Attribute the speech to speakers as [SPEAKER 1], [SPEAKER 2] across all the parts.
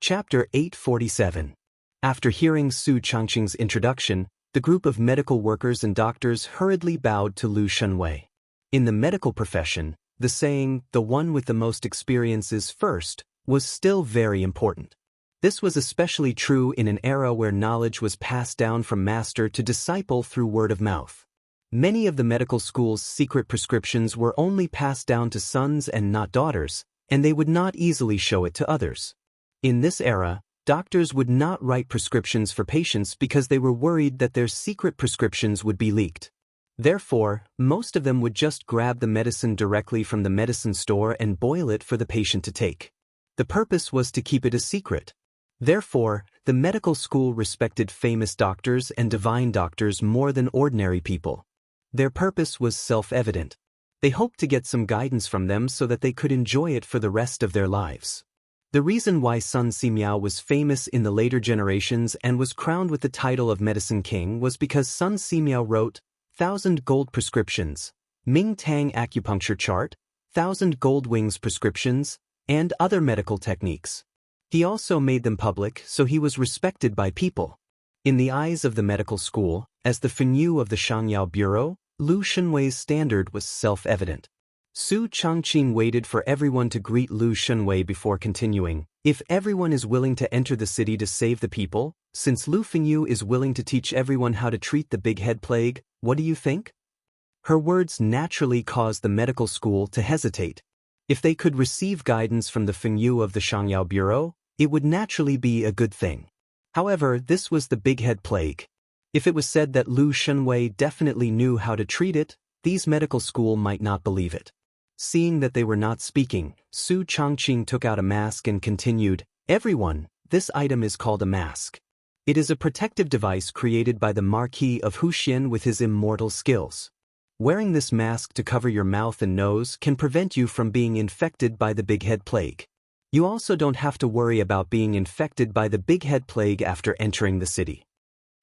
[SPEAKER 1] Chapter 847. After hearing Su Changqing's introduction, the group of medical workers and doctors hurriedly bowed to Lu Shunwei. In the medical profession, the saying, "the one with the most experience is first," was still very important. This was especially true in an era where knowledge was passed down from master to disciple through word of mouth. Many of the medical school's secret prescriptions were only passed down to sons and not daughters, and they would not easily show it to others. In this era, doctors would not write prescriptions for patients because they were worried that their secret prescriptions would be leaked. Therefore, most of them would just grab the medicine directly from the medicine store and boil it for the patient to take. The purpose was to keep it a secret. Therefore, the medical school respected famous doctors and divine doctors more than ordinary people. Their purpose was self-evident. They hoped to get some guidance from them so that they could enjoy it for the rest of their lives. The reason why Sun Simiao was famous in the later generations and was crowned with the title of Medicine King was because Sun Simiao wrote 1,000 Gold Prescriptions, Ming Tang Acupuncture Chart, 1,000 Gold Wings Prescriptions, and other medical techniques. He also made them public, so he was respected by people. In the eyes of the medical school, as the Fenyu of the Shangyao Bureau, Lu Shunwei's standard was self-evident. Su Changqing waited for everyone to greet Lu Shunwei before continuing. If everyone is willing to enter the city to save the people, since Lu Fenyu is willing to teach everyone how to treat the big head plague, what do you think? Her words naturally caused the medical school to hesitate. If they could receive guidance from the Fenyu of the Shangyao Bureau, it would naturally be a good thing. However, this was the big head plague. If it was said that Lu Shunwei definitely knew how to treat it, these medical school might not believe it. Seeing that they were not speaking, Su Changqing took out a mask and continued, "Everyone, this item is called a mask. It is a protective device created by the Marquis of Huxian with his immortal skills. Wearing this mask to cover your mouth and nose can prevent you from being infected by the big head plague. You also don't have to worry about being infected by the big head plague after entering the city."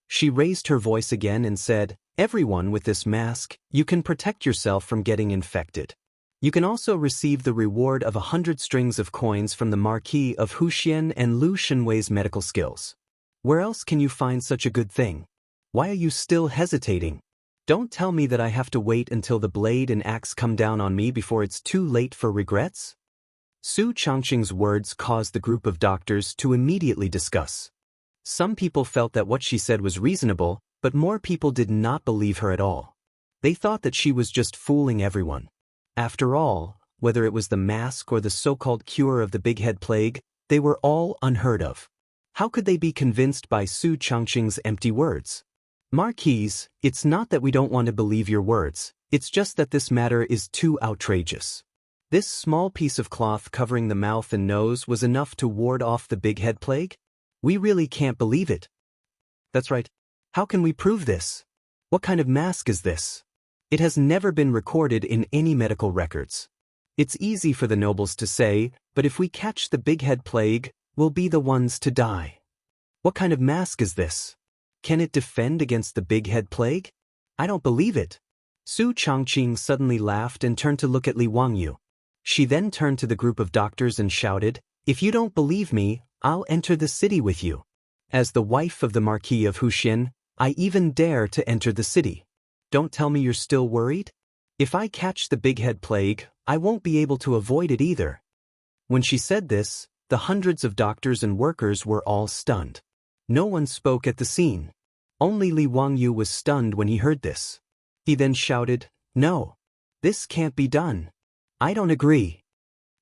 [SPEAKER 1] She raised her voice again and said, "Everyone, with this mask, you can protect yourself from getting infected. You can also receive the reward of 100 strings of coins from the Marquis of Huxian and Lu Shunwei's medical skills. Where else can you find such a good thing? Why are you still hesitating? Don't tell me that I have to wait until the blade and axe come down on me before it's too late for regrets?" Su Changqing's words caused the group of doctors to immediately discuss. Some people felt that what she said was reasonable, but more people did not believe her at all. They thought that she was just fooling everyone. After all, whether it was the mask or the so-called cure of the big head plague, they were all unheard of. How could they be convinced by Su Changqing's empty words? "Marquise, it's not that we don't want to believe your words, it's just that this matter is too outrageous. This small piece of cloth covering the mouth and nose was enough to ward off the big head plague? We really can't believe it." "That's right. How can we prove this? What kind of mask is this? It has never been recorded in any medical records. It's easy for the nobles to say, but if we catch the big head plague, we'll be the ones to die. What kind of mask is this? Can it defend against the big head plague? I don't believe it." Su Changqing suddenly laughed and turned to look at Li Wangyu. She then turned to the group of doctors and shouted, "If you don't believe me, I'll enter the city with you. As the wife of the Marquis of Huxian, I even dare to enter the city. Don't tell me you're still worried? If I catch the big head plague, I won't be able to avoid it either." When she said this, the hundreds of doctors and workers were all stunned. No one spoke at the scene. Only Li Wangyu was stunned when he heard this. He then shouted, "No. This can't be done. I don't agree."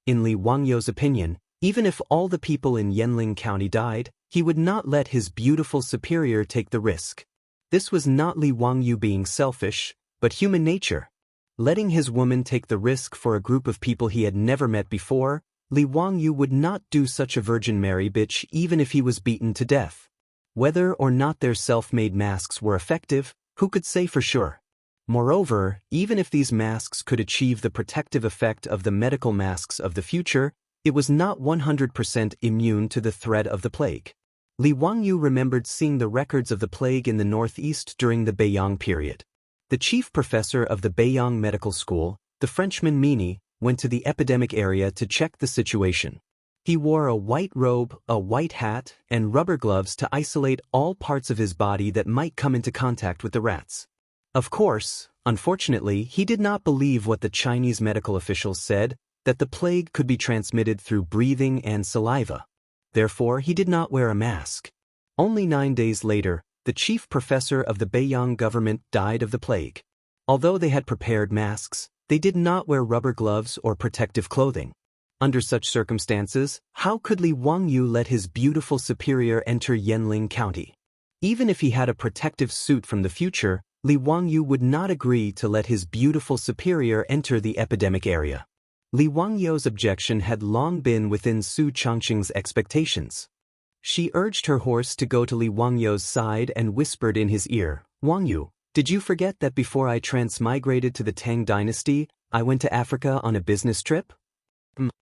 [SPEAKER 1] In Li Wangyu's opinion, even if all the people in Yanling County died, he would not let his beautiful superior take the risk. This was not Li Wangyu being selfish, but human nature. Letting his woman take the risk for a group of people he had never met before, Li Wangyu would not do such a Virgin Mary bitch even if he was beaten to death. Whether or not their self-made masks were effective, who could say for sure? Moreover, even if these masks could achieve the protective effect of the medical masks of the future, it was not 100% immune to the threat of the plague. Li Wangyu remembered seeing the records of the plague in the northeast during the Beiyang period. The chief professor of the Beiyang Medical School, the Frenchman Mini, went to the epidemic area to check the situation. He wore a white robe, a white hat, and rubber gloves to isolate all parts of his body that might come into contact with the rats. Of course, unfortunately, he did not believe what the Chinese medical officials said, that the plague could be transmitted through breathing and saliva. Therefore, he did not wear a mask. Only 9 days later, the chief professor of the Beiyang government died of the plague. Although they had prepared masks, they did not wear rubber gloves or protective clothing. Under such circumstances, how could Li Wangyu let his beautiful superior enter Yanling County? Even if he had a protective suit from the future, Li Wangyu would not agree to let his beautiful superior enter the epidemic area. Li Wangyu's objection had long been within Su Changqing's expectations. She urged her horse to go to Li Wangyu's side and whispered in his ear, "Wangyu, did you forget that before I transmigrated to the Tang dynasty, I went to Africa on a business trip?"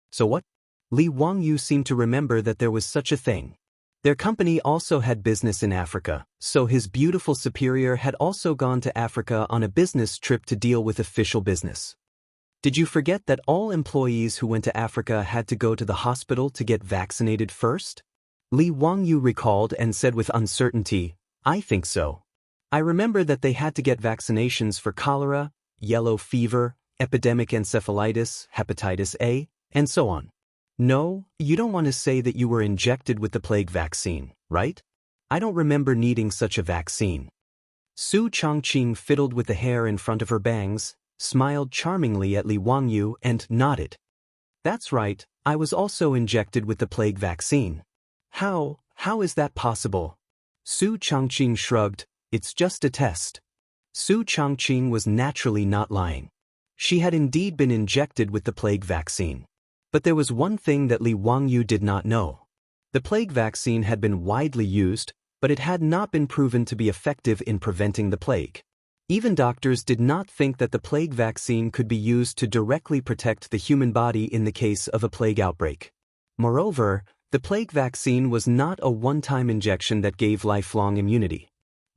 [SPEAKER 1] So what? Li Wangyu seemed to remember that there was such a thing. Their company also had business in Africa, so his beautiful superior had also gone to Africa on a business trip to deal with official business. Did you forget that all employees who went to Africa had to go to the hospital to get vaccinated first? Li Wangyu recalled and said with uncertainty, "I think so. I remember that they had to get vaccinations for cholera, yellow fever, epidemic encephalitis, hepatitis A, and so on." No, you don't want to say that you were injected with the plague vaccine, right? I don't remember needing such a vaccine. Su Changqing fiddled with the hair in front of her bangs, smiled charmingly at Li Wangyu and nodded. "That's right, I was also injected with the plague vaccine." How is that possible? Su Changqing shrugged, "It's just a test." Su Changqing was naturally not lying. She had indeed been injected with the plague vaccine. But there was one thing that Li Wangyu did not know. The plague vaccine had been widely used, but it had not been proven to be effective in preventing the plague. Even doctors did not think that the plague vaccine could be used to directly protect the human body in the case of a plague outbreak. Moreover, the plague vaccine was not a one-time injection that gave lifelong immunity.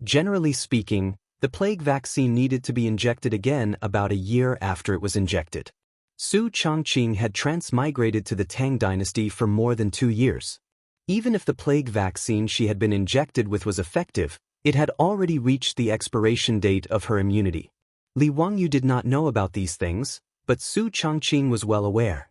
[SPEAKER 1] Generally speaking, the plague vaccine needed to be injected again about a year after it was injected. Su Changqing had transmigrated to the Tang dynasty for more than 2 years. Even if the plague vaccine she had been injected with was effective, it had already reached the expiration date of her immunity. Li Wangyu did not know about these things, but Su Changqing was well aware.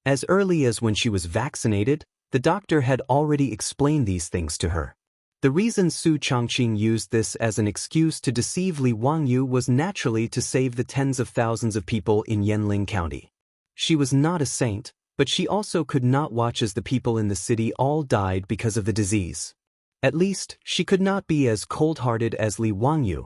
[SPEAKER 1] As early as when she was vaccinated, the doctor had already explained these things to her. The reason Su Changqing used this as an excuse to deceive Li Wangyu was naturally to save the tens of thousands of people in Yanling County. She was not a saint, but she also could not watch as the people in the city all died because of the disease. At least, she could not be as cold-hearted as Li Wangyu.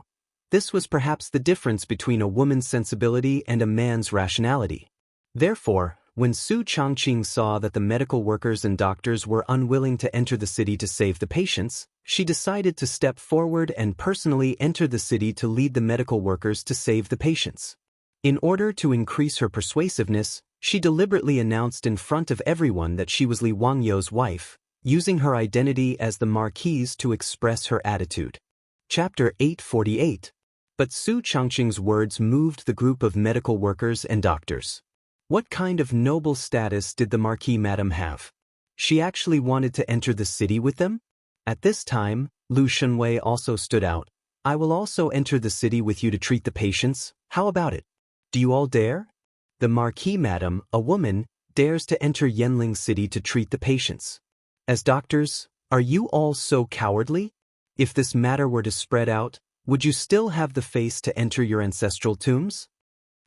[SPEAKER 1] This was perhaps the difference between a woman's sensibility and a man's rationality. Therefore, when Su Changqing saw that the medical workers and doctors were unwilling to enter the city to save the patients, she decided to step forward and personally enter the city to lead the medical workers to save the patients. In order to increase her persuasiveness, she deliberately announced in front of everyone that she was Li Wangyu's wife, using her identity as the Marquise to express her attitude. Chapter 848. But Su Changqing's words moved the group of medical workers and doctors. What kind of noble status did the Marquis Madam have? She actually wanted to enter the city with them? At this time, Lu Shunwei also stood out. "I will also enter the city with you to treat the patients. How about it? Do you all dare?" The Marquis Madam, a woman, dares to enter Yanling City to treat the patients. As doctors, are you all so cowardly? If this matter were to spread out, would you still have the face to enter your ancestral tombs?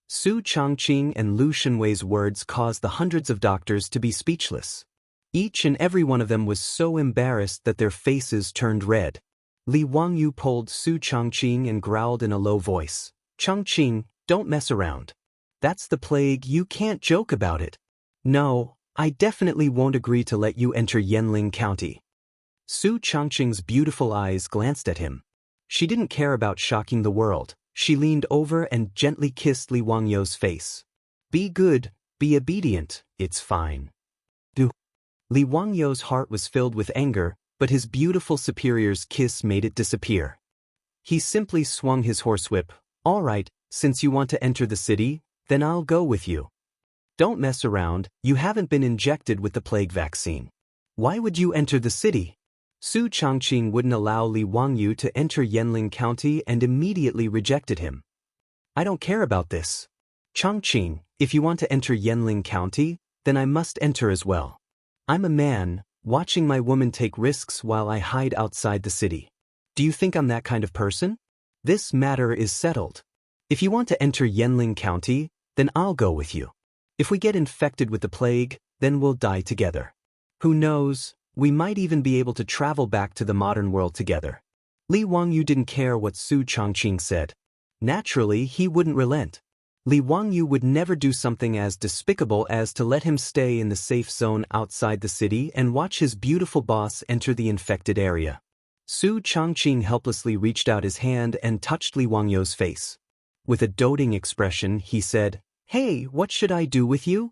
[SPEAKER 1] Su Changqing and Lu Shunwei's words caused the hundreds of doctors to be speechless. Each and every one of them was so embarrassed that their faces turned red. Li Wangyu pulled Su Changqing and growled in a low voice, "Changqing, don't mess around. That's the plague, you can't joke about it. No, I definitely won't agree to let you enter Yanling County." Su Changqing's beautiful eyes glanced at him. She didn't care about shocking the world. She leaned over and gently kissed Li Wangyu's face. "Be good, be obedient, it's fine." Li Wangyu's heart was filled with anger, but his beautiful superior's kiss made it disappear. He simply swung his horsewhip. "All right, since you want to enter the city, then I'll go with you." Don't mess around, you haven't been injected with the plague vaccine. Why would you enter the city? Su Changqing wouldn't allow Li Wangyu to enter Yanling County and immediately rejected him. I don't care about this. Changqing, if you want to enter Yanling County, then I must enter as well. I'm a man, watching my woman take risks while I hide outside the city. Do you think I'm that kind of person? This matter is settled. If you want to enter Yanling County, then I'll go with you. If we get infected with the plague, then we'll die together. Who knows, we might even be able to travel back to the modern world together. Li Wangyu didn't care what Su Changqing said. Naturally, he wouldn't relent. Li Wangyu would never do something as despicable as to let him stay in the safe zone outside the city and watch his beautiful boss enter the infected area. Su Changqing helplessly reached out his hand and touched Li Wangyu's face. With a doting expression, he said, "Hey, what should I do with you?"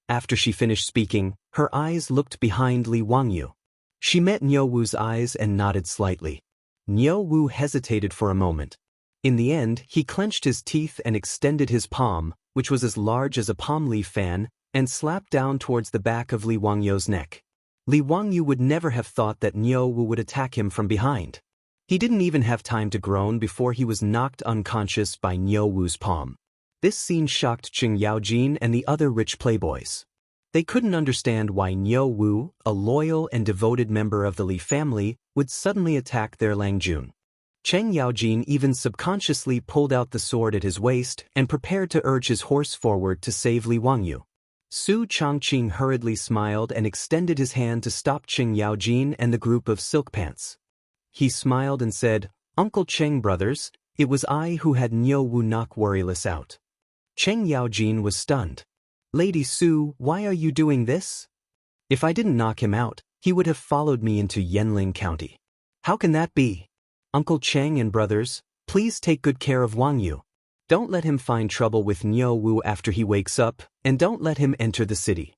[SPEAKER 1] After she finished speaking, her eyes looked behind Li Wangyu. She met Niu Wu's eyes and nodded slightly. Niu Wu hesitated for a moment. In the end, he clenched his teeth and extended his palm, which was as large as a palm leaf fan, and slapped down towards the back of Li Wangyu's neck. Li Wangyu would never have thought that Niu Wu would attack him from behind. He didn't even have time to groan before he was knocked unconscious by Niu Wu's palm. This scene shocked Qing Yaojin and the other rich playboys. They couldn't understand why Niu Wu, a loyal and devoted member of the Li family, would suddenly attack their Langjun. Cheng Yaojin even subconsciously pulled out the sword at his waist and prepared to urge his horse forward to save Li Wangyu. Su Changqing hurriedly smiled and extended his hand to stop Cheng Yaojin and the group of silk pants. He smiled and said, "Uncle Cheng brothers, it was I who had Niu Wu knock Worryless out." Cheng Yaojin was stunned. "Lady Su, why are you doing this? If I didn't knock him out, he would have followed me into Yanling County. How can that be? Uncle Cheng and brothers, please take good care of Wangyu. Don't let him find trouble with Niu Wu after he wakes up, and don't let him enter the city."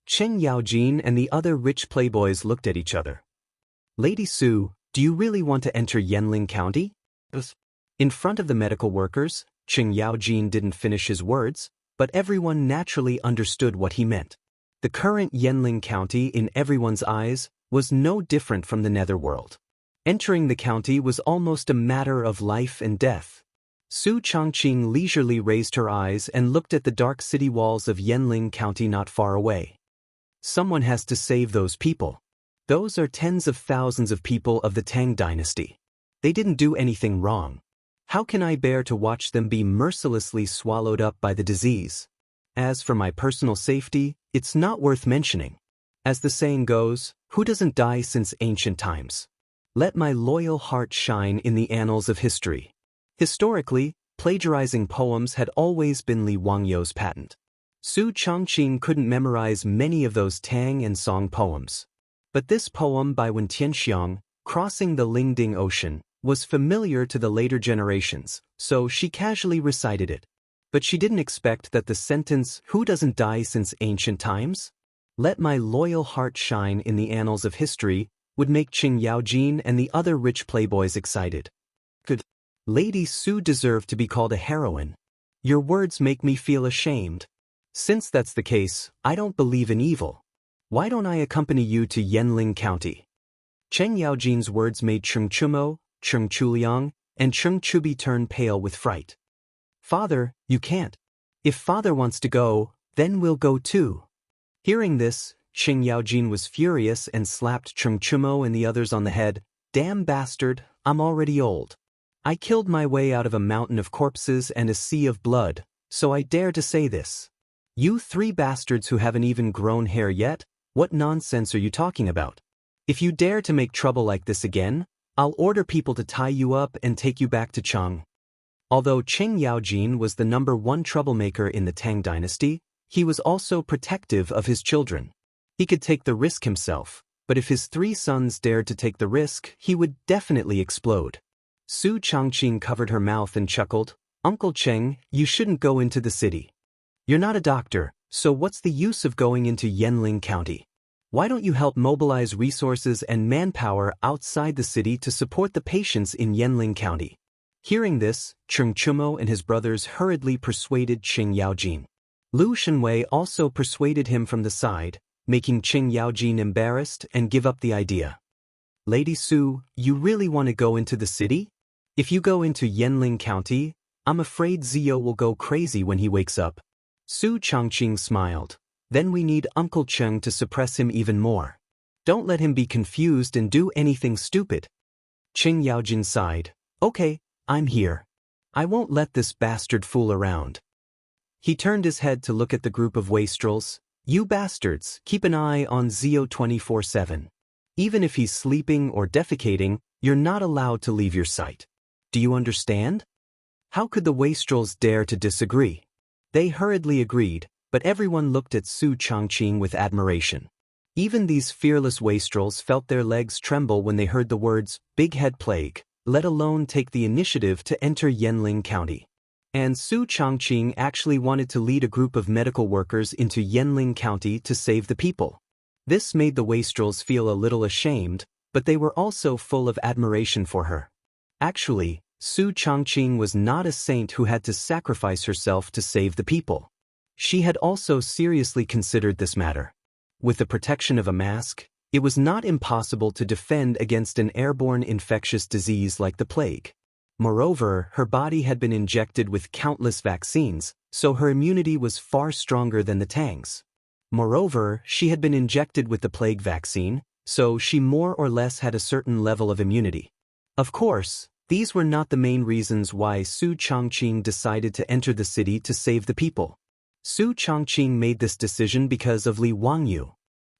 [SPEAKER 1] Cheng Yaojin and the other rich playboys looked at each other. "Lady Su, do you really want to enter Yanling County?" In front of the medical workers, Cheng Yaojin didn't finish his words, but everyone naturally understood what he meant. The current Yanling County in everyone's eyes was no different from the netherworld. Entering the county was almost a matter of life and death. Su Changqing leisurely raised her eyes and looked at the dark city walls of Yanling County not far away. Someone has to save those people. Those are tens of thousands of people of the Tang dynasty. They didn't do anything wrong. How can I bear to watch them be mercilessly swallowed up by the disease? As for my personal safety, it's not worth mentioning. As the saying goes, who doesn't die since ancient times? Let my loyal heart shine in the annals of history. Historically, plagiarizing poems had always been Li Wangyu's patent. Su Changqing couldn't memorize many of those Tang and Song poems. But this poem by Wen Tianxiang, Crossing the Lingding Ocean, was familiar to the later generations, so she casually recited it. But she didn't expect that the sentence, "Who doesn't die since ancient times? Let my loyal heart shine in the annals of history," would make Qing Yaojin and the other rich playboys excited. Could Lady Su deserve to be called a heroine? Your words make me feel ashamed. Since that's the case, I don't believe in evil. Why don't I accompany you to Yanling County? Cheng Yaojin's words made Cheng Chumo, Cheng Chuliang, and Cheng Chubi turn pale with fright. "Father, you can't. If father wants to go, then we'll go too." Hearing this, Cheng Yaojin was furious and slapped Cheng Chumo and the others on the head. "Damn bastard, I'm already old. I killed my way out of a mountain of corpses and a sea of blood, so I dare to say this. You three bastards who haven't even grown hair yet, what nonsense are you talking about? If you dare to make trouble like this again, I'll order people to tie you up and take you back to Chang." Although Cheng Yaojin was the #1 troublemaker in the Tang dynasty, he was also protective of his children. He could take the risk himself, but if his 3 sons dared to take the risk, he would definitely explode. Su Changqing covered her mouth and chuckled, "Uncle Cheng, you shouldn't go into the city. You're not a doctor, so what's the use of going into Yanling County? Why don't you help mobilize resources and manpower outside the city to support the patients in Yanling County?" Hearing this, Cheng Chumo and his brothers hurriedly persuaded Qing Yaojin. Lu Shenwei also persuaded him from the side, making Qing Yaojin embarrassed and give up the idea. Lady Su, you really want to go into the city? If you go into Yanling County, I'm afraid Zio will go crazy when he wakes up. Su Changqing smiled. Then we need Uncle Cheng to suppress him even more. Don't let him be confused and do anything stupid. Qing Yaojin sighed. Okay, I'm here. I won't let this bastard fool around. He turned his head to look at the group of wastrels. You bastards, keep an eye on Zio 24/7. Even if he's sleeping or defecating, you're not allowed to leave your sight. Do you understand? How could the wastrels dare to disagree? They hurriedly agreed, but everyone looked at Su Changqing with admiration. Even these fearless wastrels felt their legs tremble when they heard the words, Big Head Plague, let alone take the initiative to enter Yanling County. And Su Changqing actually wanted to lead a group of medical workers into Yanling County to save the people. This made the wastrels feel a little ashamed, but they were also full of admiration for her. Actually, Su Changqing was not a saint who had to sacrifice herself to save the people. She had also seriously considered this matter. With the protection of a mask, it was not impossible to defend against an airborne infectious disease like the plague. Moreover, her body had been injected with countless vaccines, so her immunity was far stronger than the Tang's. Moreover, she had been injected with the plague vaccine, so she more or less had a certain level of immunity. Of course, these were not the main reasons why Su Changqing decided to enter the city to save the people. Su Changqing made this decision because of Li Wangyu.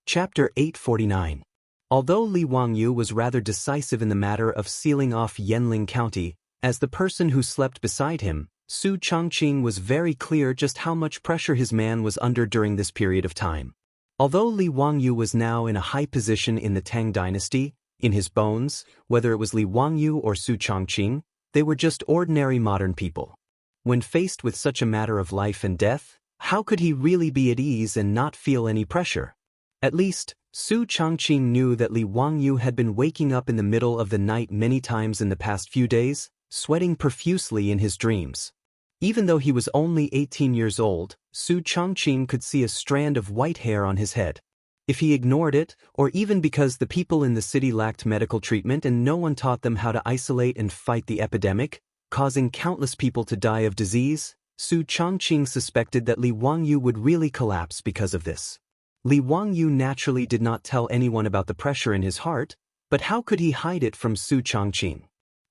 [SPEAKER 1] Chapter 849. Although Li Wangyu was rather decisive in the matter of sealing off Yanling County, as the person who slept beside him, Su Changqing was very clear just how much pressure his man was under during this period of time. Although Li Wangyu was now in a high position in the Tang dynasty, in his bones, whether it was Li Wangyu or Su Changqing, they were just ordinary modern people. When faced with such a matter of life and death, how could he really be at ease and not feel any pressure? At least, Su Changqing knew that Li Wangyu had been waking up in the middle of the night many times in the past few days, sweating profusely in his dreams. Even though he was only 18 years old, Su Changqing could see a strand of white hair on his head. If he ignored it, or even because the people in the city lacked medical treatment and no one taught them how to isolate and fight the epidemic, causing countless people to die of disease, Su Changqing suspected that Li Wangyu would really collapse because of this. Li Wangyu naturally did not tell anyone about the pressure in his heart, but how could he hide it from Su Changqing?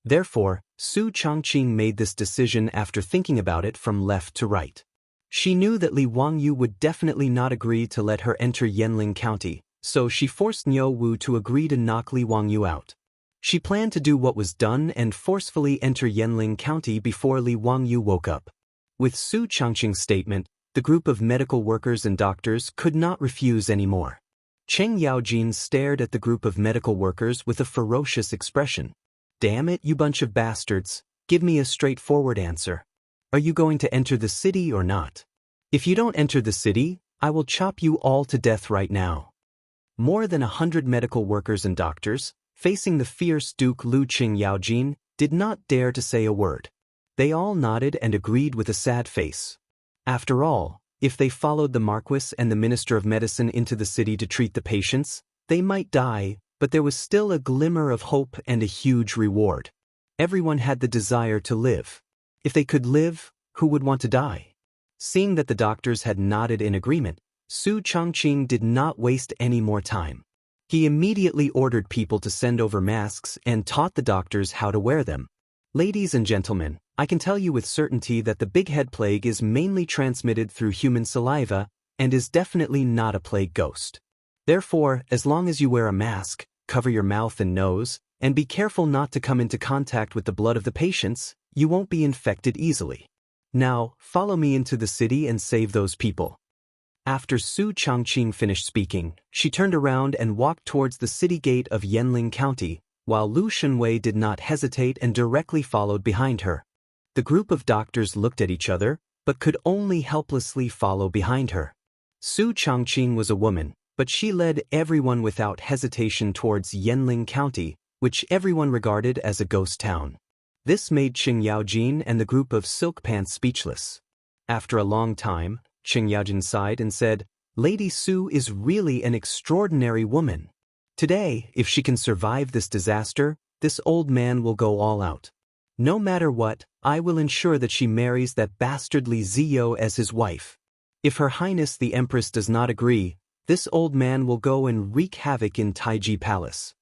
[SPEAKER 1] Therefore, Su Changqing made this decision after thinking about it from left to right. She knew that Li Wangyu would definitely not agree to let her enter Yanling County, so she forced Niu Wu to agree to knock Li Wangyu out. She planned to do what was done and forcefully enter Yanling County before Li Wangyu woke up. With Su Changqing's statement, the group of medical workers and doctors could not refuse anymore. Qing Yaojin stared at the group of medical workers with a ferocious expression. Damn it, you bunch of bastards, give me a straightforward answer. Are you going to enter the city or not? If you don't enter the city, I will chop you all to death right now. More than 100 medical workers and doctors, facing the fierce Duke Lu Qing Yaojin, did not dare to say a word. They all nodded and agreed with a sad face. After all, if they followed the Marquis and the Minister of Medicine into the city to treat the patients, they might die, but there was still a glimmer of hope and a huge reward. Everyone had the desire to live. If they could live, who would want to die? Seeing that the doctors had nodded in agreement, Su Changqing did not waste any more time. He immediately ordered people to send over masks and taught the doctors how to wear them. Ladies and gentlemen, I can tell you with certainty that the Big Head Plague is mainly transmitted through human saliva and is definitely not a plague ghost. Therefore, as long as you wear a mask, cover your mouth and nose, and be careful not to come into contact with the blood of the patients, you won't be infected easily. Now, follow me into the city and save those people. After Su Changqing finished speaking, she turned around and walked towards the city gate of Yanling County, while Lu Shenwei did not hesitate and directly followed behind her. The group of doctors looked at each other, but could only helplessly follow behind her. Su Changqing was a woman, but she led everyone without hesitation towards Yanling County, which everyone regarded as a ghost town. This made Qing Yaojin and the group of Silk Pants speechless. After a long time, Cheng Yaojin sighed and said, "Lady Su is really an extraordinary woman. Today, if she can survive this disaster, this old man will go all out. No matter what, I will ensure that she marries that bastard Li Ziyo as his wife. If Her Highness the Empress does not agree, this old man will go and wreak havoc in Taiji Palace."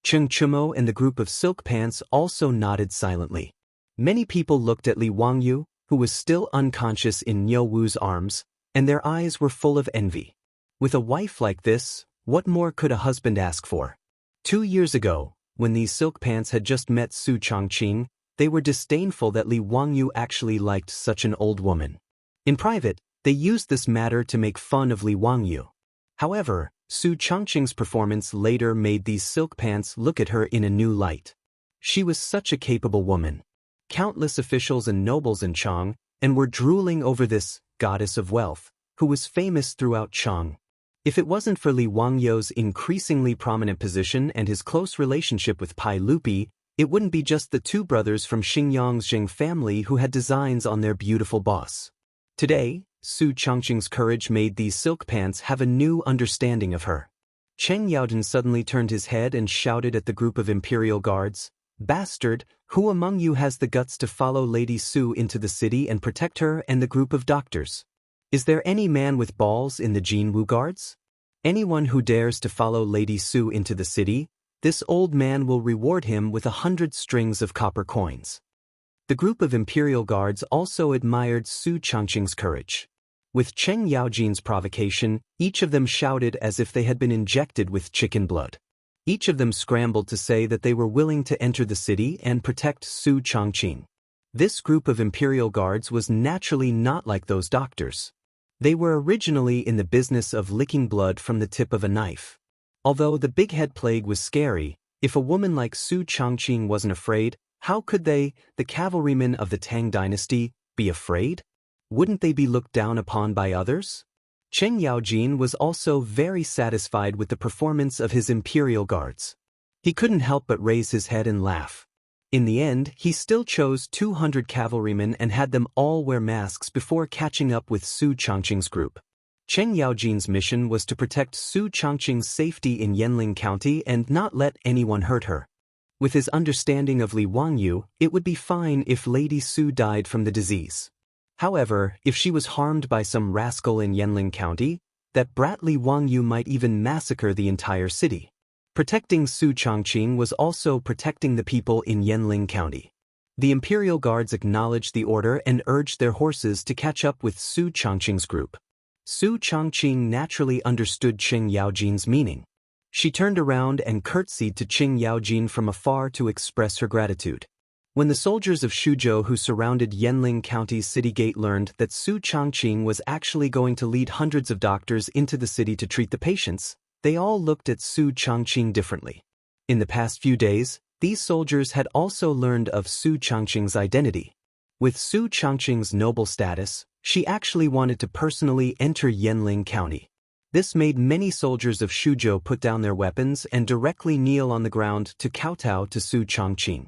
[SPEAKER 1] Cheng Chumo and the group of silk pants also nodded silently. Many people looked at Li Wangyu, who was still unconscious in Niu Wu's arms, and their eyes were full of envy. With a wife like this, what more could a husband ask for? 2 years ago, when these silk pants had just met Su Changqing, they were disdainful that Li Wangyu actually liked such an old woman. In private, they used this matter to make fun of Li Wangyu. However, Su Changqing's performance later made these silk pants look at her in a new light. She was such a capable woman. Countless officials and nobles in Chang were drooling over this goddess of wealth, who was famous throughout Chang. If it wasn't for Li Wangyu's increasingly prominent position and his close relationship with Pai Lupi, it wouldn't be just the two brothers from Xingyang's Zheng family who had designs on their beautiful boss. Today, Su Changqing's courage made these silk pants have a new understanding of her. Cheng Yaojin suddenly turned his head and shouted at the group of imperial guards, "Bastard, who among you has the guts to follow Lady Su into the city and protect her and the group of doctors? Is there any man with balls in the Jinwu guards? Anyone who dares to follow Lady Su into the city, this old man will reward him with 100 strings of copper coins." The group of imperial guards also admired Su Changqing's courage. With Cheng Yaojin's provocation, each of them shouted as if they had been injected with chicken blood. Each of them scrambled to say that they were willing to enter the city and protect Su Changqing. This group of imperial guards was naturally not like those doctors. They were originally in the business of licking blood from the tip of a knife. Although the big head plague was scary, if a woman like Su Changqing wasn't afraid, how could they, the cavalrymen of the Tang dynasty, be afraid? Wouldn't they be looked down upon by others? Cheng Yaojin was also very satisfied with the performance of his imperial guards. He couldn't help but raise his head and laugh. In the end, he still chose 200 cavalrymen and had them all wear masks before catching up with Su Changqing's group. Cheng Yaojin's mission was to protect Su Changqing's safety in Yanling County and not let anyone hurt her. With his understanding of Li Wangyu, it would be fine if Lady Su died from the disease. However, if she was harmed by some rascal in Yanling County, that brat Li Wangyu might even massacre the entire city. Protecting Su Changqing was also protecting the people in Yanling County. The imperial guards acknowledged the order and urged their horses to catch up with Su Changqing's group. Su Changqing naturally understood Cheng Yaojin's meaning. She turned around and curtsied to Cheng Yaojin from afar to express her gratitude. When the soldiers of Shuzhou who surrounded Yanling County's city gate learned that Su Changqing was actually going to lead hundreds of doctors into the city to treat the patients, they all looked at Su Changqing differently. In the past few days, these soldiers had also learned of Su Changqing's identity. With Su Changqing's noble status, she actually wanted to personally enter Yanling County. This made many soldiers of Shuzhou put down their weapons and directly kneel on the ground to kowtow to Su Changqing.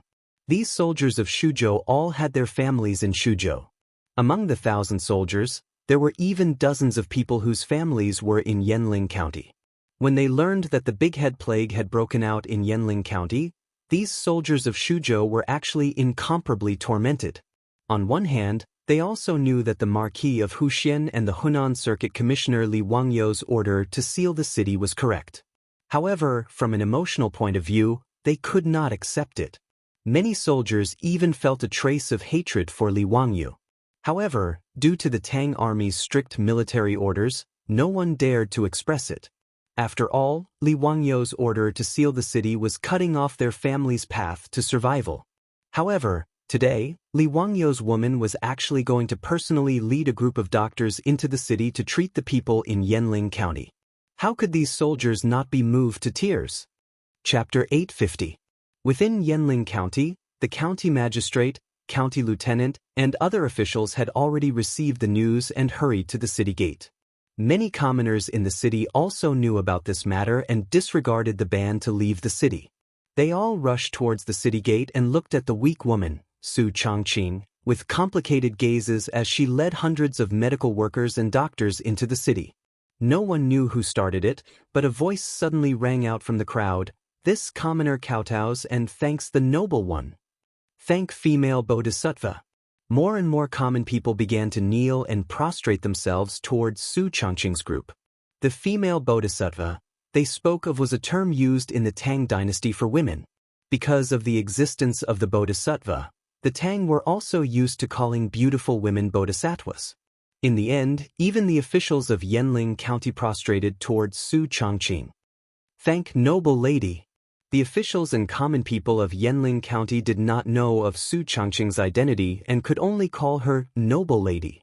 [SPEAKER 1] These soldiers of Shuzhou all had their families in Shuzhou. Among the 1,000 soldiers, there were even dozens of people whose families were in Yanling County. When they learned that the big head plague had broken out in Yanling County, these soldiers of Shuzhou were actually incomparably tormented. On one hand, they also knew that the Marquis of Huxian and the Hunan Circuit Commissioner Li Wangyu's order to seal the city was correct. However, from an emotional point of view, they could not accept it. Many soldiers even felt a trace of hatred for Li Wangyu. However, due to the Tang army's strict military orders, no one dared to express it. After all, Li Wangyu's order to seal the city was cutting off their family's path to survival. However, today, Li Wangyu's woman was actually going to personally lead a group of doctors into the city to treat the people in Yanling County. How could these soldiers not be moved to tears? Chapter 850. Within Yanling County, the county magistrate, county lieutenant, and other officials had already received the news and hurried to the city gate. Many commoners in the city also knew about this matter and disregarded the ban to leave the city. They all rushed towards the city gate and looked at the weak woman, Su Changqing, with complicated gazes as she led hundreds of medical workers and doctors into the city. No one knew who started it, but a voice suddenly rang out from the crowd, "This commoner kowtows and thanks the noble one. Thank female bodhisattva." More and more common people began to kneel and prostrate themselves towards Su Changqing's group. The female bodhisattva they spoke of was a term used in the Tang dynasty for women. Because of the existence of the bodhisattva, the Tang were also used to calling beautiful women bodhisattvas. In the end, even the officials of Yanling County prostrated towards Su Changqing. "Thank noble lady." The officials and common people of Yanling County did not know of Su Changqing's identity and could only call her noble lady.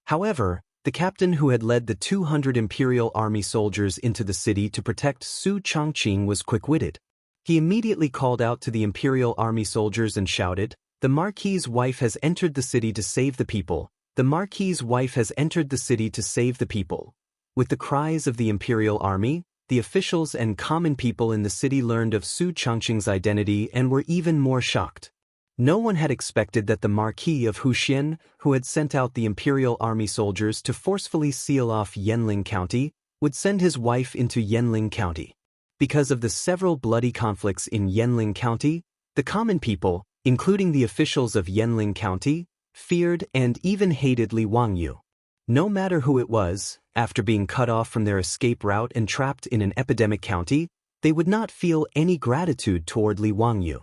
[SPEAKER 1] However, the captain who had led the 200 Imperial Army soldiers into the city to protect Su Changqing was quick-witted. He immediately called out to the Imperial Army soldiers and shouted, "The Marquis's wife has entered the city to save the people. The Marquis's wife has entered the city to save the people." With the cries of the Imperial Army, the officials and common people in the city learned of Su Changqing's identity and were even more shocked. No one had expected that the Marquis of Huxian, who had sent out the Imperial Army soldiers to forcefully seal off Yanling County, would send his wife into Yanling County. Because of the several bloody conflicts in Yanling County, the common people, including the officials of Yanling County, feared and even hated Li Wangyu. No matter who it was, after being cut off from their escape route and trapped in an epidemic county, they would not feel any gratitude toward Li Wangyu.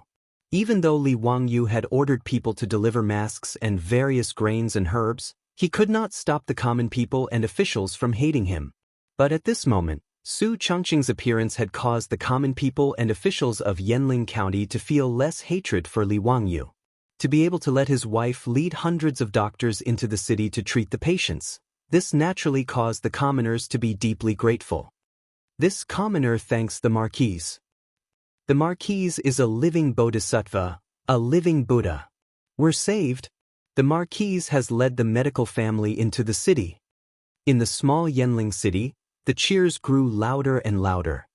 [SPEAKER 1] Even though Li Wangyu had ordered people to deliver masks and various grains and herbs, he could not stop the common people and officials from hating him. But at this moment, Su Changqing's appearance had caused the common people and officials of Yanling County to feel less hatred for Li Wangyu. To be able to let his wife lead hundreds of doctors into the city to treat the patients, this naturally caused the commoners to be deeply grateful. This commoner thanks the Marquis. The Marquis is a living bodhisattva, a living Buddha. We're saved. The Marquis has led the medical family into the city. In the small Yanling city, the cheers grew louder and louder.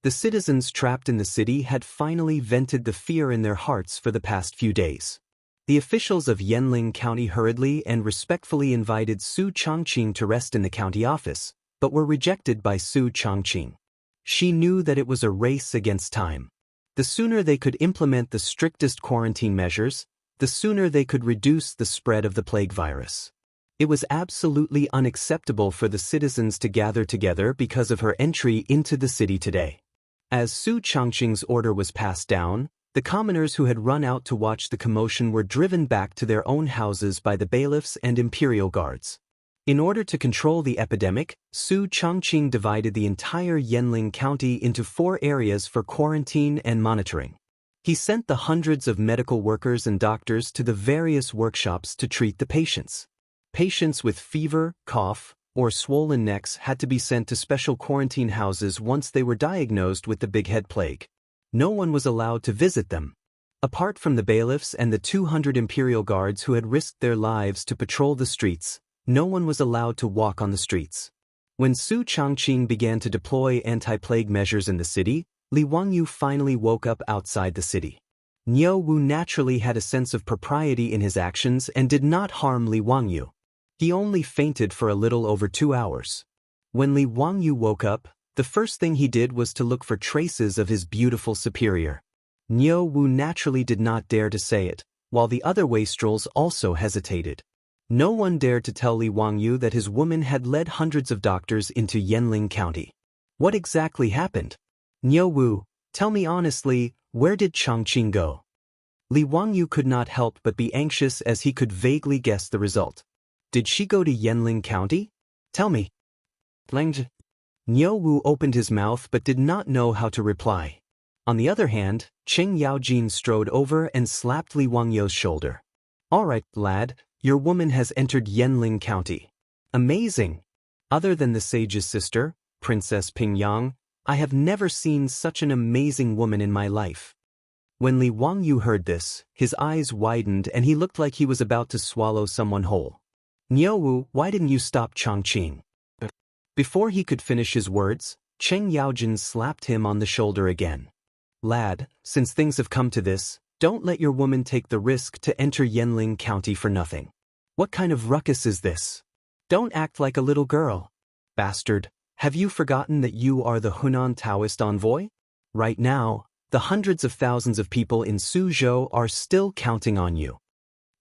[SPEAKER 1] The citizens trapped in the city had finally vented the fear in their hearts for the past few days. The officials of Yanling County hurriedly and respectfully invited Su Changqing to rest in the county office, but were rejected by Su Changqing. She knew that it was a race against time. The sooner they could implement the strictest quarantine measures, the sooner they could reduce the spread of the plague virus. It was absolutely unacceptable for the citizens to gather together because of her entry into the city today. As Su Changqing's order was passed down, the commoners who had run out to watch the commotion were driven back to their own houses by the bailiffs and imperial guards. In order to control the epidemic, Su Changqing divided the entire Yanling County into 4 areas for quarantine and monitoring. He sent the hundreds of medical workers and doctors to the various workshops to treat the patients. Patients with fever, cough, or swollen necks had to be sent to special quarantine houses once they were diagnosed with the big head plague. No one was allowed to visit them. Apart from the bailiffs and the 200 imperial guards who had risked their lives to patrol the streets, no one was allowed to walk on the streets. When Su Changqing began to deploy anti-plague measures in the city, Li Wangyu finally woke up outside the city. Niu Wu naturally had a sense of propriety in his actions and did not harm Li Wangyu. He only fainted for a little over 2 hours. When Li Wangyu woke up, the first thing he did was to look for traces of his beautiful superior. Niu Wu naturally did not dare to say it, while the other wastrels also hesitated. No one dared to tell Li Wangyu that his woman had led hundreds of doctors into Yanling County. What exactly happened? Niu Wu, tell me honestly, where did Changqing go? Li Wangyu could not help but be anxious as he could vaguely guess the result. Did she go to Yanling County? Tell me. Niu Wu opened his mouth but did not know how to reply. On the other hand, Cheng Yaojin strode over and slapped Li Wangyu's shoulder. All right, lad, your woman has entered Yanling County. Amazing. Other than the sage's sister, Princess Pingyang, I have never seen such an amazing woman in my life. When Li Wangyu heard this, his eyes widened and he looked like he was about to swallow someone whole. Niu Wu, why didn't you stop Changqing? Before he could finish his words, Cheng Yaojin slapped him on the shoulder again. Lad, since things have come to this, Don't let your woman take the risk to enter Yanling County for nothing. What kind of ruckus is this? Don't act like a little girl. Bastard, have you forgotten that you are the Hunan Taoist envoy? Right now, the hundreds of thousands of people in Suzhou are still counting on you.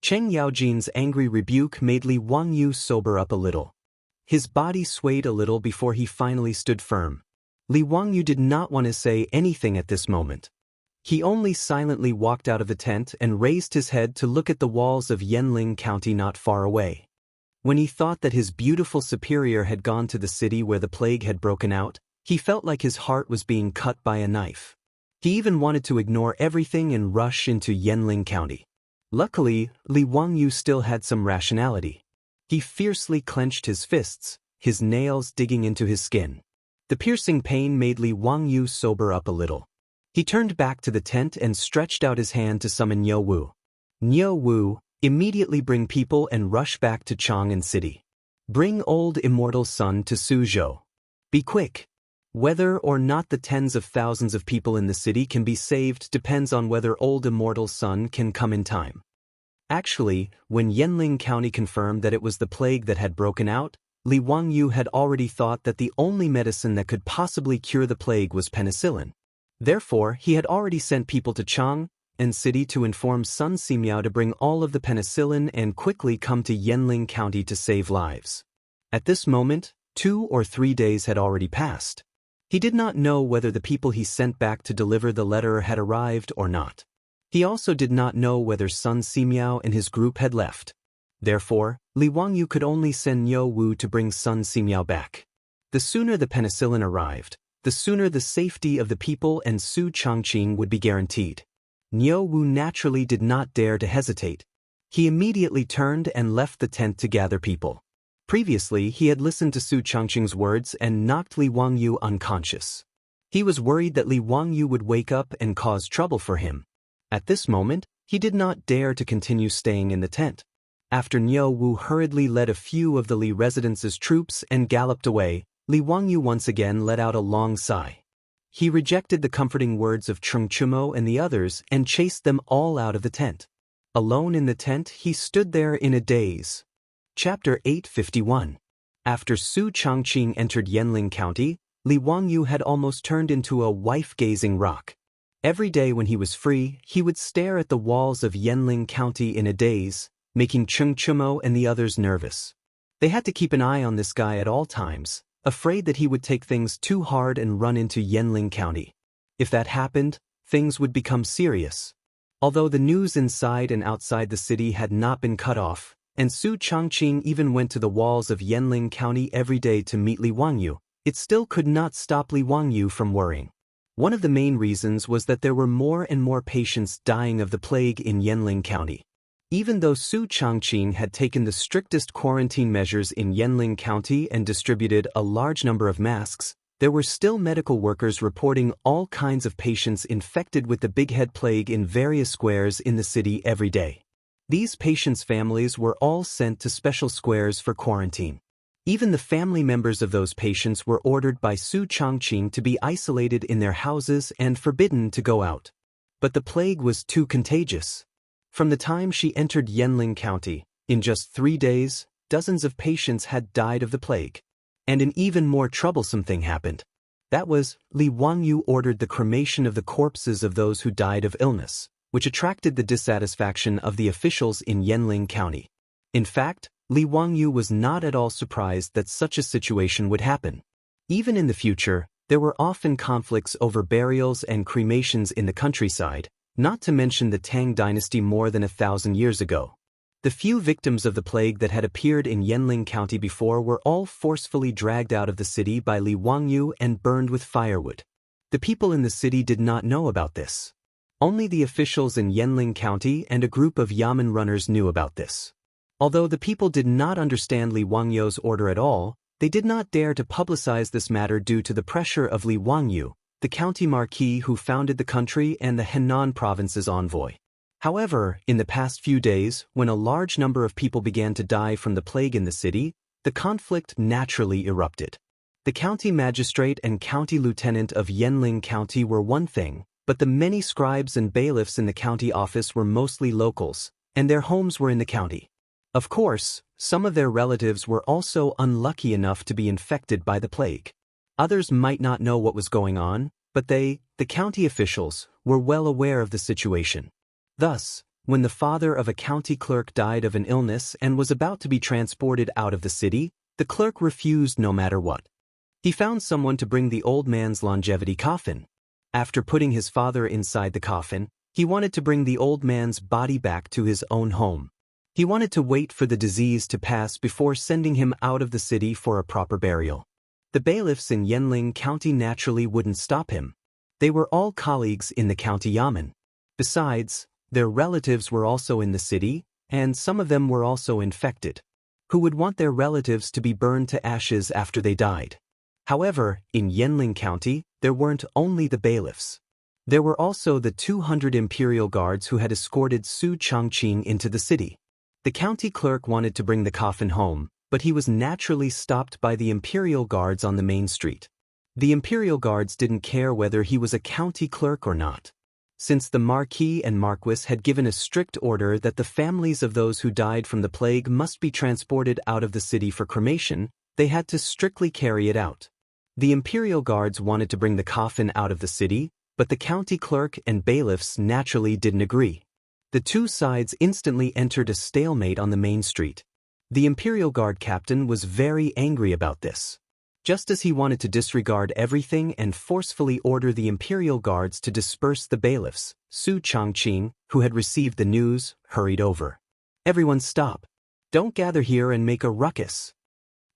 [SPEAKER 1] Cheng Yaojin's angry rebuke made Li Wangyu sober up a little. His body swayed a little before he finally stood firm. Li Wangyu did not want to say anything at this moment. He only silently walked out of the tent and raised his head to look at the walls of Yanling County not far away. When he thought that his beautiful superior had gone to the city where the plague had broken out, he felt like his heart was being cut by a knife. He even wanted to ignore everything and rush into Yanling County. Luckily, Li Wangyu still had some rationality. He fiercely clenched his fists, his nails digging into his skin. The piercing pain made Li Wangyu sober up a little. He turned back to the tent and stretched out his hand to summon Niu Wu. Niu Wu, immediately bring people and rush back to Chang'an City. Bring old immortal Sun to Suzhou. Be quick. Whether or not the tens of thousands of people in the city can be saved depends on whether old immortal Sun can come in time. Actually, when Yanling County confirmed that it was the plague that had broken out, Li Wangyu had already thought that the only medicine that could possibly cure the plague was penicillin. Therefore, he had already sent people to Chang'an City to inform Sun Simiao to bring all of the penicillin and quickly come to Yanling County to save lives. At this moment, 2 or 3 days had already passed. He did not know whether the people he sent back to deliver the letter had arrived or not. He also did not know whether Sun Simiao and his group had left. Therefore, Li Wangyu could only send Niu Wu to bring Sun Simiao back. The sooner the penicillin arrived, the sooner the safety of the people and Su Changqing would be guaranteed. Niu Wu naturally did not dare to hesitate. He immediately turned and left the tent to gather people. Previously, he had listened to Su Changqing's words and knocked Li Wangyu unconscious. He was worried that Li Wangyu would wake up and cause trouble for him. At this moment, he did not dare to continue staying in the tent. After Niu Wu hurriedly led a few of the Li residence's troops and galloped away, Li Wangyu once again let out a long sigh. He rejected the comforting words of Cheng Chumo and the others and chased them all out of the tent. Alone in the tent, he stood there in a daze. Chapter 851. After Su Changqing entered Yanling County, Li Wangyu had almost turned into a wife-gazing rock. Every day when he was free, he would stare at the walls of Yanling County in a daze, making Cheng Chumo and the others nervous. They had to keep an eye on this guy at all times, afraid that he would take things too hard and run into Yanling County. If that happened, things would become serious. Although the news inside and outside the city had not been cut off, and Su Changqing even went to the walls of Yanling County every day to meet Li Wangyu, it still could not stop Li Wangyu from worrying. One of the main reasons was that there were more and more patients dying of the plague in Yanling County. Even though Su Changqing had taken the strictest quarantine measures in Yanling County and distributed a large number of masks, there were still medical workers reporting all kinds of patients infected with the big head plague in various squares in the city every day. These patients' families were all sent to special squares for quarantine. Even the family members of those patients were ordered by Su Changqing to be isolated in their houses and forbidden to go out. But the plague was too contagious. From the time she entered Yanling County, in just 3 days, dozens of patients had died of the plague. And an even more troublesome thing happened. That was, Li Wangyu ordered the cremation of the corpses of those who died of illness, which attracted the dissatisfaction of the officials in Yanling County. In fact, Li Wangyu was not at all surprised that such a situation would happen. Even in the future, there were often conflicts over burials and cremations in the countryside, not to mention the Tang dynasty more than 1,000 years ago. The few victims of the plague that had appeared in Yanling County before were all forcefully dragged out of the city by Li Wangyu and burned with firewood. The people in the city did not know about this. Only the officials in Yanling County and a group of yamen runners knew about this. Although the people did not understand Li Wangyu's order at all, they did not dare to publicize this matter due to the pressure of Li Wangyu, the county marquis who founded the country and the Henan province's envoy. However, in the past few days, when a large number of people began to die from the plague in the city, the conflict naturally erupted. The county magistrate and county lieutenant of Yanling County were one thing, but the many scribes and bailiffs in the county office were mostly locals, and their homes were in the county. Of course, some of their relatives were also unlucky enough to be infected by the plague. Others might not know what was going on, but they, the county officials, were well aware of the situation. Thus, when the father of a county clerk died of an illness and was about to be transported out of the city, the clerk refused no matter what. He found someone to bring the old man's longevity coffin. After putting his father inside the coffin, he wanted to bring the old man's body back to his own home. He wanted to wait for the disease to pass before sending him out of the city for a proper burial. The bailiffs in Yanling County naturally wouldn't stop him. They were all colleagues in the county yamen. Besides, their relatives were also in the city, and some of them were also infected. Who would want their relatives to be burned to ashes after they died? However, in Yanling County, there weren't only the bailiffs. There were also the 200 imperial guards who had escorted Su Chang'an into the city. The county clerk wanted to bring the coffin home, but he was naturally stopped by the imperial guards on the main street. The imperial guards didn't care whether he was a county clerk or not. Since the Marquis and Marquis had given a strict order that the families of those who died from the plague must be transported out of the city for cremation, they had to strictly carry it out. The imperial guards wanted to bring the coffin out of the city, but the county clerk and bailiffs naturally didn't agree. The two sides instantly entered a stalemate on the main street. The imperial guard captain was very angry about this. Just as he wanted to disregard everything and forcefully order the imperial guards to disperse the bailiffs, Su Chang'an, who had received the news, hurried over. "Everyone stop. Don't gather here and make a ruckus."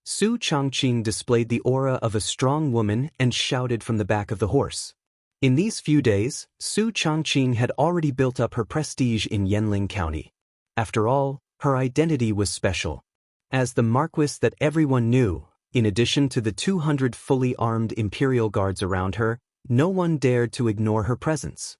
[SPEAKER 1] Su Chang'an displayed the aura of a strong woman and shouted from the back of the horse. In these few days, Su Chang'an had already built up her prestige in Yanling County. After all, her identity was special. As the Marquis that everyone knew, in addition to the 200 fully armed imperial guards around her, no one dared to ignore her presence.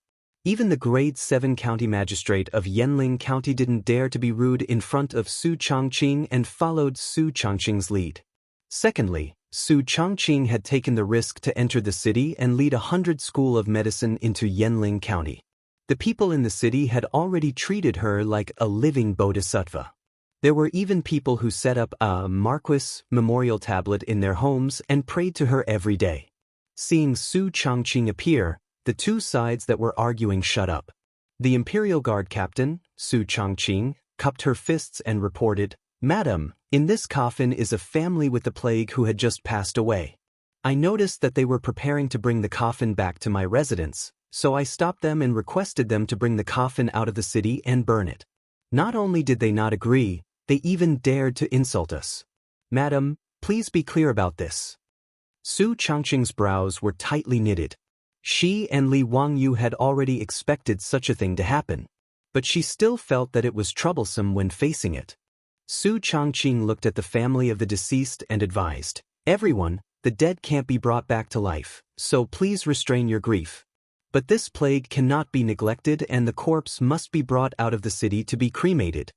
[SPEAKER 1] Even the grade 7 county magistrate of Yanling County didn't dare to be rude in front of Su Chang'an and followed Su Chang'an's lead. Secondly, Su Chang'an had taken the risk to enter the city and lead 100 school of medicine into Yanling County. The people in the city had already treated her like a living bodhisattva. There were even people who set up a Marquis memorial tablet in their homes and prayed to her every day. Seeing Su Chang'an appear, the two sides that were arguing shut up. The imperial guard captain, Su Chang'an, cupped her fists and reported, "Madam, in this coffin is a family with the plague who had just passed away. I noticed that they were preparing to bring the coffin back to my residence, so I stopped them and requested them to bring the coffin out of the city and burn it. Not only did they not agree, they even dared to insult us. Madam, please be clear about this." Su Chang'an's brows were tightly knitted. She and Li Wangyu had already expected such a thing to happen, but she still felt that it was troublesome when facing it. Su Chang'an looked at the family of the deceased and advised, "Everyone, the dead can't be brought back to life, so please restrain your grief. But this plague cannot be neglected and the corpse must be brought out of the city to be cremated."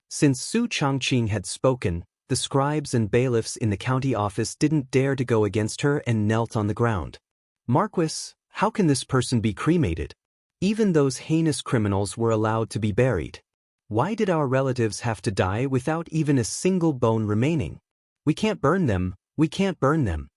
[SPEAKER 1] Since Su Chang'an had spoken, the scribes and bailiffs in the county office didn't dare to go against her and knelt on the ground. "Marquis, how can this person be cremated? Even those heinous criminals were allowed to be buried. Why did our relatives have to die without even a single bone remaining? We can't burn them, we can't burn them."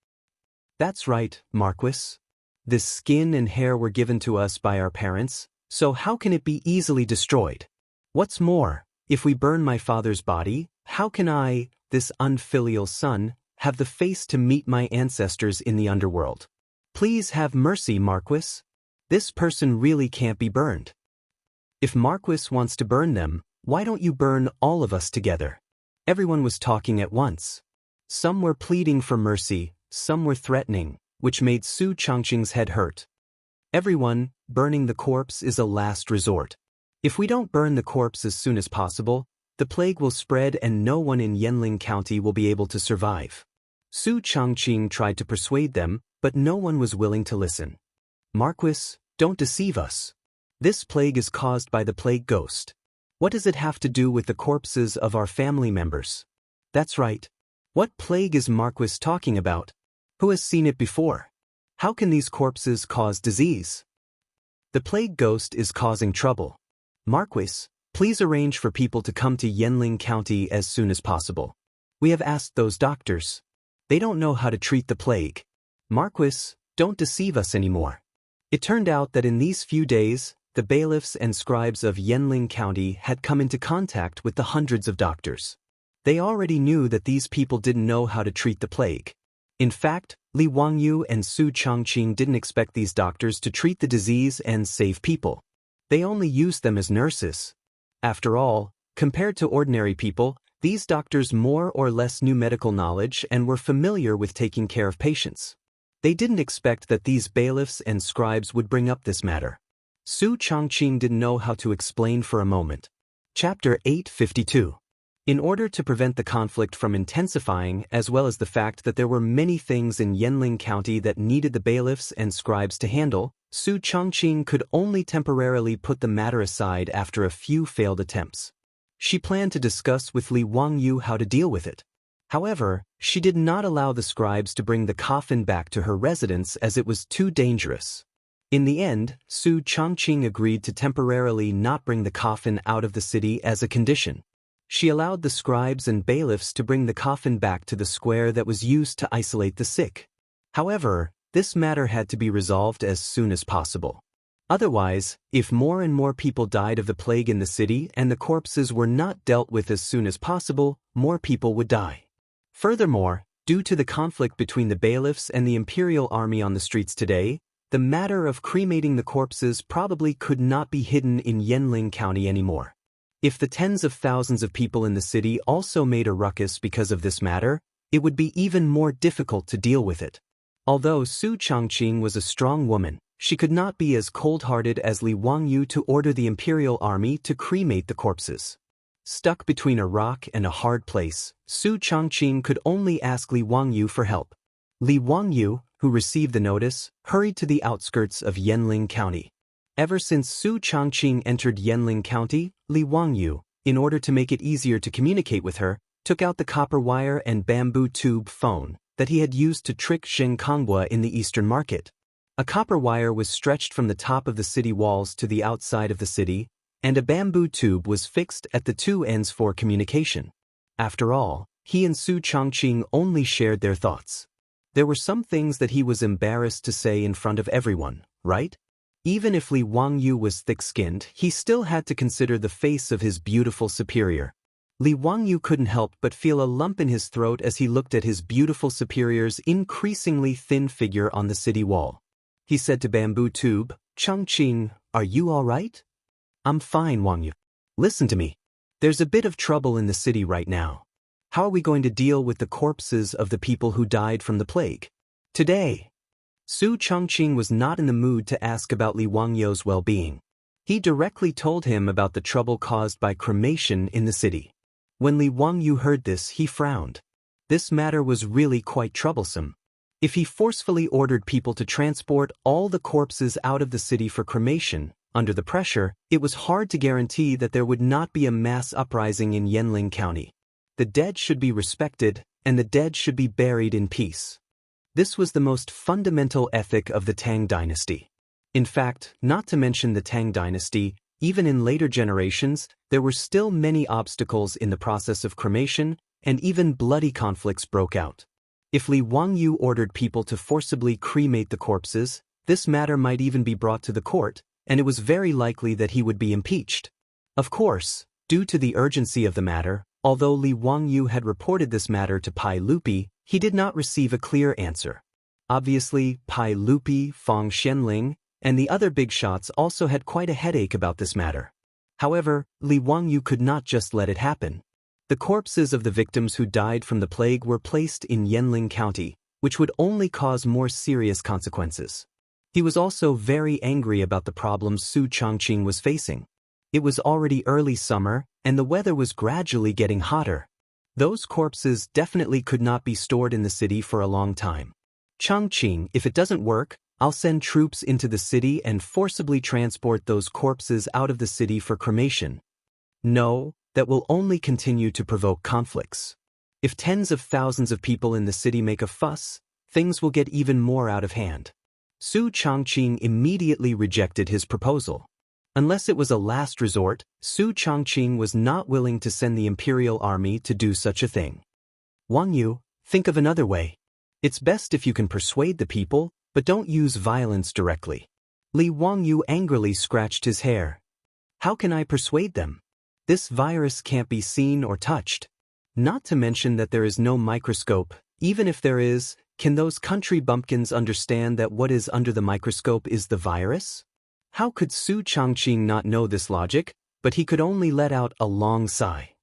[SPEAKER 1] "That's right, Marquis. This skin and hair were given to us by our parents, so how can it be easily destroyed? What's more, if we burn my father's body, how can I, this unfilial son, have the face to meet my ancestors in the underworld? Please have mercy, Marquis. This person really can't be burned. If Marquis wants to burn them, why don't you burn all of us together?" Everyone was talking at once. Some were pleading for mercy, some were threatening, which made Su Chang'an's head hurt. "Everyone, burning the corpse is a last resort. If we don't burn the corpse as soon as possible, the plague will spread and no one in Yanling County will be able to survive." Su Chang'an tried to persuade them, but no one was willing to listen. "Marquis, don't deceive us. This plague is caused by the plague ghost. What does it have to do with the corpses of our family members?" "That's right. What plague is Marquis talking about? Who has seen it before? How can these corpses cause disease?" The plague ghost is causing trouble. Marquis, please arrange for people to come to Yanling County as soon as possible. We have asked those doctors. They don't know how to treat the plague. Marquis, don't deceive us anymore. It turned out that in these few days, the bailiffs and scribes of Yanling County had come into contact with the hundreds of doctors. They already knew that these people didn't know how to treat the plague. In fact, Li Wangyu and Su Changqing didn't expect these doctors to treat the disease and save people. They only used them as nurses. After all, compared to ordinary people, these doctors more or less knew medical knowledge and were familiar with taking care of patients. They didn't expect that these bailiffs and scribes would bring up this matter. Su Changqing didn't know how to explain for a moment. Chapter 852. In order to prevent the conflict from intensifying, as well as the fact that there were many things in Yanling County that needed the bailiffs and scribes to handle, Su Changqing could only temporarily put the matter aside after a few failed attempts. She planned to discuss with Li Wangyu how to deal with it. However, she did not allow the scribes to bring the coffin back to her residence as it was too dangerous. In the end, Su Changqing agreed to temporarily not bring the coffin out of the city as a condition. She allowed the scribes and bailiffs to bring the coffin back to the square that was used to isolate the sick. However, this matter had to be resolved as soon as possible. Otherwise, if more and more people died of the plague in the city and the corpses were not dealt with as soon as possible, more people would die. Furthermore, due to the conflict between the bailiffs and the imperial army on the streets today, the matter of cremating the corpses probably could not be hidden in Yanling County anymore. If the tens of thousands of people in the city also made a ruckus because of this matter, it would be even more difficult to deal with it. Although Su Changqing was a strong woman, she could not be as cold-hearted as Li Wangyu to order the imperial army to cremate the corpses. Stuck between a rock and a hard place, Su Changqing could only ask Li Wangyu for help. Li Wangyu, who received the notice, hurried to the outskirts of Yanling County. Ever since Su Changqing entered Yanling County, Li Wangyu, in order to make it easier to communicate with her, took out the copper wire and bamboo tube phone that he had used to trick Zheng Konghua in the eastern market. A copper wire was stretched from the top of the city walls to the outside of the city, and a bamboo tube was fixed at the two ends for communication. After all, he and Su Changqing only shared their thoughts. There were some things that he was embarrassed to say in front of everyone, right? Even if Li Wangyu was thick-skinned, he still had to consider the face of his beautiful superior. Li Wangyu couldn't help but feel a lump in his throat as he looked at his beautiful superior's increasingly thin figure on the city wall. He said to Bamboo Tube, "Changqing, are you all right?" "I'm fine, Wangyu. Listen to me. There's a bit of trouble in the city right now. How are we going to deal with the corpses of the people who died from the plague? Today." Su Changqing was not in the mood to ask about Li Wangyu's well-being. He directly told him about the trouble caused by cremation in the city. When Li Wangyu heard this, he frowned. This matter was really quite troublesome. If he forcefully ordered people to transport all the corpses out of the city for cremation, under the pressure, it was hard to guarantee that there would not be a mass uprising in Yanling County. The dead should be respected, and the dead should be buried in peace. This was the most fundamental ethic of the Tang dynasty. In fact, not to mention the Tang dynasty, even in later generations, there were still many obstacles in the process of cremation, and even bloody conflicts broke out. If Li Wangyu ordered people to forcibly cremate the corpses, this matter might even be brought to the court, and it was very likely that he would be impeached. Of course, due to the urgency of the matter, although Li Wangyu had reported this matter to Pai Lupi, he did not receive a clear answer. Obviously, Pai Lupi, Fang Xianling, and the other big shots also had quite a headache about this matter. However, Li Wangyu could not just let it happen. The corpses of the victims who died from the plague were placed in Yanling County, which would only cause more serious consequences. He was also very angry about the problems Su Changqing was facing. It was already early summer, and the weather was gradually getting hotter. Those corpses definitely could not be stored in the city for a long time. "Changqing, if it doesn't work, I'll send troops into the city and forcibly transport those corpses out of the city for cremation." "No, that will only continue to provoke conflicts. If tens of thousands of people in the city make a fuss, things will get even more out of hand." Su Changqing immediately rejected his proposal. Unless it was a last resort, Su Changqing was not willing to send the imperial army to do such a thing. Wang Yu, think of another way. It's best if you can persuade the people, but don't use violence directly. Li Wangyu angrily scratched his hair. How can I persuade them? This virus can't be seen or touched. Not to mention that there is no microscope. Even if there is, can those country bumpkins understand that what is under the microscope is the virus? How could Su Changqing not know this logic, but he could only let out a long sigh.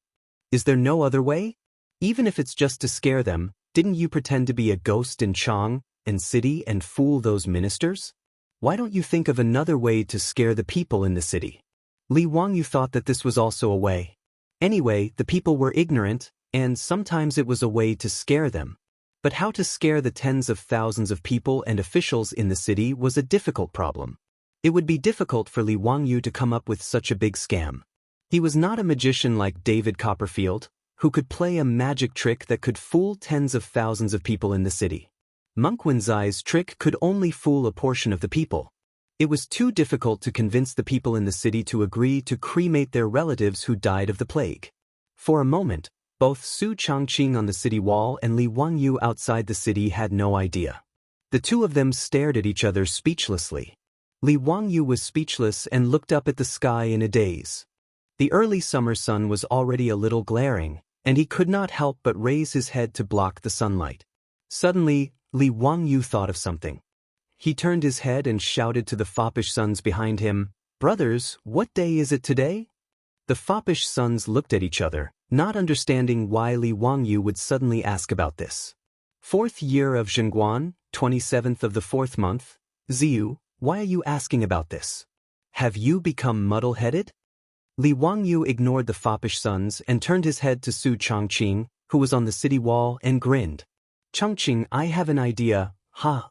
[SPEAKER 1] Is there no other way? Even if it's just to scare them, didn't you pretend to be a ghost in Chang'an city and fool those ministers? Why don't you think of another way to scare the people in the city? Li Wangyu thought that this was also a way. Anyway, the people were ignorant, and sometimes it was a way to scare them. But how to scare the tens of thousands of people and officials in the city was a difficult problem. It would be difficult for Li Wangyu to come up with such a big scam. He was not a magician like David Copperfield, who could play a magic trick that could fool tens of thousands of people in the city. Monk Wenzai's trick could only fool a portion of the people. It was too difficult to convince the people in the city to agree to cremate their relatives who died of the plague. For a moment, both Su Changqing on the city wall and Li Wangyu outside the city had no idea. The two of them stared at each other speechlessly. Li Wangyu was speechless and looked up at the sky in a daze. The early summer sun was already a little glaring, and he could not help but raise his head to block the sunlight. Suddenly, Li Wangyu thought of something. He turned his head and shouted to the foppish sons behind him, "Brothers, what day is it today?" The foppish sons looked at each other, not understanding why Li Wangyu would suddenly ask about this. Fourth year of Chang'an, 27th of the fourth month. Ziyu, why are you asking about this? Have you become muddle-headed? Li Wangyu ignored the foppish sons and turned his head to Su Changqing, who was on the city wall, and grinned. "Changqing, I have an idea, huh?"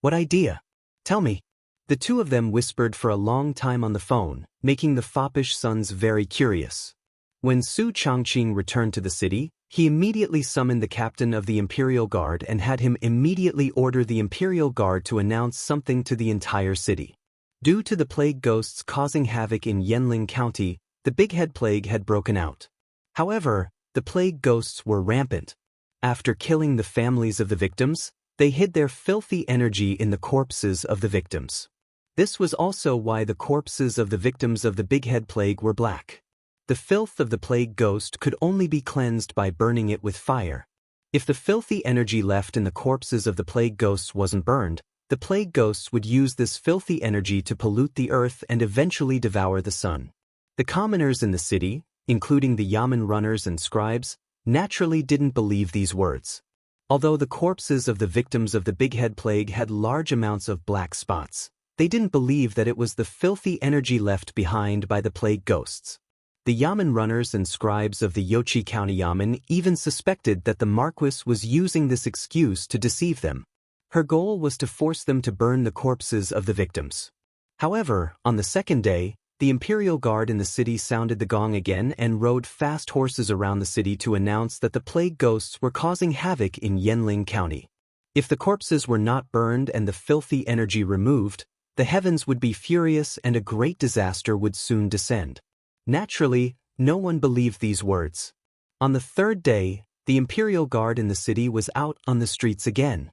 [SPEAKER 1] "What idea? Tell me." The two of them whispered for a long time on the phone, making the foppish sons very curious. When Su Changqing returned to the city, he immediately summoned the captain of the Imperial Guard and had him immediately order the Imperial Guard to announce something to the entire city. Due to the plague ghosts causing havoc in Yanling County, the Big Head Plague had broken out. However, the plague ghosts were rampant. After killing the families of the victims, they hid their filthy energy in the corpses of the victims. This was also why the corpses of the victims of the Big Head Plague were black. The filth of the plague ghost could only be cleansed by burning it with fire. If the filthy energy left in the corpses of the plague ghosts wasn't burned, the plague ghosts would use this filthy energy to pollute the earth and eventually devour the sun. The commoners in the city, including the yamen runners and scribes, naturally didn't believe these words. Although the corpses of the victims of the Big Head Plague had large amounts of black spots, they didn't believe that it was the filthy energy left behind by the plague ghosts. The yamen runners and scribes of the Yochi County Yamen even suspected that the Marquis was using this excuse to deceive them. Her goal was to force them to burn the corpses of the victims. However, on the second day, the Imperial Guard in the city sounded the gong again and rode fast horses around the city to announce that the plague ghosts were causing havoc in Yanling County. If the corpses were not burned and the filthy energy removed, the heavens would be furious and a great disaster would soon descend. Naturally, no one believed these words. On the third day, the Imperial Guard in the city was out on the streets again.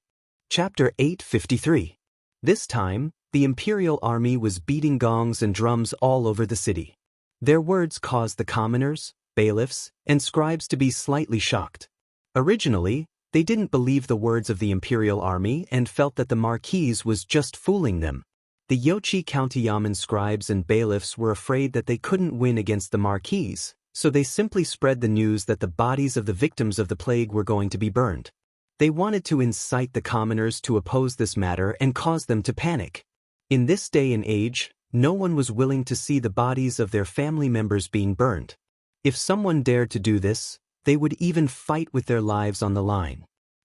[SPEAKER 1] Chapter 853. This time, the Imperial Army was beating gongs and drums all over the city. Their words caused the commoners, bailiffs, and scribes to be slightly shocked. Originally, they didn't believe the words of the Imperial Army and felt that the Marquis was just fooling them. The Yochi County Yamen scribes and bailiffs were afraid that they couldn't win against the Marquis, so they simply spread the news that the bodies of the victims of the plague were going to be burned. They wanted to incite the commoners to oppose this matter and cause them to panic. In this day and age, no one was willing to see the bodies of their family members being burned. If someone dared to do this, they would even fight with their lives on the line.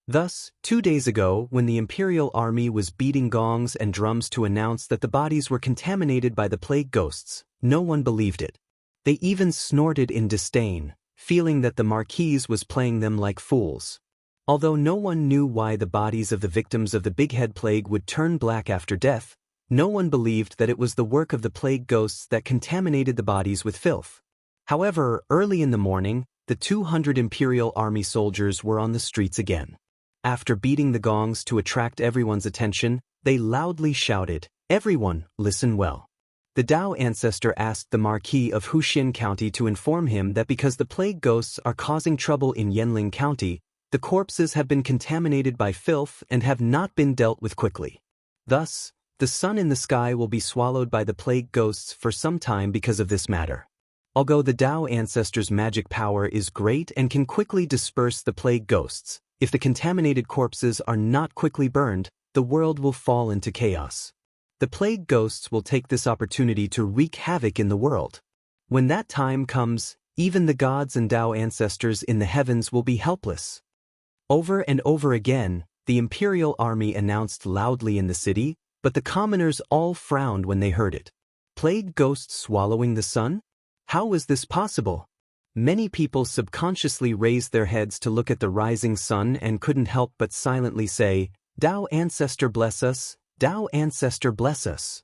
[SPEAKER 1] Thus, 2 days ago, when the Imperial Army was beating gongs and drums to announce that the bodies were contaminated by the plague ghosts, no one believed it. They even snorted in disdain, feeling that the Marquis was playing them like fools. Although no one knew why the bodies of the victims of the Big Head Plague would turn black after death, no one believed that it was the work of the plague ghosts that contaminated the bodies with filth. However, early in the morning, the 200 Imperial Army soldiers were on the streets again. After beating the gongs to attract everyone's attention, they loudly shouted, "Everyone, listen well." The Dao ancestor asked the Marquis of Huxian County to inform him that because the plague ghosts are causing trouble in Yanling County, the corpses have been contaminated by filth and have not been dealt with quickly. Thus, the sun in the sky will be swallowed by the plague ghosts for some time because of this matter. Although the Dao ancestor's magic power is great and can quickly disperse the plague ghosts, if the contaminated corpses are not quickly burned, the world will fall into chaos. The plague ghosts will take this opportunity to wreak havoc in the world. When that time comes, even the gods and Dao ancestors in the heavens will be helpless. Over and over again, the Imperial Army announced loudly in the city, but the commoners all frowned when they heard it. Plague ghosts swallowing the sun? How was this possible? Many people subconsciously raised their heads to look at the rising sun and couldn't help but silently say, "Dao ancestor bless us, Dao ancestor bless us."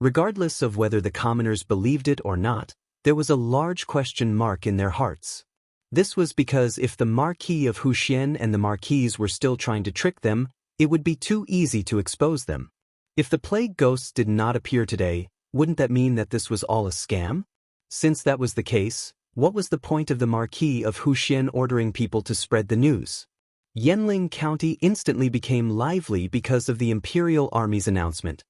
[SPEAKER 1] Regardless of whether the commoners believed it or not, there was a large question mark in their hearts. This was because if the Marquis of Huxian and the Marquise were still trying to trick them, it would be too easy to expose them. If the plague ghosts did not appear today, wouldn't that mean that this was all a scam? Since that was the case, what was the point of the Marquis of Huxian ordering people to spread the news? Yanling County instantly became lively because of the Imperial Army's announcement.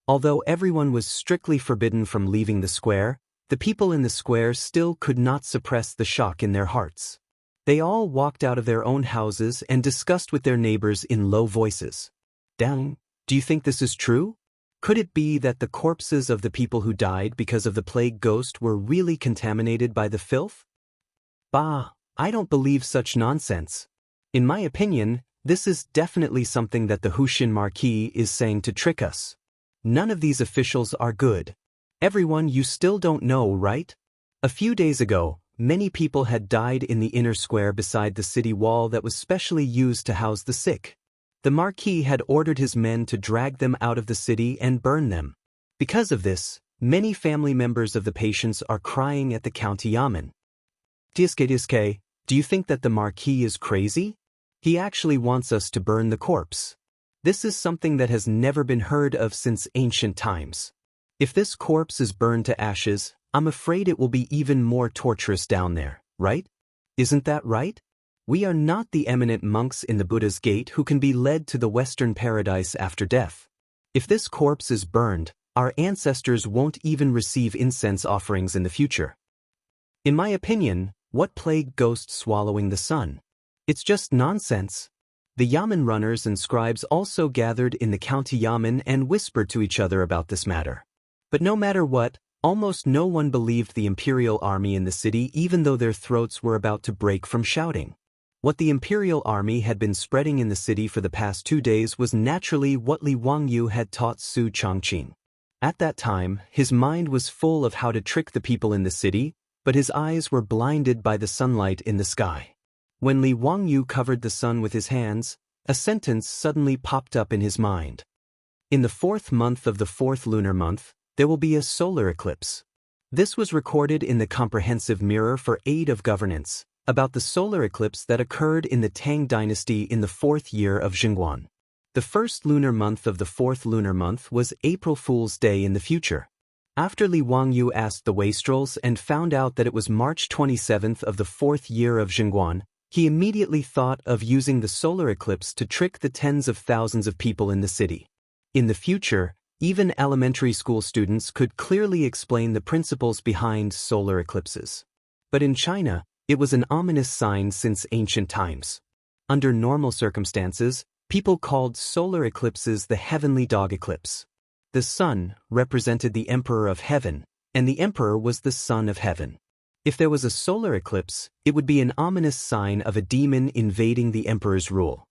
[SPEAKER 1] Although everyone was strictly forbidden from leaving the square, the people in the square still could not suppress the shock in their hearts. They all walked out of their own houses and discussed with their neighbors in low voices. "Dang, do you think this is true? Could it be that the corpses of the people who died because of the plague ghost were really contaminated by the filth?" "Bah, I don't believe such nonsense. In my opinion, this is definitely something that the Huxian Marquis is saying to trick us. None of these officials are good. Everyone, you still don't know, right? A few days ago, many people had died in the inner square beside the city wall that was specially used to house the sick. The Marquis had ordered his men to drag them out of the city and burn them. Because of this, many family members of the patients are crying at the county yamen. Diske, do you think that the Marquis is crazy? He actually wants us to burn the corpse. This is something that has never been heard of since ancient times. If this corpse is burned to ashes, I'm afraid it will be even more torturous down there, right? Isn't that right? We are not the eminent monks in the Buddha's gate who can be led to the Western paradise after death. If this corpse is burned, our ancestors won't even receive incense offerings in the future. In my opinion, what plague ghost swallowing the sun? It's just nonsense. The yamen runners and scribes also gathered in the county yamen and whispered to each other about this matter. But no matter what, almost no one believed the Imperial Army in the city even though their throats were about to break from shouting. What the Imperial Army had been spreading in the city for the past 2 days was naturally what Li Wangyu had taught Su Changqing. At that time, his mind was full of how to trick the people in the city, but his eyes were blinded by the sunlight in the sky. When Li Wangyu covered the sun with his hands, a sentence suddenly popped up in his mind. In the 4th month of the 4th lunar month, there will be a solar eclipse. This was recorded in the Comprehensive Mirror for Aid of Governance, about the solar eclipse that occurred in the Tang dynasty in the 4th year of Chang'an. The 1st lunar month of the 4th lunar month was April Fool's Day in the future. After Li Wangyu asked the wastrels and found out that it was March 27th of the 4th year of Chang'an, he immediately thought of using the solar eclipse to trick the tens of thousands of people in the city. In the future, even elementary school students could clearly explain the principles behind solar eclipses. But in China, it was an ominous sign since ancient times. Under normal circumstances, people called solar eclipses the heavenly dog eclipse. The sun represented the emperor of heaven, and the emperor was the son of heaven. If there was a solar eclipse, it would be an ominous sign of a demon invading the emperor's rule.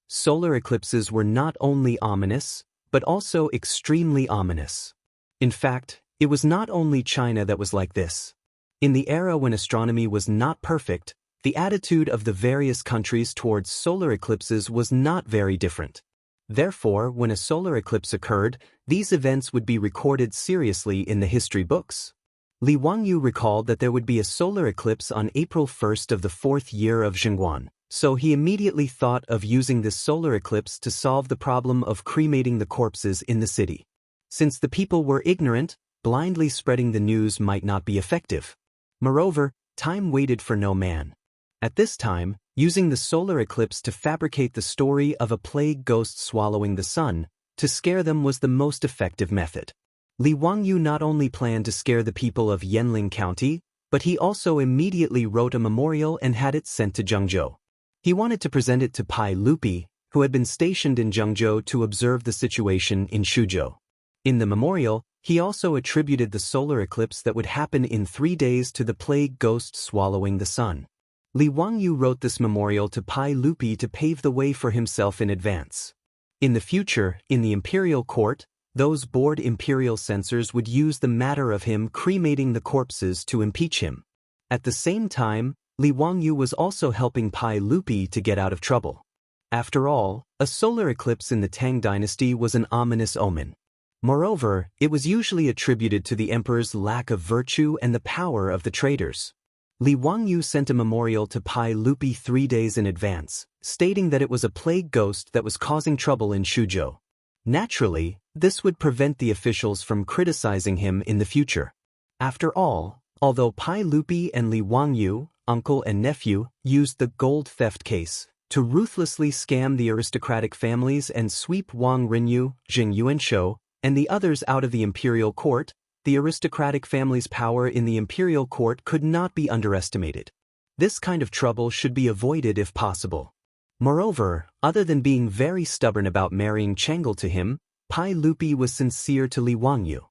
[SPEAKER 1] Solar eclipses were not only ominous, but also extremely ominous. In fact, it was not only China that was like this. In the era when astronomy was not perfect, The attitude of the various countries towards solar eclipses was not very different. Therefore, when a solar eclipse occurred, these events would be recorded seriously in the history books. Li Wangyu recalled that there would be a solar eclipse on April 1st of the 4th year of Chang'an, so he immediately thought of using this solar eclipse to solve the problem of cremating the corpses in the city. Since the people were ignorant, blindly spreading the news might not be effective. Moreover, time waited for no man. At this time, using the solar eclipse to fabricate the story of a plague ghost swallowing the sun, to scare them was the most effective method. Li Wangyu not only planned to scare the people of Yanling County, but he also immediately wrote a memorial and had it sent to Zhengzhou. He wanted to present it to Pai Lupi, who had been stationed in Zhengzhou to observe the situation in Shuzhou. In the memorial, he also attributed the solar eclipse that would happen in 3 days to the plague ghost swallowing the sun. Li Wangyu wrote this memorial to Pai Lupi to pave the way for himself in advance. In the future, in the imperial court, those bored imperial censors would use the matter of him cremating the corpses to impeach him. At the same time, Li Wangyu was also helping Pai Lupi to get out of trouble. After all, a solar eclipse in the Tang dynasty was an ominous omen. Moreover, it was usually attributed to the emperor's lack of virtue and the power of the traitors. Li Wangyu sent a memorial to Pai Lupi 3 days in advance, stating that it was a plague ghost that was causing trouble in Shuzhou. Naturally, this would prevent the officials from criticizing him in the future. After all, although Pai Lupi and Li Wangyu, uncle and nephew, used the gold theft case to ruthlessly scam the aristocratic families and sweep Wang Rinyu, Jing Yuanshou, and the others out of the imperial court, the aristocratic family's power in the imperial court could not be underestimated. This kind of trouble should be avoided if possible. Moreover, other than being very stubborn about marrying Chang'an to him, Pai Lupi was sincere to Li Wangyu.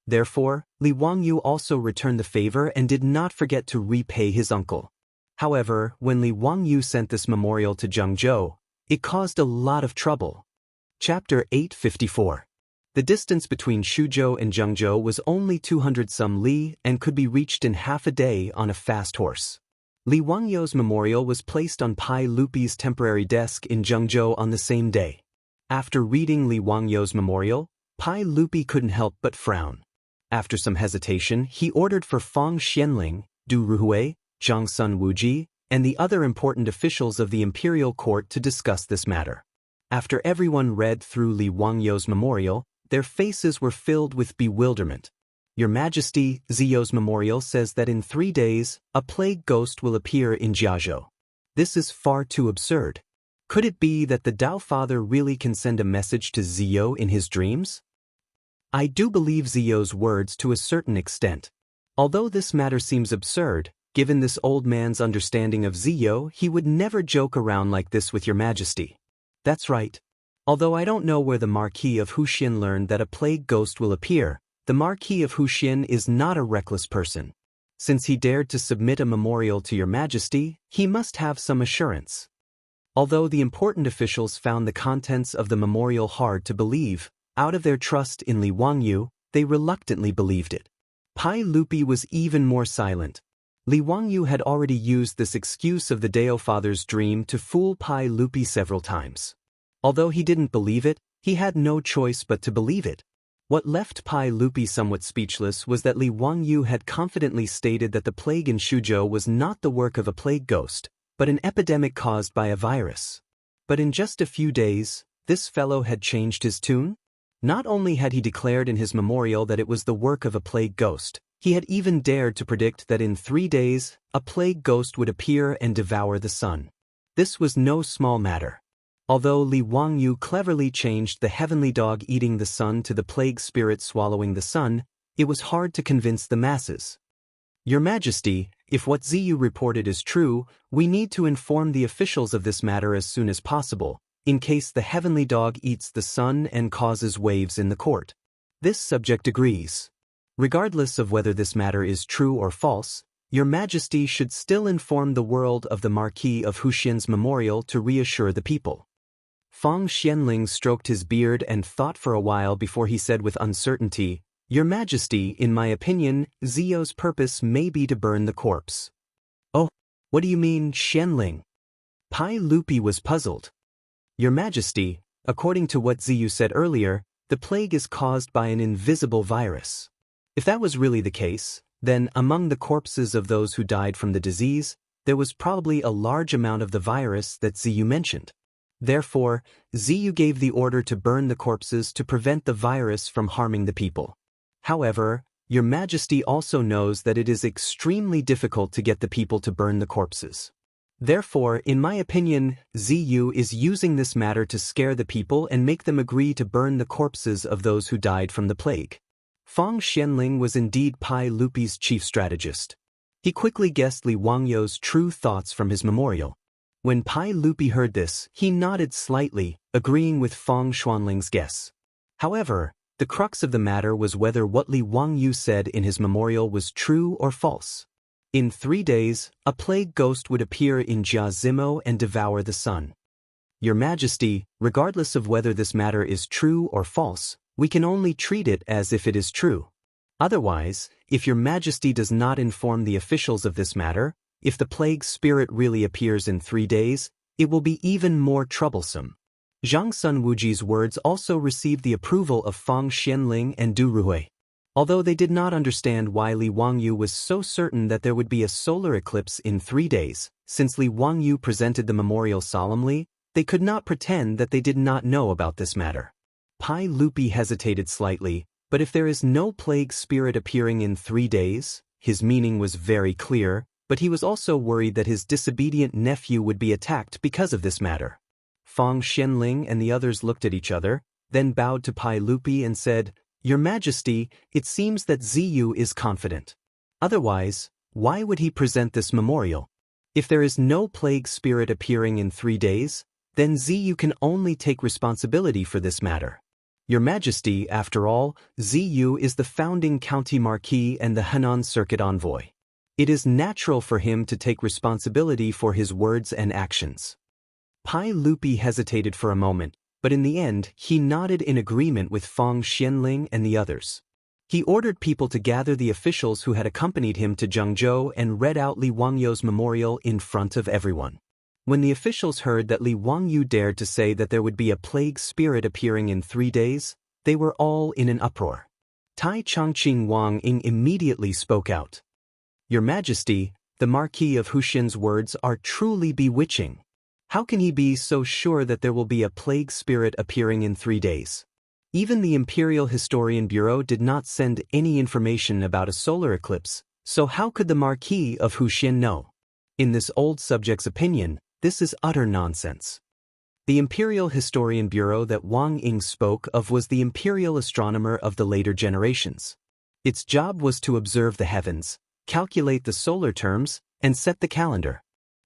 [SPEAKER 1] Therefore, Li Wangyu also returned the favor and did not forget to repay his uncle. However, when Li Wangyu sent this memorial to Zhengzhou, it caused a lot of trouble. Chapter 854. The distance between Shuzhou and Zhengzhou was only 200-some li and could be reached in half a day on a fast horse. Li Wangyu's memorial was placed on Pai Lupi's temporary desk in Zhengzhou on the same day. After reading Li Wangyu's memorial, Pai Lupi couldn't help but frown. After some hesitation, he ordered for Fang Xianling, Du Ruhui, Zhang Sun Wuji, and the other important officials of the imperial court to discuss this matter. After everyone read through Li Wangyu's memorial, their faces were filled with bewilderment. Your Majesty, Ziyou's memorial says that in 3 days, a plague ghost will appear in Jiazhou. This is far too absurd. Could it be that the Tao Father really can send a message to Ziyou in his dreams? I do believe Ziyou's words to a certain extent. Although this matter seems absurd, given this old man's understanding of Ziyou, he would never joke around like this with Your Majesty. That's right. Although I don't know where the Marquis of Huxian learned that a plague ghost will appear, the Marquis of Huxian is not a reckless person. Since he dared to submit a memorial to Your Majesty, he must have some assurance. Although the important officials found the contents of the memorial hard to believe, out of their trust in Li Wangyu, they reluctantly believed it. Pai Lupi was even more silent. Li Wangyu had already used this excuse of the Dao Father's dream to fool Pai Lupi several times. Although he didn't believe it, he had no choice but to believe it. What left Pai Lupi somewhat speechless was that Li Wangyu had confidently stated that the plague in Shuzhou was not the work of a plague ghost, but an epidemic caused by a virus. But in just a few days, this fellow had changed his tune? Not only had he declared in his memorial that it was the work of a plague ghost, he had even dared to predict that in 3 days, a plague ghost would appear and devour the sun. This was no small matter. Although Li Wangyu cleverly changed the heavenly dog eating the sun to the plague spirit swallowing the sun, it was hard to convince the masses. Your Majesty, if what Ziyu reported is true, we need to inform the officials of this matter as soon as possible, in case the heavenly dog eats the sun and causes waves in the court. This subject agrees. Regardless of whether this matter is true or false, Your Majesty should still inform the world of the Marquis of Huxian's memorial to reassure the people. Fang Xianling stroked his beard and thought for a while before he said with uncertainty, Your Majesty, in my opinion, Ziyou's purpose may be to burn the corpse. Oh, What do you mean, Xianling? Pai Lupi was puzzled. Your Majesty, according to what Ziyu said earlier, the plague is caused by an invisible virus. If that was really the case, then among the corpses of those who died from the disease, there was probably a large amount of the virus that Ziyu mentioned. Therefore, Ziyu gave the order to burn the corpses to prevent the virus from harming the people. However, Your Majesty also knows that it is extremely difficult to get the people to burn the corpses. Therefore, in my opinion, Ziyu is using this matter to scare the people and make them agree to burn the corpses of those who died from the plague. Fang Xianling was indeed Pai Lupi's chief strategist. He quickly guessed Li Wangyou's true thoughts from his memorial. When Pai Lupi heard this, he nodded slightly, agreeing with Fang Xuanling's guess. However, the crux of the matter was whether what Li Wangyou said in his memorial was true or false. In 3 days, a plague ghost would appear in Jiazimo and devour the sun. Your Majesty, regardless of whether this matter is true or false, we can only treat it as if it is true. Otherwise, if Your Majesty does not inform the officials of this matter, if the plague spirit really appears in 3 days, it will be even more troublesome. Zhang Sun Wuji's words also received the approval of Fang Xianling and Du Ruhui. Although they did not understand why Li Wangyou was so certain that there would be a solar eclipse in 3 days, since Li Wangyou presented the memorial solemnly, they could not pretend that they did not know about this matter. Pai Lupi hesitated slightly, but if there is no plague spirit appearing in 3 days, his meaning was very clear, but he was also worried that his disobedient nephew would be attacked because of this matter. Fang Xianling and the others looked at each other, then bowed to Pai Lupi and said, Your Majesty, it seems that Ziyu is confident. Otherwise, why would he present this memorial? If there is no plague spirit appearing in 3 days, then Ziyu can only take responsibility for this matter. Your Majesty, after all, Ziyu is the founding county marquis and the Henan circuit envoy. It is natural for him to take responsibility for his words and actions. Pai Lupi hesitated for a moment, but in the end, he nodded in agreement with Fang Xianling and the others. He ordered people to gather the officials who had accompanied him to Zhengzhou and read out Li Wangyou's memorial in front of everyone. When the officials heard that Li Wangyou dared to say that there would be a plague spirit appearing in 3 days, they were all in an uproar. Tai Changqing Wang Ying immediately spoke out. Your Majesty, the Marquis of Huxin's words are truly bewitching. How can he be so sure that there will be a plague spirit appearing in 3 days? Even the Imperial Historian Bureau did not send any information about a solar eclipse, so how could the Marquis of Huxin know? In this old subject's opinion, this is utter nonsense. The Imperial Historian Bureau that Wang Ying spoke of was the imperial astronomer of the later generations. Its job was to observe the heavens, calculate the solar terms, and set the calendar.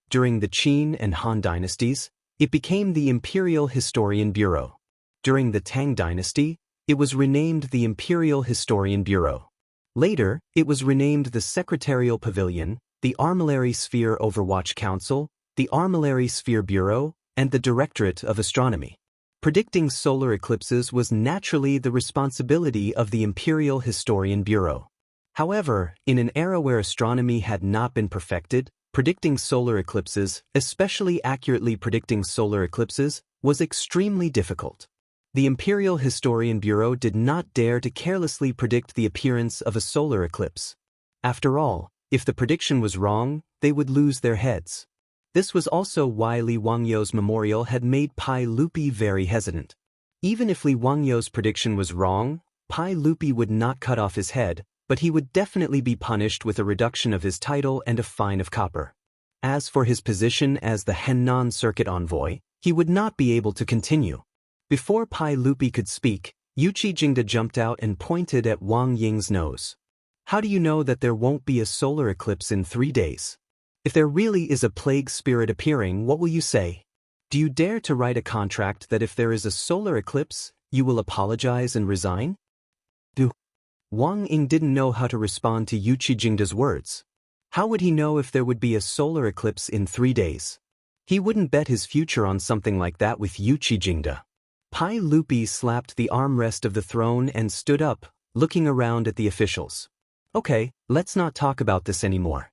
[SPEAKER 1] During the Qin and Han dynasties, it became the Imperial Historian Bureau. During the Tang dynasty, it was renamed the Imperial Historian Bureau. Later, it was renamed the Secretarial Pavilion, the Armillary Sphere Overwatch Council, the Armillary Sphere Bureau, and the Directorate of Astronomy. Predicting solar eclipses was naturally the responsibility of the Imperial Historian Bureau. However, in an era where astronomy had not been perfected, predicting solar eclipses, especially accurately predicting solar eclipses, was extremely difficult. The Imperial Historian Bureau did not dare to carelessly predict the appearance of a solar eclipse. After all, if the prediction was wrong, they would lose their heads. This was also why Li Wangyou's memorial had made Pai Lupi very hesitant. Even if Li Wangyou's prediction was wrong, Pai Lupi would not cut off his head, but he would definitely be punished with a reduction of his title and a fine of copper. As for his position as the Henan circuit envoy, he would not be able to continue. Before Pai Lupi could speak, Yuqi Jingda jumped out and pointed at Wang Ying's nose. How do you know that there won't be a solar eclipse in 3 days? If there really is a plague spirit appearing, what will you say? Do you dare to write a contract that if there is a solar eclipse, you will apologize and resign? Wang Ying didn't know how to respond to Yuqi Jingda's words. How would he know if there would be a solar eclipse in 3 days? He wouldn't bet his future on something like that with Yuqi Jingda. Pai Lupi slapped the armrest of the throne and stood up, looking around at the officials. Okay, let's not talk about this anymore.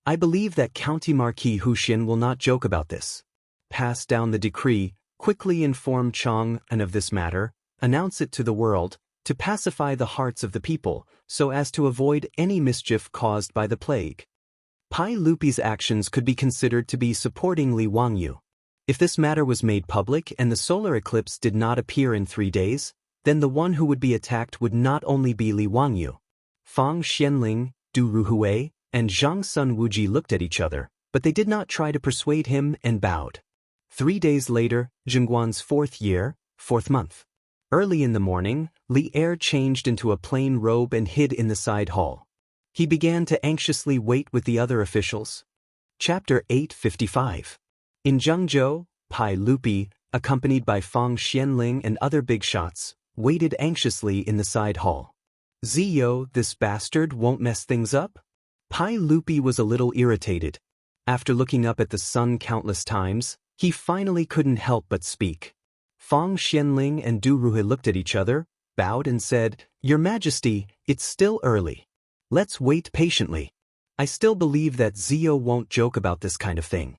[SPEAKER 1] I believe that County Marquis Huxian will not joke about this. Pass down the decree, quickly inform Chang'an of this matter, announce it to the world, to pacify the hearts of the people, so as to avoid any mischief caused by the plague. Pai Lupi's actions could be considered to be supporting Li Wangyu. If this matter was made public and the solar eclipse did not appear in 3 days, then the one who would be attacked would not only be Li Wangyu. Fang Xianling, Du Ruhui, and Zhang Sun Wuji looked at each other, but they did not try to persuade him and bowed. 3 days later, Zhengguan's 4th year, 4th month. Early in the morning, Li Er changed into a plain robe and hid in the side hall. He began to anxiously wait with the other officials. Chapter 855. In Zhengzhou, Pai Lupi, accompanied by Fang Xianling and other big shots, waited anxiously in the side hall. Ziyo, this bastard won't mess things up? Pai Lupi was a little irritated. After looking up at the sun countless times, he finally couldn't help but speak. Fang Xianling and Du Ruhe looked at each other, bowed and said, "Your Majesty, it's still early. Let's wait patiently. I still believe that Ziyo won't joke about this kind of thing."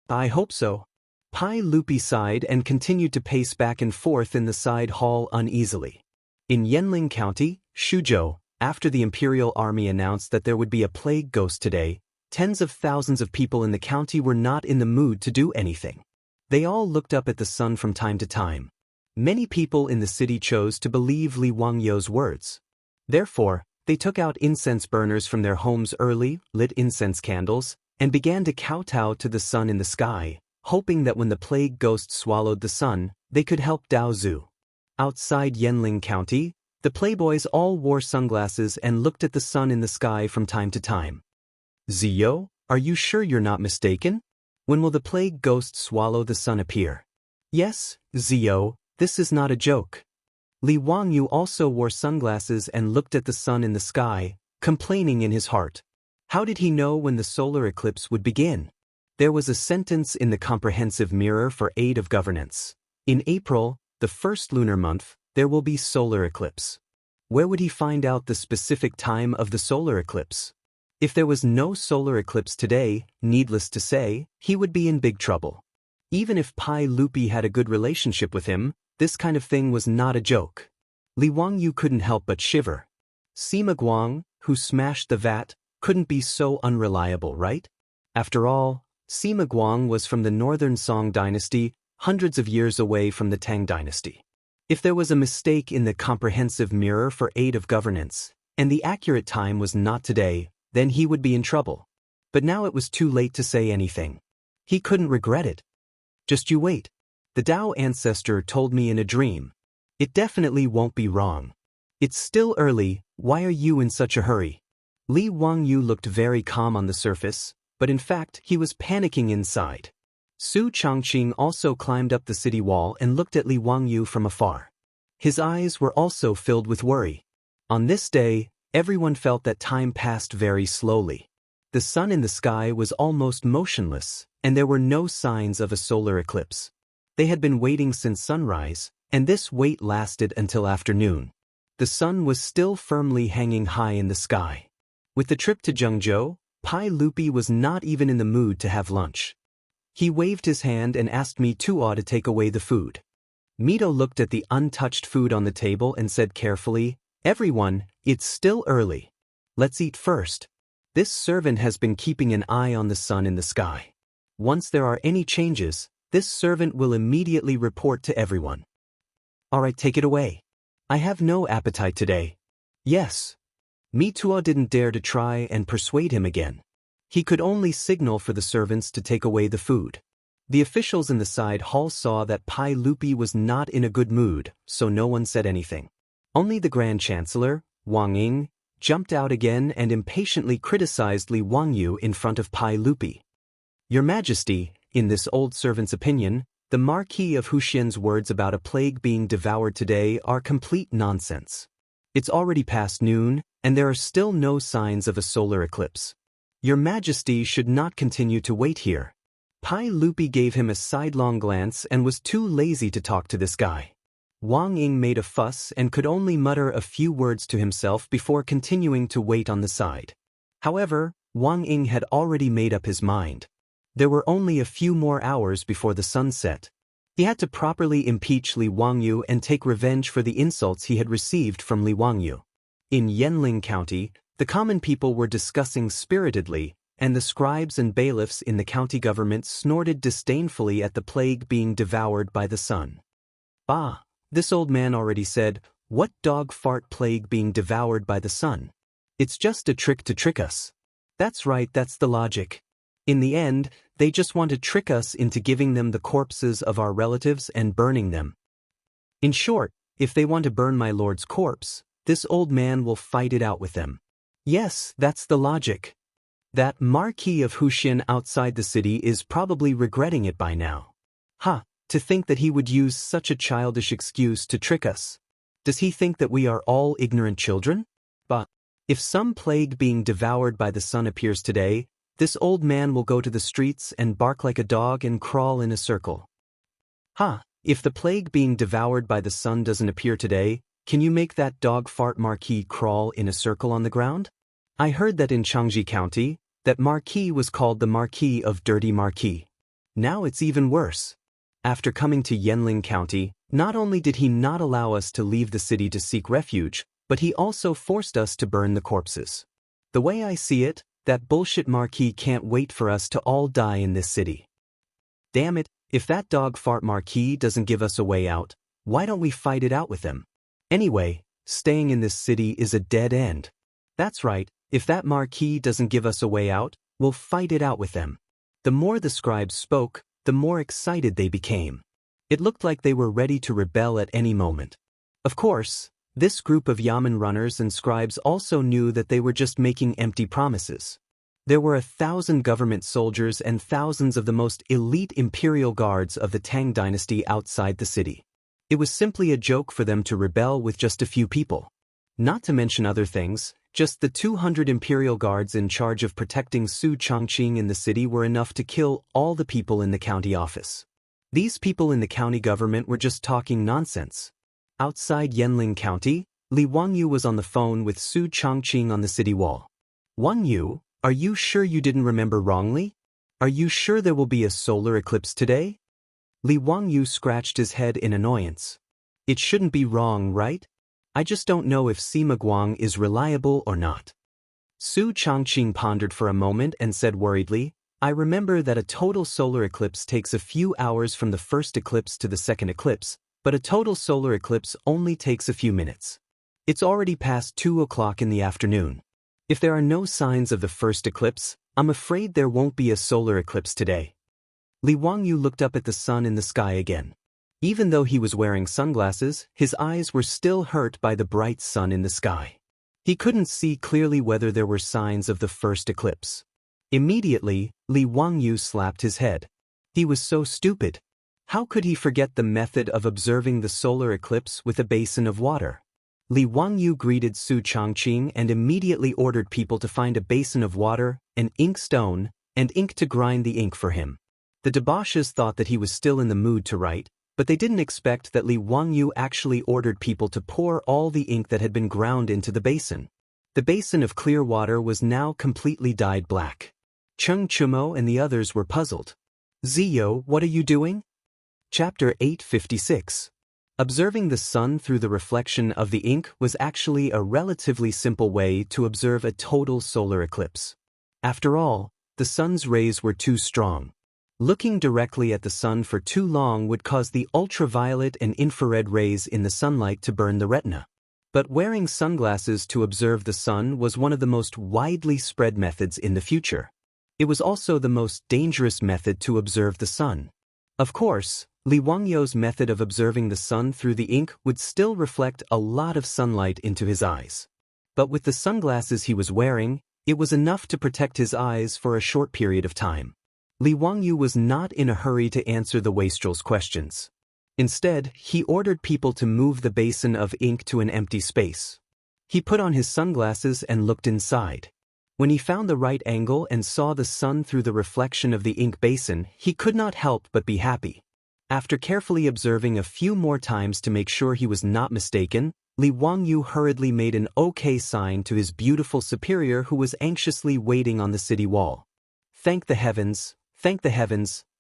[SPEAKER 1] "I hope so." Pai Lupi sighed and continued to pace back and forth in the side hall uneasily. In Yanling County, Shuzhou, after the Imperial Army announced that there would be a plague ghost today, tens of thousands of people in the county were not in the mood to do anything. They all looked up at the sun from time to time. Many people in the city chose to believe Li Wangyu's words. Therefore, they took out incense burners from their homes early, lit incense candles, and began to kowtow to the sun in the sky, hoping that when the plague ghost swallowed the sun, they could help Dao Zhu. Outside Yanling County, the playboys all wore sunglasses and looked at the sun in the sky from time to time. "Ziyo, are you sure you're not mistaken? When will the plague ghost swallow the sun appear?" "Yes, Ziyo, this is not a joke." Li Wangyu also wore sunglasses and looked at the sun in the sky, complaining in his heart. How did he know when the solar eclipse would begin? There was a sentence in the comprehensive mirror for aid of governance. In April, the first lunar month, there will be solar eclipse. Where would he find out the specific time of the solar eclipse? If there was no solar eclipse today, needless to say, he would be in big trouble. Even if Pai Lupi had a good relationship with him, this kind of thing was not a joke. Li Wangyu couldn't help but shiver. Sima Guang, who smashed the vat, couldn't be so unreliable, right? After all, Sima Guang was from the northern Song dynasty, hundreds of years away from the Tang dynasty. If there was a mistake in the comprehensive mirror for aid of governance, and the accurate time was not today, then he would be in trouble. But now it was too late to say anything. He couldn't regret it. "Just you wait. The Tao ancestor told me in a dream. It definitely won't be wrong. It's still early, why are you in such a hurry?" Li Wangyu looked very calm on the surface, but in fact he was panicking inside. Su Changqing also climbed up the city wall and looked at Li Wangyu from afar. His eyes were also filled with worry. On this day, everyone felt that time passed very slowly. The sun in the sky was almost motionless, and there were no signs of a solar eclipse. They had been waiting since sunrise, and this wait lasted until afternoon. The sun was still firmly hanging high in the sky. With the trip to Zhengzhou, Pai Lupi was not even in the mood to have lunch. He waved his hand and asked Mi Tuo to take away the food. Mito looked at the untouched food on the table and said carefully, "Everyone, it's still early. Let's eat first. This servant has been keeping an eye on the sun in the sky. Once there are any changes, this servant will immediately report to everyone." "All right, take it away. I have no appetite today." "Yes." Mi Tuo didn't dare to try and persuade him again. He could only signal for the servants to take away the food. The officials in the side hall saw that Pai Lupi was not in a good mood, so no one said anything. Only the Grand Chancellor, Wang Ying, jumped out again and impatiently criticized Li Wangyu in front of Pai Lupi. "Your Majesty, in this old servant's opinion, the Marquis of Huxian's words about a plague being devoured today are complete nonsense. It's already past noon, and there are still no signs of a solar eclipse. Your Majesty should not continue to wait here." Pai Lupi gave him a sidelong glance and was too lazy to talk to this guy. Wang Ying made a fuss and could only mutter a few words to himself before continuing to wait on the side. However, Wang Ying had already made up his mind. There were only a few more hours before the sun set. He had to properly impeach Li Wangyu and take revenge for the insults he had received from Li Wangyu. In Yanling County, the common people were discussing spiritedly, and the scribes and bailiffs in the county government snorted disdainfully at the plague being devoured by the sun. "Bah, this old man already said, what dog fart plague being devoured by the sun? It's just a trick to trick us." That's right, that's the logic. In the end, they just want to trick us into giving them the corpses of our relatives and burning them. In short, if they want to burn my lord's corpse, this old man will fight it out with them. Yes, that's the logic. That Marquis of Huxian outside the city is probably regretting it by now. To think that he would use such a childish excuse to trick us. Does he think that we are all ignorant children? But if some plague being devoured by the sun appears today, this old man will go to the streets and bark like a dog and crawl in a circle. If the plague being devoured by the sun doesn't appear today, can you make that dog fart marquis crawl in a circle on the ground? I heard that in Chang'an County, that marquis was called the Marquis of Dirty Marquis. Now it's even worse. After coming to Yanling County, not only did he not allow us to leave the city to seek refuge, but he also forced us to burn the corpses. The way I see it, that bullshit marquis can't wait for us to all die in this city. Damn it, if that dog fart marquis doesn't give us a way out, why don't we fight it out with them? Anyway, staying in this city is a dead end. That's right, if that marquis doesn't give us a way out, we'll fight it out with them. The more the scribes spoke, the more excited they became. It looked like they were ready to rebel at any moment. Of course, this group of Yamen runners and scribes also knew that they were just making empty promises. There were 1,000 government soldiers and thousands of the most elite imperial guards of the Tang dynasty outside the city. It was simply a joke for them to rebel with just a few people. Not to mention other things, just the 200 imperial guards in charge of protecting Su Changqing in the city were enough to kill all the people in the county office. These people in the county government were just talking nonsense. Outside Yanling County, Li Wangyu was on the phone with Su Changqing on the city wall. "Wangyu, are you sure you didn't remember wrongly? Are you sure there will be a solar eclipse today?" Li Wangyu scratched his head in annoyance. "It shouldn't be wrong, right? I just don't know if Sima Guang is reliable or not." Su Changqing pondered for a moment and said worriedly, "I remember that a total solar eclipse takes a few hours from the first eclipse to the second eclipse, but a total solar eclipse only takes a few minutes. It's already past 2 o'clock in the afternoon. If there are no signs of the first eclipse, I'm afraid there won't be a solar eclipse today." Li Wangyu looked up at the sun in the sky again. Even though he was wearing sunglasses, his eyes were still hurt by the bright sun in the sky. He couldn't see clearly whether there were signs of the first eclipse. Immediately, Li Wangyu slapped his head. He was so stupid. How could he forget the method of observing the solar eclipse with a basin of water? Li Wangyu greeted Su Changqing and immediately ordered people to find a basin of water, an ink stone, and ink to grind the ink for him. The debauches thought that he was still in the mood to write, but they didn't expect that Li Wangyu actually ordered people to pour all the ink that had been ground into the basin. The basin of clear water was now completely dyed black. Cheng Chumo and the others were puzzled. "Ziyo, what are you doing?" Chapter 856. Observing the sun through the reflection of the ink was actually a relatively simple way to observe a total solar eclipse. After all, the sun's rays were too strong. Looking directly at the sun for too long would cause the ultraviolet and infrared rays in the sunlight to burn the retina. But wearing sunglasses to observe the sun was one of the most widely spread methods in the future. It was also the most dangerous method to observe the sun. Of course, Li Wangyu's method of observing the sun through the ink would still reflect a lot of sunlight into his eyes. But with the sunglasses he was wearing, it was enough to protect his eyes for a short period of time. Li Wangyu was not in a hurry to answer the wastrel's questions. Instead, he ordered people to move the basin of ink to an empty space. He put on his sunglasses and looked inside. When he found the right angle and saw the sun through the reflection of the ink basin, he could not help but be happy. After carefully observing a few more times to make sure he was not mistaken, Li Wangyu hurriedly made an OK sign to his beautiful superior who was anxiously waiting on the city wall. Thank the heavens,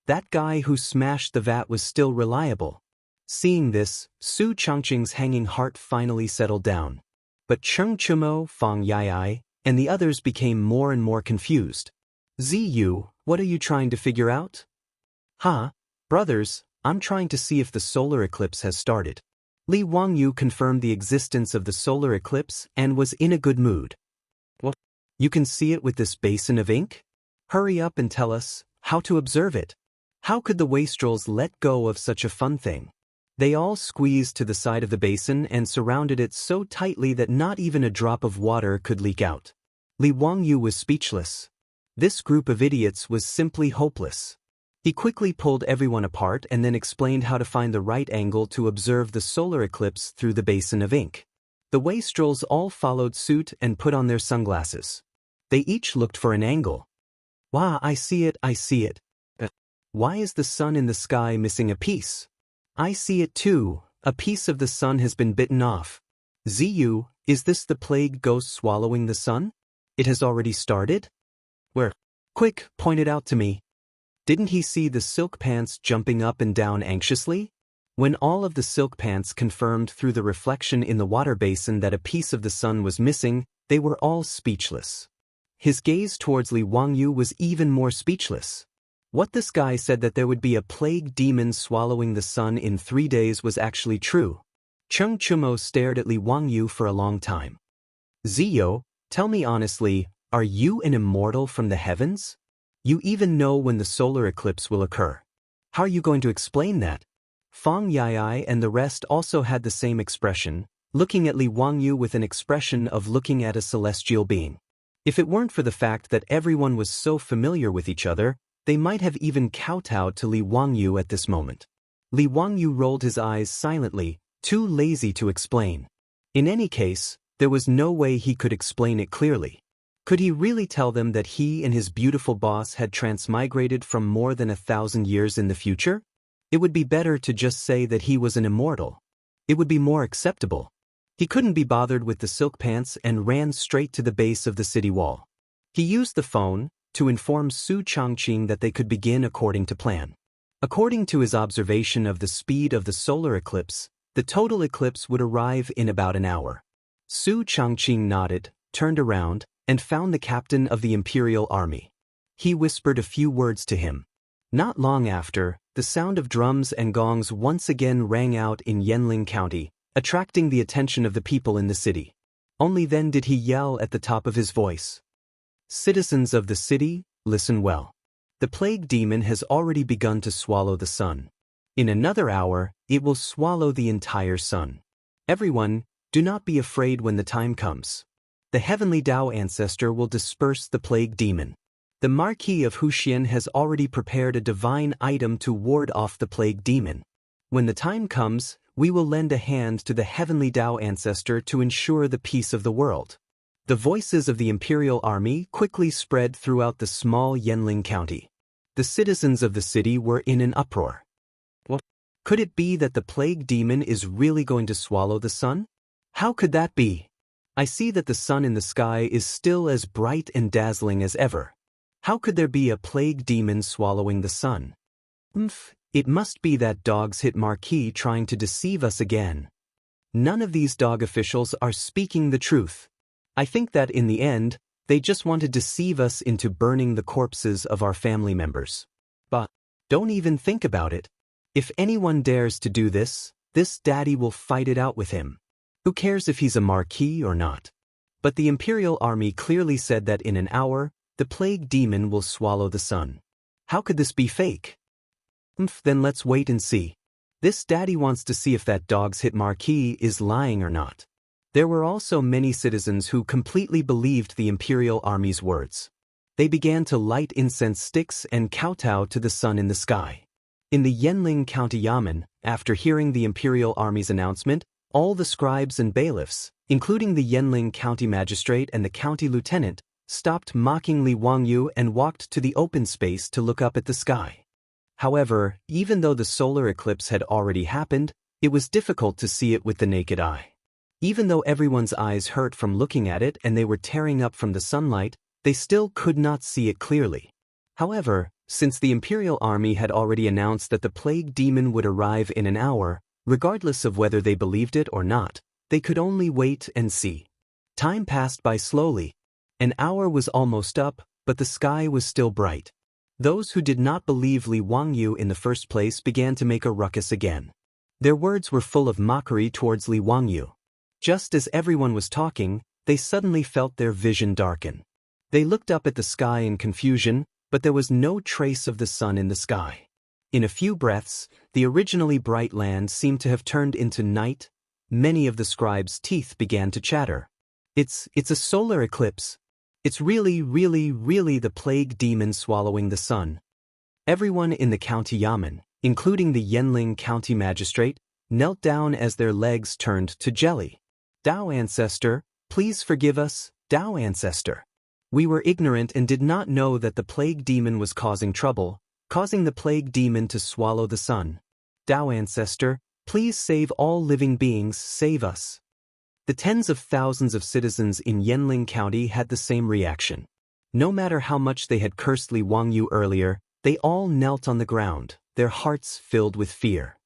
[SPEAKER 1] that guy who smashed the vat was still reliable. Seeing this, Su Changqing's hanging heart finally settled down. But Cheng Chumo, Fang Yai, and the others became more and more confused. Ziyu, what are you trying to figure out? Brothers, I'm trying to see if the solar eclipse has started. Li Wangyu confirmed the existence of the solar eclipse and was in a good mood. What? You can see it with this basin of ink? Hurry up and tell us how to observe it. How could the wastrels let go of such a fun thing? They all squeezed to the side of the basin and surrounded it so tightly that not even a drop of water could leak out. Li Wangyu was speechless. This group of idiots was simply hopeless. He quickly pulled everyone apart and then explained how to find the right angle to observe the solar eclipse through the basin of ink. The wastrels all followed suit and put on their sunglasses. They each looked for an angle. Wow, I see it. Why is the sun in the sky missing a piece? I see it too, a piece of the sun has been bitten off. Ziyu, is this the plague ghost swallowing the sun? It has already started? Where? Quick, point it out to me. Didn't he see the silk pants jumping up and down anxiously? When all of the silk pants confirmed through the reflection in the water basin that a piece of the sun was missing, they were all speechless. His gaze towards Li Wangyu was even more speechless. What this guy said that there would be a plague demon swallowing the sun in 3 days was actually true. Cheng Chumo stared at Li Wangyu for a long time. Ziyo, tell me honestly, are you an immortal from the heavens? You even know when the solar eclipse will occur. How are you going to explain that? Fang Yai and the rest also had the same expression, looking at Li Wangyu with an expression of looking at a celestial being. If it weren't for the fact that everyone was so familiar with each other, they might have even kowtowed to Li Wangyu at this moment. Li Wangyu rolled his eyes silently, too lazy to explain. In any case, there was no way he could explain it clearly. Could he really tell them that he and his beautiful boss had transmigrated from more than 1,000 years in the future? It would be better to just say that he was an immortal. It would be more acceptable. He couldn't be bothered with the silk pants and ran straight to the base of the city wall. He used the phone to inform Su Changqing that they could begin according to plan. According to his observation of the speed of the solar eclipse, the total eclipse would arrive in about an hour. Su Changqing nodded, turned around, and found the captain of the Imperial Army. He whispered a few words to him. Not long after, the sound of drums and gongs once again rang out in Yanling County, attracting the attention of the people in the city. Only then did he yell at the top of his voice. Citizens of the city, listen well. The plague demon has already begun to swallow the sun. In another hour, it will swallow the entire sun. Everyone, do not be afraid when the time comes. The heavenly Tao ancestor will disperse the plague demon. The Marquis of Huxian has already prepared a divine item to ward off the plague demon. When the time comes, we will lend a hand to the heavenly Tao ancestor to ensure the peace of the world. The voices of the Imperial Army quickly spread throughout the small Yanling County. The citizens of the city were in an uproar. What? Could it be that the plague demon is really going to swallow the sun? How could that be? I see that the sun in the sky is still as bright and dazzling as ever. How could there be a plague demon swallowing the sun? It must be that dog's hit Marquis trying to deceive us again. None of these dog officials are speaking the truth. I think that in the end, they just want to deceive us into burning the corpses of our family members. But don't even think about it. If anyone dares to do this daddy will fight it out with him. Who cares if he's a marquis or not? But the Imperial Army clearly said that in an hour, the plague demon will swallow the sun. How could this be fake? Then let's wait and see. This daddy wants to see if that dog's hit marquis is lying or not. There were also many citizens who completely believed the Imperial Army's words. They began to light incense sticks and kowtow to the sun in the sky. In the Yanling County Yamen, after hearing the Imperial Army's announcement, all the scribes and bailiffs, including the Yanling County Magistrate and the County Lieutenant, stopped mocking Li Wangyu and walked to the open space to look up at the sky. However, even though the solar eclipse had already happened, it was difficult to see it with the naked eye. Even though everyone's eyes hurt from looking at it and they were tearing up from the sunlight, they still could not see it clearly. However, since the Imperial Army had already announced that the plague demon would arrive in an hour, regardless of whether they believed it or not, they could only wait and see. Time passed by slowly. An hour was almost up, but the sky was still bright. Those who did not believe Li Wangyu in the first place began to make a ruckus again. Their words were full of mockery towards Li Wangyu. Just as everyone was talking, they suddenly felt their vision darken. They looked up at the sky in confusion, but there was no trace of the sun in the sky. In a few breaths, the originally bright land seemed to have turned into night. Many of the scribes' teeth began to chatter. It's a solar eclipse. It's really the plague demon swallowing the sun. Everyone in the county yamen, including the Yanling county magistrate, knelt down as their legs turned to jelly. Dao ancestor, please forgive us, Dao ancestor. We were ignorant and did not know that the plague demon was causing trouble, causing the plague demon to swallow the sun. Dao ancestor, please save all living beings, save us. The tens of thousands of citizens in Yanling County had the same reaction. No matter how much they had cursed Li Wangyu earlier, they all knelt on the ground, their hearts filled with fear.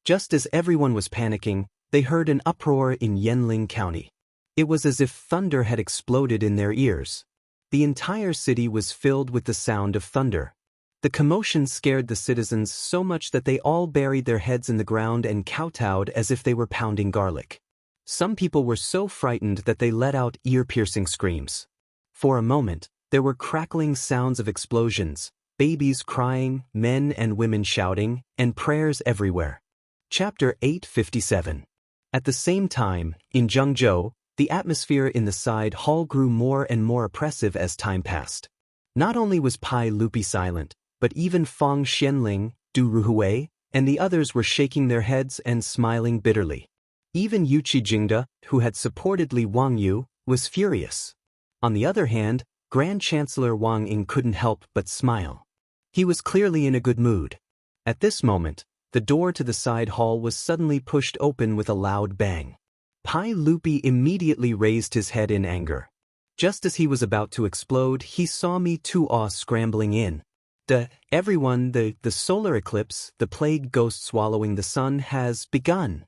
[SPEAKER 1] Just as everyone was panicking, they heard an uproar in Yanling County. It was as if thunder had exploded in their ears. The entire city was filled with the sound of thunder. The commotion scared the citizens so much that they all buried their heads in the ground and kowtowed as if they were pounding garlic. Some people were so frightened that they let out ear-piercing screams. For a moment, there were crackling sounds of explosions, babies crying, men and women shouting, and prayers everywhere. Chapter 857. At the same time, in Zhengzhou, the atmosphere in the side hall grew more and more oppressive as time passed. Not only was Pai Lupi silent, but even Feng Xianling, Du Ruhui, and the others were shaking their heads and smiling bitterly. Even Yuqi Jingde, who had supported Li Wangyu, was furious. On the other hand, Grand Chancellor Wang Ying couldn't help but smile. He was clearly in a good mood. At this moment, the door to the side hall was suddenly pushed open with a loud bang. Pai Lupi immediately raised his head in anger. Just as he was about to explode, he saw Mi Tuo scrambling in. Everyone, the solar eclipse, the plague ghost swallowing the sun, has begun.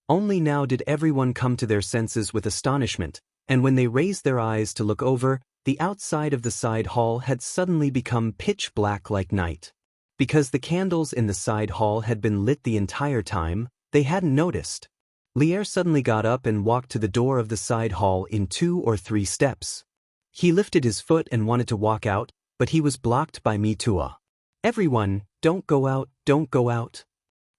[SPEAKER 1] Only now did everyone come to their senses with astonishment, and when they raised their eyes to look over, the outside of the side hall had suddenly become pitch black like night. Because the candles in the side hall had been lit the entire time, they hadn't noticed. Lier suddenly got up and walked to the door of the side hall in 2 or 3 steps. He lifted his foot and wanted to walk out, but he was blocked by Mi Tuo. Everyone, don't go out, don't go out.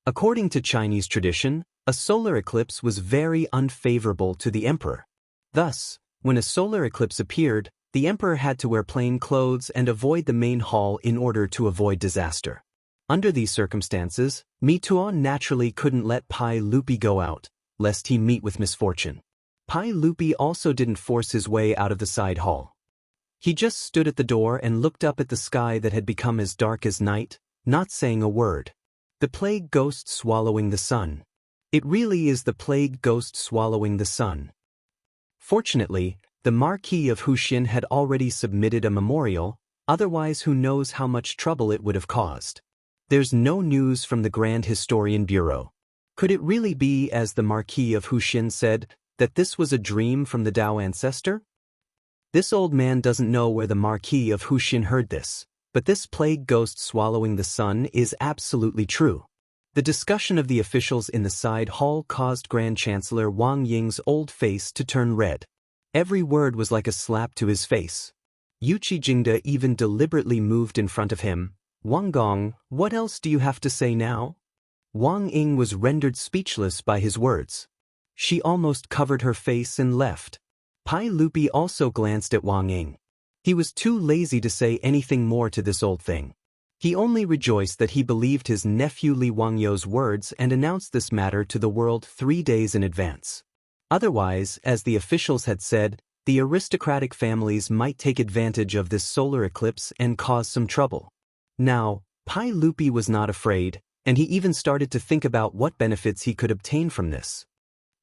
[SPEAKER 1] According to Chinese tradition, a solar eclipse was very unfavorable to the emperor. Thus, when a solar eclipse appeared, the emperor had to wear plain clothes and avoid the main hall in order to avoid disaster. Under these circumstances, Mi Tuo naturally couldn't let Pai Lupi go out, lest he meet with misfortune. Pai Lupi also didn't force his way out of the side hall. He just stood at the door and looked up at the sky that had become as dark as night, not saying a word. The plague ghost swallowing the sun. It really is the plague ghost swallowing the sun. Fortunately, the Marquis of Huxin had already submitted a memorial, otherwise who knows how much trouble it would have caused. There's no news from the Grand Historian Bureau. Could it really be, as the Marquis of Huxin said, that this was a dream from the Dao ancestor? This old man doesn't know where the Marquis of Huxin heard this, but this plague ghost swallowing the sun is absolutely true. The discussion of the officials in the side hall caused Grand Chancellor Wang Ying's old face to turn red. Every word was like a slap to his face. Yuqi Jingde even deliberately moved in front of him. Wang Gong, what else do you have to say now? Wang Ying was rendered speechless by his words. She almost covered her face and left. Pai Lupi also glanced at Wang Ying. He was too lazy to say anything more to this old thing. He only rejoiced that he believed his nephew Li Wangyu's words and announced this matter to the world 3 days in advance. Otherwise, as the officials had said, the aristocratic families might take advantage of this solar eclipse and cause some trouble. Now, Pai Lupi was not afraid, and he even started to think about what benefits he could obtain from this.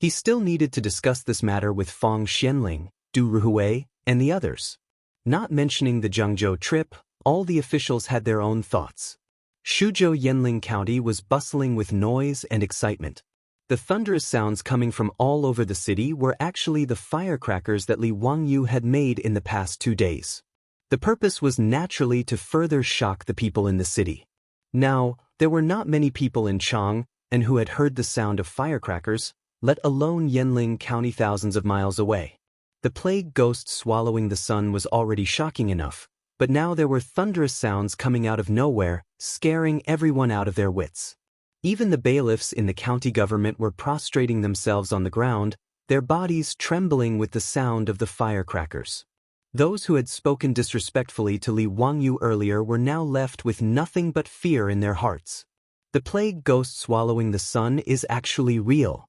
[SPEAKER 1] He still needed to discuss this matter with Feng Xianling, Du Ruhui, and the others. Not mentioning the Zhengzhou trip, all the officials had their own thoughts. Shuzhou Yanling County was bustling with noise and excitement. The thunderous sounds coming from all over the city were actually the firecrackers that Li Wangyu had made in the past 2 days. The purpose was naturally to further shock the people in the city. Now, there were not many people in Chang'an who had heard the sound of firecrackers, let alone Yanling County thousands of miles away. The plague ghost swallowing the sun was already shocking enough, but now there were thunderous sounds coming out of nowhere, scaring everyone out of their wits. Even the bailiffs in the county government were prostrating themselves on the ground, their bodies trembling with the sound of the firecrackers. Those who had spoken disrespectfully to Li Wangyu earlier were now left with nothing but fear in their hearts. The plague ghost swallowing the sun is actually real.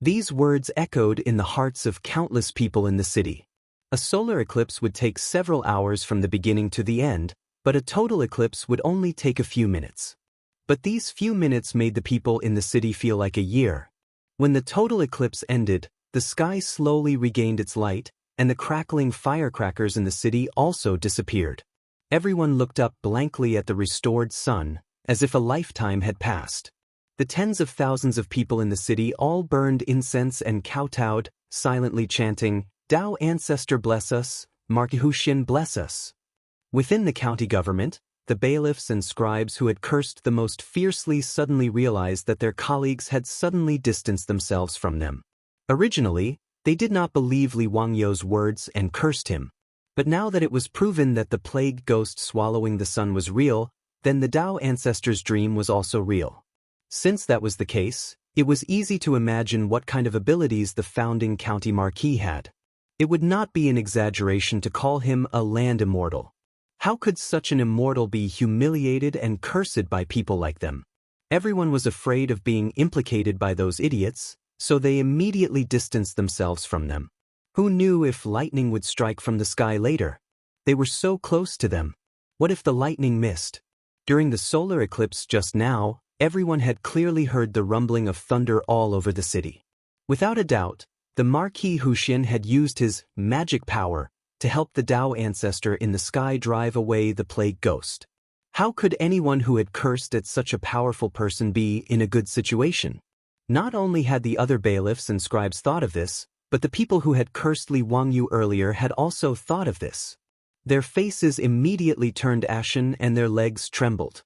[SPEAKER 1] These words echoed in the hearts of countless people in the city. A solar eclipse would take several hours from the beginning to the end, but a total eclipse would only take a few minutes. But these few minutes made the people in the city feel like a year. When the total eclipse ended, the sky slowly regained its light, and the crackling firecrackers in the city also disappeared. Everyone looked up blankly at the restored sun, as if a lifetime had passed. The tens of thousands of people in the city all burned incense and kowtowed, silently chanting, "Tao Ancestor bless us, Markihushin bless us." Within the county government, the bailiffs and scribes who had cursed the most fiercely suddenly realized that their colleagues had suddenly distanced themselves from them. Originally, they did not believe Li Wangyu's words and cursed him. But now that it was proven that the plague ghost swallowing the sun was real, then the Tao Ancestor's dream was also real. Since that was the case, it was easy to imagine what kind of abilities the founding county marquis had. It would not be an exaggeration to call him a land immortal. How could such an immortal be humiliated and cursed by people like them? Everyone was afraid of being implicated by those idiots, so they immediately distanced themselves from them. Who knew if lightning would strike from the sky later? They were so close to them. What if the lightning missed? During the solar eclipse just now, everyone had clearly heard the rumbling of thunder all over the city. Without a doubt, the Marquis Huxian had used his magic power to help the Tao Ancestor in the sky drive away the plague ghost. How could anyone who had cursed at such a powerful person be in a good situation? Not only had the other bailiffs and scribes thought of this, but the people who had cursed Li Wangyu earlier had also thought of this. Their faces immediately turned ashen and their legs trembled.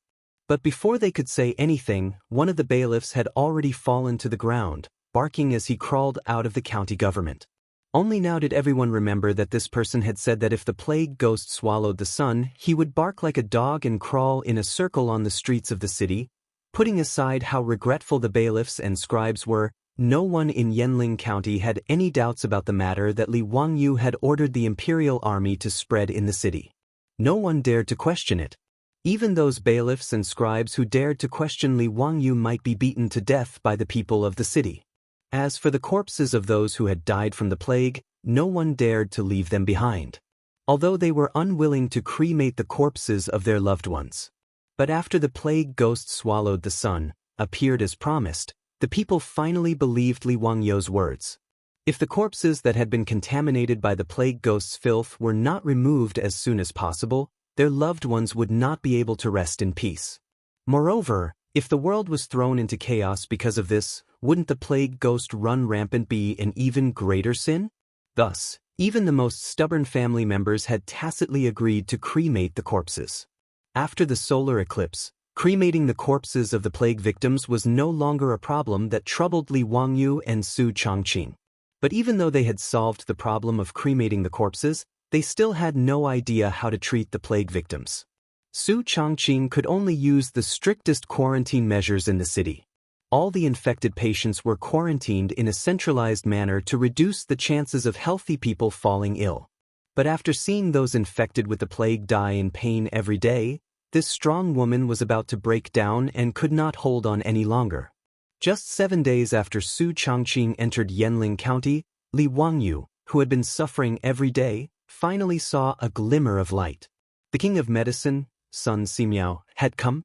[SPEAKER 1] But before they could say anything, one of the bailiffs had already fallen to the ground, barking as he crawled out of the county government. Only now did everyone remember that this person had said that if the plague ghost swallowed the sun, he would bark like a dog and crawl in a circle on the streets of the city. Putting aside how regretful the bailiffs and scribes were, no one in Yanling County had any doubts about the matter that Li Wangyu had ordered the imperial army to spread in the city. No one dared to question it. Even those bailiffs and scribes who dared to question Li Wangyu might be beaten to death by the people of the city. As for the corpses of those who had died from the plague, no one dared to leave them behind, although they were unwilling to cremate the corpses of their loved ones. But after the plague ghost swallowed the sun, appeared as promised, the people finally believed Li Wangyu's words. If the corpses that had been contaminated by the plague ghost's filth were not removed as soon as possible, their loved ones would not be able to rest in peace. Moreover, if the world was thrown into chaos because of this, wouldn't the plague ghost run rampant be an even greater sin? Thus, even the most stubborn family members had tacitly agreed to cremate the corpses. After the solar eclipse, cremating the corpses of the plague victims was no longer a problem that troubled Li Wangyu and Su Changqing. But even though they had solved the problem of cremating the corpses, they still had no idea how to treat the plague victims. Su Changqing could only use the strictest quarantine measures in the city. All the infected patients were quarantined in a centralized manner to reduce the chances of healthy people falling ill. But after seeing those infected with the plague die in pain every day, this strong woman was about to break down and could not hold on any longer. Just 7 days after Su Changqing entered Yanling County, Li Wangyu, who had been suffering every day, finally saw a glimmer of light. The king of medicine, Sun Simiao, had come.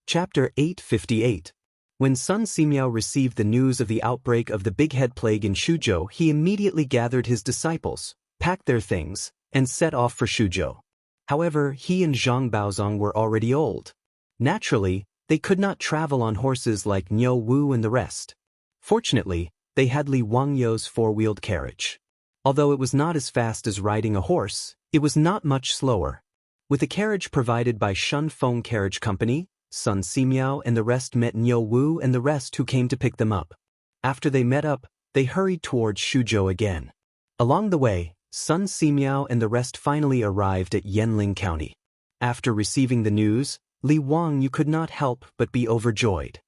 [SPEAKER 1] Chapter 858. When Sun Simiao received the news of the outbreak of the Big Head Plague in Shuzhou, he immediately gathered his disciples, packed their things, and set off for Shuzhou. However, he and Zhang Baozong were already old. Naturally, they could not travel on horses like Niu Wu and the rest. Fortunately, they had Li Wangyou's four-wheeled carriage. Although it was not as fast as riding a horse, it was not much slower. With a carriage provided by Shun Feng Carriage Company, Sun Simiao and the rest met Niu Wu and the rest who came to pick them up. After they met up, they hurried towards Shuzhou again. Along the way, Sun Simiao and the rest finally arrived at Yanling County. After receiving the news, Li Wangyou could not help but be overjoyed.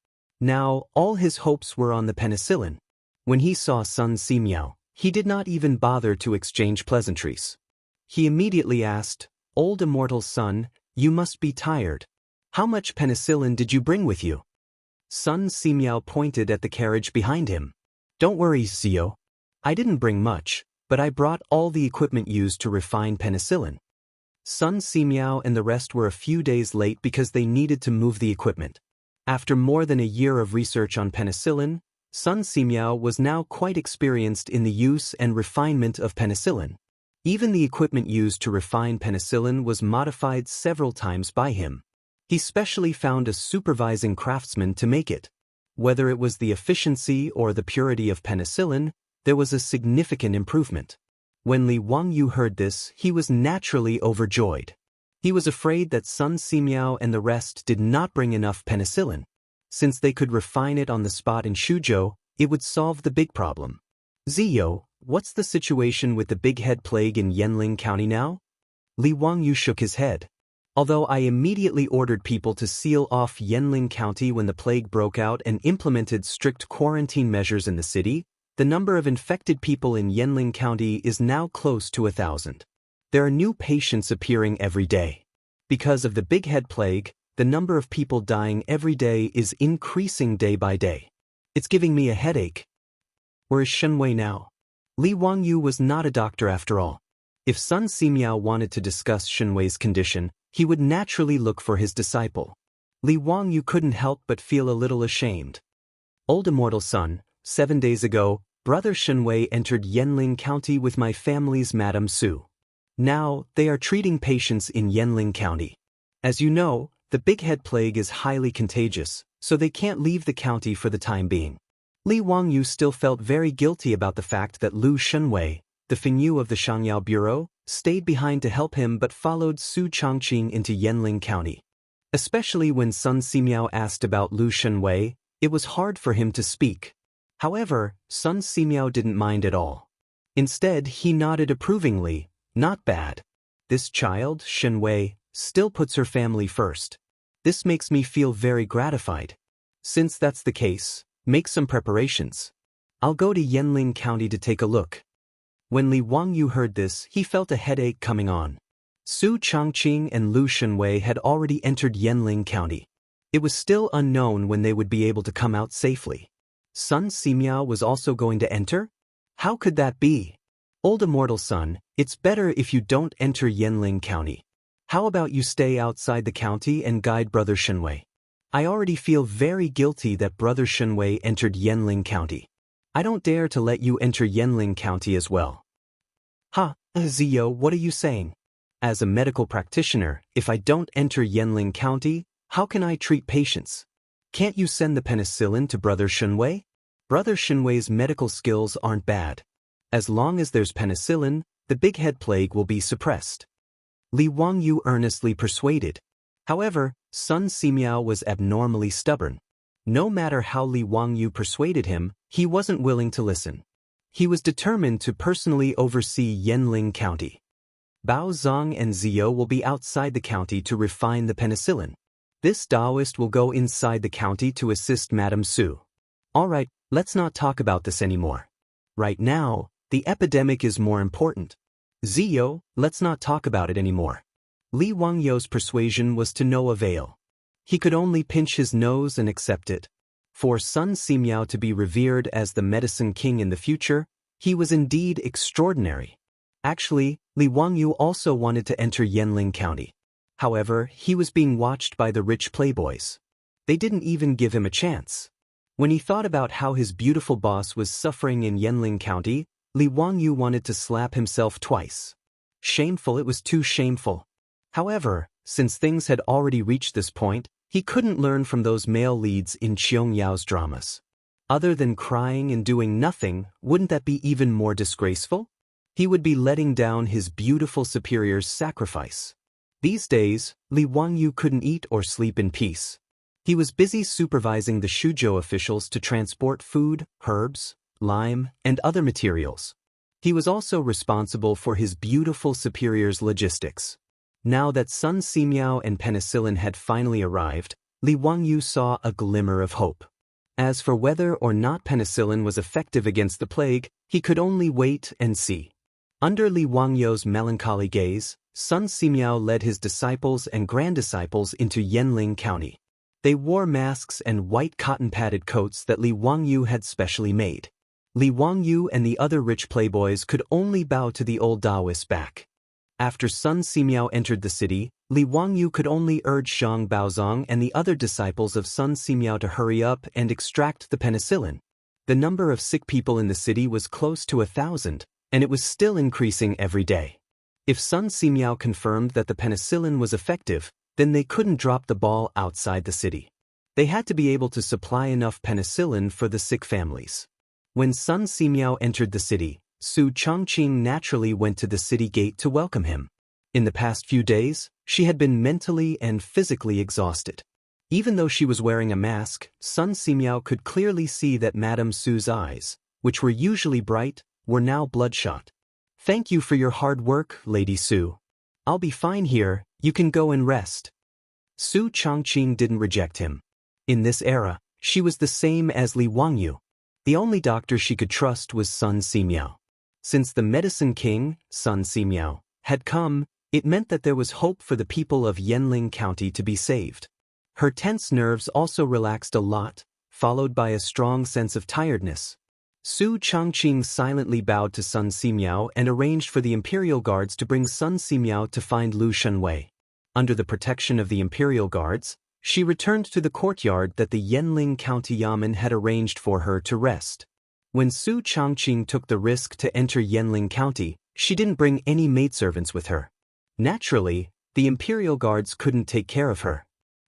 [SPEAKER 1] Now, all his hopes were on the penicillin. When he saw Sun Simiao, he did not even bother to exchange pleasantries. He immediately asked, "Old immortal son, you must be tired. How much penicillin did you bring with you?" Sun Simiao pointed at the carriage behind him. "Don't worry, Zio. I didn't bring much, but I brought all the equipment used to refine penicillin." Sun Simiao and the rest were a few days late because they needed to move the equipment. After more than a year of research on penicillin, Sun Simiao was now quite experienced in the use and refinement of penicillin. Even the equipment used to refine penicillin was modified several times by him. He specially found a supervising craftsman to make it. Whether it was the efficiency or the purity of penicillin, there was a significant improvement. When Li Wangyou heard this, he was naturally overjoyed. He was afraid that Sun Simiao and the rest did not bring enough penicillin. Since they could refine it on the spot in Shuzhou, it would solve the big problem. "Zio, what's the situation with the Big Head Plague in Yanling County now?" Li Wangyou shook his head. "Although I immediately ordered people to seal off Yanling County when the plague broke out and implemented strict quarantine measures in the city, the number of infected people in Yanling County is now close to 1,000. There are new patients appearing every day. Because of the Big Head Plague, the number of people dying every day is increasing day by day. It's giving me a headache." "Where is Shenwei now?" Li Wangyou was not a doctor after all. If Sun Simiao wanted to discuss Shenwei's condition, he would naturally look for his disciple. Li Wangyou couldn't help but feel a little ashamed. "Old immortal son, 7 days ago, Brother Shenwei entered Yanling County with my family's Madame Su. Now, they are treating patients in Yanling County. As you know, the Big Head Plague is highly contagious, so they can't leave the county for the time being." Li Wangyou still felt very guilty about the fact that Lu Shenwei, the Fengyu of the Shangyao Bureau, stayed behind to help him but followed Su Changqing into Yanling County. Especially when Sun Simiao asked about Lu Shenwei, it was hard for him to speak. However, Sun Simiao didn't mind at all. Instead, he nodded approvingly. "Not bad. This child, Shenwei, still puts her family first. This makes me feel very gratified. Since that's the case, make some preparations. I'll go to Yanling County to take a look." When Li Wangyou heard this, he felt a headache coming on. Su Changqing and Lu Shenwei had already entered Yanling County. It was still unknown when they would be able to come out safely. Sun Simiao was also going to enter? How could that be? "Old immortal son, it's better if you don't enter Yanling County. How about you stay outside the county and guide Brother Shenwei? I already feel very guilty that Brother Shenwei entered Yanling County. I don't dare to let you enter Yanling County as well." "Ha, Zio, what are you saying? As a medical practitioner, if I don't enter Yanling County, how can I treat patients? Can't you send the penicillin to Brother Shenwei? Brother Shenwei's medical skills aren't bad. As long as there's penicillin, the Big Head Plague will be suppressed." Li Wangyou earnestly persuaded. However, Sun Simiao was abnormally stubborn. No matter how Li Wangyou persuaded him, he wasn't willing to listen. He was determined to personally oversee Yanling County. Bao Zong and Zio will be outside the county to refine the penicillin. This Taoist will go inside the county to assist Madame Su. All right, let's not talk about this anymore. Right now, the epidemic is more important. Zio, let's not talk about it anymore. Li Wangyou's persuasion was to no avail. He could only pinch his nose and accept it. For Sun Simiao to be revered as the medicine king in the future, he was indeed extraordinary. Actually, Li Wangyou also wanted to enter Yanling County. However, he was being watched by the rich playboys. They didn't even give him a chance. When he thought about how his beautiful boss was suffering in Yanling County, Li Wangyu wanted to slap himself twice. Shameful, it was too shameful. However, since things had already reached this point, he couldn't learn from those male leads in Qiong Yao's dramas. Other than crying and doing nothing, wouldn't that be even more disgraceful? He would be letting down his beautiful superior's sacrifice. These days, Li Wangyu couldn't eat or sleep in peace. He was busy supervising the Shuzhou officials to transport food, herbs, lime, and other materials. He was also responsible for his beautiful superior's logistics. Now that Sun Simiao and penicillin had finally arrived, Li Wangyu saw a glimmer of hope. As for whether or not penicillin was effective against the plague, he could only wait and see. Under Li Wangyu's melancholy gaze, Sun Simiao led his disciples and grand-disciples into Yanling County. They wore masks and white cotton-padded coats that Li Wangyu had specially made. Li Wangyu and the other rich playboys could only bow to the old Taoist back. After Sun Simiao entered the city, Li Wangyu could only urge Zhang Baozong and the other disciples of Sun Simiao to hurry up and extract the penicillin. The number of sick people in the city was close to 1,000, and it was still increasing every day. If Sun Simiao confirmed that the penicillin was effective, then they couldn't drop the ball outside the city. They had to be able to supply enough penicillin for the sick families. When Sun Simiao entered the city, Su Changqing naturally went to the city gate to welcome him. In the past few days, she had been mentally and physically exhausted. Even though she was wearing a mask, Sun Simiao could clearly see that Madame Su's eyes, which were usually bright, were now bloodshot. "Thank you for your hard work, Lady Su. I'll be fine here, you can go and rest." Su Changqing didn't reject him. In this era, she was the same as Li Wangyu. The only doctor she could trust was Sun Simiao. Since the medicine king, Sun Simiao, had come, it meant that there was hope for the people of Yanling County to be saved. Her tense nerves also relaxed a lot, followed by a strong sense of tiredness. Su Changqing silently bowed to Sun Simiao and arranged for the imperial guards to bring Sun Simiao to find Lu Shenwei. Under the protection of the imperial guards, she returned to the courtyard that the Yanling County Yamen had arranged for her to rest. When Su Changqing took the risk to enter Yanling County, she didn't bring any maidservants with her. Naturally, the imperial guards couldn't take care of her.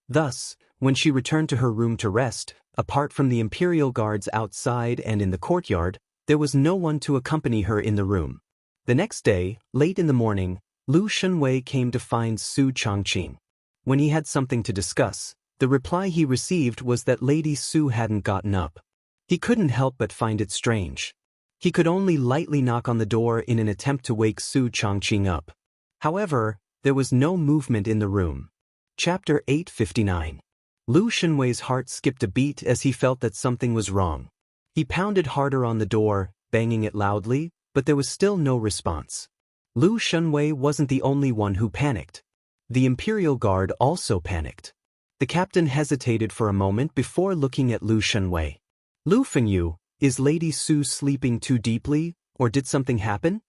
[SPEAKER 1] Thus, when she returned to her room to rest, apart from the imperial guards outside and in the courtyard, there was no one to accompany her in the room. The next day, late in the morning, Lu Shenwei came to find Su Changqing. When he had something to discuss, the reply he received was that Lady Su hadn't gotten up. He couldn't help but find it strange. He could only lightly knock on the door in an attempt to wake Su Changqing up. However, there was no movement in the room. Chapter 859. Lu Shenwei's heart skipped a beat as he felt that something was wrong. He pounded harder on the door, banging it loudly, but there was still no response. Lu Shenwei wasn't the only one who panicked. The Imperial Guard also panicked. The captain hesitated for a moment before looking at Lu Shenwei. "Lu Fengyu, is Lady Su sleeping too deeply, or did something happen?"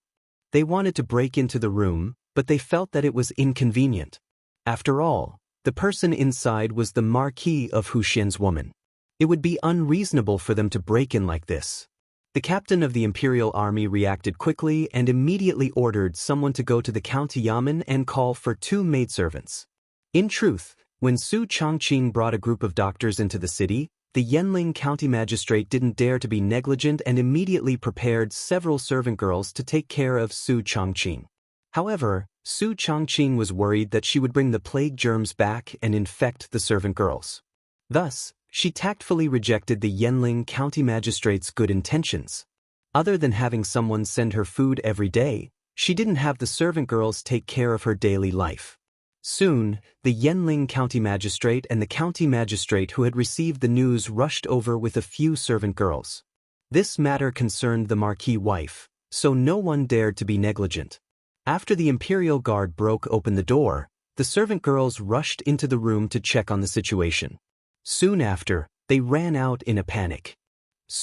[SPEAKER 1] They wanted to break into the room, but they felt that it was inconvenient. After all, the person inside was the Marquis of Huxian's woman. It would be unreasonable for them to break in like this. The captain of the Imperial Army reacted quickly and immediately ordered someone to go to the county yamen and call for 2 maidservants. In truth, when Su Changqing brought a group of doctors into the city, the Yanling County magistrate didn't dare to be negligent and immediately prepared several servant girls to take care of Su Changqing. However, Su Changqing was worried that she would bring the plague germs back and infect the servant girls. Thus, she tactfully rejected the Yanling County magistrate's good intentions. Other than having someone send her food every day, she didn't have the servant girls take care of her daily life. Soon, the Yanling County magistrate and the county magistrate who had received the news rushed over with a few servant girls. This matter concerned the Marquis' wife, so no one dared to be negligent. After the Imperial Guard broke open the door, the servant girls rushed into the room to check on the situation. Soon after, they ran out in a panic.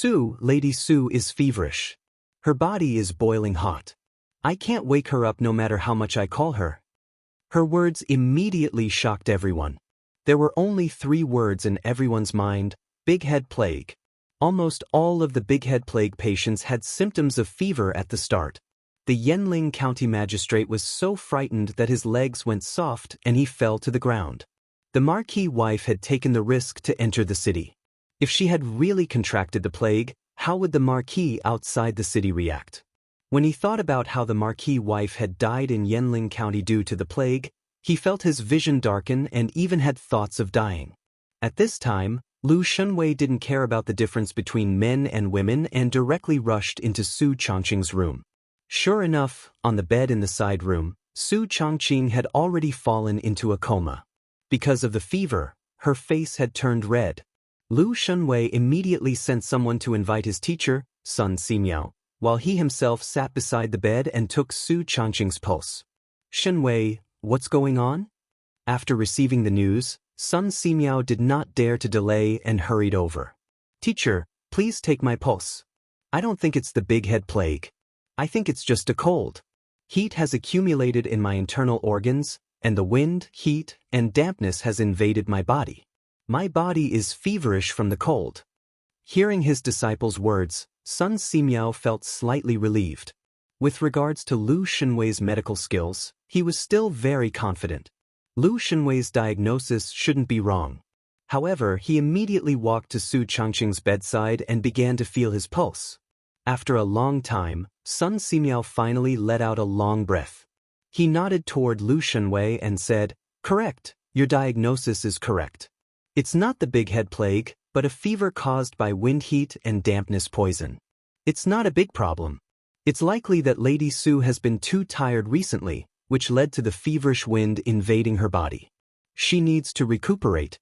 [SPEAKER 1] Lady Su is feverish. Her body is boiling hot. I can't wake her up no matter how much I call her. Her words immediately shocked everyone. There were only 3 words in everyone's mind: big head plague, Almost all of the Big Head Plague patients had symptoms of fever at the start. The Yanling County magistrate was so frightened that his legs went soft and he fell to the ground. The Marquis wife had taken the risk to enter the city. If she had really contracted the plague, how would the Marquis outside the city react? When he thought about how the Marquis wife had died in Yanling County due to the plague, he felt his vision darken and even had thoughts of dying. At this time, Lu Shunwei didn't care about the difference between men and women and directly rushed into Su Changqing's room. Sure enough, on the bed in the side room, Su Changqing had already fallen into a coma. Because of the fever, her face had turned red. Lu Shunwei immediately sent someone to invite his teacher, Sun Simiao, while he himself sat beside the bed and took Su Changqing's pulse. "Shunwei, what's going on?" After receiving the news, Sun Simiao did not dare to delay and hurried over. "Teacher, please take my pulse. I don't think it's the Big Head Plague. I think it's just a cold. Heat has accumulated in my internal organs, and the wind, heat, and dampness has invaded my body. My body is feverish from the cold." Hearing his disciple's words, Sun Simiao felt slightly relieved. With regards to Lu Shunwei's medical skills, he was still very confident. Lu Shunwei's diagnosis shouldn't be wrong. However, he immediately walked to Su Changqing's bedside and began to feel his pulse. After a long time, Sun Simiao finally let out a long breath. He nodded toward Lu Shunwei and said, "Correct, your diagnosis is correct. It's not the Big Head Plague, but a fever caused by wind heat and dampness poison. It's not a big problem. It's likely that Lady Su has been too tired recently, which led to the feverish wind invading her body. She needs to recuperate."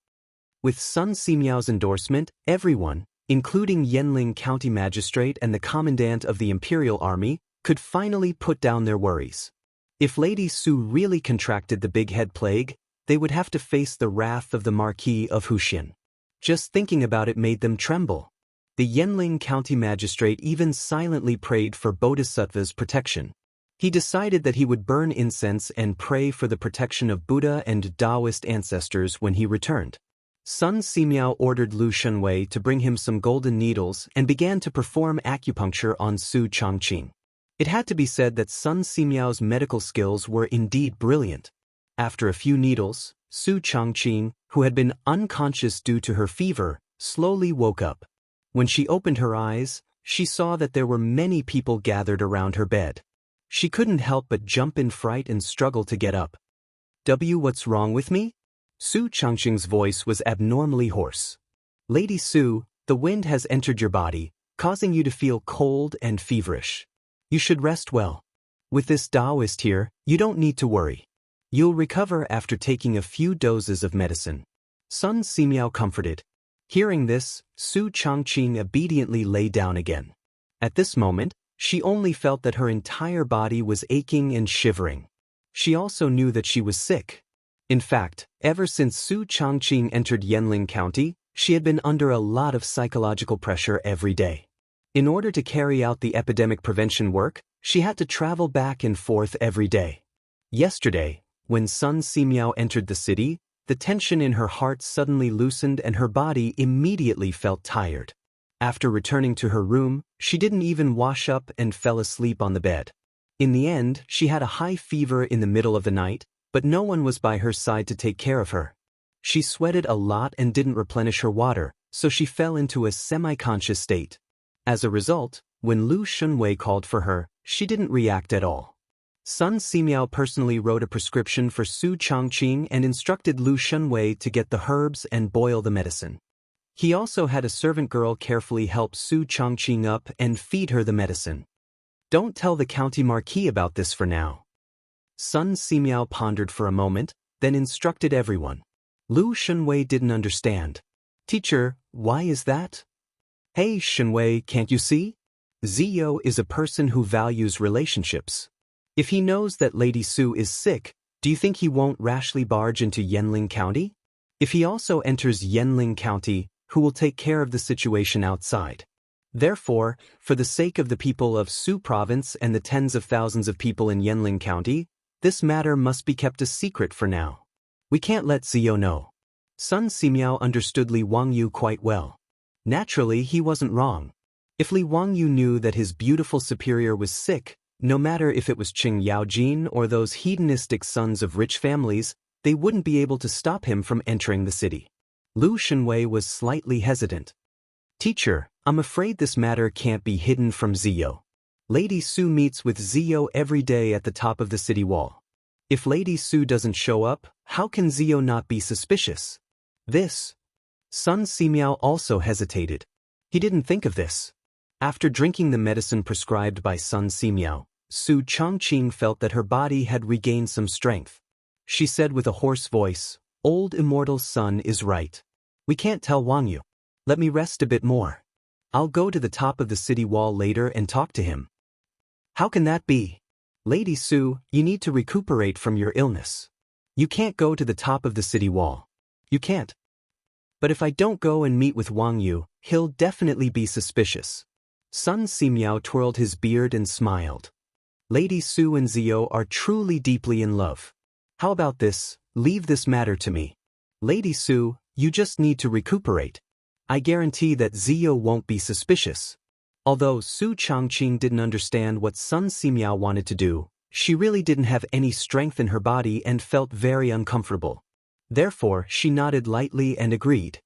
[SPEAKER 1] With Sun Simiao's endorsement, everyone, including Yanling County Magistrate and the Commandant of the Imperial Army, could finally put down their worries. If Lady Su really contracted the Big Head Plague, they would have to face the wrath of the Marquis of Huxian. Just thinking about it made them tremble. The Yanling County Magistrate even silently prayed for Bodhisattva's protection. He decided that he would burn incense and pray for the protection of Buddha and Taoist ancestors when he returned. Sun Simiao ordered Lu Shunwei to bring him some golden needles and began to perform acupuncture on Su Changqing. It had to be said that Sun Simiao's medical skills were indeed brilliant. After a few needles, Su Changqing, who had been unconscious due to her fever, slowly woke up. When she opened her eyes, she saw that there were many people gathered around her bed. She couldn't help but jump in fright and struggle to get up. "What's wrong with me?" Su Changqing's voice was abnormally hoarse. "Lady Su, the wind has entered your body, causing you to feel cold and feverish. You should rest well. With this Taoist here, you don't need to worry. You'll recover after taking a few doses of medicine." Sun Simiao comforted. Hearing this, Su Changqing obediently lay down again. At this moment, she only felt that her entire body was aching and shivering. She also knew that she was sick. In fact, ever since Su Changqing entered Yanling County, she had been under a lot of psychological pressure every day. In order to carry out the epidemic prevention work, she had to travel back and forth every day. Yesterday, when Sun Simiao entered the city, the tension in her heart suddenly loosened and her body immediately felt tired. After returning to her room, she didn't even wash up and fell asleep on the bed. In the end, she had a high fever in the middle of the night, but no one was by her side to take care of her. She sweated a lot and didn't replenish her water, so she fell into a semi-conscious state. As a result, when Lu Shunwei called for her, she didn't react at all. Sun Simiao personally wrote a prescription for Su Changqing and instructed Lu Shunwei to get the herbs and boil the medicine. He also had a servant girl carefully help Su Changqing up and feed her the medicine. "Don't tell the county marquis about this for now." Sun Simiao pondered for a moment, then instructed everyone. Lu Shunwei didn't understand. "Teacher, why is that?" "Hey Shunwei, can't you see? Zio is a person who values relationships. If he knows that Lady Su is sick, do you think he won't rashly barge into Yanling County? If he also enters Yanling County, who will take care of the situation outside? Therefore, for the sake of the people of Su Province and the tens of thousands of people in Yanling County, this matter must be kept a secret for now. We can't let Zio know." Sun Simiao understood Li Wangyu quite well. Naturally, he wasn't wrong. If Li Wangyu knew that his beautiful superior was sick, no matter if it was Qing Yaojin or those hedonistic sons of rich families, they wouldn't be able to stop him from entering the city. Lu Shenwei was slightly hesitant. Teacher, I'm afraid this matter can't be hidden from Ziyo. Lady Su meets with Ziyo every day at the top of the city wall. If Lady Su doesn't show up, how can Ziyo not be suspicious? Sun Simiao also hesitated. He didn't think of this. After drinking the medicine prescribed by Sun Simiao, Su Changqing felt that her body had regained some strength. She said with a hoarse voice, "Old immortal Sun is right. We can't tell Wangyu. Let me rest a bit more. I'll go to the top of the city wall later and talk to him." How can that be? Lady Su, you need to recuperate from your illness. You can't go to the top of the city wall. You can't. But if I don't go and meet with Wangyu, he'll definitely be suspicious. Sun Simiao twirled his beard and smiled. Lady Su and Ziyo are truly deeply in love. How about this, leave this matter to me. Lady Su, you just need to recuperate. I guarantee that Ziyo won't be suspicious. Although Su Changqing didn't understand what Sun Simiao wanted to do, she really didn't have any strength in her body and felt very uncomfortable. Therefore, she nodded lightly and agreed.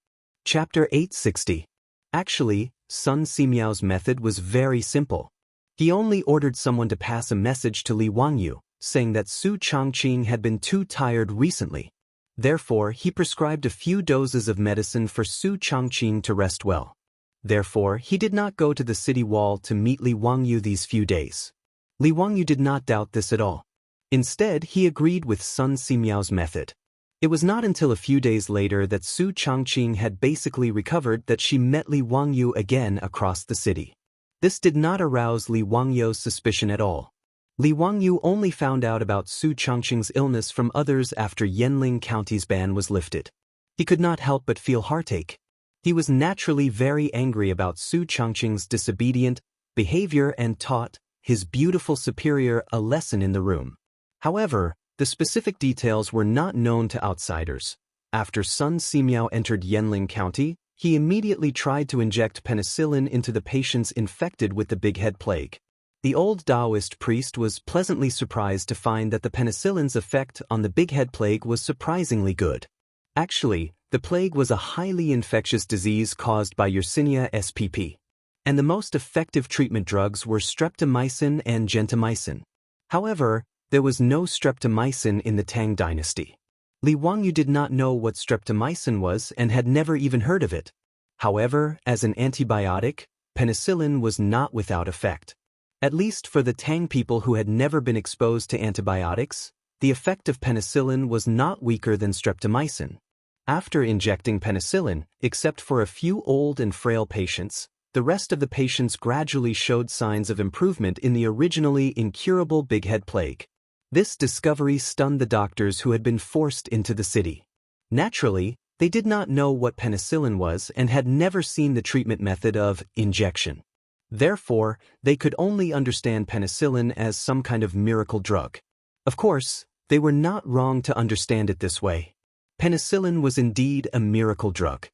[SPEAKER 1] Chapter 860. Actually, Sun Simiao's method was very simple. He only ordered someone to pass a message to Li Wangyu, saying that Su Changqing had been too tired recently. Therefore, he prescribed a few doses of medicine for Su Changqing to rest well. Therefore, he did not go to the city wall to meet Li Wangyu these few days. Li Wangyu did not doubt this at all. Instead, he agreed with Sun Simiao's method. It was not until a few days later that Su Changqing had basically recovered that she met Li Wangyu again across the city. This did not arouse Li Wangyu's suspicion at all. Li Wangyu only found out about Su Changqing's illness from others after Yanling County's ban was lifted. He could not help but feel heartache. He was naturally very angry about Su Changqing's disobedient behavior and taught his beautiful superior a lesson in the room. However, the specific details were not known to outsiders. After Sun Simiao entered Yanling County, he immediately tried to inject penicillin into the patients infected with the Big Head Plague. The old Taoist priest was pleasantly surprised to find that the penicillin's effect on the Big Head Plague was surprisingly good. Actually, the plague was a highly infectious disease caused by Yersinia spp. And the most effective treatment drugs were streptomycin and gentamicin. However, there was no streptomycin in the Tang dynasty. Li Wangyu did not know what streptomycin was and had never even heard of it. However, as an antibiotic, penicillin was not without effect. At least for the Tang people who had never been exposed to antibiotics, the effect of penicillin was not weaker than streptomycin. After injecting penicillin, except for a few old and frail patients, the rest of the patients gradually showed signs of improvement in the originally incurable Big Head Plague. This discovery stunned the doctors who had been forced into the city. Naturally, they did not know what penicillin was and had never seen the treatment method of injection. Therefore, they could only understand penicillin as some kind of miracle drug. Of course, they were not wrong to understand it this way. Penicillin was indeed a miracle drug.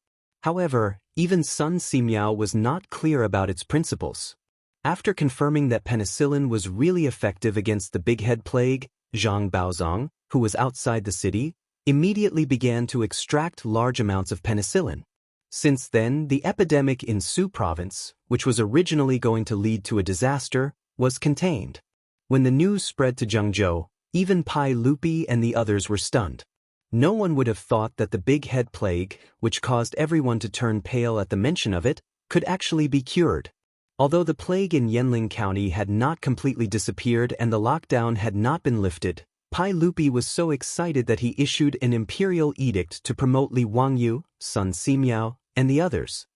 [SPEAKER 1] However, even Sun Simiao was not clear about its principles. After confirming that penicillin was really effective against the Big Head Plague, Zhang Baozong, who was outside the city, immediately began to extract large amounts of penicillin. Since then, the epidemic in Su province, which was originally going to lead to a disaster, was contained. When the news spread to Zhengzhou, even Pai Lupi and the others were stunned. No one would have thought that the Big Head Plague, which caused everyone to turn pale at the mention of it, could actually be cured. Although the plague in Yanling County had not completely disappeared and the lockdown had not been lifted, Pai Lupi was so excited that he issued an imperial edict to promote Li Wangyu, Sun Simiao, and the others.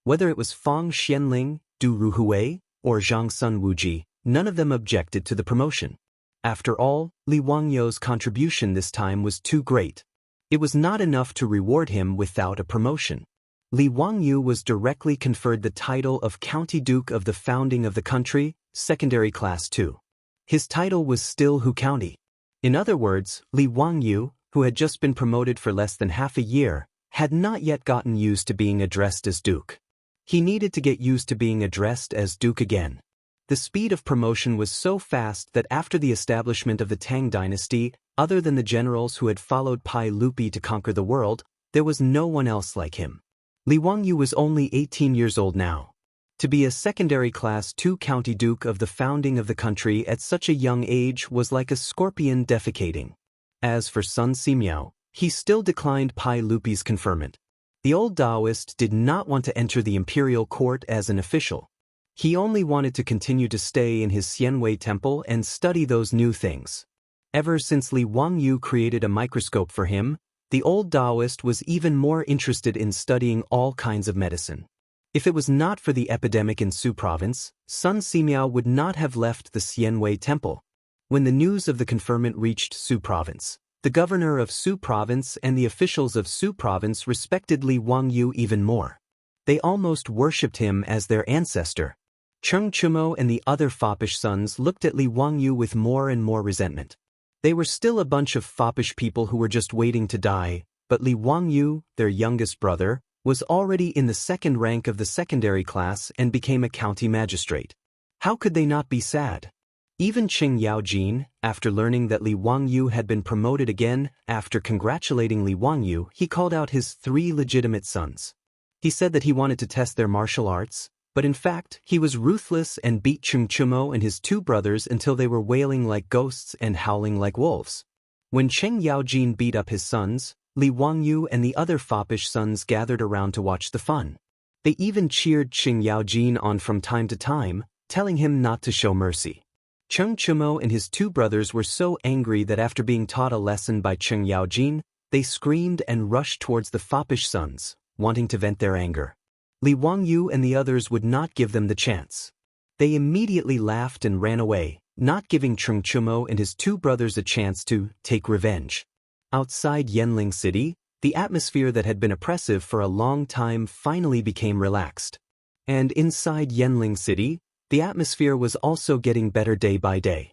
[SPEAKER 1] Whether it was Fang Xianling, Du Ruhui, or Zhang Sun Wuji, none of them objected to the promotion. After all, Li Wangyu's contribution this time was too great. It was not enough to reward him without a promotion. Li Wangyu was directly conferred the title of County Duke of the founding of the country, secondary class 2. His title was still Hu County. In other words, Li Wangyu, who had just been promoted for less than half a year, had not yet gotten used to being addressed as Duke. He needed to get used to being addressed as Duke again. The speed of promotion was so fast that after the establishment of the Tang dynasty, other than the generals who had followed Pai Lupi to conquer the world, there was no one else like him. Li Wangyu was only 18 years old now. To be a secondary class 2 county duke of the founding of the country at such a young age was like a scorpion defecating. As for Sun Simiao, he still declined Pai Lupi's conferment. The old Taoist did not want to enter the imperial court as an official. He only wanted to continue to stay in his Xianwei temple and study those new things. Ever since Li Wangyu created a microscope for him, the old Taoist was even more interested in studying all kinds of medicine. If it was not for the epidemic in Su province, Sun Simiao would not have left the Xianwei temple. When the news of the conferment reached Su province, the governor of Su province and the officials of Su province respected Li Wangyu even more. They almost worshipped him as their ancestor. Cheng Chumo and the other foppish sons looked at Li Wangyu with more and more resentment. They were still a bunch of foppish people who were just waiting to die, but Li Wangyu, their youngest brother, was already in the second rank of the secondary class and became a county magistrate. How could they not be sad? Even Qing Yaojin, after learning that Li Wangyu had been promoted again, after congratulating Li Wangyu, he called out his 3 legitimate sons. He said that he wanted to test their martial arts, but in fact, he was ruthless and beat Cheng Chumo and his 2 brothers until they were wailing like ghosts and howling like wolves. When Cheng Yaojin beat up his sons, Li Wangyu and the other foppish sons gathered around to watch the fun. They even cheered Cheng Yaojin on from time to time, telling him not to show mercy. Cheng Chumo and his 2 brothers were so angry that after being taught a lesson by Cheng Yaojin, they screamed and rushed towards the foppish sons, wanting to vent their anger. Li Wangyu and the others would not give them the chance. They immediately laughed and ran away, not giving Cheng Chumo and his 2 brothers a chance to take revenge. Outside Yanling City, the atmosphere that had been oppressive for a long time finally became relaxed. And inside Yanling City, the atmosphere was also getting better day by day.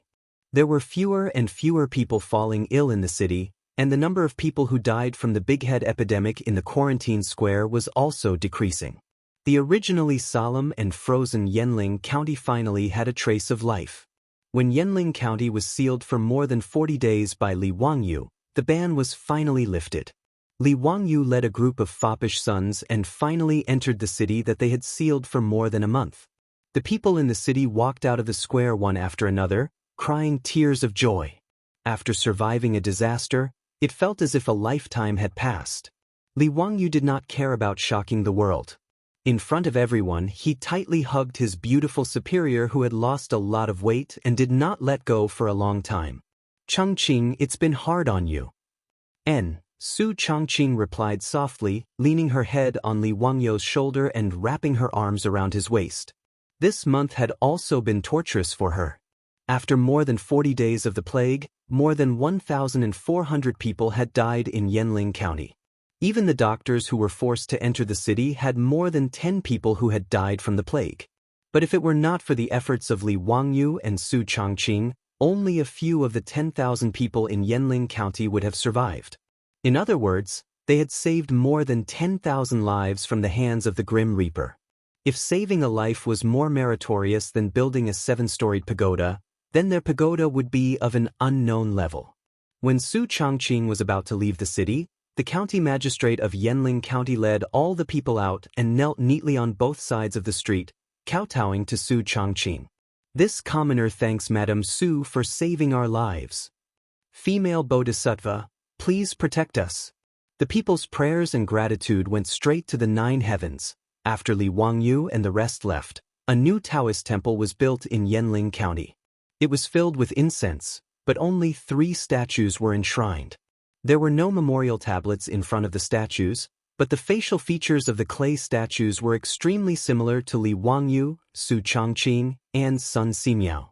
[SPEAKER 1] There were fewer and fewer people falling ill in the city, and the number of people who died from the big head epidemic in the quarantine square was also decreasing. The originally solemn and frozen Yanling County finally had a trace of life. When Yanling County was sealed for more than 40 days by Li Wangyu, the ban was finally lifted. Li Wangyu led a group of foppish sons and finally entered the city that they had sealed for more than a month. The people in the city walked out of the square one after another, crying tears of joy. After surviving a disaster, it felt as if a lifetime had passed. Li Wangyu did not care about shocking the world. In front of everyone, he tightly hugged his beautiful superior who had lost a lot of weight and did not let go for a long time. "Changqing, it's been hard on you." Su Changqing replied softly, leaning her head on Li Wangyu's shoulder and wrapping her arms around his waist. This month had also been torturous for her. After more than 40 days of the plague, more than 1,400 people had died in Yanling County. Even the doctors who were forced to enter the city had more than 10 people who had died from the plague. But if it were not for the efforts of Li Wangyu and Su Changqing, only a few of the 10,000 people in Yanling County would have survived. In other words, they had saved more than 10,000 lives from the hands of the Grim Reaper. If saving a life was more meritorious than building a 7-storied pagoda, then their pagoda would be of an unknown level. When Su Changqing was about to leave the city, the county magistrate of Yanling County led all the people out and knelt neatly on both sides of the street, kowtowing to Su Changqing. "This commoner thanks Madame Su for saving our lives. Female Bodhisattva, please protect us." The people's prayers and gratitude went straight to the 9 heavens. After Li Wangyu and the rest left, a new Taoist temple was built in Yanling County. It was filled with incense, but only 3 statues were enshrined. There were no memorial tablets in front of the statues, but the facial features of the clay statues were extremely similar to Li Wangyu, Su Changqing, and Sun Simiao.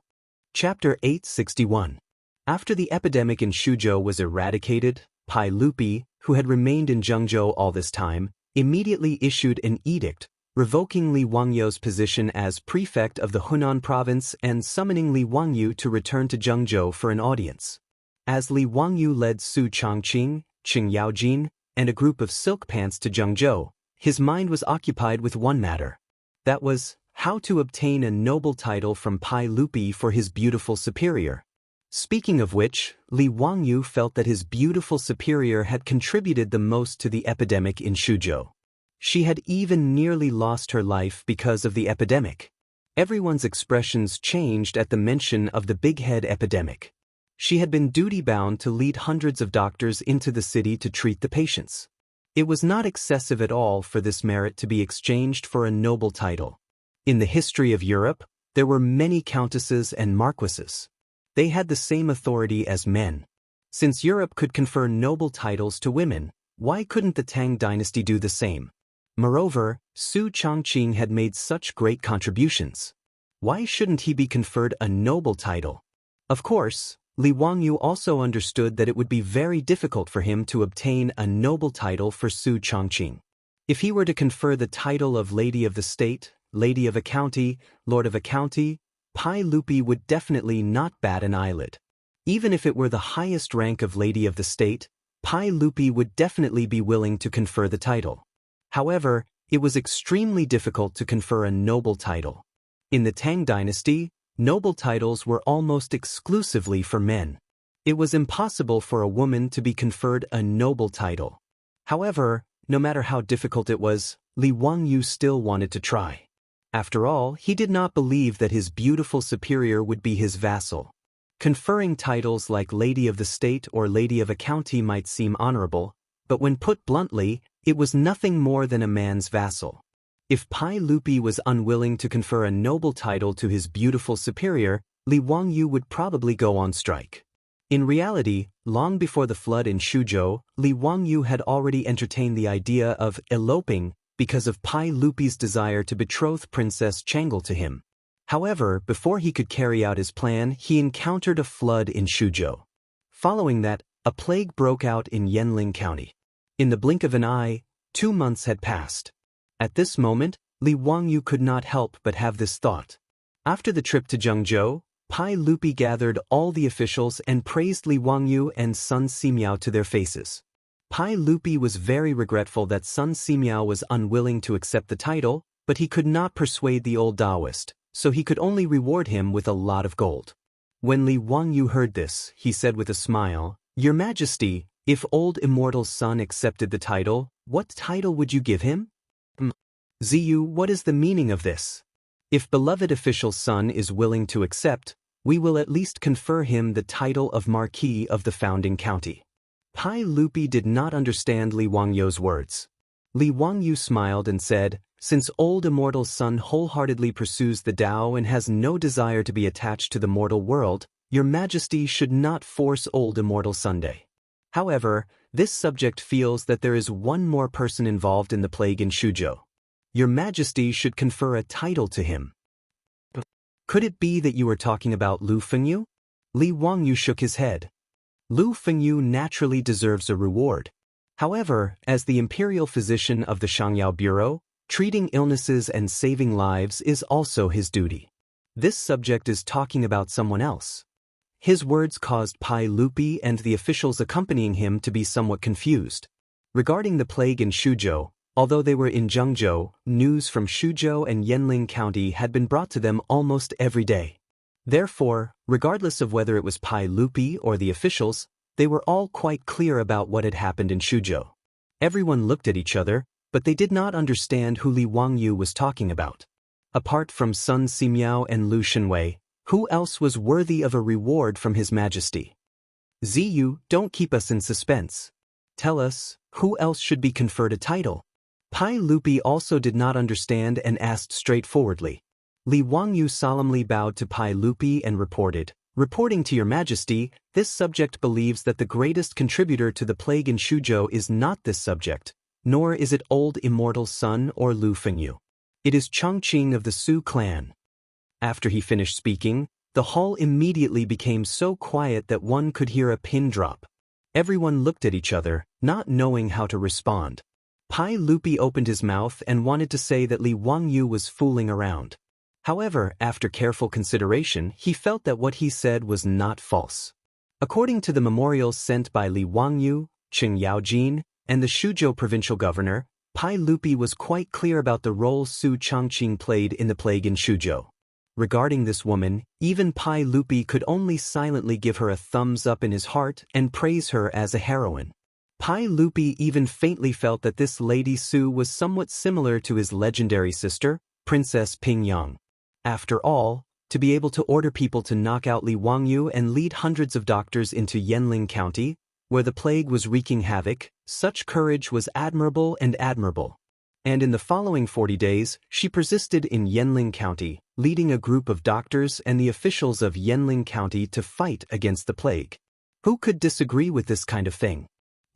[SPEAKER 1] Chapter 861. After the epidemic in Shuzhou was eradicated, Pai Lupi, who had remained in Zhengzhou all this time, immediately issued an edict, revoking Li Wangyu's position as prefect of the Hunan province and summoning Li Wangyu to return to Zhengzhou for an audience. As Li Wangyu led Su Changqing, Qing Yaojin, and a group of silk pants to Zhengzhou, his mind was occupied with one matter. That was, how to obtain a noble title from Pai Lupi for his beautiful superior. Speaking of which, Li Wangyu felt that his beautiful superior had contributed the most to the epidemic in Shuzhou. She had even nearly lost her life because of the epidemic. Everyone's expressions changed at the mention of the big head epidemic. She had been duty-bound to lead hundreds of doctors into the city to treat the patients. It was not excessive at all for this merit to be exchanged for a noble title. In the history of Europe, there were many countesses and marquises. They had the same authority as men. Since Europe could confer noble titles to women, why couldn't the Tang dynasty do the same? Moreover, Su Changqing had made such great contributions. Why shouldn't he be conferred a noble title? Of course, Li Wangyu also understood that it would be very difficult for him to obtain a noble title for Su Changqing. If he were to confer the title of Lady of the State, Lady of a County, Lord of a County, Pai Lupi would definitely not bat an eyelid. Even if it were the highest rank of Lady of the State, Pai Lupi would definitely be willing to confer the title. However, it was extremely difficult to confer a noble title. In the Tang dynasty, noble titles were almost exclusively for men. It was impossible for a woman to be conferred a noble title. However, no matter how difficult it was, Li Wangyu still wanted to try. After all, he did not believe that his beautiful superior would be his vassal. Conferring titles like Lady of the State or Lady of a County might seem honorable, but when put bluntly, it was nothing more than a man's vassal. If Pai Lupi was unwilling to confer a noble title to his beautiful superior, Li Wangyu would probably go on strike. In reality, long before the flood in Shuzhou, Li Wangyu had already entertained the idea of eloping because of Pai Lupi's desire to betroth Princess Chang'an to him. However, before he could carry out his plan, he encountered a flood in Shuzhou. Following that, a plague broke out in Yanling County. In the blink of an eye, 2 months had passed. At this moment, Li Wangyu could not help but have this thought. After the trip to Zhengzhou, Pai Lupi gathered all the officials and praised Li Wangyu and Sun Simiao to their faces. Pai Lupi was very regretful that Sun Simiao was unwilling to accept the title, but he could not persuade the old Taoist, so he could only reward him with a lot of gold. When Li Wangyu heard this, he said with a smile, "Your Majesty, if old immortal's son accepted the title, what title would you give him?" Ziyu, what is the meaning of this? If beloved official's son is willing to accept, we will at least confer him the title of Marquis of the founding county. Pai Lupi did not understand Li Wangyu's words. Li Wangyu smiled and said, "Since old immortal's son wholeheartedly pursues the Tao and has no desire to be attached to the mortal world, your Majesty should not force old immortal Sunday. However, this subject feels that there is one more person involved in the plague in Shuzhou. Your Majesty should confer a title to him." Could it be that you were talking about Lu Fengyu? Li Wangyu shook his head. Lu Fengyu naturally deserves a reward. However, as the imperial physician of the Shangyao Bureau, treating illnesses and saving lives is also his duty. This subject is talking about someone else. His words caused Pai Lupi and the officials accompanying him to be somewhat confused. Regarding the plague in Shuzhou, although they were in Zhengzhou, news from Shuzhou and Yanling County had been brought to them almost every day. Therefore, regardless of whether it was Pai Lupi or the officials, they were all quite clear about what had happened in Shuzhou. Everyone looked at each other, but they did not understand who Li Wangyu was talking about. Apart from Sun Simiao and Lu Shenwei, who else was worthy of a reward from His Majesty? Ziyu, don't keep us in suspense. Tell us, who else should be conferred a title? Pai Lupi also did not understand and asked straightforwardly. Li Wangyu solemnly bowed to Pai Lupi and reported, "Reporting to your Majesty, this subject believes that the greatest contributor to the plague in Shuzhou is not this subject, nor is it old immortal son or Lu Fengyu. It is Chongqing of the Su clan." After he finished speaking, the hall immediately became so quiet that one could hear a pin drop. Everyone looked at each other, not knowing how to respond. Pai Lupi opened his mouth and wanted to say that Li Wangyu was fooling around. However, after careful consideration, he felt that what he said was not false. According to the memorials sent by Li Wangyu, Chen Yaojin, and the Shuzhou provincial governor, Pai Lupi was quite clear about the role Su Changqing played in the plague in Shuzhou. Regarding this woman, even Pai Lupi could only silently give her a thumbs up in his heart and praise her as a heroine. Pai Lupi even faintly felt that this Lady Su was somewhat similar to his legendary sister, Princess Ping Yang. After all, to be able to order people to knock out Li Wangyu and lead hundreds of doctors into Yanling County, where the plague was wreaking havoc, such courage was admirable and admirable. And in the following 40 days, she persisted in Yanling County, leading a group of doctors and the officials of Yanling County to fight against the plague. Who could disagree with this kind of thing?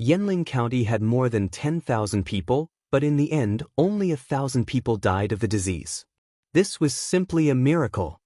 [SPEAKER 1] Yanling County had more than 10,000 people, but in the end, only 1,000 people died of the disease. This was simply a miracle.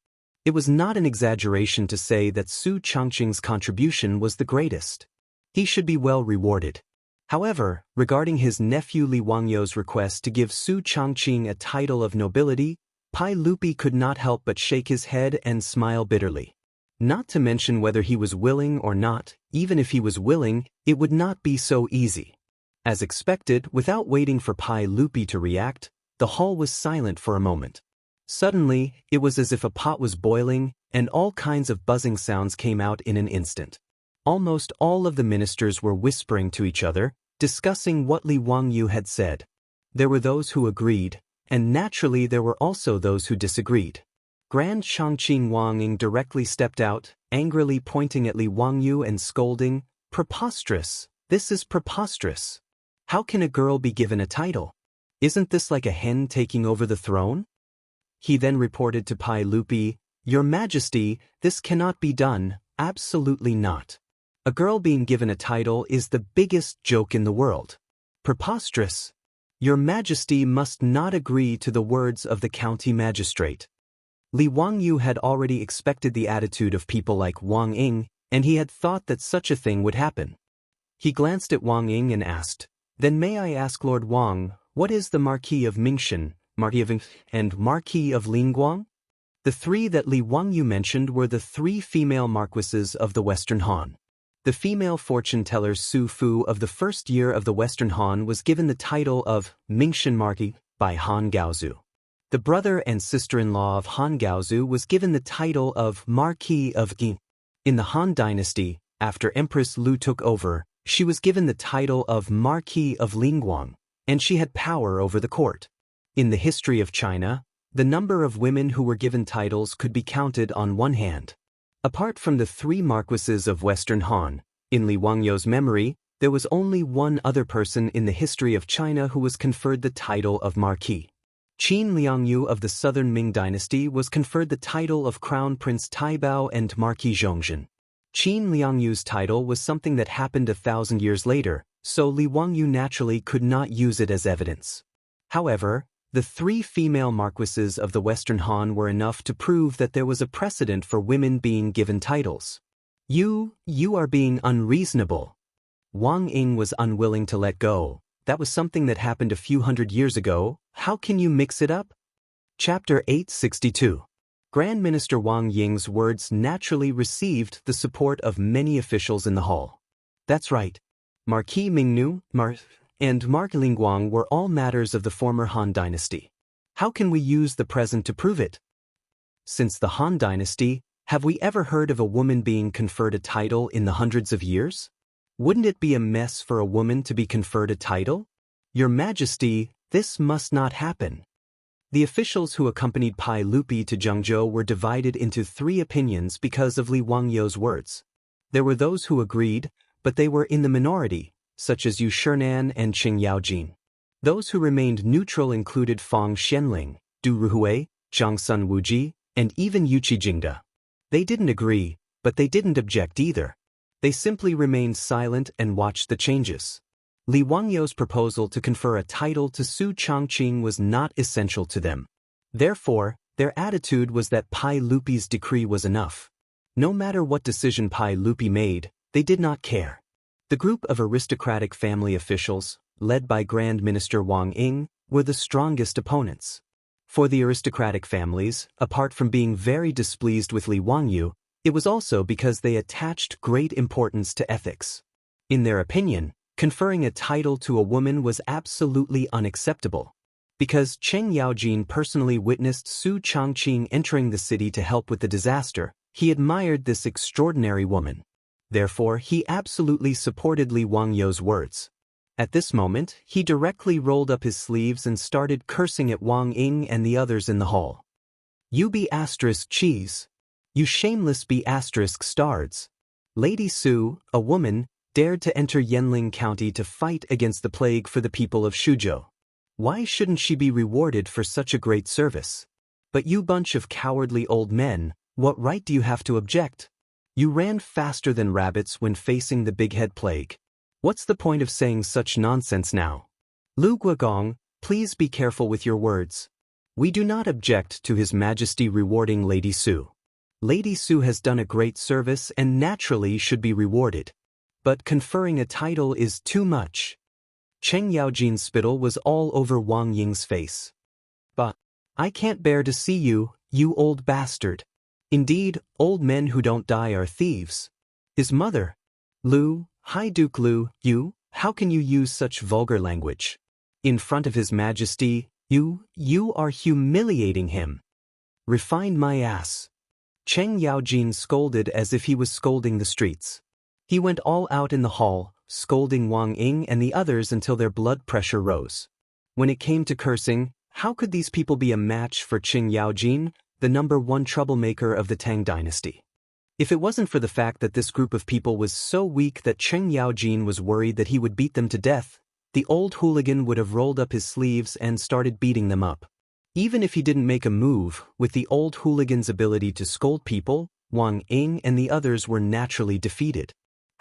[SPEAKER 1] It was not an exaggeration to say that Su Changqing's contribution was the greatest. He should be well rewarded. However, regarding his nephew Li Wangyu's request to give Su Changqing a title of nobility, Pai Lupi could not help but shake his head and smile bitterly. Not to mention whether he was willing or not, even if he was willing, it would not be so easy. As expected, without waiting for Pai Lupi to react, the hall was silent for a moment. Suddenly, it was as if a pot was boiling, and all kinds of buzzing sounds came out in an instant. Almost all of the ministers were whispering to each other, discussing what Li Wangyu had said. There were those who agreed, and naturally there were also those who disagreed. Grand Changqing Wang Ying directly stepped out, angrily pointing at Li Wangyu and scolding, "Preposterous! This is preposterous! How can a girl be given a title? Isn't this like a hen taking over the throne?" He then reported to Pai Lupi, "Your Majesty, this cannot be done, absolutely not. A girl being given a title is the biggest joke in the world. Preposterous! Your Majesty must not agree to the words of the county magistrate." Li Wangyu had already expected the attitude of people like Wang Ying, and he had thought that such a thing would happen. He glanced at Wang Ying and asked, "Then may I ask Lord Wang, what is the Marquis of Mingshan, Marquis of and Marquis of Lingguang?" The three that Li Wangyu mentioned were the three female marquises of the Western Han. The female fortune-teller Su Fu of the first year of the Western Han was given the title of Mingshan Marquis by Han Gaozu. The brother and sister-in-law of Han Gaozu was given the title of Marquis of Qin. In the Han dynasty, after Empress Lu took over, she was given the title of Marquis of Lingguang, and she had power over the court. In the history of China, the number of women who were given titles could be counted on one hand. Apart from the three marquises of Western Han, in Li Wangyu's memory, there was only one other person in the history of China who was conferred the title of Marquis. Qin Liangyu of the Southern Ming dynasty was conferred the title of Crown Prince Taibao and Marquis Zhongzhen. Qin Liangyu's title was something that happened 1,000 years later, so Li Wangyu naturally could not use it as evidence. However, the three female marquises of the Western Han were enough to prove that there was a precedent for women being given titles. You are being unreasonable." Wang Ying was unwilling to let go. That was something that happened a few hundred years ago. How can you mix it up? Chapter 862. Grand Minister Wang Ying's words naturally received the support of many officials in the hall. That's right. Marquis Mingnu, and Marquis Lingguang were all matters of the former Han dynasty. How can we use the present to prove it? Since the Han dynasty, have we ever heard of a woman being conferred a title in the hundreds of years? Wouldn't it be a mess for a woman to be conferred a title? Your Majesty, this must not happen. The officials who accompanied Pai Lupi to Zhengzhou were divided into three opinions because of Li Wangyu's words. There were those who agreed, but they were in the minority, such as Yu Shinan and Qing Yaojin. Those who remained neutral included Fang Xianling, Du Ruhui, Zhang Sun Wuji, and even Yu Qijingde. They didn't agree, but they didn't object either. They simply remained silent and watched the changes. Li Wangyu's proposal to confer a title to Su Changqing was not essential to them. Therefore, their attitude was that Pai Lupi's decree was enough. No matter what decision Pai Lupi made, they did not care. The group of aristocratic family officials, led by Grand Minister Wang Ying, were the strongest opponents. For the aristocratic families, apart from being very displeased with Li Wangyu, it was also because they attached great importance to ethics. In their opinion, Conferring a title to a woman was absolutely unacceptable. Because Cheng Yaojin personally witnessed Su Changqing entering the city to help with the disaster, he admired this extraordinary woman. Therefore, he absolutely supported Li Wangyou's words. At this moment, he directly rolled up his sleeves and started cursing at Wang Ying and the others in the hall. "You be asterisk cheese. You shameless be asterisk stards. Lady Su, a woman, dared to enter Yanling County to fight against the plague for the people of Shuzhou. Why shouldn't she be rewarded for such a great service? But you bunch of cowardly old men, what right do you have to object? You ran faster than rabbits when facing the big head plague. What's the point of saying such nonsense now? Lu Guogong, please be careful with your words. We do not object to His Majesty rewarding Lady Su. Lady Su has done a great service and naturally should be rewarded. But conferring a title is too much." Cheng Yaojin's spittle was all over Wang Ying's face. "But I can't bear to see you, you old bastard. Indeed, old men who don't die are thieves. His mother. Lu, High Duke Lu, you, how can you use such vulgar language? In front of His Majesty, you are humiliating him. Refine my ass." Cheng Yaojin scolded as if he was scolding the streets. He went all out in the hall, scolding Wang Ying and the others until their blood pressure rose. When it came to cursing, how could these people be a match for Cheng Yaojin, the #1 troublemaker of the Tang dynasty? If it wasn't for the fact that this group of people was so weak that Cheng Yaojin was worried that he would beat them to death, the old hooligan would have rolled up his sleeves and started beating them up. Even if he didn't make a move, with the old hooligan's ability to scold people, Wang Ying and the others were naturally defeated.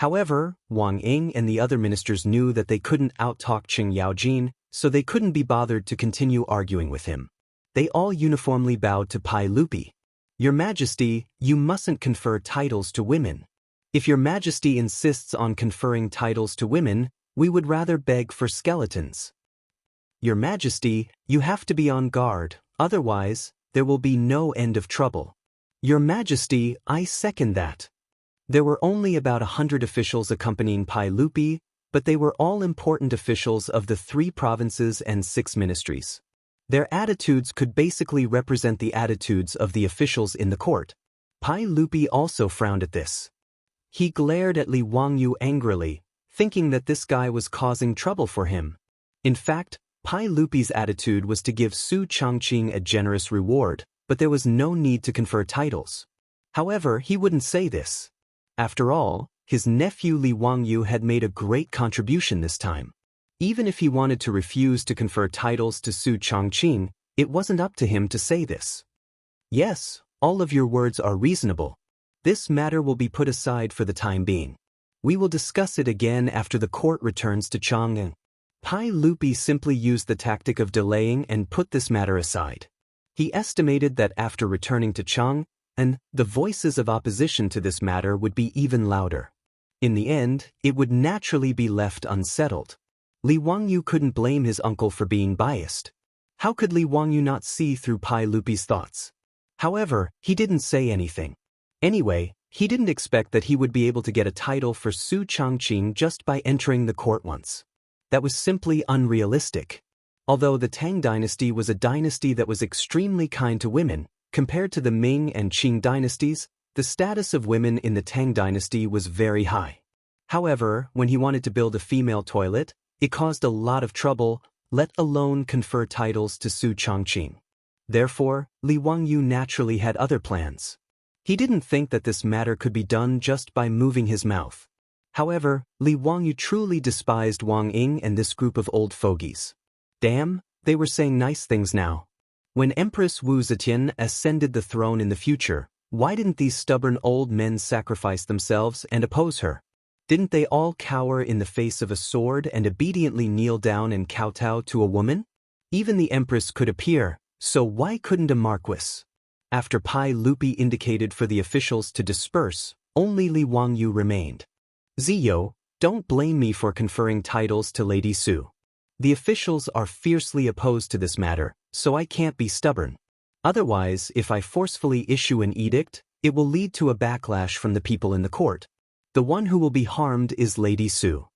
[SPEAKER 1] However, Wang Ying and the other ministers knew that they couldn't out-talk Cheng Yaojin, so they couldn't be bothered to continue arguing with him. They all uniformly bowed to Pai Lupi. "Your Majesty, you mustn't confer titles to women. If Your Majesty insists on conferring titles to women, we would rather beg for skeletons. Your Majesty, you have to be on guard, otherwise, there will be no end of trouble." "Your Majesty, I second that." There were only about 100 officials accompanying Pai Lupi, but they were all important officials of the 3 provinces and 6 ministries. Their attitudes could basically represent the attitudes of the officials in the court. Pai Lupi also frowned at this. He glared at Li Wangyu angrily, thinking that this guy was causing trouble for him. In fact, Pai Lupi's attitude was to give Su Changqing a generous reward, but there was no need to confer titles. However, he wouldn't say this. After all, his nephew Li Wangyu had made a great contribution this time. Even if he wanted to refuse to confer titles to Su Changqing, it wasn't up to him to say this. "Yes, all of your words are reasonable. This matter will be put aside for the time being. We will discuss it again after the court returns to Chang'an." Pai Lupi simply used the tactic of delaying and put this matter aside. He estimated that after returning to Chang'an, the voices of opposition to this matter would be even louder. In the end, it would naturally be left unsettled. Li Wangyu couldn't blame his uncle for being biased. How could Li Wangyu not see through Pai Lupi's thoughts? However, he didn't say anything. Anyway, he didn't expect that he would be able to get a title for Su Changqing just by entering the court once. That was simply unrealistic. Although the Tang dynasty was a dynasty that was extremely kind to women, compared to the Ming and Qing dynasties, the status of women in the Tang dynasty was very high. However, when he wanted to build a female toilet, it caused a lot of trouble, let alone confer titles to Su Changqing. Therefore, Li Wangyu naturally had other plans. He didn't think that this matter could be done just by moving his mouth. However, Li Wangyu truly despised Wang Ying and this group of old fogies. Damn, they were saying nice things now. When Empress Wu Zetian ascended the throne in the future, why didn't these stubborn old men sacrifice themselves and oppose her? Didn't they all cower in the face of a sword and obediently kneel down and kowtow to a woman? Even the Empress could appear, so why couldn't a marquis? After Pai Lupi indicated for the officials to disperse, only Li Wangyu remained. "Ziyo, don't blame me for conferring titles to Lady Su. The officials are fiercely opposed to this matter, so I can't be stubborn. Otherwise, if I forcefully issue an edict, it will lead to a backlash from the people in the court. The one who will be harmed is Lady Su."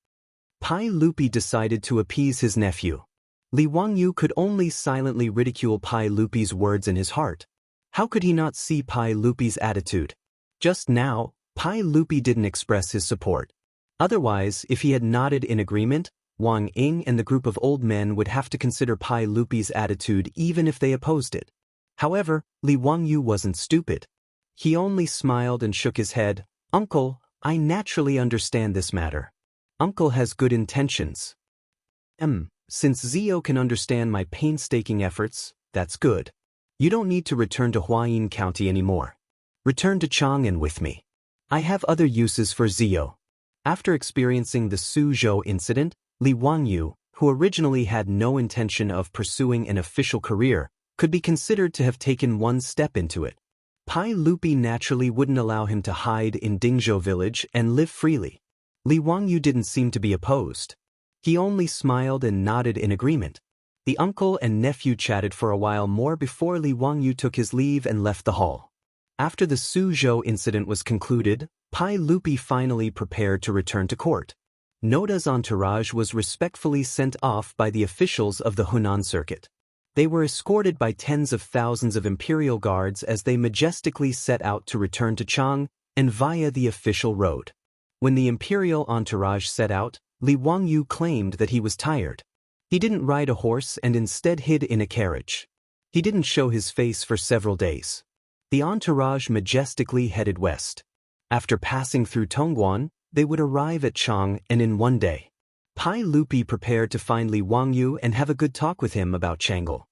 [SPEAKER 1] Pai Lupi decided to appease his nephew. Li Wangyu could only silently ridicule Pai Lupi's words in his heart. How could he not see Pai Lupi's attitude? Just now, Pai Lupi didn't express his support. Otherwise, if he had nodded in agreement, Wang Ying and the group of old men would have to consider Pai Lupi's attitude even if they opposed it. However, Li Wangyu wasn't stupid. He only smiled and shook his head. "Uncle, I naturally understand this matter. Uncle has good intentions. Since Zio can understand my painstaking efforts, that's good. You don't need to return to Huayin County anymore. Return to Chang'an with me. I have other uses for Zio." After experiencing the Suzhou incident, Li Wangyu, who originally had no intention of pursuing an official career, could be considered to have taken one step into it. Pai Lupi naturally wouldn't allow him to hide in Dingzhou village and live freely. Li Wangyu didn't seem to be opposed. He only smiled and nodded in agreement. The uncle and nephew chatted for a while more before Li Wangyu took his leave and left the hall. After the Suzhou incident was concluded, Pai Lupi finally prepared to return to court. Noda's entourage was respectfully sent off by the officials of the Hunan circuit. They were escorted by tens of thousands of imperial guards as they majestically set out to return to Chang and via the official road. When the imperial entourage set out, Li Wangyu claimed that he was tired. He didn't ride a horse and instead hid in a carriage. He didn't show his face for several days. The entourage majestically headed west. After passing through Tongguan, they would arrive at Chang and in one day. Pai Lupi prepared to find Li Wangyu and have a good talk with him about Chang'an.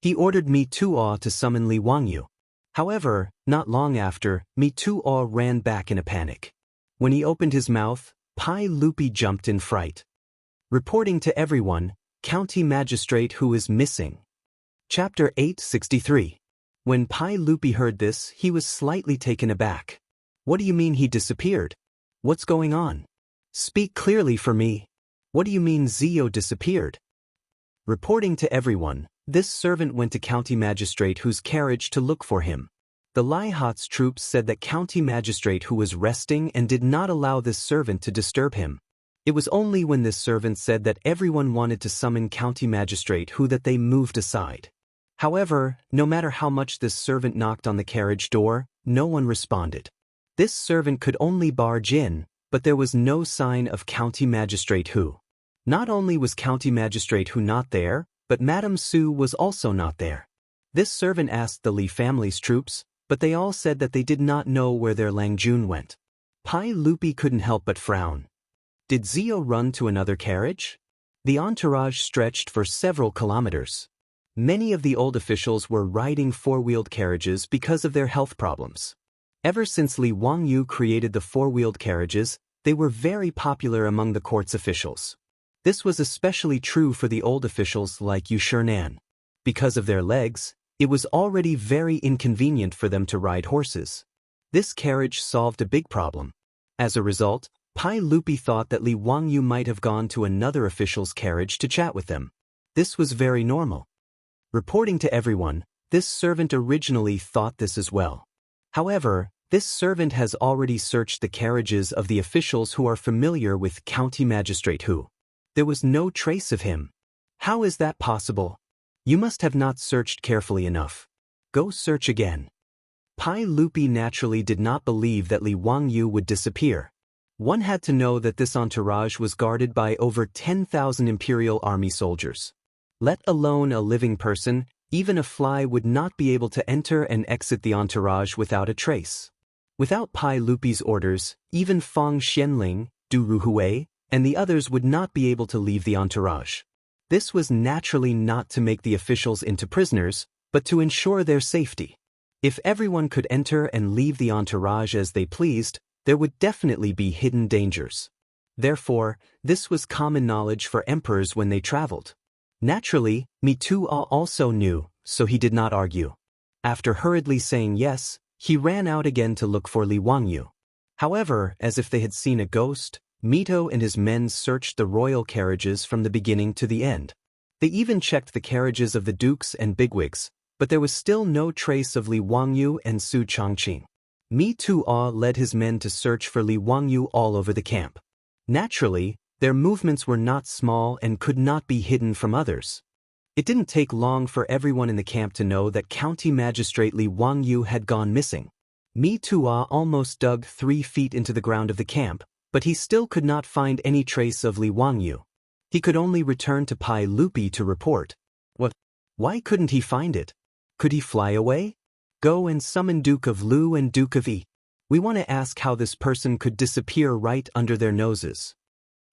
[SPEAKER 1] He ordered Mi Tuo to summon Li Wangyu. However, not long after, Mi Tuo ran back in a panic. When he opened his mouth, Pai Lupi jumped in fright. Reporting to everyone, County Magistrate who is missing. Chapter 863. When Pai Lupi heard this, he was slightly taken aback. What do you mean he disappeared? What's going on? Speak clearly for me. What do you mean Zio disappeared? Reporting to everyone, this servant went to County Magistrate Hu's carriage to look for him. The Laihat's troops said that County Magistrate Hu was resting and did not allow this servant to disturb him. It was only when this servant said that everyone wanted to summon County Magistrate Hu that they moved aside. However, no matter how much this servant knocked on the carriage door, no one responded. This servant could only barge in, but there was no sign of County Magistrate Hu. Not only was County Magistrate Hu not there, but Madame Su was also not there. This servant asked the Li family's troops, but they all said that they did not know where their Langjun went. Pai Lupi couldn't help but frown. Did Zio run to another carriage? The entourage stretched for several kilometers. Many of the old officials were riding four-wheeled carriages because of their health problems. Ever since Li Wangyu created the four-wheeled carriages, they were very popular among the court's officials. This was especially true for the old officials like Yu Shinan. Because of their legs, it was already very inconvenient for them to ride horses. This carriage solved a big problem. As a result, Pai Lupi thought that Li Wangyu might have gone to another official's carriage to chat with them. This was very normal. Reporting to everyone, this servant originally thought this as well. However, this servant has already searched the carriages of the officials who are familiar with County Magistrate Hu. There was no trace of him. How is that possible? You must have not searched carefully enough. Go search again. Pai Lupi naturally did not believe that Li Wangyu would disappear. One had to know that this entourage was guarded by over 10,000 Imperial Army soldiers. Let alone a living person, even a fly would not be able to enter and exit the entourage without a trace. Without Pai Lupi's orders, even Fang Xianling, Du Ruhui, and the others would not be able to leave the entourage. This was naturally not to make the officials into prisoners, but to ensure their safety. If everyone could enter and leave the entourage as they pleased, there would definitely be hidden dangers. Therefore, this was common knowledge for emperors when they traveled. Naturally, Mi Tuo also knew, so he did not argue. After hurriedly saying yes, he ran out again to look for Li Wangyu. However, as if they had seen a ghost, Mito and his men searched the royal carriages from the beginning to the end. They even checked the carriages of the dukes and bigwigs, but there was still no trace of Li Wangyu and Su Changqing. Mi Tuo led his men to search for Li Wangyu all over the camp. Naturally, Their movements were not small and could not be hidden from others. It didn't take long for everyone in the camp to know that County Magistrate Li Wangyu had gone missing. Mi Tua almost dug 3 feet into the ground of the camp, but he still could not find any trace of Li Wangyu. He could only return to Pai Lupi to report. What? Why couldn't he find it? Could he fly away? Go and summon Duke of Lu and Duke of Yi. We want to ask how this person could disappear right under their noses.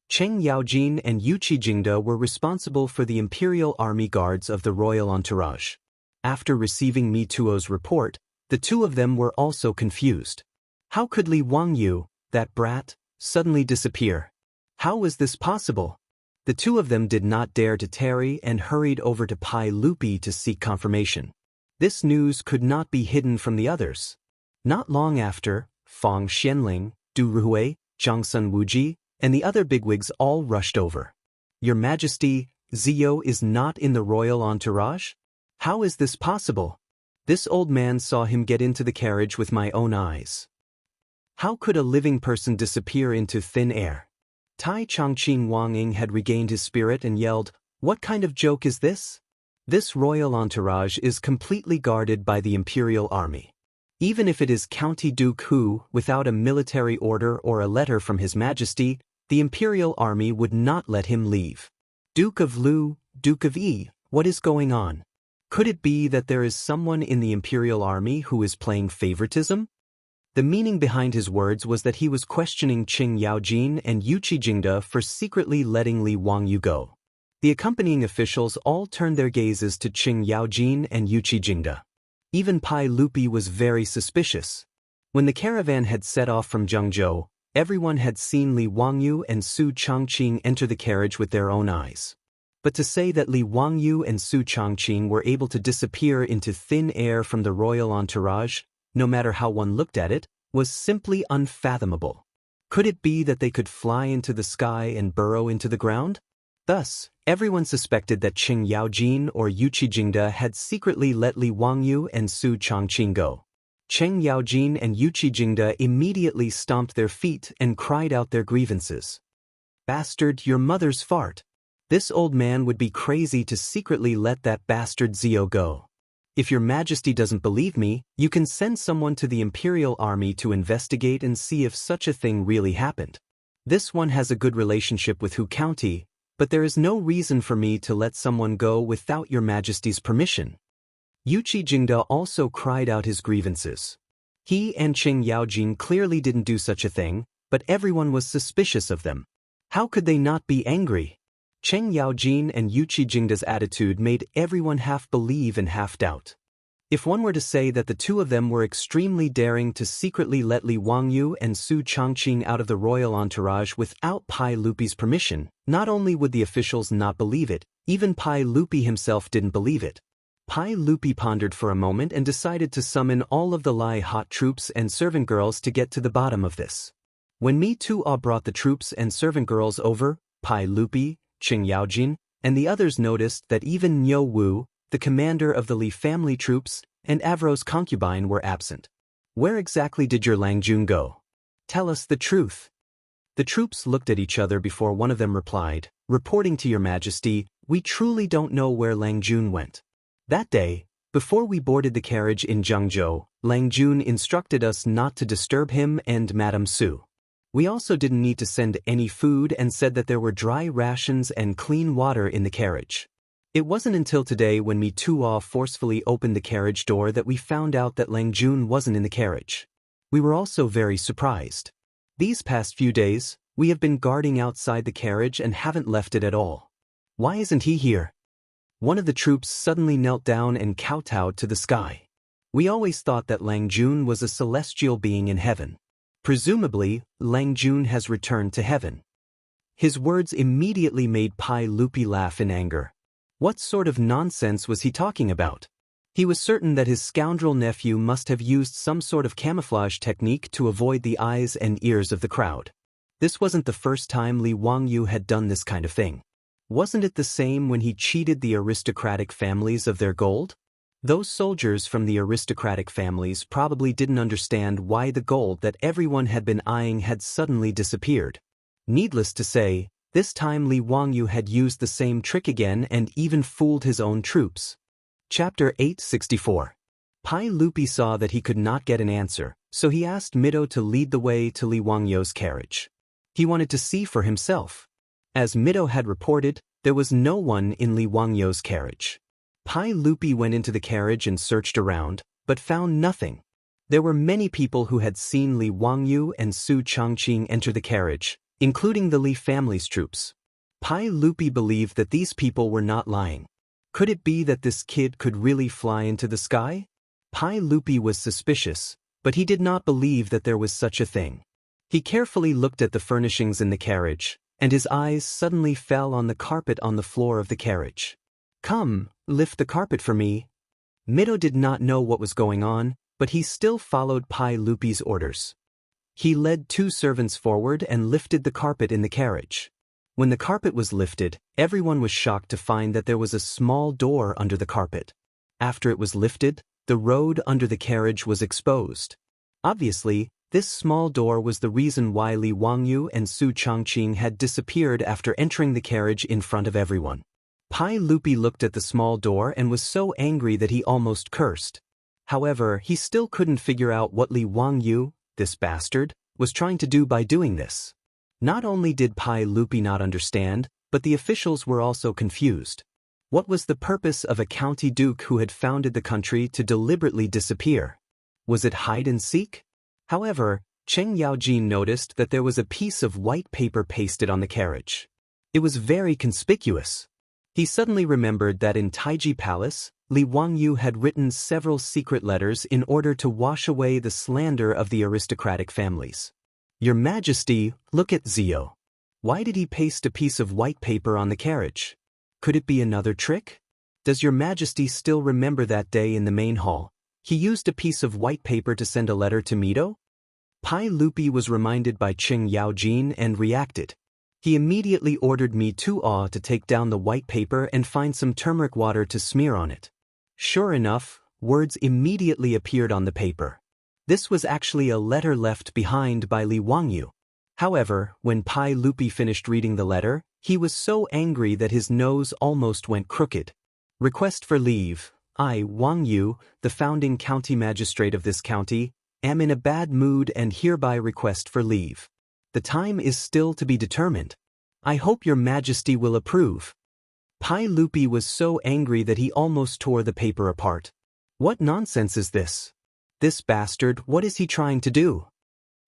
[SPEAKER 1] Cheng Yaojin and Yu Qijingde were responsible for the Imperial Army Guards of the royal entourage. After receiving Mi Tuo's report, the two of them were also confused. How could Li Wangyu, that brat, suddenly disappear? How was this possible? The two of them did not dare to tarry and hurried over to Pai Lupi to seek confirmation. This news could not be hidden from the others. Not long after, Fang Xianling, Du Ruhui, Zhangsun Wuji, and the other bigwigs all rushed over. Your Majesty, Zio is not in the royal entourage? How is this possible? This old man saw him get into the carriage with my own eyes. How could a living person disappear into thin air? Tai Changqing Wangying had regained his spirit and yelled, "What kind of joke is this? This royal entourage is completely guarded by the Imperial Army. Even if it is County Duke who, without a military order or a letter from His Majesty, the Imperial Army would not let him leave. Duke of Lu, Duke of Yi, what is going on? Could it be that there is someone in the Imperial Army who is playing favoritism?" The meaning behind his words was that he was questioning Cheng Yaojin and Yu Qijingde for secretly letting Li Wangyu go. The accompanying officials all turned their gazes to Cheng Yaojin and Yu Qijingde. Even Pai Lupi was very suspicious. When the caravan had set off from Zhengzhou, everyone had seen Li Wangyu and Su Changqing enter the carriage with their own eyes. But to say that Li Wangyu and Su Changqing were able to disappear into thin air from the royal entourage, no matter how one looked at it, was simply unfathomable. Could it be that they could fly into the sky and burrow into the ground? Thus, everyone suspected that Cheng Yaojin or Yu Qijingde had secretly let Li Wangyu and Su Changqing go. Cheng Yaojin and Yu Qijingde immediately stomped their feet and cried out their grievances. "Bastard, your mother's fart. This old man would be crazy to secretly let that bastard Zio go. If your Majesty doesn't believe me, you can send someone to the Imperial Army to investigate and see if such a thing really happened. This one has a good relationship with Hu County, but there is no reason for me to let someone go without your Majesty's permission." Yu Qijingde also cried out his grievances. He and Cheng Yaojin clearly didn't do such a thing, but everyone was suspicious of them. How could they not be angry? Cheng Yaojin and Yu Qijingde's attitude made everyone half believe and half doubt. If one were to say that the two of them were extremely daring to secretly let Li Wangyu and Su Changqing out of the royal entourage without Pai Lupi's permission, not only would the officials not believe it, even Pai Lupi himself didn't believe it. Pai Lupi pondered for a moment and decided to summon all of the Lai hot troops and servant girls to get to the bottom of this. When Mi Tua brought the troops and servant girls over, Pai Lupi, Cheng Yaojin, and the others noticed that even Niu Wu, the commander of the Li family troops, and Avro's concubine were absent. "Where exactly did your Lang Jun go? Tell us the truth." The troops looked at each other before one of them replied, "Reporting to your Majesty, we truly don't know where Lang Jun went. That day, before we boarded the carriage in Zhengzhou, Lang Jun instructed us not to disturb him and Madame Su. We also didn't need to send any food and said that there were dry rations and clean water in the carriage. It wasn't until today when Mi Tua forcefully opened the carriage door that we found out that Lang Jun wasn't in the carriage. We were also very surprised. These past few days, we have been guarding outside the carriage and haven't left it at all. Why isn't he here?" One of the troops suddenly knelt down and kowtowed to the sky. "We always thought that Lang Jun was a celestial being in heaven. Presumably, Lang Jun has returned to heaven." His words immediately made Pai Lupi laugh in anger. What sort of nonsense was he talking about? He was certain that his scoundrel nephew must have used some sort of camouflage technique to avoid the eyes and ears of the crowd. This wasn't the first time Li Wangyu had done this kind of thing. Wasn't it the same when he cheated the aristocratic families of their gold? Those soldiers from the aristocratic families probably didn't understand why the gold that everyone had been eyeing had suddenly disappeared. Needless to say, This time Li Wangyu had used the same trick again and even fooled his own troops. Chapter 864. Pai Lupi saw that he could not get an answer, so he asked Mido to lead the way to Li Wangyu's carriage. He wanted to see for himself. As Mido had reported, there was no one in Li Wangyu's carriage. Pai Lupi went into the carriage and searched around, but found nothing. There were many people who had seen Li Wangyu and Su Chang'an enter the carriage, including the Li family's troops. Pai Lupi believed that these people were not lying. Could it be that this kid could really fly into the sky? Pai Lupi was suspicious, but he did not believe that there was such a thing. He carefully looked at the furnishings in the carriage, and his eyes suddenly fell on the carpet on the floor of the carriage. "Come, lift the carpet for me." Mido did not know what was going on, but he still followed Pai Lupi's orders. He led 2 servants forward and lifted the carpet in the carriage. When the carpet was lifted, everyone was shocked to find that there was a small door under the carpet. After it was lifted, the road under the carriage was exposed. Obviously, this small door was the reason why Li Wangyu and Su Chang'an had disappeared after entering the carriage in front of everyone. Pai Lupi looked at the small door and was so angry that he almost cursed. However, he still couldn't figure out what Li Wangyu, this bastard, was trying to do by doing this. Not only did Pai Lupi not understand, but the officials were also confused. What was the purpose of a county duke who had founded the country to deliberately disappear? Was it hide and seek? However, Cheng Yaojin noticed that there was a piece of white paper pasted on the carriage. It was very conspicuous. He suddenly remembered that in Taiji Palace, Li Wangyu had written several secret letters in order to wash away the slander of the aristocratic families. "Your Majesty, look at Zio. Why did he paste a piece of white paper on the carriage? Could it be another trick? Does Your Majesty still remember that day in the main hall? He used a piece of white paper to send a letter to Mido?" Pai Lupi was reminded by Cheng Yaojin and reacted. He immediately ordered Mi Tuo to take down the white paper and find some turmeric water to smear on it. Sure enough, words immediately appeared on the paper. This was actually a letter left behind by Li Wangyu. However, when Pai Lupi finished reading the letter, he was so angry that his nose almost went crooked. "Request for leave. I, Wangyu, the founding county magistrate of this county, am in a bad mood and hereby request for leave. The time is still to be determined. I hope Your Majesty will approve." Pai Lupi was so angry that he almost tore the paper apart. What nonsense is this? This bastard, what is he trying to do?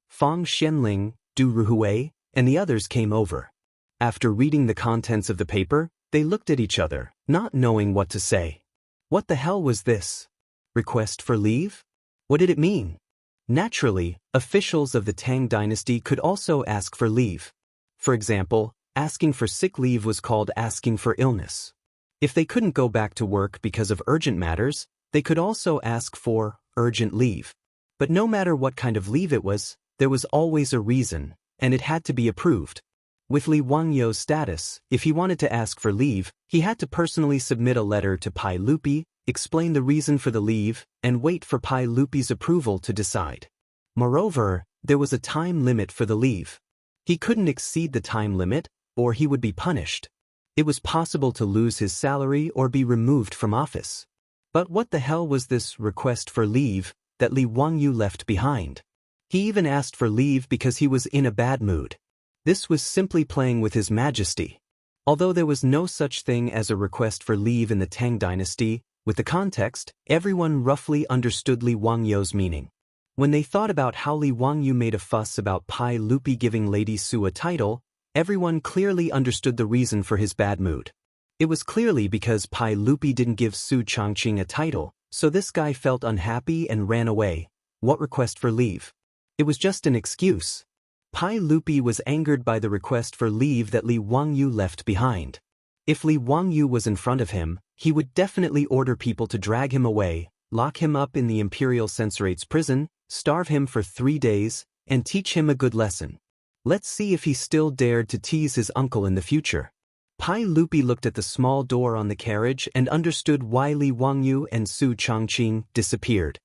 [SPEAKER 1] Fang Xianling, Du Ruhui, and the others came over. After reading the contents of the paper, they looked at each other, not knowing what to say. What the hell was this? Request for leave? What did it mean? Naturally, officials of the Tang dynasty could also ask for leave. For example, asking for sick leave was called asking for illness. If they couldn't go back to work because of urgent matters, they could also ask for urgent leave. But no matter what kind of leave it was, there was always a reason, and it had to be approved. With Li Wangyu's status, if he wanted to ask for leave, he had to personally submit a letter to Pai Lupi, explain the reason for the leave, and wait for Pai Lupi's approval to decide. Moreover, there was a time limit for the leave. He couldn't exceed the time limit, or he would be punished. It was possible to lose his salary or be removed from office. But what the hell was this request for leave that Li Wangyu left behind? He even asked for leave because he was in a bad mood. This was simply playing with His Majesty. Although there was no such thing as a request for leave in the Tang dynasty, with the context, everyone roughly understood Li Wangyu's meaning. When they thought about how Li Wangyu made a fuss about Pai Lupi giving Lady Su a title, everyone clearly understood the reason for his bad mood. It was clearly because Pai Lupi didn't give Su Chang'an a title, so this guy felt unhappy and ran away. What request for leave? It was just an excuse. Pai Lupi was angered by the request for leave that Li Wangyu left behind. If Li Wangyu was in front of him, he would definitely order people to drag him away, lock him up in the Imperial Censorate's prison, starve him for 3 days, and teach him a good lesson. Let's see if he still dared to tease his uncle in the future. Pai Lupi looked at the small door on the carriage and understood why Li Wangyu and Su Chang'an disappeared.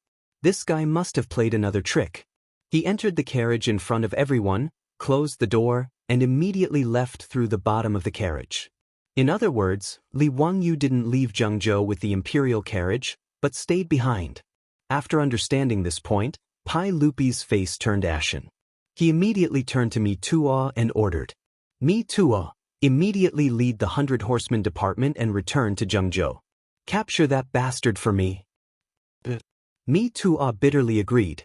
[SPEAKER 1] This guy must have played another trick. He entered the carriage in front of everyone, closed the door, and immediately left through the bottom of the carriage. In other words, Li Wangyu didn't leave Zhengzhou with the imperial carriage, but stayed behind. After understanding this point, Pai Lupi's face turned ashen. He immediately turned to Mi Tuo and ordered, Mi Tuo, immediately lead the 100 Horsemen department and return to Zhengzhou. Capture that bastard for me. Mi Tuo bitterly agreed.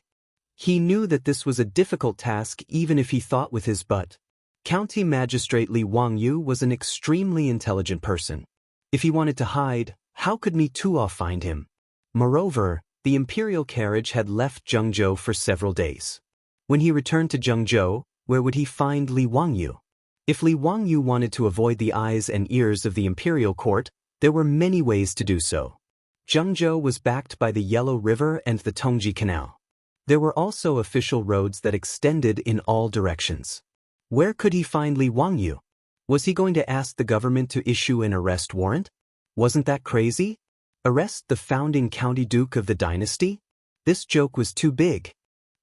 [SPEAKER 1] He knew that this was a difficult task even if he thought with his butt. County Magistrate Li Wangyu was an extremely intelligent person. If he wanted to hide, how could Mi Tuo find him? Moreover, the imperial carriage had left Zhengzhou for several days. When he returned to Zhengzhou, where would he find Li Wangyu? If Li Wangyu wanted to avoid the eyes and ears of the imperial court, there were many ways to do so. Zhengzhou was backed by the Yellow River and the Tongji Canal. There were also official roads that extended in all directions. Where could he find Li Wangyu? Was he going to ask the government to issue an arrest warrant? Wasn't that crazy? Arrest the founding county duke of the dynasty? This joke was too big.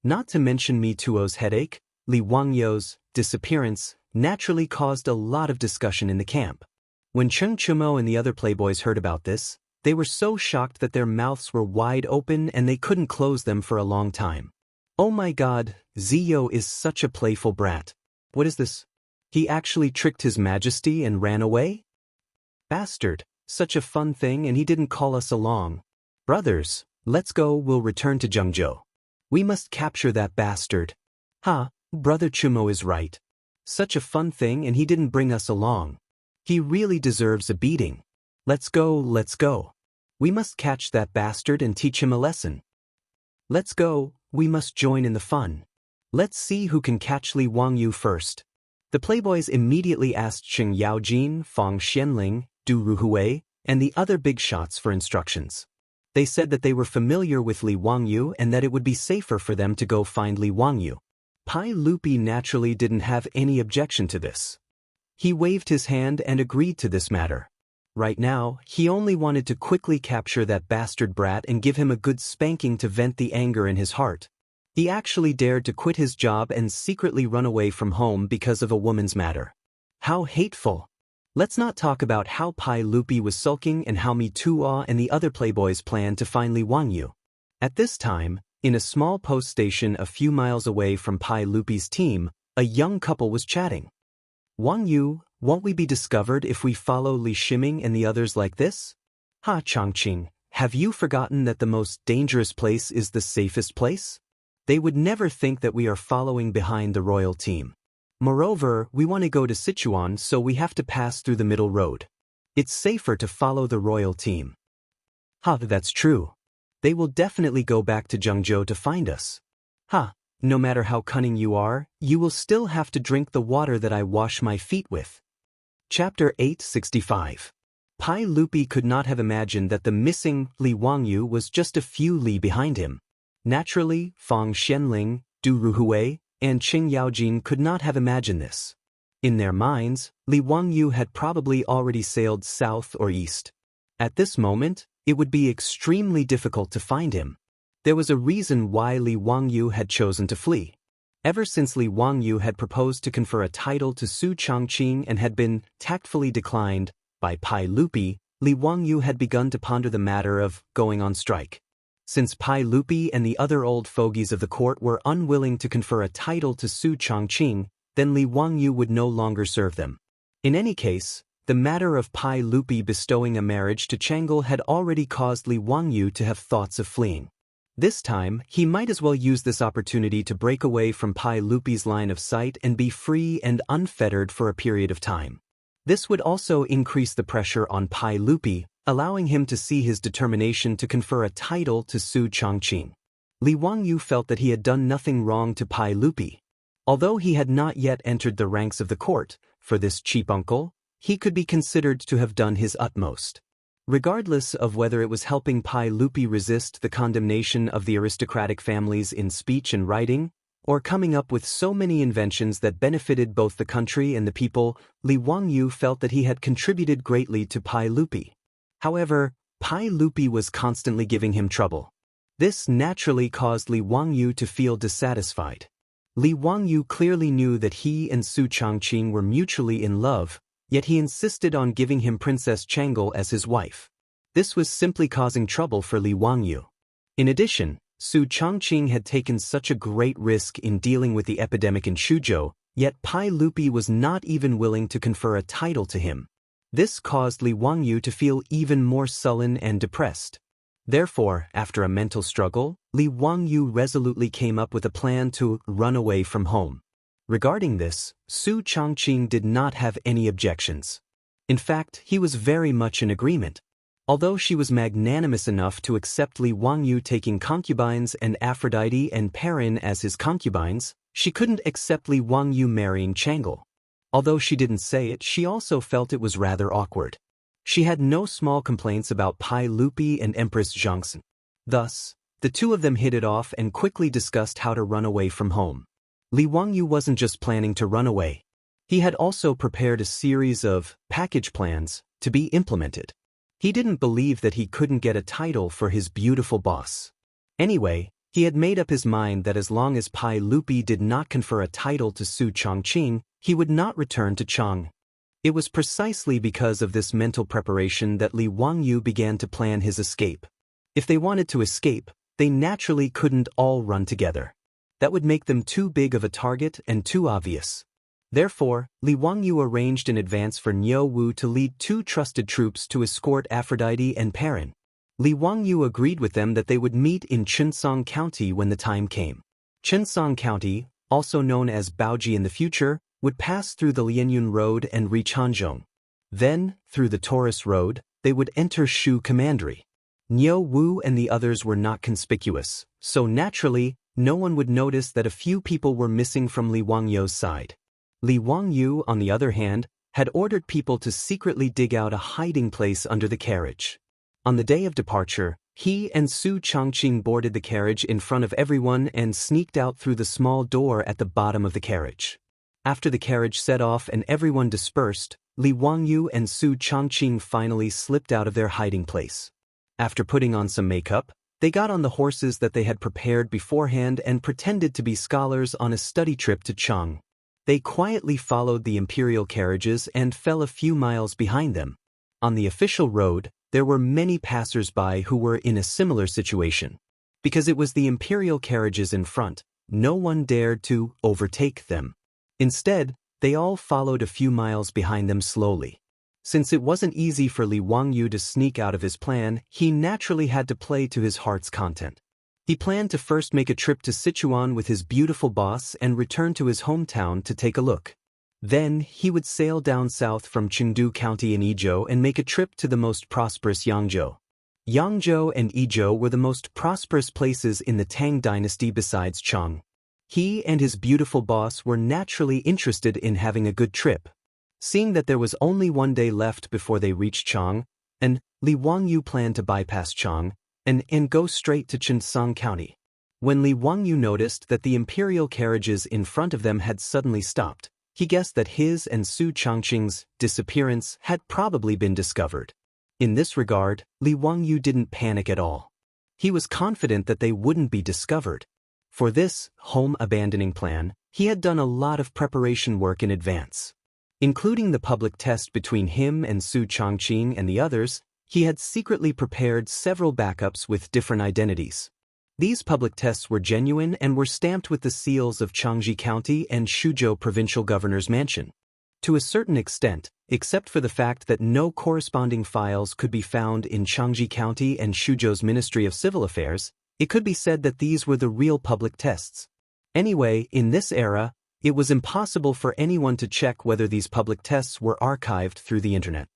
[SPEAKER 1] Not to mention Mi Tuo's headache, Li Wangyu's disappearance naturally caused a lot of discussion in the camp. When Cheng Chumo and the other playboys heard about this, they were so shocked that their mouths were wide open and they couldn't close them for a long time. Oh my god, Ziyo is such a playful brat. What is this? He actually tricked His Majesty and ran away? Bastard, such a fun thing and he didn't call us along. Brothers, let's go, we'll return to Zhengzhou. We must capture that bastard. Ha, Brother Chumo is right. Such a fun thing and he didn't bring us along. He really deserves a beating. Let's go, let's go. We must catch that bastard and teach him a lesson. Let's go, we must join in the fun. Let's see who can catch Li Wangyu first. The playboys immediately asked Xing Yaojin, Fang Xianling, Du Ruhui, and the other big shots for instructions. They said that they were familiar with Li Wangyu and that it would be safer for them to go find Li Wangyu. Pai Lupi naturally didn't have any objection to this. He waved his hand and agreed to this matter. Right now, he only wanted to quickly capture that bastard brat and give him a good spanking to vent the anger in his heart. He actually dared to quit his job and secretly run away from home because of a woman's matter. How hateful! Let's not talk about how Pai Lupi was sulking and how Mi Tuo and the other playboys planned to find Li Wangyu. At this time, in a small post station a few miles away from Pai Lupi's team, a young couple was chatting. Wangyu, won't we be discovered if we follow Li Shiming and the others like this? Ha Changqing, have you forgotten that the most dangerous place is the safest place? They would never think that we are following behind the royal team. Moreover, we want to go to Sichuan, so we have to pass through the middle road. It's safer to follow the royal team. Ha, that's true. They will definitely go back to Zhengzhou to find us. Ha, no matter how cunning you are, you will still have to drink the water that I wash my feet with. Chapter 865. Pai Lupi could not have imagined that the missing Li Wangyu was just a few li behind him. Naturally, Fang Xianling, Du Ruhui, and Qing Yaojin could not have imagined this. In their minds, Li Wangyu had probably already sailed south or east. At this moment, it would be extremely difficult to find him. There was a reason why Li Wangyu had chosen to flee. Ever since Li Wangyu had proposed to confer a title to Su Changqing and had been tactfully declined by Pai Lupi, Li Wangyu had begun to ponder the matter of going on strike. Since Pai Lupi and the other old fogies of the court were unwilling to confer a title to Su Changqing, then Li Wangyu would no longer serve them. In any case, the matter of Pai Lupi bestowing a marriage to Chang'an had already caused Li Wangyu to have thoughts of fleeing. This time, he might as well use this opportunity to break away from Pai Lupi's line of sight and be free and unfettered for a period of time. This would also increase the pressure on Pai Lupi, allowing him to see his determination to confer a title to Su Changqing. Li Wangyu felt that he had done nothing wrong to Pai Lupi. Although he had not yet entered the ranks of the court, for this cheap uncle, he could be considered to have done his utmost. Regardless of whether it was helping Pai Lupi resist the condemnation of the aristocratic families in speech and writing, or coming up with so many inventions that benefited both the country and the people, Li Wangyu felt that he had contributed greatly to Pai Lupi. However, Pai Lupi was constantly giving him trouble. This naturally caused Li Wangyu to feel dissatisfied. Li Wangyu clearly knew that he and Su Changqing were mutually in love, yet he insisted on giving him Princess Chang'an as his wife. This was simply causing trouble for Li Wangyu. In addition, Su Changqing had taken such a great risk in dealing with the epidemic in Shuzhou, yet Pai Lupi was not even willing to confer a title to him. This caused Li Wangyu to feel even more sullen and depressed. Therefore, after a mental struggle, Li Wangyu resolutely came up with a plan to run away from home. Regarding this, Su Changqing did not have any objections. In fact, he was very much in agreement. Although she was magnanimous enough to accept Li Wangyu taking concubines and Aphrodite and Perrin as his concubines, she couldn't accept Li Wangyu marrying Chang'an. Although she didn't say it, she also felt it was rather awkward. She had no small complaints about Pai Lupi and Empress Zhangxin. Thus, the two of them hit it off and quickly discussed how to run away from home. Li Wangyu wasn't just planning to run away. He had also prepared a series of package plans to be implemented. He didn't believe that he couldn't get a title for his beautiful boss. Anyway, he had made up his mind that as long as Pai Lupi did not confer a title to Su Changqing, he would not return to Chang'an. It was precisely because of this mental preparation that Li Wangyu began to plan his escape. If they wanted to escape, they naturally couldn't all run together. That would make them too big of a target and too obvious. Therefore, Li Wangyu arranged in advance for Niu Wu to lead 2 trusted troops to escort Aphrodite and Perrin. Li Wangyu agreed with them that they would meet in Chengsong County when the time came. Chengsong County, also known as Baoji in the future, would pass through the Lianyun Road and reach Hanzhong. Then, through the Taurus Road, they would enter Shu Commandery. Niu Wu and the others were not conspicuous, so naturally, no one would notice that a few people were missing from Li Wangyu's side. Li Wangyu, on the other hand, had ordered people to secretly dig out a hiding place under the carriage. On the day of departure, he and Su Changqing boarded the carriage in front of everyone and sneaked out through the small door at the bottom of the carriage. After the carriage set off and everyone dispersed, Li Wangyu and Su Changqing finally slipped out of their hiding place. After putting on some makeup, they got on the horses that they had prepared beforehand and pretended to be scholars on a study trip to Chang'an. They quietly followed the imperial carriages and fell a few miles behind them. On the official road, there were many passers-by who were in a similar situation. Because it was the imperial carriages in front, no one dared to overtake them. Instead, they all followed a few miles behind them slowly. Since it wasn't easy for Li Wangyu to sneak out of his plan, he naturally had to play to his heart's content. He planned to first make a trip to Sichuan with his beautiful boss and return to his hometown to take a look. Then, he would sail down south from Chengdu County in Yizhou and make a trip to the most prosperous Yangzhou. Yangzhou and Yizhou were the most prosperous places in the Tang dynasty besides Chang'an. He and his beautiful boss were naturally interested in having a good trip. Seeing that there was only one day left before they reached Chang'an, and Li Wangyu planned to bypass Chang'an and go straight to Chengsong County. When Li Wangyu noticed that the imperial carriages in front of them had suddenly stopped, he guessed that his and Su Changqing's disappearance had probably been discovered. In this regard, Li Wangyu didn't panic at all. He was confident that they wouldn't be discovered. For this home-abandoning plan, he had done a lot of preparation work in advance. Including the public test between him and Su Changqing and the others, he had secretly prepared several backups with different identities. These public tests were genuine and were stamped with the seals of Changji County and Shuzhou Provincial Governor's Mansion. To a certain extent, except for the fact that no corresponding files could be found in Changji County and Shuzhou's Ministry of Civil Affairs, it could be said that these were the real public tests. Anyway, in this era, it was impossible for anyone to check whether these public tests were archived through the internet.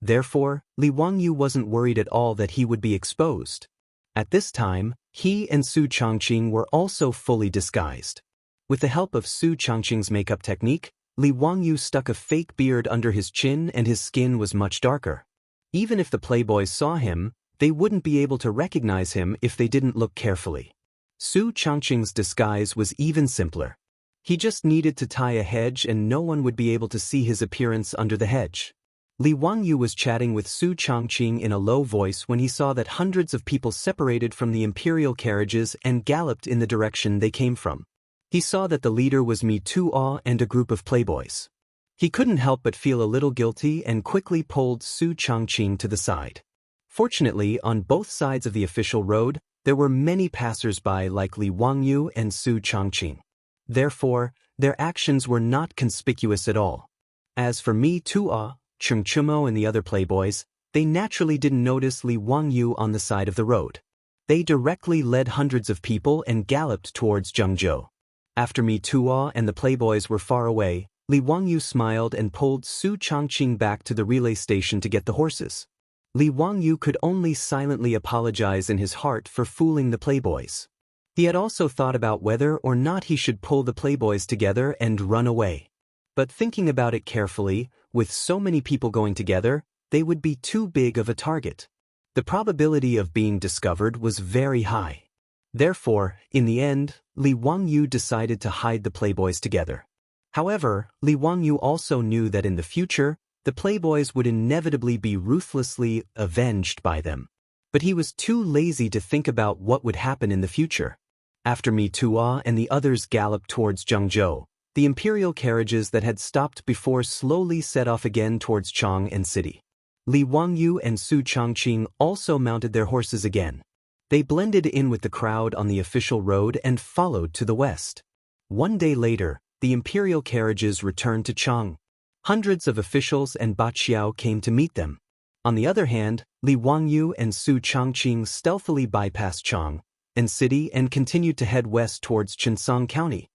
[SPEAKER 1] Therefore, Li Wangyu wasn't worried at all that he would be exposed. At this time, he and Su Changqing were also fully disguised. With the help of Su Changqing's makeup technique, Li Wangyu stuck a fake beard under his chin and his skin was much darker. Even if the playboys saw him, they wouldn't be able to recognize him if they didn't look carefully. Su Changqing's disguise was even simpler. He just needed to tie a hedge and no one would be able to see his appearance under the hedge. Li Wangyu was chatting with Su Changqing in a low voice when he saw that hundreds of people separated from the imperial carriages and galloped in the direction they came from. He saw that the leader was Mi Tuo and a group of playboys. He couldn't help but feel a little guilty and quickly pulled Su Changqing to the side. Fortunately, on both sides of the official road, there were many passers-by like Li Wangyu and Su Changqing. Therefore, their actions were not conspicuous at all. As for Mi Tuo, Cheng Chumo and the other playboys, they naturally didn't notice Li Wangyu on the side of the road. They directly led hundreds of people and galloped towards Zhengzhou. After Mi Tuo and the playboys were far away, Li Wangyu smiled and pulled Su Changqing back to the relay station to get the horses. Li Wangyu could only silently apologize in his heart for fooling the playboys. He had also thought about whether or not he should pull the playboys together and run away. But thinking about it carefully, with so many people going together, they would be too big of a target. The probability of being discovered was very high. Therefore, in the end, Li Wangyu decided to hide the playboys together. However, Li Wangyu also knew that in the future, the playboys would inevitably be ruthlessly avenged by them. But he was too lazy to think about what would happen in the future. After Mi Tuo and the others galloped towards Zhengzhou, the imperial carriages that had stopped before slowly set off again towards Chang'an city. Li Wangyu and Su Changqing also mounted their horses again. They blended in with the crowd on the official road and followed to the west. One day later, the imperial carriages returned to Chang'an. Hundreds of officials and Baqiao came to meet them. On the other hand, Li Wangyu and Su Changqing stealthily bypassed Chang'an city and continued to head west towards Chengsang County.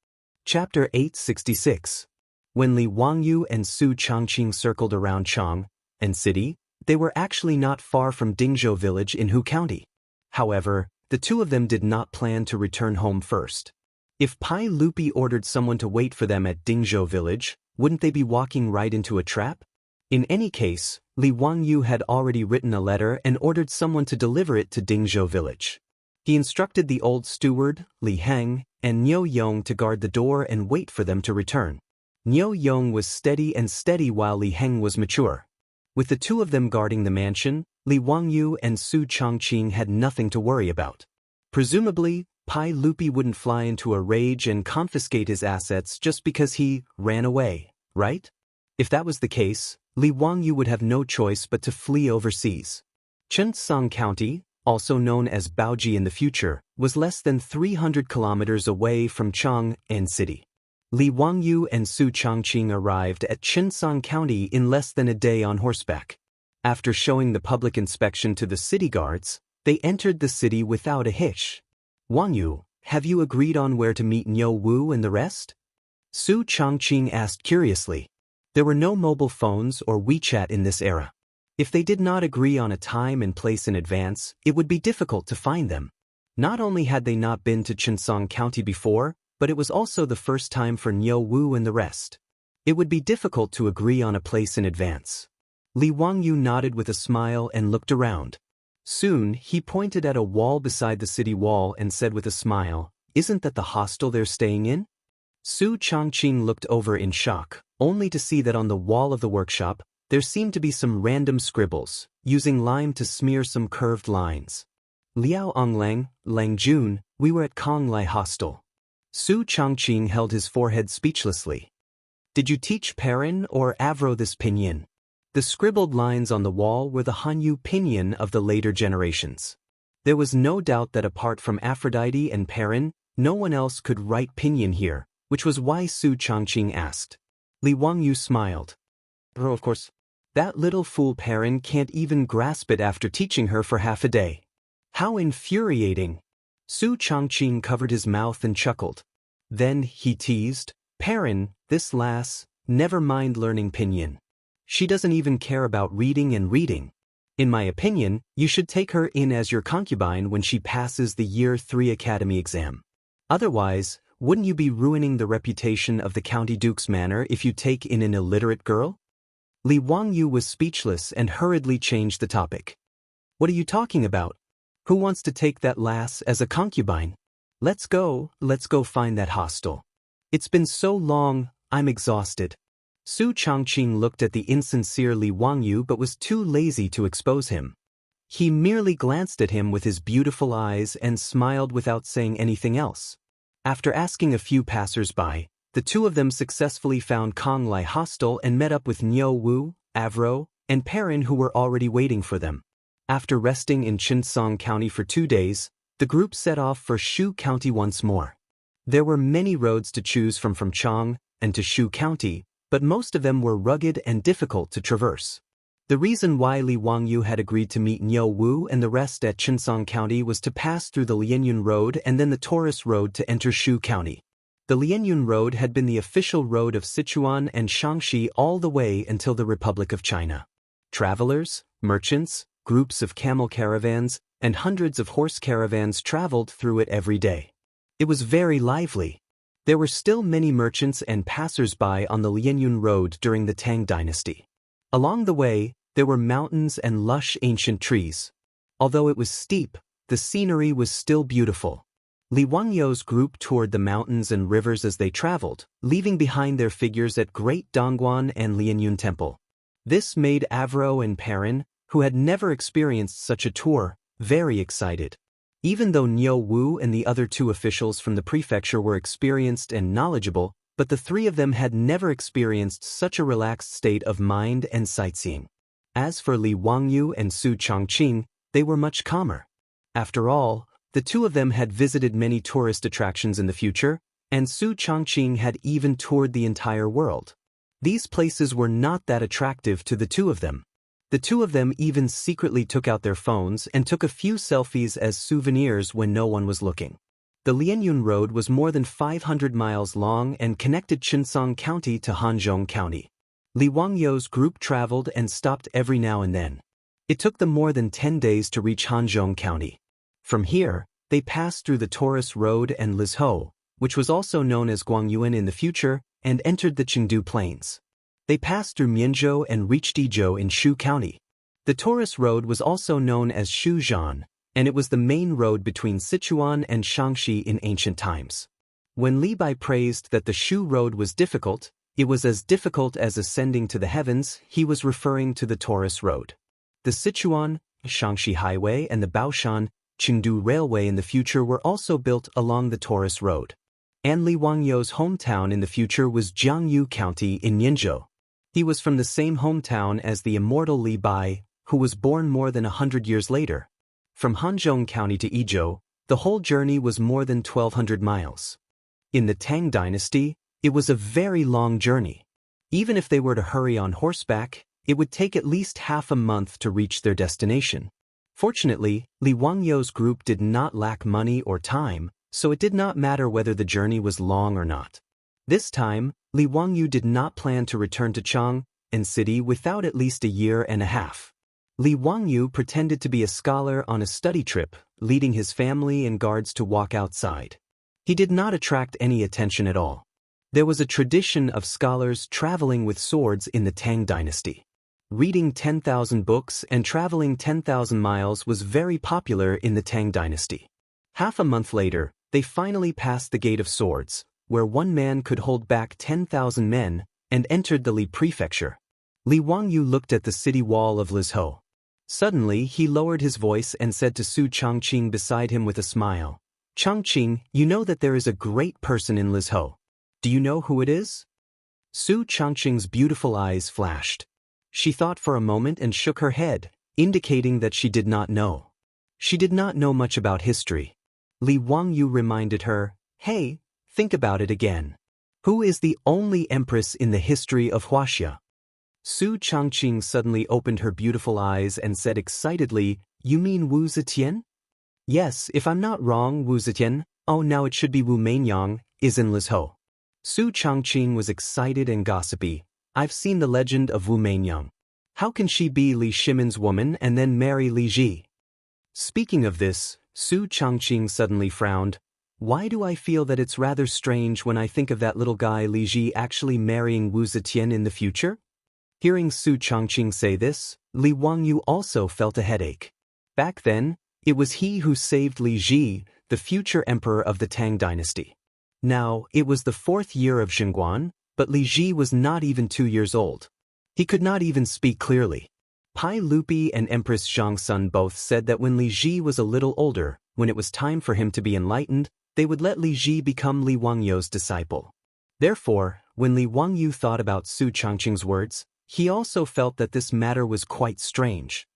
[SPEAKER 1] Chapter 866. When Li Wangyu and Su Changqing circled around Chang'an city, they were actually not far from Dingzhou village in Hu County. However, the two of them did not plan to return home first. If Pai Lupi ordered someone to wait for them at Dingzhou village, wouldn't they be walking right into a trap? In any case, Li Wangyu had already written a letter and ordered someone to deliver it to Dingzhou village. He instructed the old steward, Li Heng, and Niu Yong to guard the door and wait for them to return. Niu Yong was steady while Li Heng was mature. With the two of them guarding the mansion, Li Wangyu and Su Changqing had nothing to worry about. Presumably, Pai Lupi wouldn't fly into a rage and confiscate his assets just because he ran away, right? If that was the case, Li Wangyu would have no choice but to flee overseas. Chengsang County, also known as Baoji in the future, was less than 300 kilometers away from Chang'an city. Li Wangyu and Su Changqing arrived at Chengsang County in less than a day on horseback. After showing the public inspection to the city guards, they entered the city without a hitch. Wangyu, have you agreed on where to meet Niu Wu and the rest? Su Changqing asked curiously. There were no mobile phones or WeChat in this era. If they did not agree on a time and place in advance, it would be difficult to find them. Not only had they not been to Chengsang County before, but it was also the first time for Niu Wu and the rest. It would be difficult to agree on a place in advance. Li Wangyu nodded with a smile and looked around. Soon, he pointed at a wall beside the city wall and said with a smile, "Isn't that the hostel they're staying in?" Su Changqing looked over in shock, only to see that on the wall of the workshop, there seemed to be some random scribbles, using lime to smear some curved lines. Liao Ongleng, Lang Jun, we were at Kong Lai Hostel. Su Changqing held his forehead speechlessly. Did you teach Perrin or Avro this pinyin? The scribbled lines on the wall were the Hanyu pinyin of the later generations. There was no doubt that apart from Aphrodite and Perrin, no one else could write pinyin here, which was why Su Changqing asked. Li Wangyu smiled. Oh, of course. That little fool Perrin can't even grasp it after teaching her for half a day. How infuriating! Su Changqing covered his mouth and chuckled. Then he teased, Perrin, this lass, never mind learning pinyin. She doesn't even care about reading and reading. In my opinion, you should take her in as your concubine when she passes the Year 3 Academy exam. Otherwise, wouldn't you be ruining the reputation of the County Duke's manor if you take in an illiterate girl? Li Wangyu was speechless and hurriedly changed the topic. What are you talking about? Who wants to take that lass as a concubine? Let's go find that hostel. It's been so long, I'm exhausted. Su Changqing looked at the insincere Li Wangyu but was too lazy to expose him. He merely glanced at him with his beautiful eyes and smiled without saying anything else. After asking a few passers-by, the two of them successfully found Kong Lai Hostel and met up with Niu Wu, Avro, and Perrin, who were already waiting for them. After resting in Chang'an County for 2 days, the group set off for Shu County once more. There were many roads to choose from Chang'an and to Shu County, but most of them were rugged and difficult to traverse. The reason why Li Wangyu had agreed to meet Niu Wu and the rest at Chang'an County was to pass through the Lianyun Road and then the Taurus Road to enter Shu County. The Lianyun Road had been the official road of Sichuan and Shaanxi all the way until the Republic of China. Travelers, merchants, groups of camel caravans, and hundreds of horse caravans traveled through it every day. It was very lively. There were still many merchants and passers-by on the Lianyun Road during the Tang Dynasty. Along the way, there were mountains and lush ancient trees. Although it was steep, the scenery was still beautiful. Li Wangyu's group toured the mountains and rivers as they traveled, leaving behind their figures at Great Dongguan and Lianyun Temple. This made Avro and Perrin, who had never experienced such a tour, very excited. Even though Niu Wu and the other two officials from the prefecture were experienced and knowledgeable, but the three of them had never experienced such a relaxed state of mind and sightseeing. As for Li Wangyu and Su Changqing, they were much calmer. After all, the two of them had visited many tourist attractions in the future, and Su Changqing had even toured the entire world. These places were not that attractive to the two of them. The two of them even secretly took out their phones and took a few selfies as souvenirs when no one was looking. The Lianyun Road was more than 500 miles long and connected Chang'an County to Hanzhong County. Li Wangyu's group traveled and stopped every now and then. It took them more than 10 days to reach Hanzhong County. From here, they passed through the Taurus Road and Lizhou, which was also known as Guangyuan in the future, and entered the Chengdu Plains. They passed through Mianzhou and reached Yizhou in Shu County. The Taurus Road was also known as Shuzhan, and it was the main road between Sichuan and Shaanxi in ancient times. When Li Bai praised that the Shu Road was difficult, it was as difficult as ascending to the heavens, he was referring to the Taurus Road. The Sichuan, Shaanxi Highway and the Baoshan, Chengdu Railway in the future were also built along the Taurus Road. And Li Wangyu's hometown in the future was Jiangyu County in Yinzhou. He was from the same hometown as the immortal Li Bai, who was born more than 100 years later. From Hanzhong County to Yizhou, the whole journey was more than 1,200 miles. In the Tang Dynasty, it was a very long journey. Even if they were to hurry on horseback, it would take at least half a month to reach their destination. Fortunately, Li Wangyu's group did not lack money or time, so it did not matter whether the journey was long or not. This time, Li Wangyu did not plan to return to Chang'an City without at least a year and a half. Li Wangyu pretended to be a scholar on a study trip, leading his family and guards to walk outside. He did not attract any attention at all. There was a tradition of scholars traveling with swords in the Tang Dynasty. Reading 10,000 books and traveling 10,000 miles was very popular in the Tang Dynasty. Half a month later, they finally passed the Gate of Swords, where one man could hold back 10,000 men, and entered the Li Prefecture. Li Wangyu looked at the city wall of Lizhou. Suddenly, he lowered his voice and said to Su Changqing beside him with a smile, "Changqing, you know that there is a great person in Lizhou. Do you know who it is?" Su Changqing's beautiful eyes flashed. She thought for a moment and shook her head, indicating that she did not know. She did not know much about history. Li Wangyu reminded her, "Hey, think about it again. Who is the only empress in the history of Huaxia?" Su Changqing suddenly opened her beautiful eyes and said excitedly, "You mean Wu Zetian?" "Yes, if I'm not wrong, Wu Zetian, oh now it should be Wu Mainyang, is in Lizhou." Su Changqing was excited and gossipy. "I've seen the legend of Wu Mainyang. How can she be Li Shimon's woman and then marry Li Ji?" Speaking of this, Su Changqing suddenly frowned. "Why do I feel that it's rather strange when I think of that little guy Li Ji actually marrying Wu Zetian in the future?" Hearing Su Changqing say this, Li Wangyu also felt a headache. Back then, it was he who saved Li Ji, the future emperor of the Tang Dynasty. Now, it was the 4th year of Chang'an, but Li Ji was not even 2 years old. He could not even speak clearly. Pai Lupi and Empress Zhangsun both said that when Li Ji was a little older, when it was time for him to be enlightened, they would let Li Ji become Li Wangyu's disciple. Therefore, when Li Wangyu thought about Su Changqing's words, he also felt that this matter was quite strange.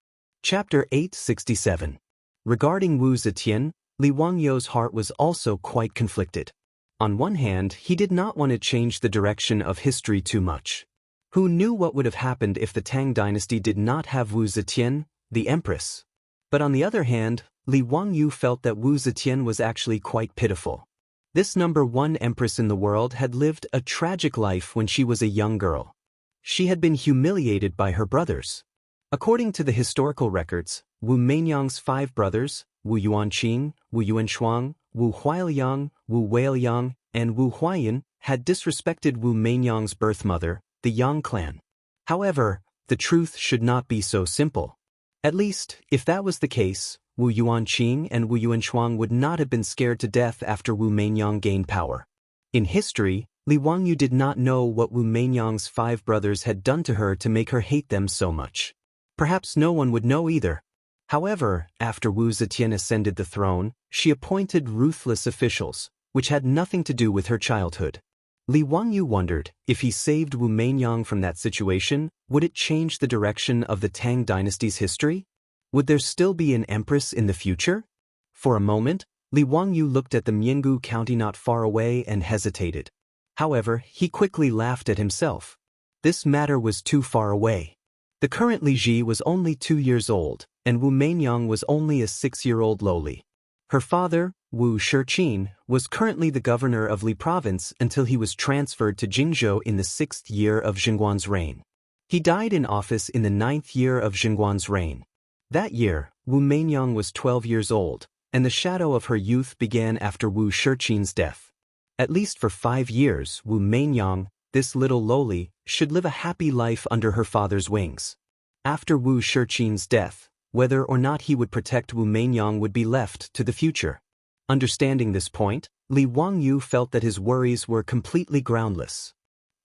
[SPEAKER 1] Chapter 867. Regarding Wu Zetian, Li Wangyu's heart was also quite conflicted. On one hand, he did not want to change the direction of history too much. Who knew what would have happened if the Tang dynasty did not have Wu Zetian, the empress? But on the other hand, Li Wangyu felt that Wu Zetian was actually quite pitiful. This #1 empress in the world had lived a tragic life when she was a young girl. She had been humiliated by her brothers. According to the historical records, Wu Mainyang's 5 brothers, Wu Yuanqing, Wu Yuanshuang, Wu Huailiang, Wu Weiliang, and Wu Huayan, had disrespected Wu Mainyang's birth mother, the Yang clan. However, the truth should not be so simple. At least, if that was the case, Wu Yuanqing and Wu Yuanshuang would not have been scared to death after Wu Mainyang gained power. In history, Li Wangyu did not know what Wu Mainyang's 5 brothers had done to her to make her hate them so much. Perhaps no one would know either. However, after Wu Zetian ascended the throne, she appointed ruthless officials, which had nothing to do with her childhood. Li Wangyu wondered, if he saved Wu Mainyang from that situation, would it change the direction of the Tang dynasty's history? Would there still be an empress in the future? For a moment, Li Wangyu looked at the Miangu county not far away and hesitated. However, he quickly laughed at himself. This matter was too far away. The current Li Ji was only 2 years old, and Wu Mainyang was only a 6-year-old lowly. Her father, Wu Shiqin, was currently the governor of Li province until he was transferred to Jingzhou in the 6th year of Xinguan's reign. He died in office in the 9th year of Xinguan's reign. That year, Wu Mainyang was 12 years old, and the shadow of her youth began after Wu Shiqin's death. At least for 5 years, Wu Mainyang, this little lowly, should live a happy life under her father's wings. After Wu Shiqin's death, whether or not he would protect Wu Mainyang would be left to the future. Understanding this point, Li Wangyu felt that his worries were completely groundless.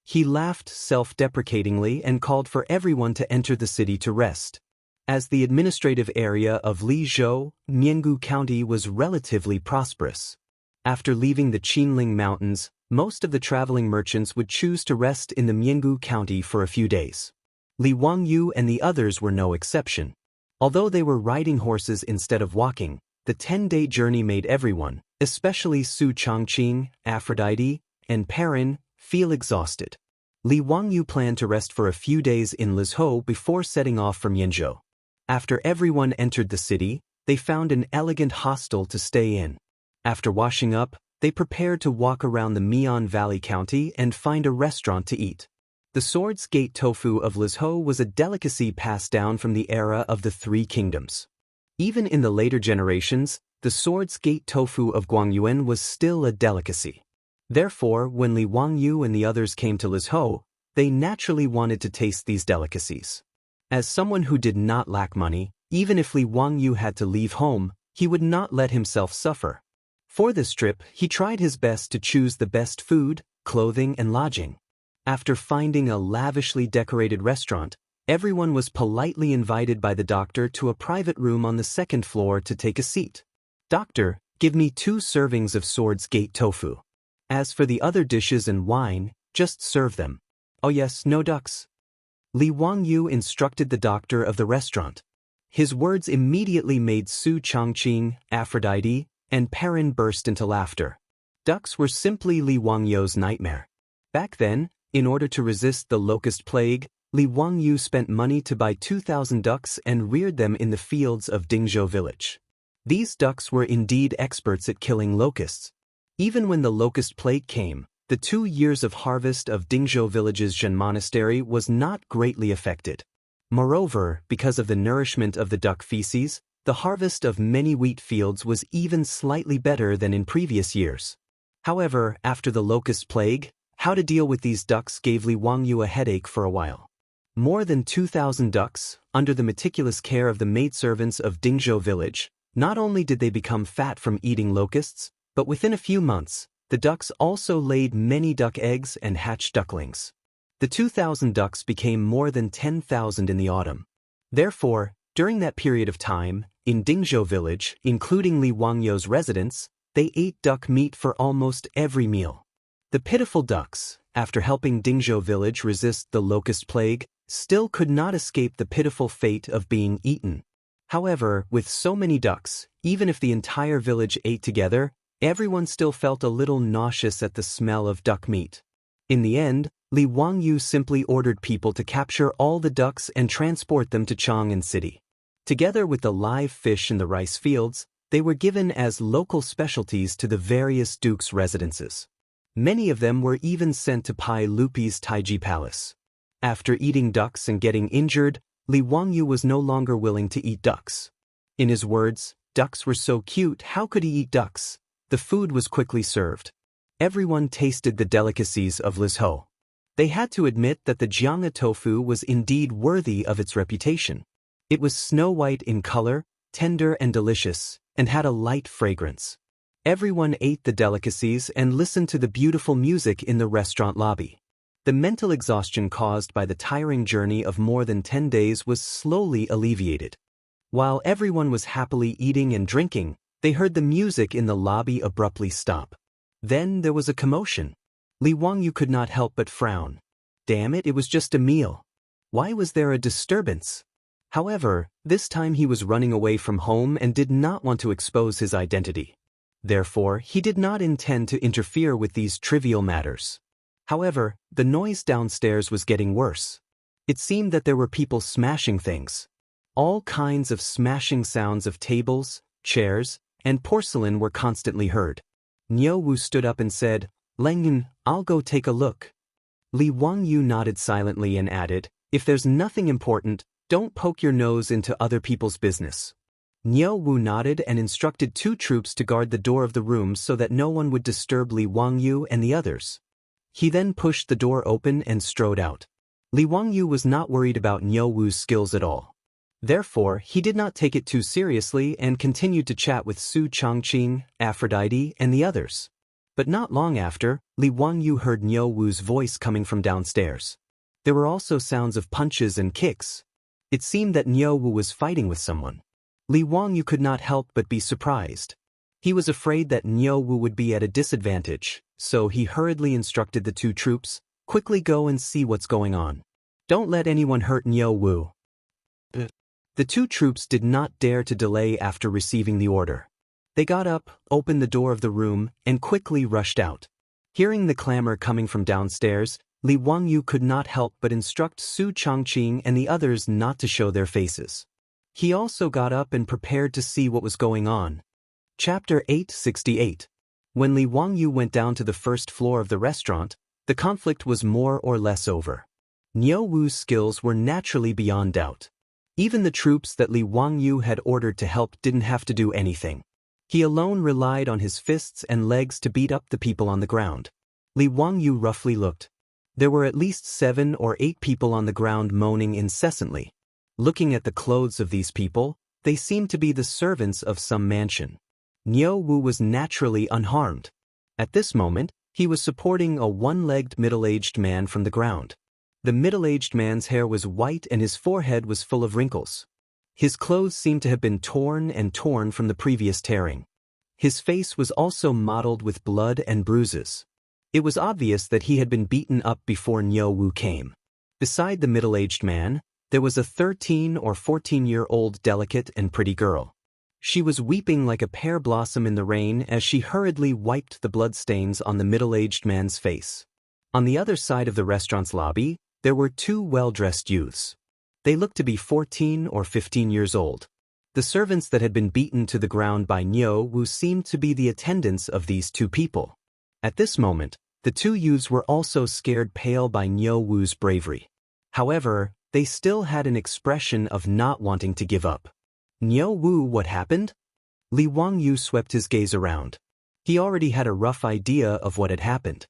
[SPEAKER 1] He laughed self-deprecatingly and called for everyone to enter the city to rest. As the administrative area of Lizhou, Miangu County was relatively prosperous. After leaving the Qinling Mountains, most of the traveling merchants would choose to rest in the Miangu County for a few days. Li Wangyu and the others were no exception. Although they were riding horses instead of walking, the 10-day journey made everyone, especially Su Changqing, Aphrodite, and Perrin, feel exhausted. Li Wangyu planned to rest for a few days in Lizhou before setting off from Yanzhou. After everyone entered the city, they found an elegant hostel to stay in. After washing up, they prepared to walk around the Mian Valley County and find a restaurant to eat. The Swords Gate tofu of Lizhou was a delicacy passed down from the era of the 3 kingdoms. Even in the later generations, the Swords Gate tofu of Guangyuan was still a delicacy. Therefore, when Li Wangyu and the others came to Lizhou, they naturally wanted to taste these delicacies. As someone who did not lack money, even if Li Wangyu had to leave home, he would not let himself suffer. For this trip, he tried his best to choose the best food, clothing, and lodging. After finding a lavishly decorated restaurant, everyone was politely invited by the doctor to a private room on the 2nd floor to take a seat. "Doctor, give me 2 servings of Swords Gate tofu. As for the other dishes and wine, just serve them." "Oh yes, no ducks." Li Wangyu instructed the doctor of the restaurant. His words immediately made Su Changqing, Aphrodite, and Perrin burst into laughter. Ducks were simply Li Wangyu's nightmare. Back then, in order to resist the locust plague, Li Wangyu spent money to buy 2,000 ducks and reared them in the fields of Dingzhou village. These ducks were indeed experts at killing locusts. Even when the locust plague came, the 2 years of harvest of Dingzhou village's Zhen monastery was not greatly affected. Moreover, because of the nourishment of the duck feces, the harvest of many wheat fields was even slightly better than in previous years. However, after the locust plague, how to deal with these ducks gave Li Wangyu a headache for a while. More than 2,000 ducks, under the meticulous care of the maidservants of Dingzhou village, not only did they become fat from eating locusts, but within a few months, the ducks also laid many duck eggs and hatched ducklings. The 2,000 ducks became more than 10,000 in the autumn. Therefore, during that period of time, in Dingzhou village, including Li Wangyu's residence, they ate duck meat for almost every meal. The pitiful ducks, after helping Dingzhou village resist the locust plague, still could not escape the pitiful fate of being eaten. However, with so many ducks, even if the entire village ate together, everyone still felt a little nauseous at the smell of duck meat. In the end, Li Wangyu simply ordered people to capture all the ducks and transport them to Chang'an city. Together with the live fish in the rice fields, they were given as local specialties to the various dukes' residences. Many of them were even sent to Pai Lupi's Taiji Palace. After eating ducks and getting injured, Li Wangyu was no longer willing to eat ducks. In his words, ducks were so cute, how could he eat ducks? The food was quickly served. Everyone tasted the delicacies of Lizhou. They had to admit that the jianga tofu was indeed worthy of its reputation. It was snow-white in color, tender and delicious, and had a light fragrance. Everyone ate the delicacies and listened to the beautiful music in the restaurant lobby. The mental exhaustion caused by the tiring journey of more than 10 days was slowly alleviated. While everyone was happily eating and drinking, they heard the music in the lobby abruptly stop. Then there was a commotion. Li Wangyu could not help but frown. Damn it, it was just a meal. Why was there a disturbance? However, this time he was running away from home and did not want to expose his identity. Therefore, he did not intend to interfere with these trivial matters. However, the noise downstairs was getting worse. It seemed that there were people smashing things. All kinds of smashing sounds of tables, chairs, and porcelain were constantly heard. Niu Wu stood up and said, "Lengyun, I'll go take a look." Li Wangyu nodded silently and added, "If there's nothing important, don't poke your nose into other people's business." Niu Wu nodded and instructed 2 troops to guard the door of the room so that no one would disturb Li Wangyu and the others. He then pushed the door open and strode out. Li Wangyu was not worried about Niu Wu's skills at all. Therefore, he did not take it too seriously and continued to chat with Su Changqing, Aphrodite, and the others. But not long after, Li Wangyu heard Niu Wu's voice coming from downstairs. There were also sounds of punches and kicks. It seemed that Niu Wu was fighting with someone. Li Wangyu could not help but be surprised. He was afraid that Niu Wu would be at a disadvantage, so he hurriedly instructed the 2 troops, "Quickly go and see what's going on. Don't let anyone hurt Niu Wu." The 2 troops did not dare to delay after receiving the order. They got up, opened the door of the room, and quickly rushed out. Hearing the clamor coming from downstairs, Li Wangyu could not help but instruct Su Changqing and the others not to show their faces. He also got up and prepared to see what was going on. Chapter 868. When Li Wangyu went down to the first floor of the restaurant, the conflict was more or less over. Niu Wu's skills were naturally beyond doubt. Even the troops that Li Wangyu had ordered to help didn't have to do anything. He alone relied on his fists and legs to beat up the people on the ground. Li Wangyu roughly looked. There were at least 7 or 8 people on the ground moaning incessantly. Looking at the clothes of these people, they seemed to be the servants of some mansion. Niu Wu was naturally unharmed. At this moment, he was supporting a one-legged middle-aged man from the ground. The middle-aged man's hair was white and his forehead was full of wrinkles. His clothes seemed to have been torn from the previous tearing. His face was also mottled with blood and bruises. It was obvious that he had been beaten up before Niu Wu came. Beside the middle-aged man, there was a 13 or 14-year-old delicate and pretty girl. She was weeping like a pear blossom in the rain as she hurriedly wiped the bloodstains on the middle-aged man's face. On the other side of the restaurant's lobby, there were 2 well-dressed youths. They looked to be 14 or 15 years old. The servants that had been beaten to the ground by Niu Wu seemed to be the attendants of these 2 people. At this moment, the 2 youths were also scared pale by Niu Wu's bravery. However, they still had an expression of not wanting to give up. Niu Wu, what happened? Li Wangyu swept his gaze around. He already had a rough idea of what had happened.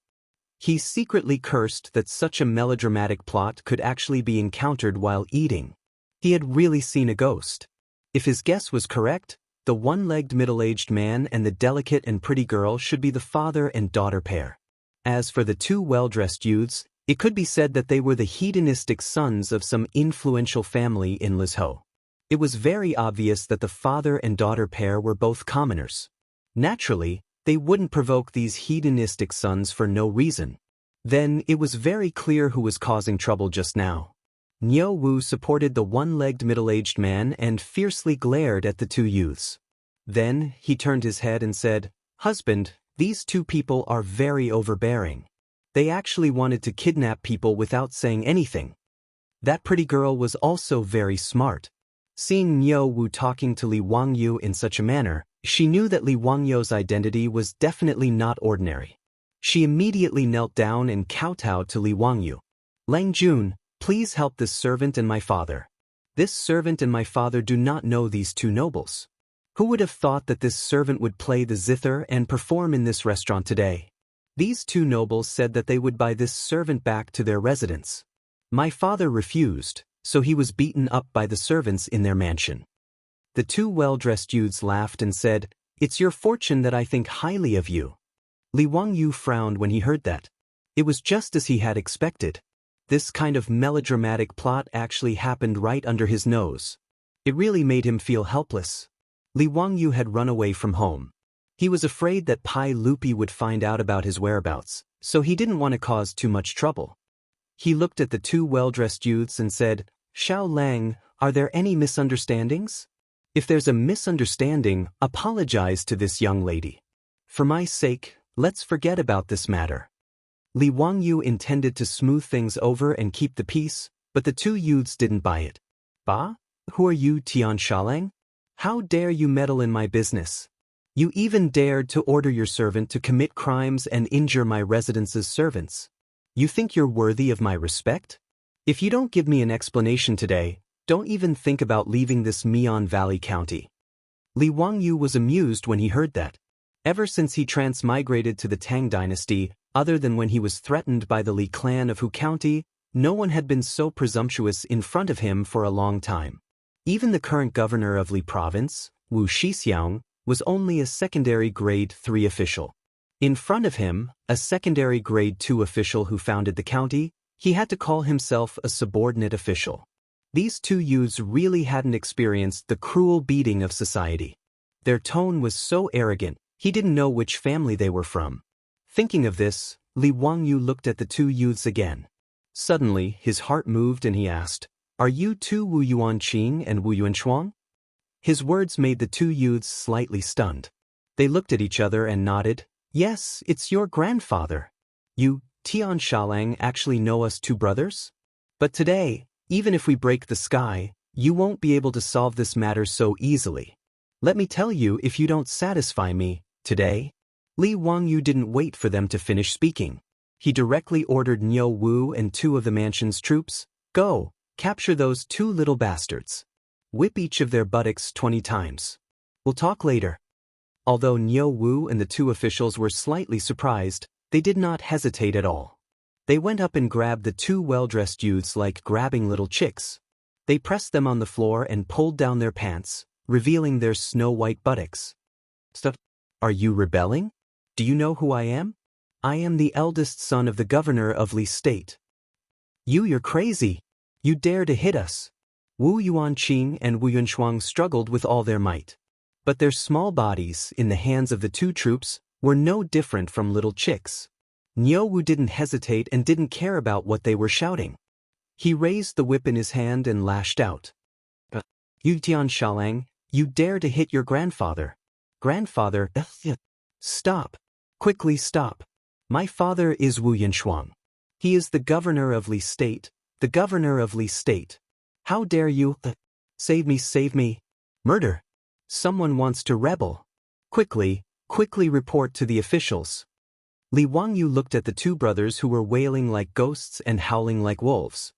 [SPEAKER 1] He secretly cursed that such a melodramatic plot could actually be encountered while eating. He had really seen a ghost. If his guess was correct, the one-legged middle-aged man and the delicate and pretty girl should be the father and daughter pair. As for the 2 well-dressed youths, it could be said that they were the hedonistic sons of some influential family in Lizhou. It was very obvious that the father and daughter pair were both commoners. Naturally, They wouldn't provoke these hedonistic sons for no reason. Then it was very clear who was causing trouble just now. Niu Wu supported the one-legged middle-aged man and fiercely glared at the two youths. Then he turned his head and said, "Husband, these two people are very overbearing. They actually wanted to kidnap people without saying anything." That pretty girl was also very smart. Seeing Niu Wu talking to Li Wangyu in such a manner, she knew that Li Wangyu's identity was definitely not ordinary. She immediately knelt down and kowtowed to Li Wangyu. "Lang Jun, please help this servant and my father. This servant and my father do not know these two nobles. Who would have thought that this servant would play the zither and perform in this restaurant today? These two nobles said that they would buy this servant back to their residence. My father refused, so he was beaten up by the servants in their mansion." The two well-dressed youths laughed and said, "It's your fortune that I think highly of you." Li Wangyu frowned when he heard that. It was just as he had expected. This kind of melodramatic plot actually happened right under his nose. It really made him feel helpless. Li Wangyu had run away from home. He was afraid that Pai Lupi would find out about his whereabouts, so he didn't want to cause too much trouble. He looked at the two well-dressed youths and said, "Xiao Lang, are there any misunderstandings? If there's a misunderstanding, apologize to this young lady. For my sake, let's forget about this matter." Li Wangyu intended to smooth things over and keep the peace, but the two youths didn't buy it. "Bah? Who are you, Tian Shalang? How dare you meddle in my business? You even dared to order your servant to commit crimes and injure my residence's servants. You think you're worthy of my respect? If you don't give me an explanation today, don't even think about leaving this Mian Valley County." Li Wangyu was amused when he heard that. Ever since he transmigrated to the Tang dynasty, other than when he was threatened by the Li clan of Hu County, no one had been so presumptuous in front of him for a long time. Even the current governor of Li province, Wu Shixiang, was only a secondary grade 3 official. In front of him, a secondary grade 2 official who founded the county, he had to call himself a subordinate official. These two youths really hadn't experienced the cruel beating of society. Their tone was so arrogant, he didn't know which family they were from. Thinking of this, Li Wangyu looked at the two youths again. Suddenly, his heart moved and he asked, "Are you two Wu Yuanqing and Wu Yuanshuang?" His words made the two youths slightly stunned. They looked at each other and nodded. "Yes, it's your grandfather. You, Tian Shalang, actually know us two brothers? But today, even if we break the sky, you won't be able to solve this matter so easily. Let me tell you, if you don't satisfy me, today..." Li Wangyu didn't wait for them to finish speaking. He directly ordered Niu Wu and two of the mansion's troops, "Go, capture those two little bastards. Whip each of their buttocks 20 times. We'll talk later." Although Niu Wu and the two officials were slightly surprised, they did not hesitate at all. They went up and grabbed the two well-dressed youths like grabbing little chicks. They pressed them on the floor and pulled down their pants, revealing their snow-white buttocks. "Stop! Are you rebelling? Do you know who I am? I am the eldest son of the governor of Li State. You're crazy. You dare to hit us." Wu Yuanqing and Wu Yunshuang struggled with all their might. But their small bodies, in the hands of the two troops, were no different from little chicks. Niu Wu didn't hesitate and didn't care about what they were shouting. He raised the whip in his hand and lashed out. "You Tian Shalang, you dare to hit your grandfather. Grandfather, stop. Quickly stop. My father is Wu Yunshuang. He is the governor of Li State, the governor of Li State. How dare you? Save me, save me. Murder. Someone wants to rebel. Quickly report to the officials." Li Wangyu looked at the two brothers who were wailing like ghosts and howling like wolves.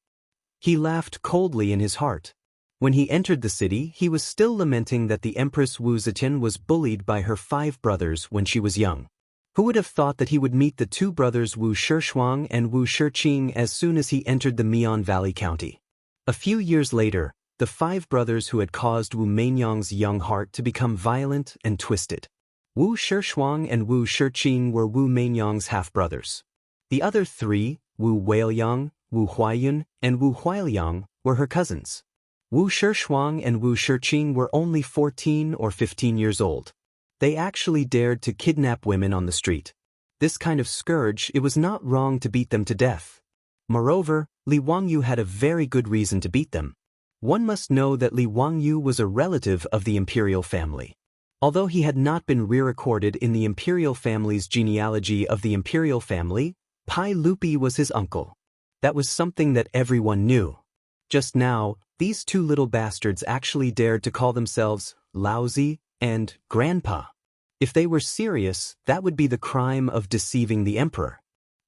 [SPEAKER 1] He laughed coldly in his heart. When he entered the city, he was still lamenting that the Empress Wu Zetian was bullied by her 5 brothers when she was young. Who would have thought that he would meet the two brothers Wu Shishuang and Wu Shiqing as soon as he entered the Mian Valley County? A few years later, the 5 brothers who had caused Wu Meinyang's young heart to become violent and twisted. Wu Shishuang and Wu Shiqing were Wu Meinyang's half-brothers. The other 3, Wu Weiliang, Wu Huaiyun, and Wu Huailiang, were her cousins. Wu Shishuang and Wu Shiqing were only 14 or 15 years old. They actually dared to kidnap women on the street. This kind of scourge, it was not wrong to beat them to death. Moreover, Li Wangyu had a very good reason to beat them. One must know that Li Wangyu was a relative of the imperial family. Although he had not been re-recorded in the imperial family's genealogy of the imperial family, Pai Lupi was his uncle. That was something that everyone knew. Just now, these two little bastards actually dared to call themselves Laozi and Grandpa. If they were serious, that would be the crime of deceiving the emperor.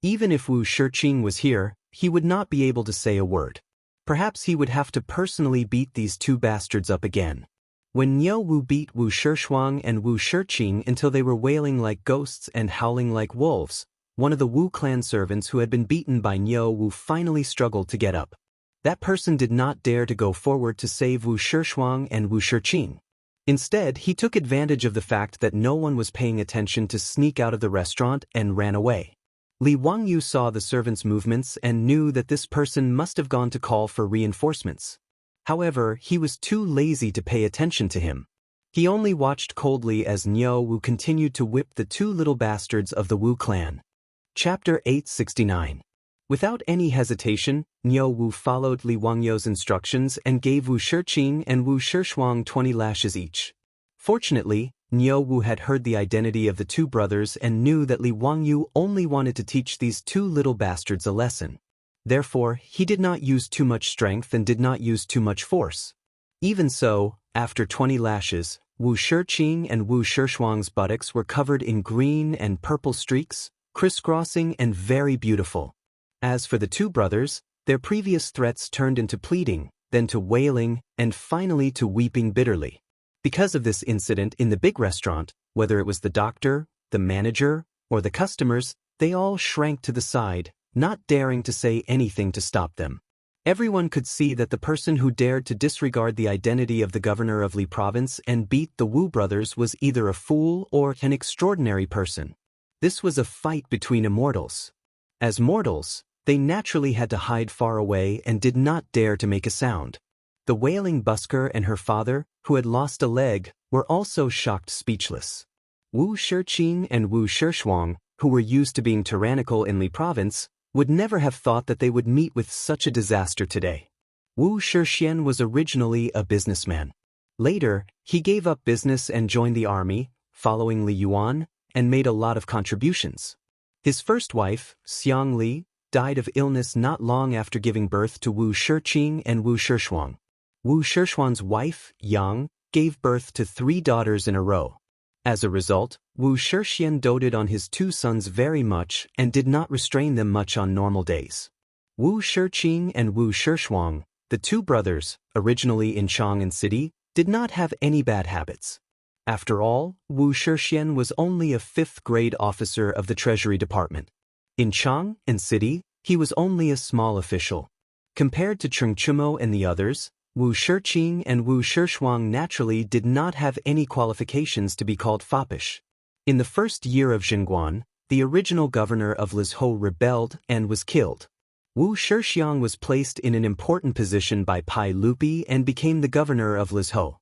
[SPEAKER 1] Even if Wu Shiqing was here, he would not be able to say a word. Perhaps he would have to personally beat these two bastards up again. When Niu Wu beat Wu Shishuang and Wu Shiqing until they were wailing like ghosts and howling like wolves, one of the Wu clan servants who had been beaten by Niu Wu finally struggled to get up. That person did not dare to go forward to save Wu Shishuang and Wu Shiqing. Instead, he took advantage of the fact that no one was paying attention to sneak out of the restaurant and ran away. Li Wangyu saw the servant's movements and knew that this person must have gone to call for reinforcements. However, he was too lazy to pay attention to him. He only watched coldly as Niu Wu continued to whip the two little bastards of the Wu clan. Chapter 869. Without any hesitation, Niu Wu followed Li Wangyu's instructions and gave Wu Shiqing and Wu Shishuang 20 lashes each. Fortunately, Niu Wu had heard the identity of the two brothers and knew that Li Wangyu only wanted to teach these two little bastards a lesson. Therefore, he did not use too much strength and did not use too much force. Even so, after 20 lashes, Wu Shiqing and Wu Shishuang's buttocks were covered in green and purple streaks, crisscrossing and very beautiful. As for the two brothers, their previous threats turned into pleading, then to wailing, and finally to weeping bitterly. Because of this incident in the big restaurant, whether it was the doctor, the manager, or the customers, they all shrank to the side, not daring to say anything to stop them. Everyone could see that the person who dared to disregard the identity of the governor of Li province and beat the Wu brothers was either a fool or an extraordinary person. This was a fight between immortals. As mortals, they naturally had to hide far away and did not dare to make a sound. The wailing busker and her father, who had lost a leg, were also shocked speechless. Wu Shiqing and Wu Shishuang, who were used to being tyrannical in Li province, would never have thought that they would meet with such a disaster today. Wu Shixian was originally a businessman. Later, he gave up business and joined the army, following Li Yuan, and made a lot of contributions. His first wife, Xiang Li, died of illness not long after giving birth to Wu Shiqing and Wu Shishuang. Wu Shishuang's wife, Yang, gave birth to 3 daughters in a row. As a result, Wu Shixian doted on his 2 sons very much and did not restrain them much on normal days. Wu Shiqing and Wu Shishuang, the 2 brothers, originally in Chang'an city, did not have any bad habits. After all, Wu Shixian was only a 5th-grade officer of the Treasury Department. In Chang'an city, he was only a small official. Compared to Chengchumo and the others, Wu Shiqing and Wu Shishuang naturally did not have any qualifications to be called foppish. In the first year of Xinguan, the original governor of Lizhou rebelled and was killed. Wu Shixiang was placed in an important position by Pai Lupi and became the governor of Lizhou.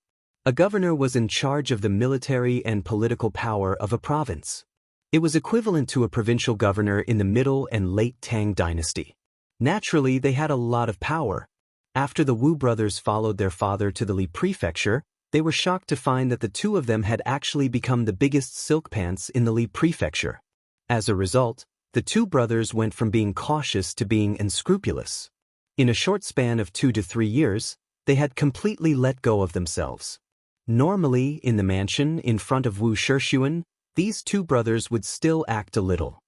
[SPEAKER 1] A governor was in charge of the military and political power of a province. It was equivalent to a provincial governor in the Middle and Late Tang dynasty. Naturally, they had a lot of power. After the Wu brothers followed their father to the Li prefecture, they were shocked to find that the 2 of them had actually become the biggest silk pants in the Li prefecture. As a result, the 2 brothers went from being cautious to being unscrupulous. In a short span of 2 to 3 years, they had completely let go of themselves. Normally, in the mansion in front of Wu Shixian, these 2 brothers would still act a little.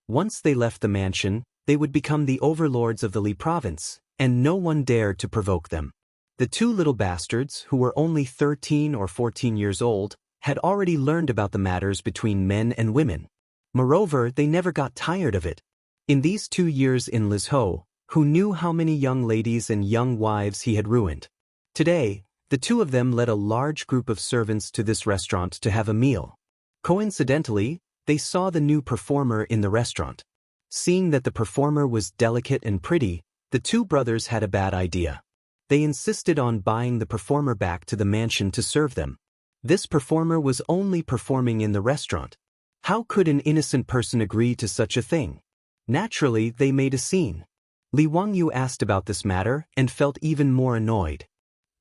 [SPEAKER 1] Once they left the mansion, they would become the overlords of the Li province, and no one dared to provoke them. The 2 little bastards, who were only 13 or 14 years old, had already learned about the matters between men and women. Moreover, they never got tired of it. In these 2 years in Lizhou, who knew how many young ladies and young wives he had ruined? Today, the 2 of them led a large group of servants to this restaurant to have a meal. Coincidentally, they saw the new performer in the restaurant. Seeing that the performer was delicate and pretty, the 2 brothers had a bad idea. They insisted on buying the performer back to the mansion to serve them. This performer was only performing in the restaurant. How could an innocent person agree to such a thing? Naturally, they made a scene. Li Wangyu asked about this matter and felt even more annoyed.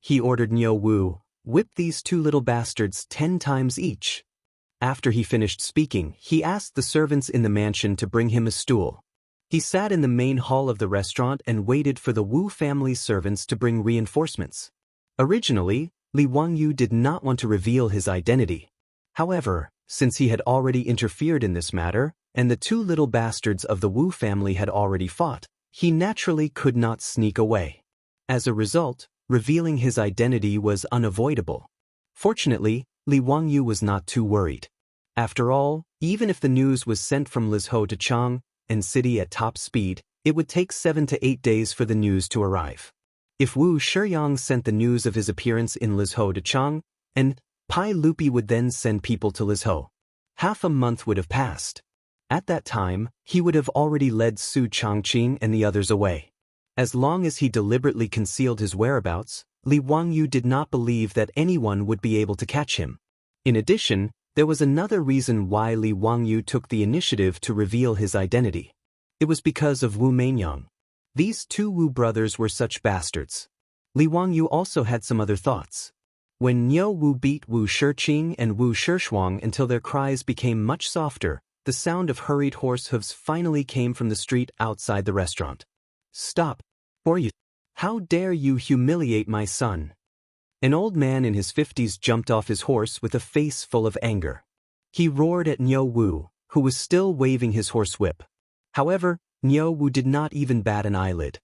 [SPEAKER 1] He ordered Niu Wu, "Whip these two little bastards 10 times each." After he finished speaking, he asked the servants in the mansion to bring him a stool. He sat in the main hall of the restaurant and waited for the Wu family's servants to bring reinforcements. Originally, Li Wangyu did not want to reveal his identity. However, since he had already interfered in this matter, and the two little bastards of the Wu family had already fought, he naturally could not sneak away. As a result, revealing his identity was unavoidable. Fortunately, Li Wangyu was not too worried. After all, even if the news was sent from Lizhou to Chang'an city at top speed, it would take 7 to 8 days for the news to arrive. If Wu Shiyang sent the news of his appearance in Lizhou to Chang'an, Pai Lupi would then send people to Lizhou. Half a month would have passed. At that time, he would have already led Su Changqing and the others away. As long as he deliberately concealed his whereabouts, Li Wangyu did not believe that anyone would be able to catch him. In addition, there was another reason why Li Wangyu took the initiative to reveal his identity. It was because of Wu Mainyang. These two Wu brothers were such bastards. Li Wangyu also had some other thoughts. When Niu Wu beat Wu Shiqing and Wu Shishuang until their cries became much softer, the sound of hurried horse hooves finally came from the street outside the restaurant. "Stop, or you! How dare you humiliate my son?" An old man in his 50s jumped off his horse with a face full of anger. He roared at Niu Wu, who was still waving his horsewhip. However, Niu Wu did not even bat an eyelid.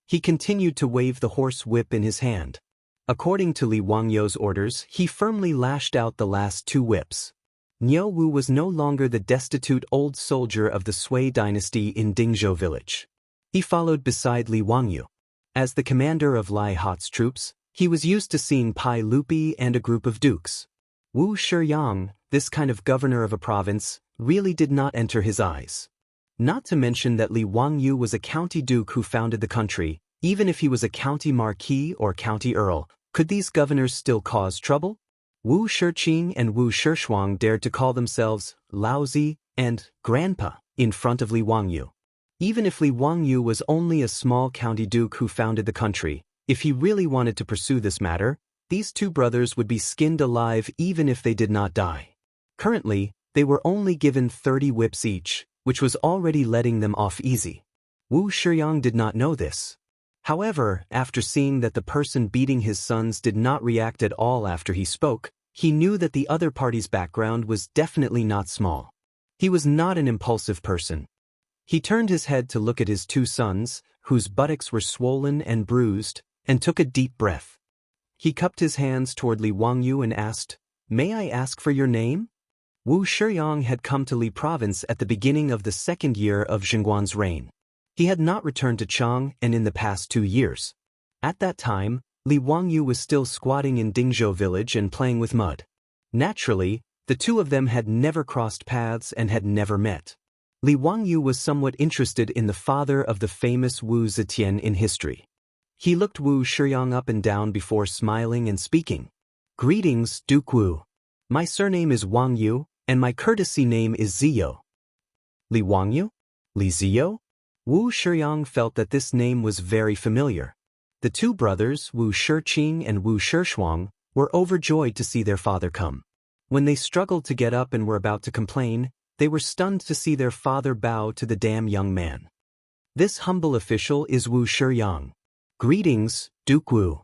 [SPEAKER 1] He continued to wave the horsewhip in his hand. According to Li Wangyu's orders, he firmly lashed out the last 2 whips. Niu Wu was no longer the destitute old soldier of the Sui dynasty in Dingzhou village. He followed beside Li Wangyu. As the commander of Lai Hot's troops, he was used to seeing Pai Lupi and a group of dukes. Wu Shiyang, this kind of governor of a province, really did not enter his eyes. Not to mention that Li Wangyu was a county duke who founded the country. Even if he was a county marquis or county earl, could these governors still cause trouble? Wu Shiqing and Wu Shishuang dared to call themselves Laozi and Grandpa in front of Li Wangyu. Even if Li Wangyu was only a small county duke who founded the country, if he really wanted to pursue this matter, these two brothers would be skinned alive even if they did not die. Currently, they were only given 30 whips each, which was already letting them off easy. Wu Shiyang did not know this. However, after seeing that the person beating his sons did not react at all after he spoke, he knew that the other party's background was definitely not small. He was not an impulsive person. He turned his head to look at his 2 sons, whose buttocks were swollen and bruised, and took a deep breath. He cupped his hands toward Li Wangyu and asked, "May I ask for your name?" Wu Shiyang had come to Li province at the beginning of the 2nd year of Zhengguan's reign. He had not returned to Chang'an in the past 2 years. At that time, Li Wangyu was still squatting in Dingzhou village and playing with mud. Naturally, the two of them had never crossed paths and had never met. Li Wangyu was somewhat interested in the father of the famous Wu Zetian in history. He looked Wu Shiyang up and down before smiling and speaking. "Greetings, Duke Wu. My surname is Wangyu, and my courtesy name is Ziyo." Li Wangyu? Li Ziyo? Wu Shiyang felt that this name was very familiar. The two brothers, Wu Shiqing and Wu Shishuang, were overjoyed to see their father come. When they struggled to get up and were about to complain, they were stunned to see their father bow to the damn young man. "This humble official is Wu Shiyang. Greetings, Duke Wu."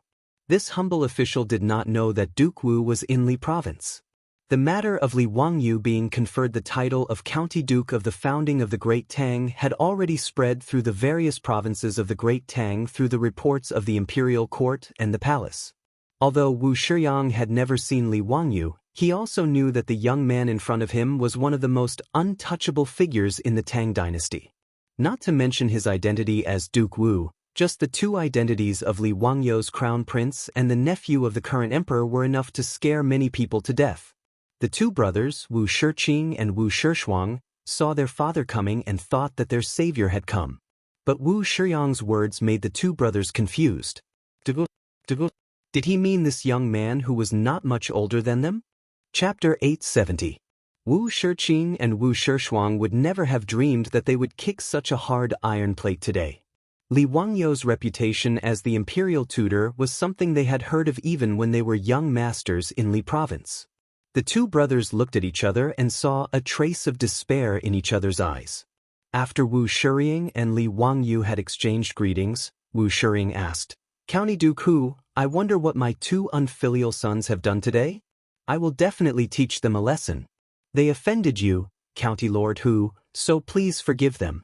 [SPEAKER 1] This humble official did not know that Duke Wu was in Li province. The matter of Li Wangyu being conferred the title of County Duke of the founding of the Great Tang had already spread through the various provinces of the Great Tang through the reports of the imperial court and the palace. Although Wu Shiyang had never seen Li Wangyu, he also knew that the young man in front of him was one of the most untouchable figures in the Tang dynasty. Not to mention his identity as Duke Wu, just the 2 identities of Li Wangyu's crown prince and the nephew of the current emperor were enough to scare many people to death. The 2 brothers, Wu Shiqing and Wu Shishuang, saw their father coming and thought that their savior had come. But Wu Shiyang's words made the 2 brothers confused. Did he mean this young man who was not much older than them? Chapter 870. Wu Shiqing and Wu Shishuang would never have dreamed that they would kick such a hard iron plate today. Li Wangyou's reputation as the imperial tutor was something they had heard of even when they were young masters in Li Province. The two brothers looked at each other and saw a trace of despair in each other's eyes. After Wu Shiqing and Li Wangyou had exchanged greetings, Wu Shiqing asked, "County Duke Hu, I wonder what my two unfilial sons have done today? I will definitely teach them a lesson. They offended you, County Lord Hu, so please forgive them."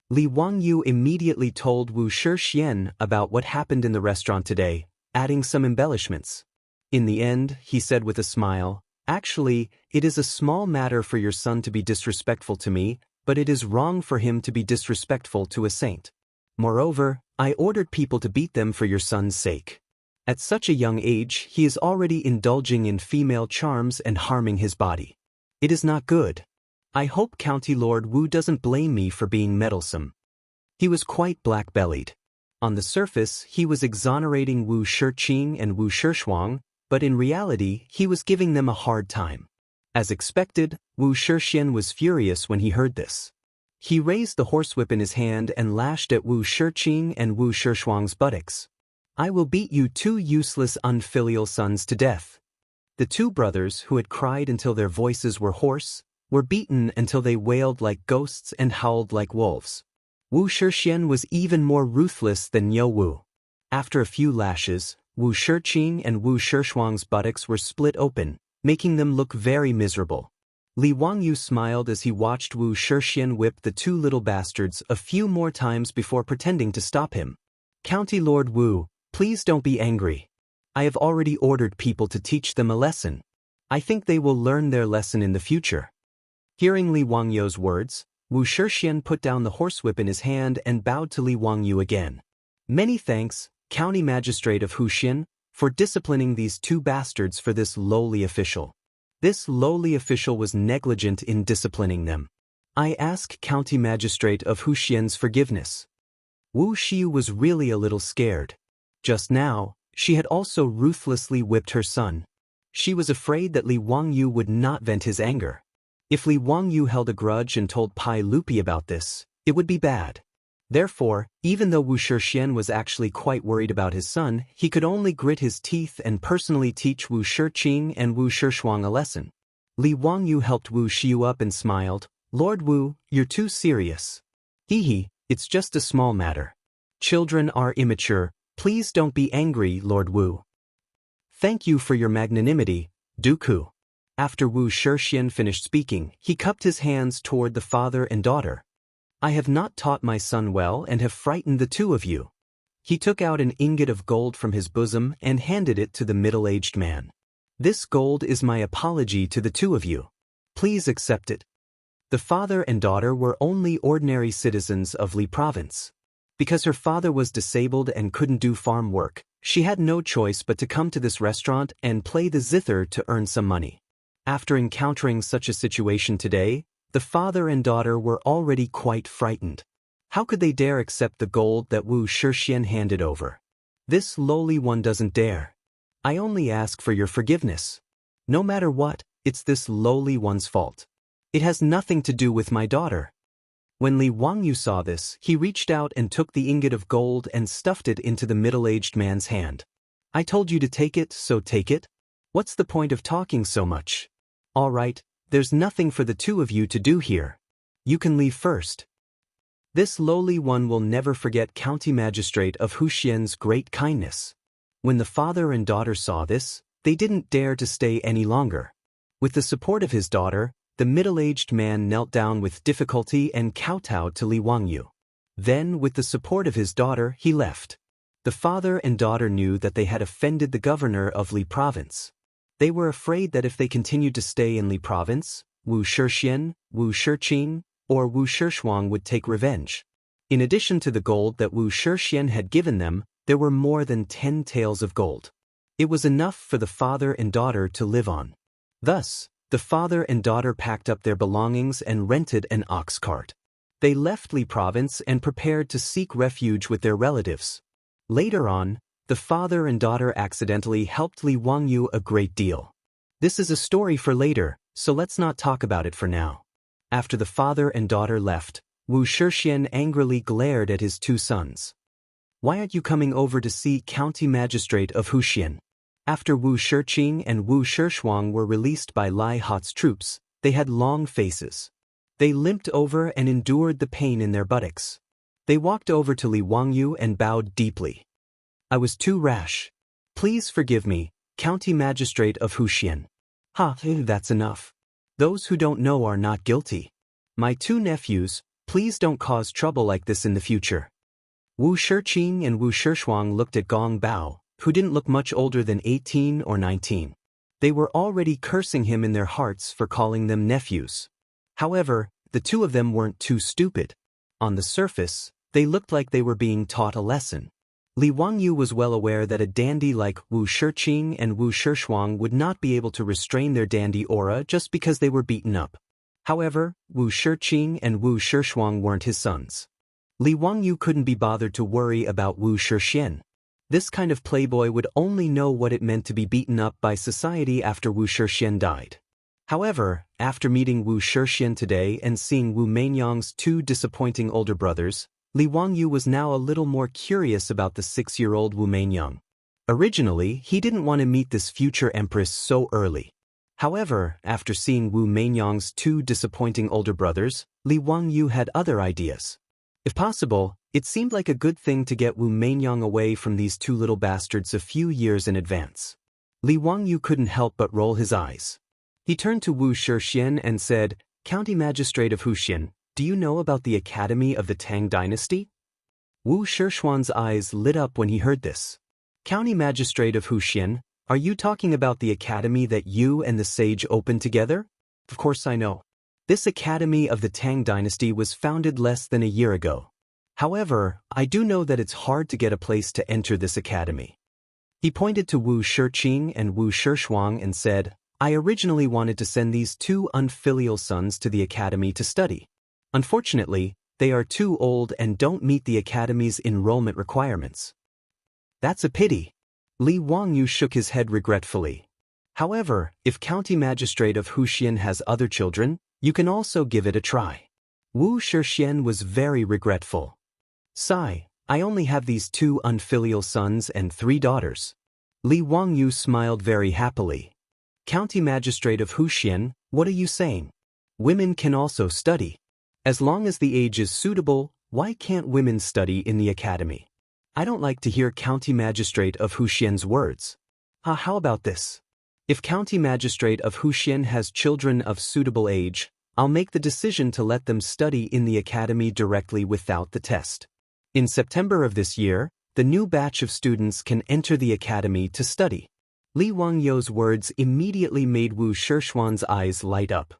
[SPEAKER 1] Li Wangyou immediately told Wu Shixian about what happened in the restaurant today, adding some embellishments. In the end, he said with a smile, "Actually, it is a small matter for your son to be disrespectful to me, but it is wrong for him to be disrespectful to a saint. Moreover, I ordered people to beat them for your son's sake. At such a young age, he is already indulging in female charms and harming his body. It is not good. I hope County Lord Wu doesn't blame me for being meddlesome." He was quite black-bellied. On the surface, he was exonerating Wu Shiqing and Wu Shishuang, but in reality, he was giving them a hard time. As expected, Wu Shixian was furious when he heard this. He raised the horsewhip in his hand and lashed at Wu Shiqing and Wu Shishuang's buttocks. "I will beat you two useless unfilial sons to death." The two brothers, who had cried until their voices were hoarse, were beaten until they wailed like ghosts and howled like wolves. Wu Shixian was even more ruthless than Yo Wu. After a few lashes, Wu Shiqing and Wu Shishuang's buttocks were split open, making them look very miserable. Li Wangyou smiled as he watched Wu Shixian whip the two little bastards a few more times before pretending to stop him. "County Lord Wu, please don't be angry. I have already ordered people to teach them a lesson. I think they will learn their lesson in the future." Hearing Li Wangyou's words, Wu Shixian put down the horsewhip in his hand and bowed to Li Wangyou again. "Many thanks, County Magistrate of Huxian, for disciplining these two bastards for this lowly official. This lowly official was negligent in disciplining them. I ask County Magistrate of Huxian's forgiveness." Wu Xiu was really a little scared. Just now, she had also ruthlessly whipped her son. She was afraid that Li Wangyou would not vent his anger. If Li Wangyou held a grudge and told Pai Lupi about this, it would be bad. Therefore, even though Wu Shixian was actually quite worried about his son, he could only grit his teeth and personally teach Wu Shiqing and Wu Shishuang a lesson. Li Wangyou helped Wu Xiu up and smiled, "Lord Wu, you're too serious." "Hee, it's just a small matter. Children are immature, please don't be angry, Lord Wu." "Thank you for your magnanimity, Duke Hu." After Wu Shixian finished speaking, he cupped his hands toward the father and daughter. "I have not taught my son well and have frightened the two of you." He took out an ingot of gold from his bosom and handed it to the middle-aged man. "This gold is my apology to the two of you. Please accept it." The father and daughter were only ordinary citizens of Li Province. Because her father was disabled and couldn't do farm work, she had no choice but to come to this restaurant and play the zither to earn some money. After encountering such a situation today, the father and daughter were already quite frightened. How could they dare accept the gold that Wu Shixian handed over? "This lowly one doesn't dare. I only ask for your forgiveness. No matter what, it's this lowly one's fault. It has nothing to do with my daughter." When Li Wangyou saw this, he reached out and took the ingot of gold and stuffed it into the middle-aged man's hand. "I told you to take it, so take it. What's the point of talking so much? All right, there's nothing for the two of you to do here. You can leave first." This lowly one will never forget County Magistrate of Huxian's great kindness. When the father and daughter saw this, they didn't dare to stay any longer. With the support of his daughter, the middle-aged man knelt down with difficulty and kowtowed to Li Wangyou. Then, with the support of his daughter, he left. The father and daughter knew that they had offended the governor of Li Province. They were afraid that if they continued to stay in Li Province, Wu Shixian, Wu Shiqing, or Wu Shishuang would take revenge. In addition to the gold that Wu Shixian had given them, there were more than 10 taels of gold. It was enough for the father and daughter to live on. Thus, the father and daughter packed up their belongings and rented an ox cart. They left Li Province and prepared to seek refuge with their relatives. Later on, the father and daughter accidentally helped Li Wangyou a great deal. This is a story for later, so let's not talk about it for now. After the father and daughter left, Wu Shixian angrily glared at his two sons. Why aren't you coming over to see County Magistrate of Huxian? After Wu Shiqing and Wu Shishuang were released by Lai Hot's troops, they had long faces. They limped over and endured the pain in their buttocks. They walked over to Li Wangyu and bowed deeply. I was too rash. Please forgive me, County Magistrate of Huxian. That's enough. Those who don't know are not guilty. My two nephews, please don't cause trouble like this in the future. Wu Shiqing and Wu Shishuang looked at Gong Bao, who didn't look much older than 18 or 19. They were already cursing him in their hearts for calling them nephews. However, the two of them weren't too stupid. On the surface, they looked like they were being taught a lesson. Li Wangyu was well aware that a dandy like Wu Shiqing and Wu Shishuang would not be able to restrain their dandy aura just because they were beaten up. However, Wu Shiqing and Wu Shishuang weren't his sons. Li Wangyu couldn't be bothered to worry about Wu Shixian. This kind of playboy would only know what it meant to be beaten up by society after Wu Shixian died. However, after meeting Wu Shixian today and seeing Wu Meinyang's two disappointing older brothers, Li Wangyu was now a little more curious about the 6-year-old Wu Meinyang. Originally, he didn't want to meet this future empress so early. However, after seeing Wu Meinyang's two disappointing older brothers, Li Wangyu had other ideas. If possible, it seemed like a good thing to get Wu Meinyang away from these two little bastards a few years in advance. Li Wangyu couldn't help but roll his eyes. He turned to Wu Shixian and said, County Magistrate of Huxian, do you know about the Academy of the Tang Dynasty? Wu Shishuan's eyes lit up when he heard this. County Magistrate of Huxian, are you talking about the academy that you and the sage opened together? Of course I know. This Academy of the Tang Dynasty was founded less than a year ago. However, I do know that it's hard to get a place to enter this academy. He pointed to Wu Shiqing and Wu Shishuang and said, I originally wanted to send these two unfilial sons to the academy to study. Unfortunately, they are too old and don't meet the academy's enrollment requirements. That's a pity. Li Wangyu shook his head regretfully. However, if County Magistrate of Huxian has other children, you can also give it a try. Wu Shixian was very regretful. Sigh, I only have these two unfilial sons and 3 daughters. Li Wangyu smiled very happily. County Magistrate of Huxian, what are you saying? Women can also study. As long as the age is suitable, why can't women study in the academy? I don't like to hear County Magistrate of Huxian's words. How about this? If County Magistrate of Huxian has children of suitable age, I'll make the decision to let them study in the academy directly without the test. In September of this year, the new batch of students can enter the academy to study. Li Wangyu's words immediately made Wu Shishuan's eyes light up.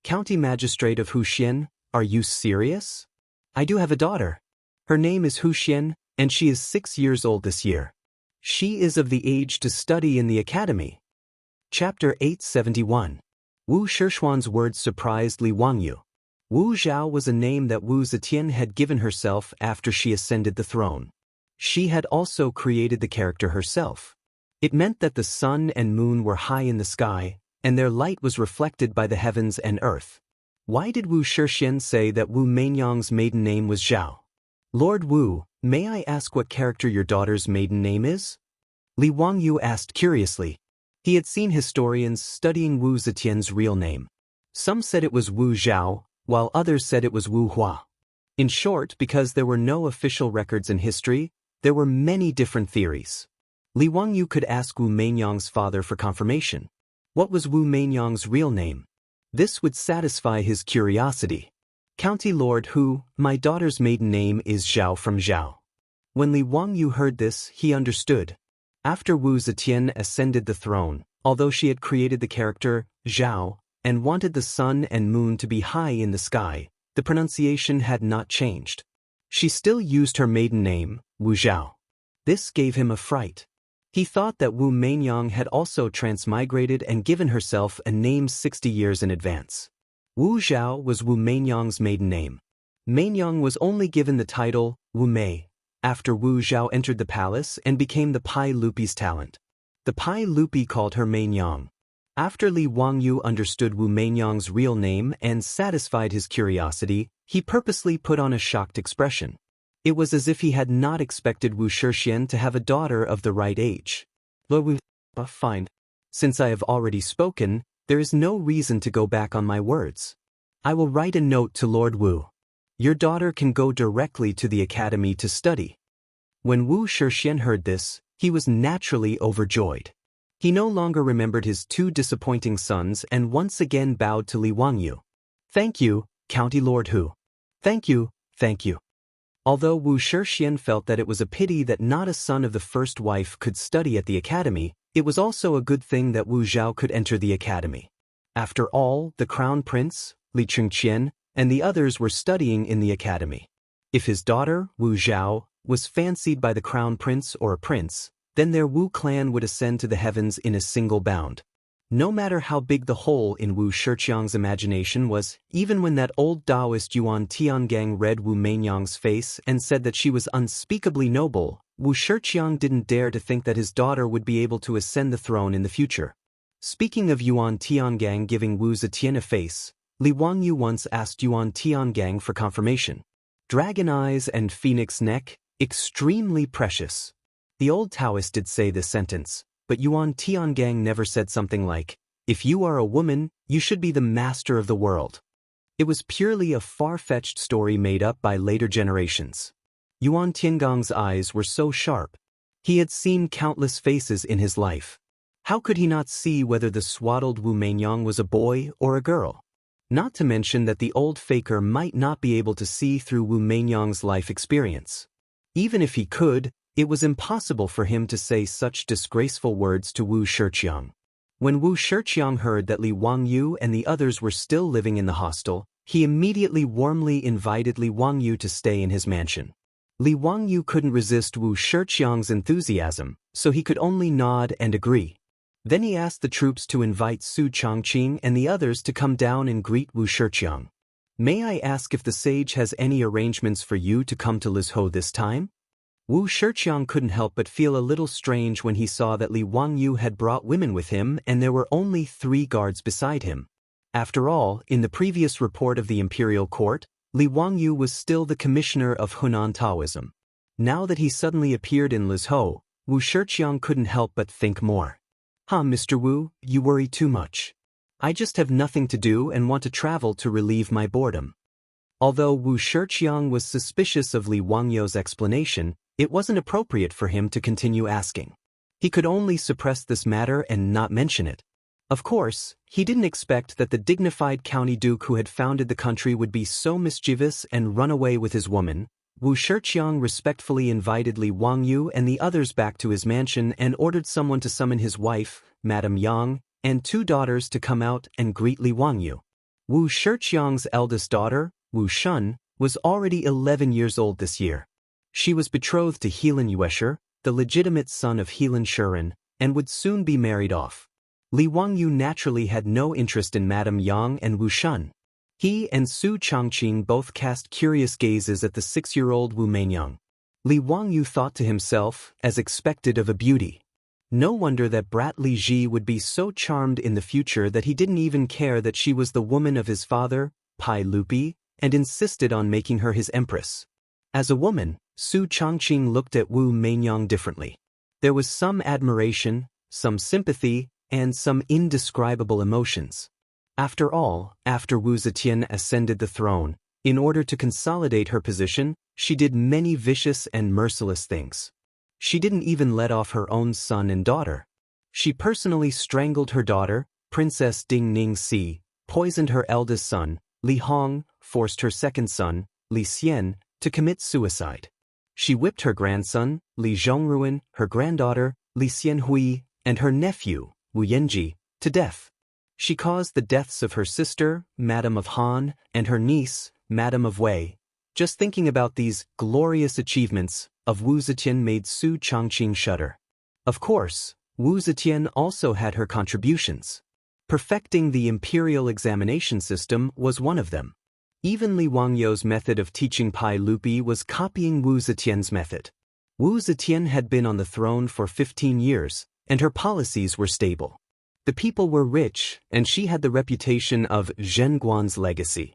[SPEAKER 1] County Magistrate of Huxian, are you serious? I do have a daughter. Her name is Huxian, and she is 6 years old this year. She is of the age to study in the academy. Chapter 871. Wu Shishuan's words surprised Li Wangyu. Wu Zhao was a name that Wu Zetian had given herself after she ascended the throne. She had also created the character herself. It meant that the sun and moon were high in the sky, and their light was reflected by the heavens and earth. Why did Wu Shixian say that Wu Meinyang's maiden name was Zhao? Lord Wu, may I ask what character your daughter's maiden name is? Li Wangyu asked curiously. He had seen historians studying Wu Zetian's real name. Some said it was Wu Zhao, while others said it was Wu Hua. In short, because there were no official records in history, there were many different theories. Li Wangyu could ask Wu Meinyang's father for confirmation. What was Wu Meinyang's real name? This would satisfy his curiosity. County Lord Hu, my daughter's maiden name is Zhao from Zhao. When Li Wangyu heard this, he understood. After Wu Zetian ascended the throne, although she had created the character Zhao and wanted the sun and moon to be high in the sky, the pronunciation had not changed. She still used her maiden name, Wu Zhao. This gave him a fright. He thought that Wu Meinyang had also transmigrated and given herself a name 60 years in advance. Wu Zhao was Wu Meinyang's maiden name. Meinyang was only given the title Wu Mei after Wu Zhao entered the palace and became the Pai Lupi's talent. The Pai Lupi called her Meinyang. After Li Wangyu understood Wu Meinyang's real name and satisfied his curiosity, he purposely put on a shocked expression. It was as if he had not expected Wu Shixian to have a daughter of the right age. Wu, fine. Since I have already spoken, there is no reason to go back on my words. I will write a note to Lord Wu. Your daughter can go directly to the academy to study. When Wu Shixian heard this, he was naturally overjoyed. He no longer remembered his two disappointing sons and once again bowed to Li Wangyu. Thank you, County Lord Hu. Thank you, thank you. Although Wu Shixian felt that it was a pity that not a son of the first wife could study at the academy, it was also a good thing that Wu Zhao could enter the academy. After all, the crown prince, Li Chengqian, and the others were studying in the academy. If his daughter, Wu Zhao, was fancied by the crown prince or a prince, then their Wu clan would ascend to the heavens in a single bound. No matter how big the hole in Wu Shixiang's imagination was, even when that old Taoist Yuan Tiangang read Wu Meinyang's face and said that she was unspeakably noble, Wu Shixiang didn't dare to think that his daughter would be able to ascend the throne in the future. Speaking of Yuan Tiangang giving Wu Zetian a face, Li Wangyu once asked Yuan Tiangang for confirmation. Dragon eyes and phoenix neck, extremely precious. The old Taoist did say this sentence, but Yuan Tiangang never said something like, if you are a woman, you should be the master of the world. It was purely a far-fetched story made up by later generations. Yuan Tiangang's eyes were so sharp. He had seen countless faces in his life. How could he not see whether the swaddled Wu Meinyang was a boy or a girl? Not to mention that the old faker might not be able to see through Wu Meinyang's life experience. Even if he could, it was impossible for him to say such disgraceful words to Wu Shixiang. When Wu Shixiang heard that Li Wangyu and the others were still living in the hostel, he immediately warmly invited Li Wangyu to stay in his mansion. Li Wangyu couldn't resist Wu Shixiang's enthusiasm, so he could only nod and agree. Then he asked the troops to invite Su Changqing and the others to come down and greet Wu Shixiang. May I ask if the sage has any arrangements for you to come to Lizhou this time? Wu Shixiang couldn't help but feel a little strange when he saw that Li Wangyu had brought women with him and there were only 3 guards beside him. After all, in the previous report of the imperial court, Li Wangyu was still the commissioner of Hunan Taoism. Now that he suddenly appeared in Lizhou, Wu Shixiang couldn't help but think more. Mr. Wu, you worry too much. I just have nothing to do and want to travel to relieve my boredom. Although Wu Shixiang was suspicious of Li Wangyu's explanation, it wasn't appropriate for him to continue asking. He could only suppress this matter and not mention it. Of course, he didn't expect that the dignified county duke who had founded the country would be so mischievous and run away with his woman. Wu Shixiang respectfully invited Li Wangyu and the others back to his mansion and ordered someone to summon his wife, Madame Yang, and 2 daughters to come out and greet Li Wangyu. Wu Shixiang's eldest daughter, Wu Shun, was already 11 years old this year. She was betrothed to Helan Yuesher, the legitimate son of Helan Shuren, and would soon be married off. Li Wangyu naturally had no interest in Madame Yang and Wu Shun. He and Su Changqing both cast curious gazes at the 6-year-old Wu Meinyang. Li Wangyu thought to himself, as expected of a beauty. No wonder that brat Li Ji would be so charmed in the future that he didn't even care that she was the woman of his father, Pai Lupi, and insisted on making her his empress. As a woman, Su Changqing looked at Wu Meinyang differently. There was some admiration, some sympathy, and some indescribable emotions. After all, after Wu Zetian ascended the throne, in order to consolidate her position, she did many vicious and merciless things. She didn't even let off her own son and daughter. She personally strangled her daughter, Princess Ding Ning Si, poisoned her eldest son, Li Hong, forced her second son, Li Xian, to commit suicide. She whipped her grandson, Li Zhongruan, her granddaughter, Li Xianhui, and her nephew, Wu Yenji, to death. She caused the deaths of her sister, Madame of Han, and her niece, Madame of Wei. Just thinking about these glorious achievements of Wu Zetian made Su Changqing shudder. Of course, Wu Zetian also had her contributions. Perfecting the imperial examination system was one of them. Even Li Wangyu's method of teaching Pai Lupi was copying Wu Zetian's method. Wu Zetian had been on the throne for 15 years, and her policies were stable. The people were rich, and she had the reputation of Zhenguan's legacy.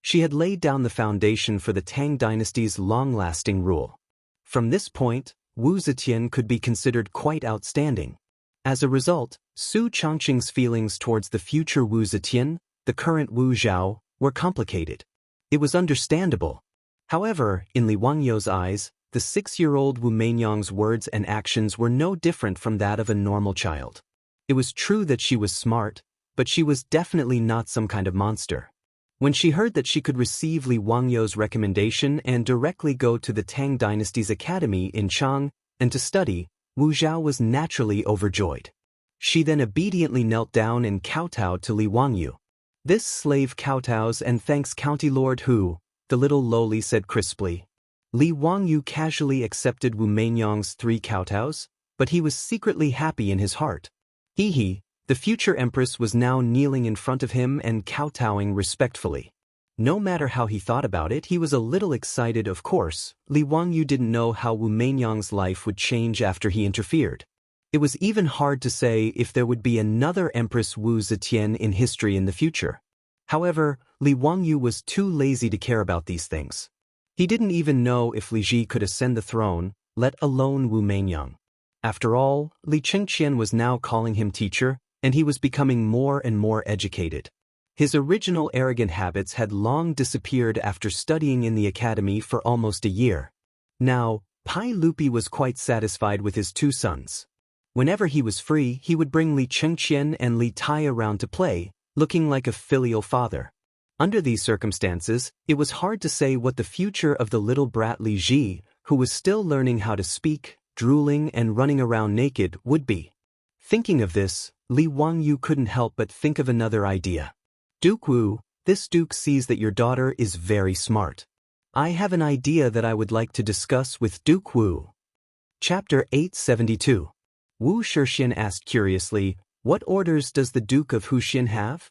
[SPEAKER 1] She had laid down the foundation for the Tang dynasty's long-lasting rule. From this point, Wu Zetian could be considered quite outstanding. As a result, Su Changqing's feelings towards the future Wu Zetian, the current Wu Zhao, were complicated. It was understandable. However, in Li Wangyou's eyes, the 6-year-old Wu Meinyang's words and actions were no different from that of a normal child. It was true that she was smart, but she was definitely not some kind of monster. When she heard that she could receive Li Wangyou's recommendation and directly go to the Tang dynasty's academy in Chang'an and to study, Wu Zhao was naturally overjoyed. She then obediently knelt down and kowtowed to Li Wangyou. "This slave kowtows and thanks County Lord Hu," the little lowly said crisply. Li Wangyou casually accepted Wu Meinyang's 3 kowtows, but he was secretly happy in his heart. The future empress was now kneeling in front of him and kowtowing respectfully. No matter how he thought about it, he was a little excited. Of course, Li Wangyou didn't know how Wu Meinyang's life would change after he interfered. It was even hard to say if there would be another Empress Wu Zetian in history in the future. However, Li Wangyou was too lazy to care about these things. He didn't even know if Li Ji could ascend the throne, let alone Wu Meinyang. After all, Li Chengqian was now calling him teacher, and he was becoming more and more educated. His original arrogant habits had long disappeared after studying in the academy for almost a year. Now, Pai Lupi was quite satisfied with his 2 sons. Whenever he was free, he would bring Li Chengqian and Li Tai around to play, looking like a filial father. Under these circumstances, it was hard to say what the future of the little brat Li Ji, who was still learning how to speak, drooling and running around naked, would be. Thinking of this, Li Wangyou couldn't help but think of another idea. "Duke Wu, this duke sees that your daughter is very smart. I have an idea that I would like to discuss with Duke Wu." Chapter 872. Wu Shixian asked curiously, "What orders does the Duke of Huxian have?"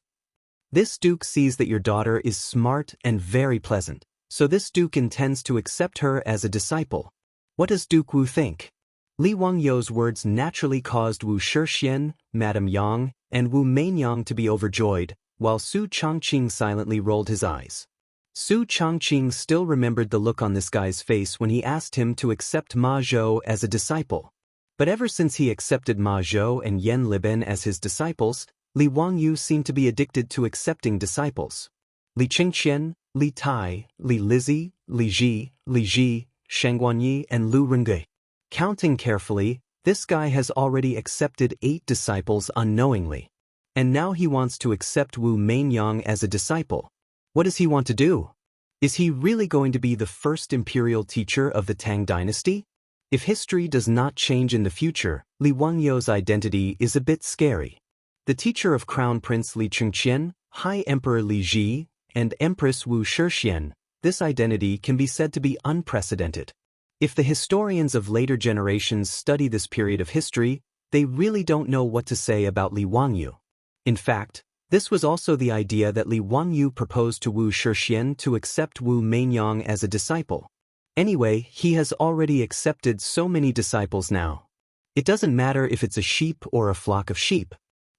[SPEAKER 1] "This duke sees that your daughter is smart and very pleasant, so this duke intends to accept her as a disciple. What does Duke Wu think?" Li Wangyou's words naturally caused Wu Shixian, Madame Yang, and Wu Meinyang to be overjoyed, while Su Changqing silently rolled his eyes. Su Changqing still remembered the look on this guy's face when he asked him to accept Ma Zhou as a disciple. But ever since he accepted Ma Zhou and Yan Liben as his disciples, Li Wangyou seemed to be addicted to accepting disciples. Li Chengqian, Li Tai, Li Lizhi, Li Ji, Shang Guanyi, and Lu Rengui. Counting carefully, this guy has already accepted 8 disciples unknowingly. And now he wants to accept Wu Meinyang as a disciple. What does he want to do? Is he really going to be the first imperial teacher of the Tang dynasty? If history does not change in the future, Li Wangyou's identity is a bit scary. The teacher of Crown Prince Li Chengqian, High Emperor Li Ji, and Empress Wu Shixian, this identity can be said to be unprecedented. If the historians of later generations study this period of history, they really don't know what to say about Li Wangyou. In fact, this was also the idea that Li Wangyou proposed to Wu Shixian to accept Wu Meinyang as a disciple. Anyway, he has already accepted so many disciples now. It doesn't matter if it's a sheep or a flock of sheep.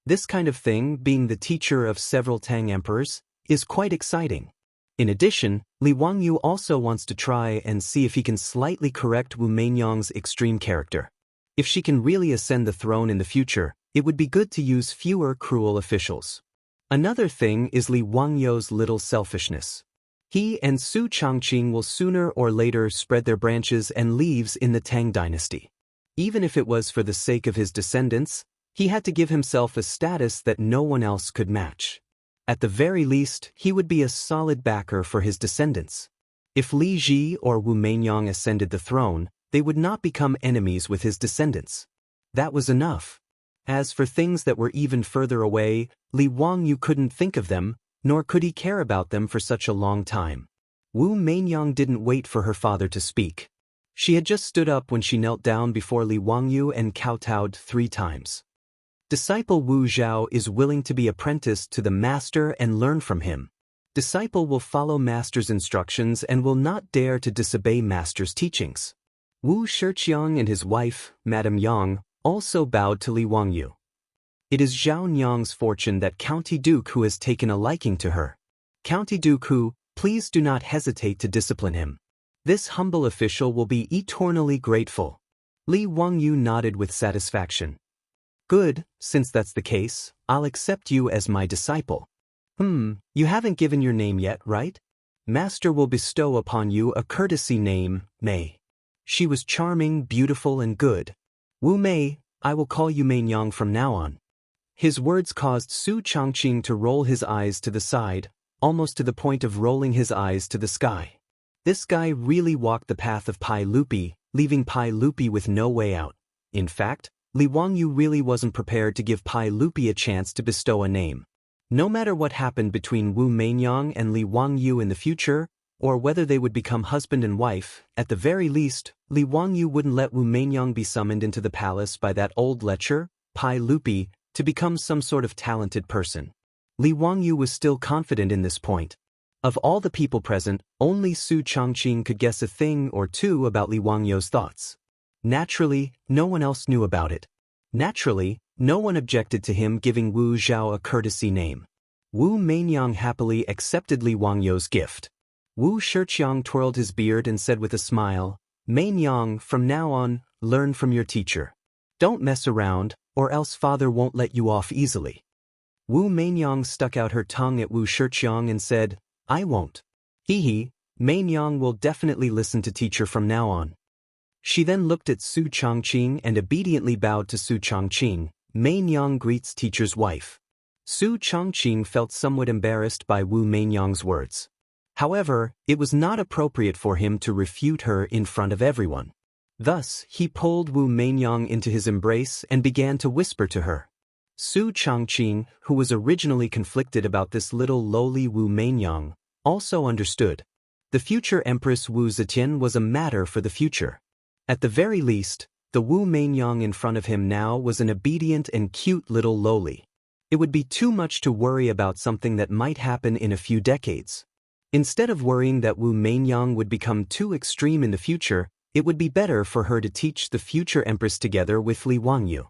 [SPEAKER 1] This kind of thing, being the teacher of several Tang emperors, is quite exciting. In addition, Li Wangyou also wants to try and see if he can slightly correct Wu Meinyang's extreme character. If she can really ascend the throne in the future, it would be good to use fewer cruel officials. Another thing is Li Wangyou's little selfishness. He and Su Changqing will sooner or later spread their branches and leaves in the Tang dynasty. Even if it was for the sake of his descendants, he had to give himself a status that no one else could match. At the very least, he would be a solid backer for his descendants. If Li Ji or Wu Meinyang ascended the throne, they would not become enemies with his descendants. That was enough. As for things that were even further away, Li Wangyou couldn't think of them, nor could he care about them for such a long time. Wu Meinyang didn't wait for her father to speak. She had just stood up when she knelt down before Li Wangyou and kowtowed 3 times. Disciple Wu Zhao is willing to be apprenticed to the master and learn from him. Disciple will follow master's instructions and will not dare to disobey master's teachings. Wu Shixiang and his wife, Madame Yang, also bowed to Li Wangyou. It is Zhao Nyang's fortune that County Duke who has taken a liking to her. County Duke who, please do not hesitate to discipline him. This humble official will be eternally grateful. Li Wangyu nodded with satisfaction. Good, since that's the case, I'll accept you as my disciple. You haven't given your name yet, right? Master will bestow upon you a courtesy name, Mei. She was charming, beautiful, and good. Wu Mei, I will call you Mei Nyang from now on. His words caused Su Changqing to roll his eyes to the side, almost to the point of rolling his eyes to the sky. This guy really walked the path of Pai Lupi, leaving Pai Lupi with no way out. In fact, Li Wangyu really wasn't prepared to give Pai Lupi a chance to bestow a name. No matter what happened between Wu Meinyang and Li Wangyu in the future, or whether they would become husband and wife, at the very least, Li Wangyu wouldn't let Wu Meinyang be summoned into the palace by that old lecher, Pai Lupi, to become some sort of talented person. Li Wangyu was still confident in this point. Of all the people present, only Su Changqing could guess a thing or two about Li Wangyu's thoughts. Naturally, no one else knew about it. Naturally, no one objected to him giving Wu Zhao a courtesy name. Wu Meinyang happily accepted Li Wangyu's gift. Wu Shiqiang twirled his beard and said with a smile, Meinyang, from now on, learn from your teacher. Don't mess around, or else father won't let you off easily. Wu Meinyang stuck out her tongue at Wu Shiqiang and said, I won't. Hee, Meinyang will definitely listen to teacher from now on. She then looked at Su Changqing and obediently bowed to Su Changqing. Meinyang greets teacher's wife. Su Changqing felt somewhat embarrassed by Wu Meinyang's words. However, it was not appropriate for him to refute her in front of everyone. Thus, he pulled Wu Meinyang into his embrace and began to whisper to her. Su Changqing, who was originally conflicted about this little lowly Wu Meinyang, also understood. The future Empress Wu Zetian was a matter for the future. At the very least, the Wu Meinyang in front of him now was an obedient and cute little lowly. It would be too much to worry about something that might happen in a few decades. Instead of worrying that Wu Meinyang would become too extreme in the future, it would be better for her to teach the future Empress together with Li Wangyu.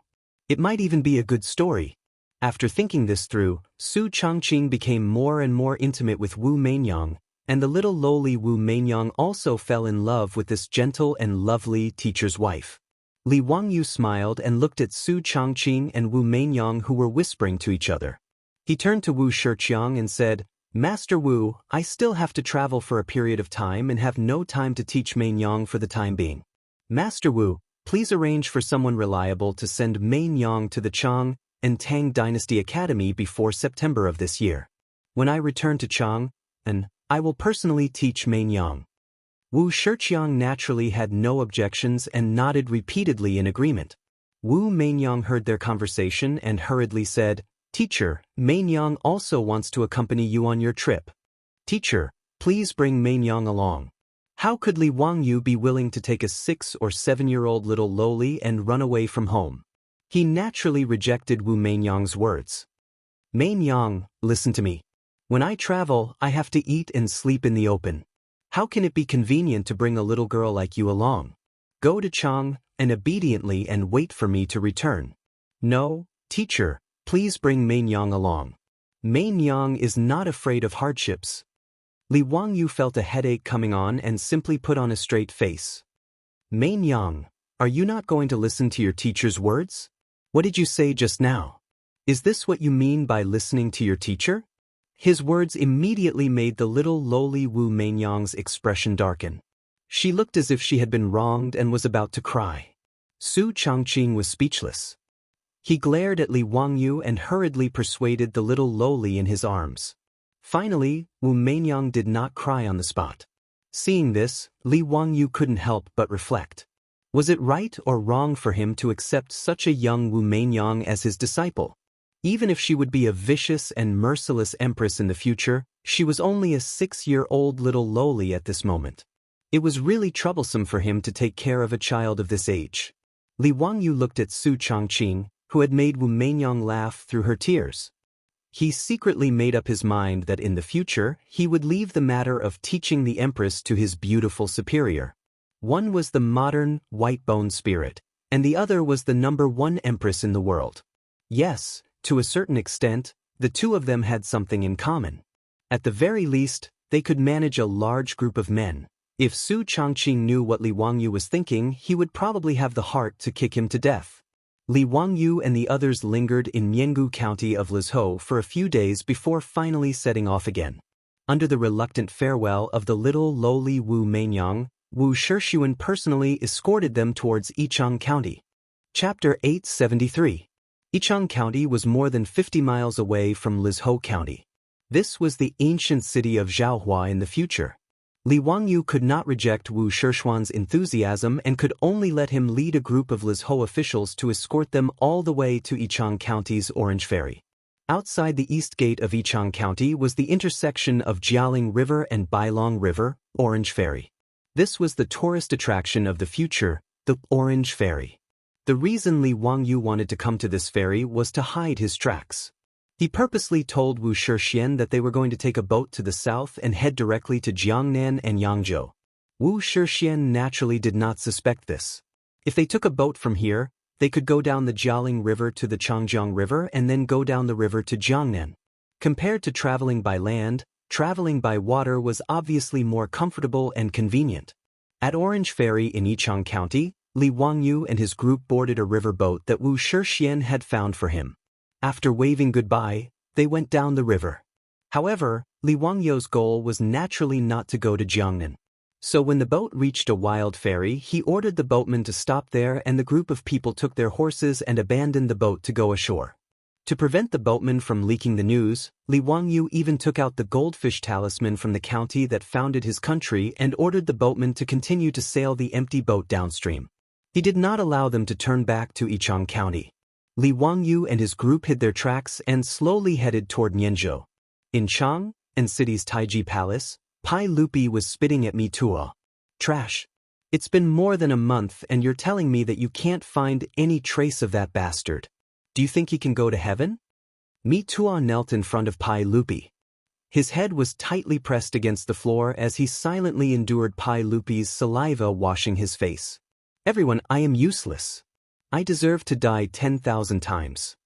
[SPEAKER 1] It might even be a good story. After thinking this through, Su Changqing became more and more intimate with Wu Meinyang, and the little lowly Wu Meinyang also fell in love with this gentle and lovely teacher's wife. Li Wangyu smiled and looked at Su Changqing and Wu Meinyang who were whispering to each other. He turned to Wu Shiqiang and said, Master Wu, I still have to travel for a period of time and have no time to teach Meinyang for the time being. Master Wu, please arrange for someone reliable to send Meinyang to the Chang'an and Tang Dynasty Academy before September of this year. When I return to Chang'an, I will personally teach Meinyang. Wu Shiqiang naturally had no objections and nodded repeatedly in agreement. Wu Meinyang heard their conversation and hurriedly said, Teacher, Meinyang also wants to accompany you on your trip. Teacher, please bring Meinyang along. How could Li Wangyu be willing to take a 6 or 7-year-old little lowly and run away from home? He naturally rejected Wu Meinyang's words. Meinyang, listen to me. When I travel, I have to eat and sleep in the open. How can it be convenient to bring a little girl like you along? Go to Chang'an obediently and wait for me to return. No, teacher, please bring Meinyang along. Meinyang is not afraid of hardships. Li Wangyu felt a headache coming on and simply put on a straight face. Meinyang, are you not going to listen to your teacher's words? What did you say just now? Is this what you mean by listening to your teacher? His words immediately made the little lowly Wu Meinyang's expression darken. She looked as if she had been wronged and was about to cry. Su Changqing was speechless. He glared at Li Wangyu and hurriedly persuaded the little lowly in his arms. Finally, Wu Meinyang did not cry on the spot. Seeing this, Li Wangyu couldn't help but reflect. Was it right or wrong for him to accept such a young Wu Meinyang as his disciple? Even if she would be a vicious and merciless empress in the future, she was only a 6-year-old little lowly at this moment. It was really troublesome for him to take care of a child of this age. Li Wangyu looked at Su Changqing, who had made Wu Meinyang laugh through her tears. He secretly made up his mind that in the future, he would leave the matter of teaching the empress to his beautiful superior. One was the modern, white-bone spirit, and the other was the #1 empress in the world. Yes, To a certain extent, the two of them had something in common. At the very least, they could manage a large group of men. If Su Changqing knew what Li Wangyu was thinking, he would probably have the heart to kick him to death. Li Wangyu and the others lingered in Miangu County of Lizhou for a few days before finally setting off again. Under the reluctant farewell of the little lowly Wu Meinyang, Wu Shixuan personally escorted them towards Yichang County. Chapter 873. Yichang County was more than 50 miles away from Lizhou County. This was the ancient city of Zhaohua in the future. Li Wangyu could not reject Wu Shixuan's enthusiasm and could only let him lead a group of Lizhou officials to escort them all the way to Yichang County's Orange Ferry. Outside the east gate of Yichang County was the intersection of Jialing River and Bailong River, Orange Ferry. This was the tourist attraction of the future, the Orange Ferry. The reason Li Wangyu wanted to come to this ferry was to hide his tracks. He purposely told Wu Shixian that they were going to take a boat to the south and head directly to Jiangnan and Yangzhou. Wu Shixian naturally did not suspect this. If they took a boat from here, they could go down the Jialing River to the Chang'an River and then go down the river to Jiangnan. Compared to traveling by land, traveling by water was obviously more comfortable and convenient. At Orange Ferry in Yichang County, Li Wangyu and his group boarded a river boat that Wu Shixian had found for him. After waving goodbye, they went down the river. However, Li Wangyu's goal was naturally not to go to Jiangnan. So when the boat reached a wild ferry, he ordered the boatman to stop there and the group of people took their horses and abandoned the boat to go ashore. To prevent the boatman from leaking the news, Li Wangyu even took out the goldfish talisman from the county that founded his country and ordered the boatman to continue to sail the empty boat downstream. He did not allow them to turn back to Yichang County. Li Wangyu and his group hid their tracks and slowly headed toward Mianzhou. In Chang'an city's Taiji Palace, Pai Lupi was spitting at Mi Tuo. Trash. It's been more than a month and you're telling me that you can't find any trace of that bastard. Do you think he can go to heaven? Mi Tuo knelt in front of Pai Lupi. His head was tightly pressed against the floor as he silently endured Pai Lupi's saliva washing his face. Everyone, I am useless. I deserve to die 10,000 times.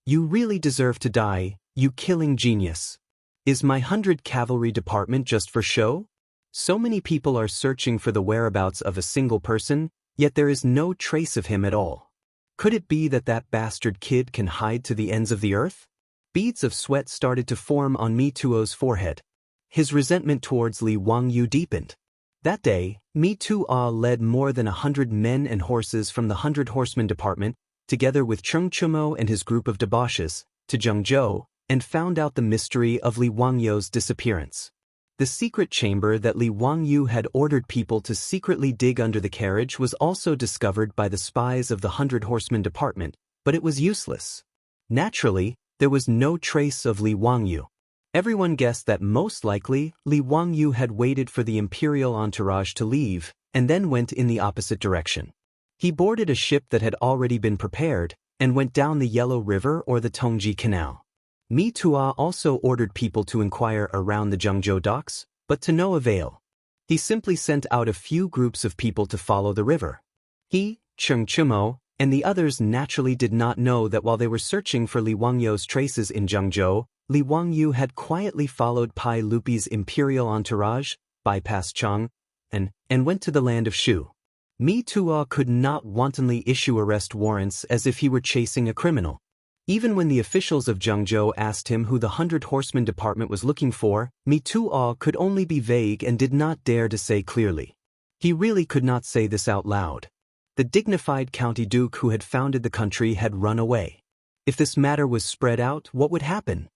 [SPEAKER 1] You really deserve to die, you killing genius. Is my 100 cavalry department just for show? So many people are searching for the whereabouts of a single person, yet there is no trace of him at all. Could it be that that bastard kid can hide to the ends of the earth? Beads of sweat started to form on Mi Tuo's forehead. His resentment towards Li Wangyu deepened. That day, Mi Tuo led more than 100 men and horses from the 100 Horsemen Department, together with Cheng Chumo and his group of debauches, to Zhengzhou, and found out the mystery of Li Wangyu's disappearance. The secret chamber that Li Wangyu had ordered people to secretly dig under the carriage was also discovered by the spies of the 100 Horsemen Department, but it was useless. Naturally, there was no trace of Li Wangyu. Everyone guessed that most likely Li Wangyu had waited for the imperial entourage to leave, and then went in the opposite direction. He boarded a ship that had already been prepared, and went down the Yellow River or the Tongji Canal. Mi Tuo also ordered people to inquire around the Zhengzhou docks, but to no avail. He simply sent out a few groups of people to follow the river. He, Cheng Chumo, and the others naturally did not know that while they were searching for Li Wangyu's traces in Zhengzhou, Li Wangyu had quietly followed Pai Lupi's imperial entourage, bypassed Chang'an, and went to the land of Shu. Mi Tuo could not wantonly issue arrest warrants as if he were chasing a criminal. Even when the officials of Zhengzhou asked him who the 100 Horsemen Department was looking for, Mi Tuo could only be vague and did not dare to say clearly. He really could not say this out loud. The dignified county duke who had founded the country had run away. If this matter was spread out, what would happen?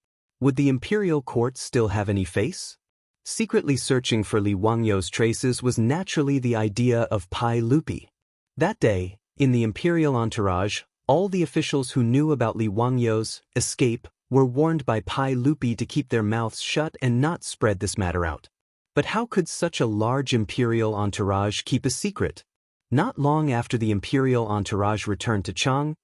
[SPEAKER 1] Would the imperial court still have any face? Secretly searching for Li Wangyu's traces was naturally the idea of Pai Lupi. That day, in the imperial entourage, all the officials who knew about Li Wangyu's escape were warned by Pai Lupi to keep their mouths shut and not spread this matter out. But how could such a large imperial entourage keep a secret? Not long after the imperial entourage returned to Chang'an,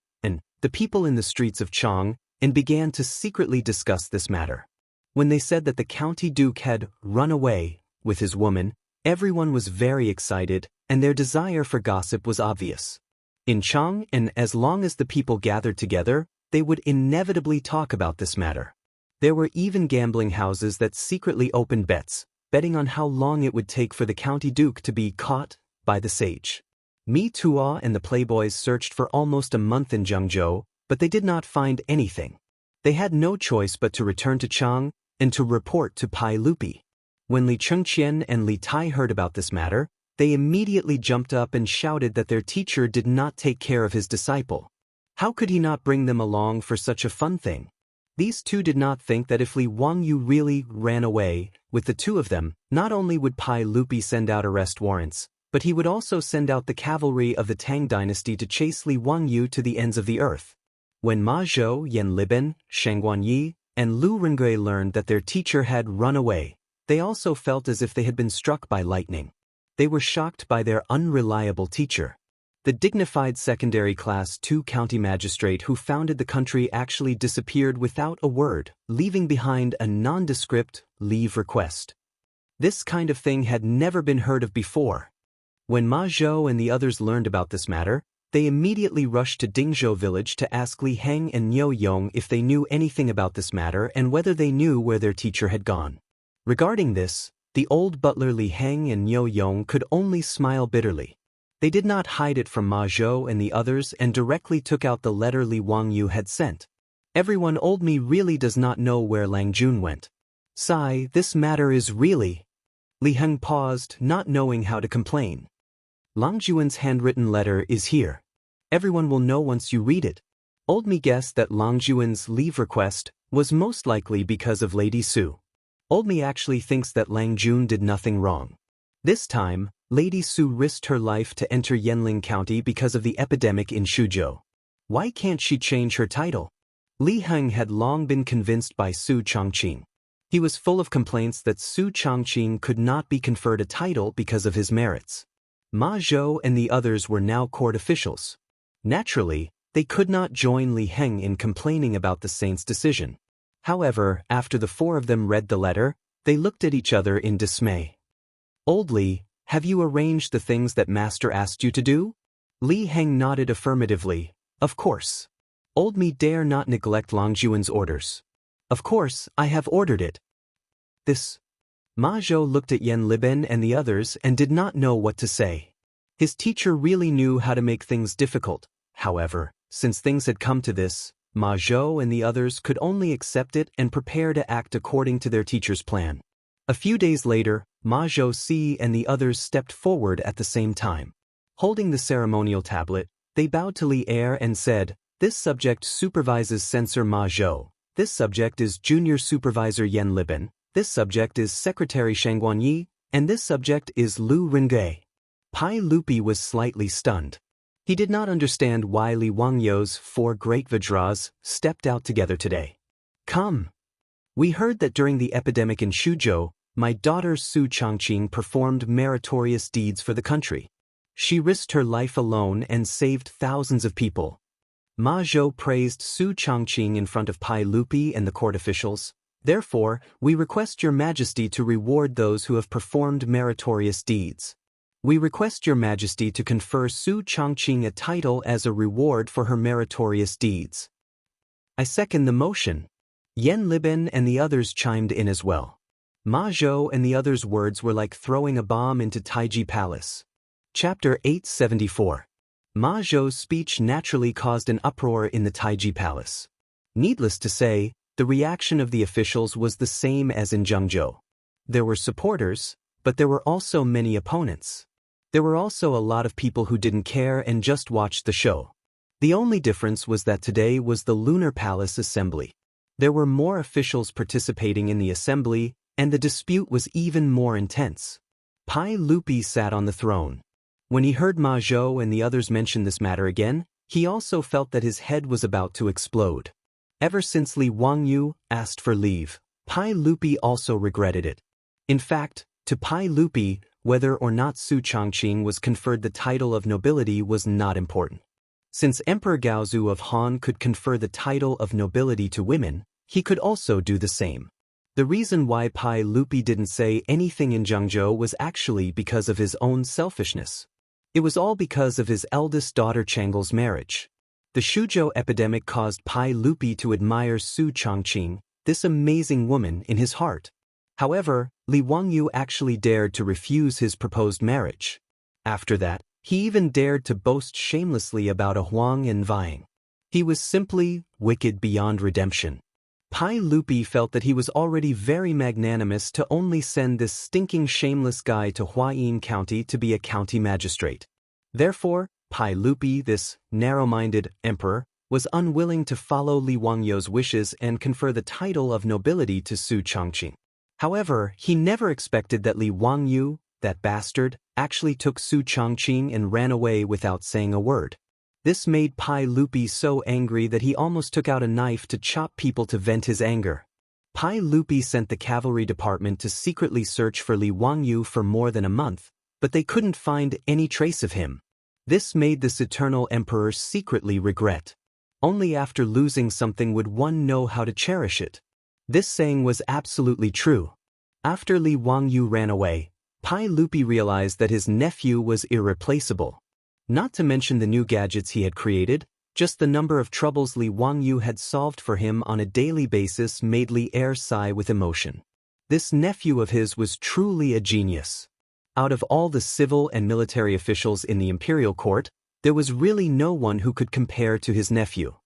[SPEAKER 1] the people in the streets of Chang'an, and began to secretly discuss this matter. When they said that the county duke had run away with his woman, everyone was very excited, and their desire for gossip was obvious. In Chang'an, and as long as the people gathered together, they would inevitably talk about this matter. There were even gambling houses that secretly opened bets, betting on how long it would take for the county duke to be caught by the sage. Mi Tuo and the playboys searched for almost a month in Zhengzhou, but they did not find anything. They had no choice but to return to Chang'an and to report to Pai Lupi. When Li Chengqian and Li Tai heard about this matter, they immediately jumped up and shouted that their teacher did not take care of his disciple. How could he not bring them along for such a fun thing? These two did not think that if Li Wangyu really ran away with the two of them, not only would Pai Lupi send out arrest warrants, but he would also send out the cavalry of the Tang dynasty to chase Li Wangyu to the ends of the earth. When Ma Zhou, Yan Liben, Shang Guanyi, and Lu Rengui learned that their teacher had run away, they also felt as if they had been struck by lightning. They were shocked by their unreliable teacher. The dignified secondary class 2 county magistrate who founded the country actually disappeared without a word, leaving behind a nondescript leave request. This kind of thing had never been heard of before. When Ma Zhou and the others learned about this matter, they immediately rushed to Dingzhou village to ask Li Heng and Niu Yong if they knew anything about this matter and whether they knew where their teacher had gone. Regarding this, the old butler Li Heng and Niu Yong could only smile bitterly. They did not hide it from Ma Zhou and the others and directly took out the letter Li Wangyu had sent. Everyone old me really does not know where Lang Jun went. Sigh, this matter is really... Li Heng paused, not knowing how to complain. Lang Jun's handwritten letter is here. Everyone will know once you read it. Old me guessed that Lang Jun's leave request was most likely because of Lady Su. Old me actually thinks that Lang Jun did nothing wrong. This time, Lady Su risked her life to enter Yanling County because of the epidemic in Shuzhou. Why can't she change her title? Li Heng had long been convinced by Su Changqing. He was full of complaints that Su Changqing could not be conferred a title because of his merits. Ma Zhou and the others were now court officials. Naturally, they could not join Li Heng in complaining about the saint's decision. However, after the four of them read the letter, they looked at each other in dismay. Old Li, have you arranged the things that Master asked you to do? Li Heng nodded affirmatively. Of course. Old me dare not neglect Lang Jun's orders. Of course, I have ordered it. This. Ma Zhou looked at Yan Liben and the others and did not know what to say. His teacher really knew how to make things difficult. However, since things had come to this, Ma Zhou and the others could only accept it and prepare to act according to their teacher's plan. A few days later, Ma Zhou Si and the others stepped forward at the same time. Holding the ceremonial tablet, they bowed to Li Er and said, "This subject supervises Censor Ma Zhou. This subject is Junior Supervisor Yan Liben. This subject is Secretary Shang Guanyi, and this subject is Lu Rengui." Pai Lupi was slightly stunned. He did not understand why Li Wangyu's 4 great Vajras stepped out together today. Come. We heard that during the epidemic in Shuzhou, my daughter Su Changqing performed meritorious deeds for the country. She risked her life alone and saved thousands of people. Ma Zhou praised Su Changqing in front of Pai Lupi and the court officials. Therefore, we request your majesty to reward those who have performed meritorious deeds. We request your majesty to confer Su Changqing a title as a reward for her meritorious deeds. I second the motion. Yan Liben and the others chimed in as well. Ma Zhou and the others' words were like throwing a bomb into Taiji Palace. Chapter 874. Ma Zhou's speech naturally caused an uproar in the Taiji Palace. Needless to say, the reaction of the officials was the same as in Zhengzhou. There were supporters, but there were also many opponents. There were also a lot of people who didn't care and just watched the show. The only difference was that today was the Lunar Palace Assembly. There were more officials participating in the assembly, and the dispute was even more intense. Pai Lupi sat on the throne. When he heard Ma Zhou and the others mention this matter again, he also felt that his head was about to explode. Ever since Li Wangyu asked for leave, Pai Lupi also regretted it. In fact, to Pai Lupi, whether or not Su Changqing was conferred the title of nobility was not important. Since Emperor Gaozu of Han could confer the title of nobility to women, he could also do the same. The reason why Pai Lupi didn't say anything in Zhengzhou was actually because of his own selfishness. It was all because of his eldest daughter Chang'an's marriage. The Shuzhou epidemic caused Pai Lupi to admire Su Changqing, this amazing woman, in his heart. However, Li Wangyu actually dared to refuse his proposed marriage. After that, he even dared to boast shamelessly about a Huang and vying. He was simply wicked beyond redemption. Pai Lupi felt that he was already very magnanimous to only send this stinking shameless guy to Huayin County to be a county magistrate. Therefore, Pai Lupi, this narrow-minded emperor, was unwilling to follow Li Wangyu's wishes and confer the title of nobility to Su Changqing. However, he never expected that Li Wangyu, that bastard, actually took Su Changqing and ran away without saying a word. This made Pai Lupi so angry that he almost took out a knife to chop people to vent his anger. Pai Lupi sent the cavalry department to secretly search for Li Wangyu for more than a month, but they couldn't find any trace of him. This made this eternal emperor secretly regret. Only after losing something would one know how to cherish it. This saying was absolutely true. After Li Wangyu ran away, Pai Lupi realized that his nephew was irreplaceable. Not to mention the new gadgets he had created, just the number of troubles Li Wangyu had solved for him on a daily basis made Li Er sigh with emotion. This nephew of his was truly a genius. Out of all the civil and military officials in the imperial court, there was really no one who could compare to his nephew.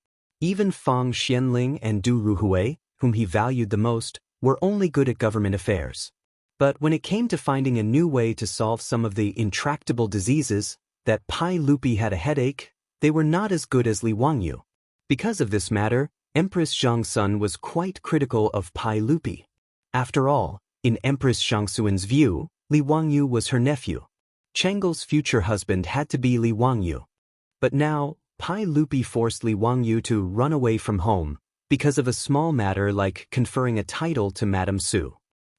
[SPEAKER 1] Even Fang Xianling and Du Ruhui, whom he valued the most, were only good at government affairs. But when it came to finding a new way to solve some of the intractable diseases, that Pai Lupi had a headache, they were not as good as Li Wangyu. Because of this matter, Empress Zhangsun was quite critical of Pai Lupi. After all, in Empress Zhangsun's view, Li Wangyu was her nephew. Chang'an's future husband had to be Li Wangyu. But now, Pai Lupi forced Li Wangyu to run away from home, because of a small matter like conferring a title to Madame Su.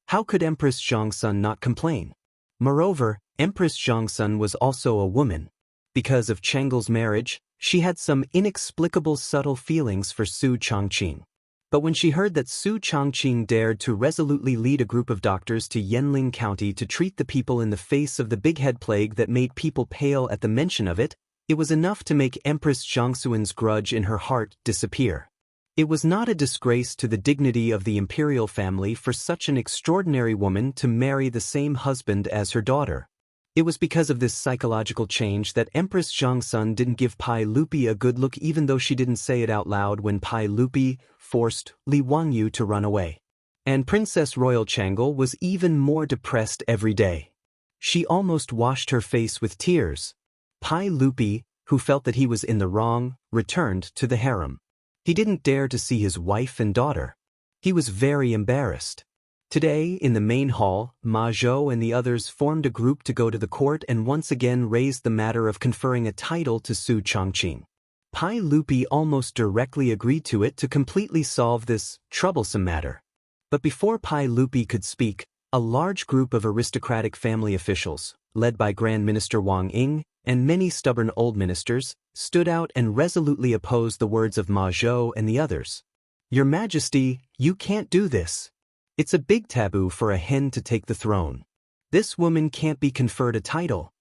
[SPEAKER 1] How could Empress Zhangsun not complain? Moreover, Empress Zhangsun was also a woman. Because of Chang'an's marriage, she had some inexplicable subtle feelings for Su Changqing. But when she heard that Su Changqing dared to resolutely lead a group of doctors to Yanling County to treat the people in the face of the big head plague that made people pale at the mention of it, it was enough to make Empress Zhangsun's grudge in her heart disappear. It was not a disgrace to the dignity of the imperial family for such an extraordinary woman to marry the same husband as her daughter. It was because of this psychological change that Empress Zhangsun didn't give Pai Lupi a good look, even though she didn't say it out loud when Pai Lupi forced Li Wangyu to run away. And Princess Royal Chang'an was even more depressed every day. She almost washed her face with tears. Pai Lupi, who felt that he was in the wrong, returned to the harem. He didn't dare to see his wife and daughter. He was very embarrassed. Today, in the main hall, Ma Zhou and the others formed a group to go to the court and once again raised the matter of conferring a title to Su Changqing. Pai Lupi almost directly agreed to it to completely solve this troublesome matter. But before Pai Lupi could speak, a large group of aristocratic family officials, led by Grand Minister Wang Ying and many stubborn old ministers, stood out and resolutely opposed the words of Ma Zhou and the others. "Your Majesty, you can't do this. It's a big taboo for a hen to take the throne. This woman can't be conferred a title.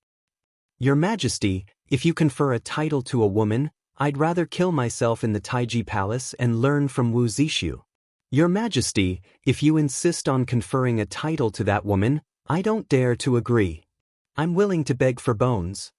[SPEAKER 1] Your Majesty, if you confer a title to a woman, I'd rather kill myself in the Taiji Palace and learn from Wu Zixu. Your Majesty, if you insist on conferring a title to that woman, I don't dare to agree. I'm willing to beg for bones."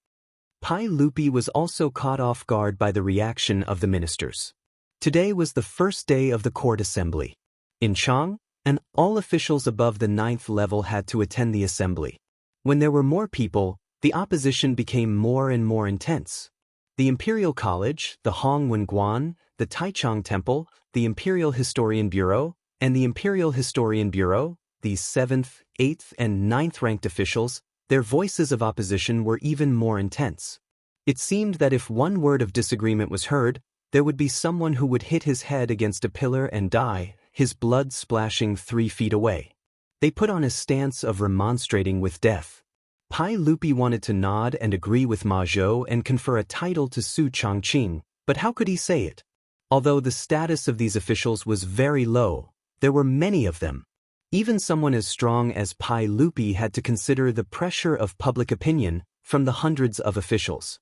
[SPEAKER 1] Pai Lupi was also caught off guard by the reaction of the ministers. Today was the first day of the court assembly. In Chang'an, and all officials above the 9th level had to attend the assembly. When there were more people, the opposition became more and more intense. The Imperial College, the Hongwen-Guan, the Taichung Temple, the Imperial Historian Bureau, and the Imperial Historian Bureau, these 7th, 8th, and 9th ranked officials, their voices of opposition were even more intense. It seemed that if one word of disagreement was heard, there would be someone who would hit his head against a pillar and die, his blood splashing 3 feet away. They put on a stance of remonstrating with death. Pai Lupi wanted to nod and agree with Ma Zhou and confer a title to Su Changqing, but how could he say it? Although the status of these officials was very low, there were many of them. Even someone as strong as Pai Lupi had to consider the pressure of public opinion from the hundreds of officials.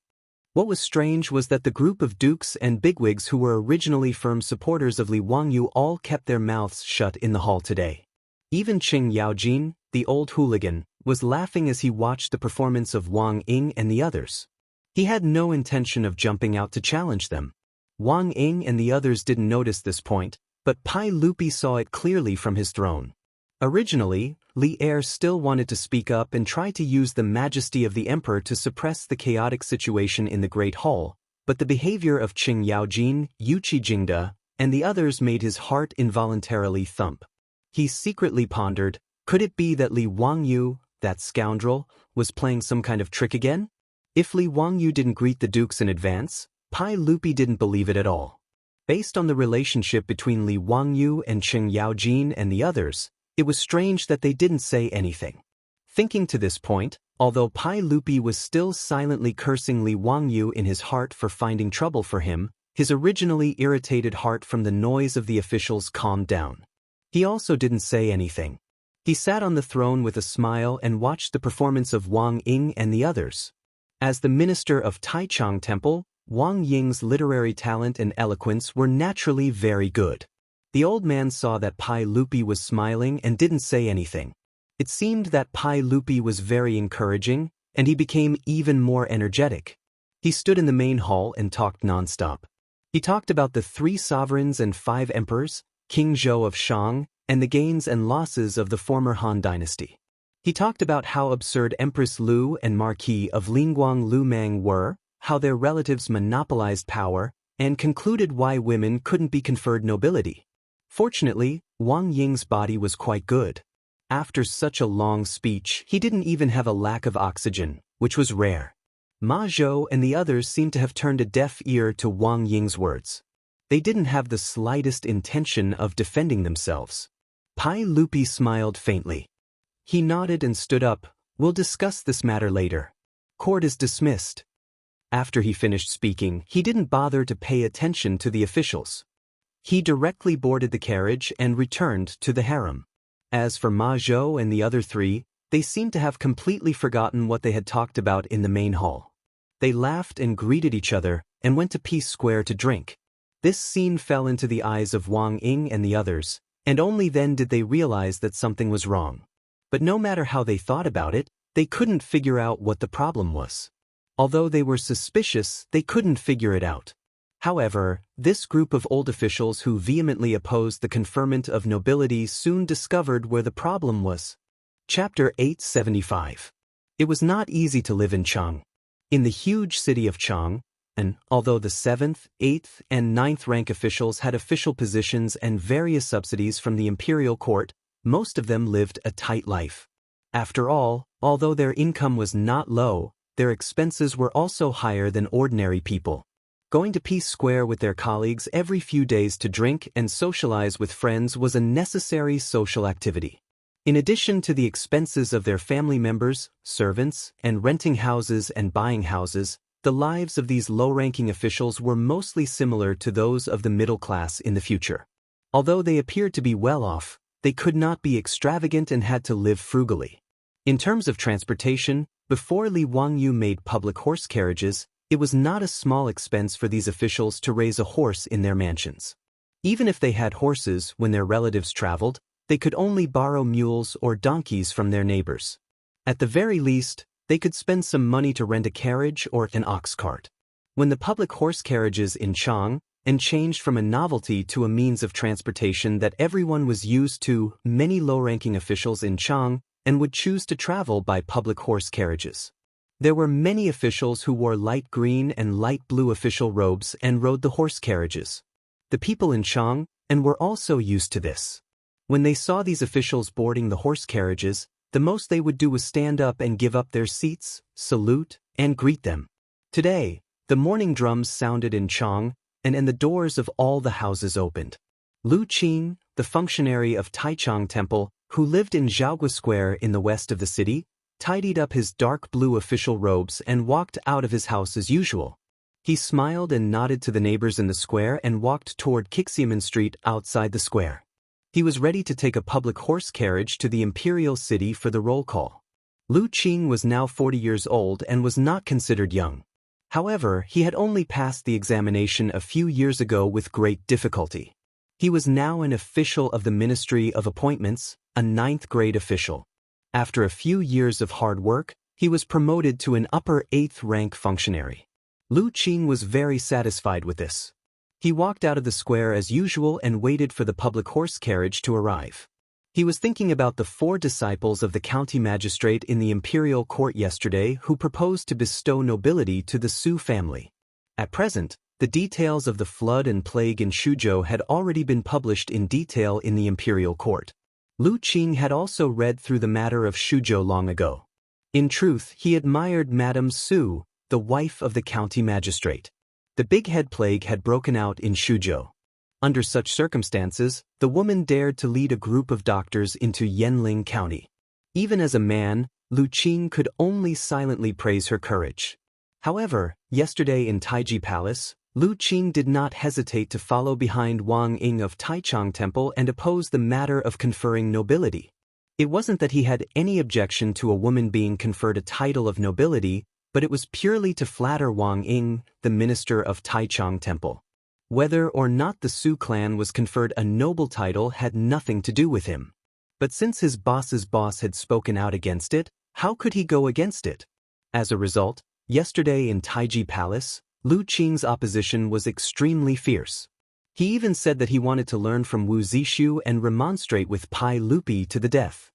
[SPEAKER 1] What was strange was that the group of dukes and bigwigs who were originally firm supporters of Li Wangyu all kept their mouths shut in the hall today. Even Qing Yaojin, the old hooligan, was laughing as he watched the performance of Wang Ying and the others. He had no intention of jumping out to challenge them. Wang Ying and the others didn't notice this point, but Pai Lupi saw it clearly from his throne. Originally, Li Er still wanted to speak up and try to use the majesty of the emperor to suppress the chaotic situation in the Great Hall, but the behavior of Qing Yaojin, Yuqi Jingde, and the others made his heart involuntarily thump. He secretly pondered, could it be that Li Wangyu, that scoundrel, was playing some kind of trick again? If Li Wangyu didn't greet the dukes in advance, Pai Lupi didn't believe it at all. Based on the relationship between Li Wangyu and Qing Yaojin and the others, it was strange that they didn't say anything. Thinking to this point, although Pai Lupi was still silently cursing Li Wangyu in his heart for finding trouble for him, his originally irritated heart from the noise of the officials calmed down. He also didn't say anything. He sat on the throne with a smile and watched the performance of Wang Ying and the others. As the minister of Taichung Temple, Wang Ying's literary talent and eloquence were naturally very good. The old man saw that Pai Lupi was smiling and didn't say anything. It seemed that Pai Lupi was very encouraging, and he became even more energetic. He stood in the main hall and talked nonstop. He talked about the 3 sovereigns and 5 emperors, King Zhou of Shang, and the gains and losses of the former Han dynasty. He talked about how absurd Empress Lu and Marquis of Lingguang Lu Mang were, how their relatives monopolized power, and concluded why women couldn't be conferred nobility. Fortunately, Wang Ying's body was quite good. After such a long speech, he didn't even have a lack of oxygen, which was rare. Ma Zhou and the others seemed to have turned a deaf ear to Wang Ying's words. They didn't have the slightest intention of defending themselves. Pai Lupi smiled faintly. He nodded and stood up. We'll discuss this matter later. Court is dismissed. After he finished speaking, he didn't bother to pay attention to the officials. He directly boarded the carriage and returned to the harem. As for Ma Zhou and the other 3, they seemed to have completely forgotten what they had talked about in the main hall. They laughed and greeted each other and went to Peace Square to drink. This scene fell into the eyes of Wang Ying and the others, and only then did they realize that something was wrong. But no matter how they thought about it, they couldn't figure out what the problem was. Although they were suspicious, they couldn't figure it out. However, this group of old officials who vehemently opposed the conferment of nobility soon discovered where the problem was. Chapter 875. It was not easy to live in Chang. In the huge city of Chang, and although the 7th, 8th, and 9th rank officials had official positions and various subsidies from the imperial court, most of them lived a tight life. After all, although their income was not low, their expenses were also higher than ordinary people. Going to Peace Square with their colleagues every few days to drink and socialize with friends was a necessary social activity. In addition to the expenses of their family members, servants, and renting houses and buying houses, the lives of these low-ranking officials were mostly similar to those of the middle class in the future. Although they appeared to be well off, they could not be extravagant and had to live frugally. In terms of transportation, before Li Wangyu made public horse carriages, it was not a small expense for these officials to raise a horse in their mansions. Even if they had horses when their relatives traveled, they could only borrow mules or donkeys from their neighbors. At the very least, they could spend some money to rent a carriage or an ox cart. When the public horse carriages in Chang changed from a novelty to a means of transportation that everyone was used to, many low-ranking officials in Chang would choose to travel by public horse carriages. There were many officials who wore light green and light blue official robes and rode the horse carriages. The people in Chang were also used to this. When they saw these officials boarding the horse carriages, the most they would do was stand up and give up their seats, salute, and greet them. Today, the morning drums sounded in Chang, and the doors of all the houses opened. Lu Qing, the functionary of Taichung Temple, who lived in Zhaogui Square in the west of the city, tidied up his dark blue official robes and walked out of his house as usual. He smiled and nodded to the neighbors in the square and walked toward Xiamen Street outside the square. He was ready to take a public horse carriage to the imperial city for the roll call. Lu Qing was now 40 years old and was not considered young. However, he had only passed the examination a few years ago with great difficulty. He was now an official of the Ministry of Appointments, a 9th-grade official. After a few years of hard work, he was promoted to an upper 8th-rank functionary. Lu Qing was very satisfied with this. He walked out of the square as usual and waited for the public horse carriage to arrive. He was thinking about the 4 disciples of the county magistrate in the imperial court yesterday who proposed to bestow nobility to the Su family. At present, the details of the flood and plague in Shuzhou had already been published in detail in the imperial court. Lu Qing had also read through the matter of Shuzhou long ago. In truth, he admired Madame Su, the wife of the county magistrate. The big head plague had broken out in Shuzhou. Under such circumstances, the woman dared to lead a group of doctors into Yanling County. Even as a man, Lu Qing could only silently praise her courage. However, yesterday in Taiji Palace, Lu Qing did not hesitate to follow behind Wang Ying of Taichung Temple and oppose the matter of conferring nobility. It wasn't that he had any objection to a woman being conferred a title of nobility, but it was purely to flatter Wang Ying, the minister of Taichung Temple. Whether or not the Su clan was conferred a noble title had nothing to do with him. But since his boss's boss had spoken out against it, how could he go against it? As a result, yesterday in Taiji Palace, Lu Qing's opposition was extremely fierce. He even said that he wanted to learn from Wu Zixu and remonstrate with Pai Lupi to the death.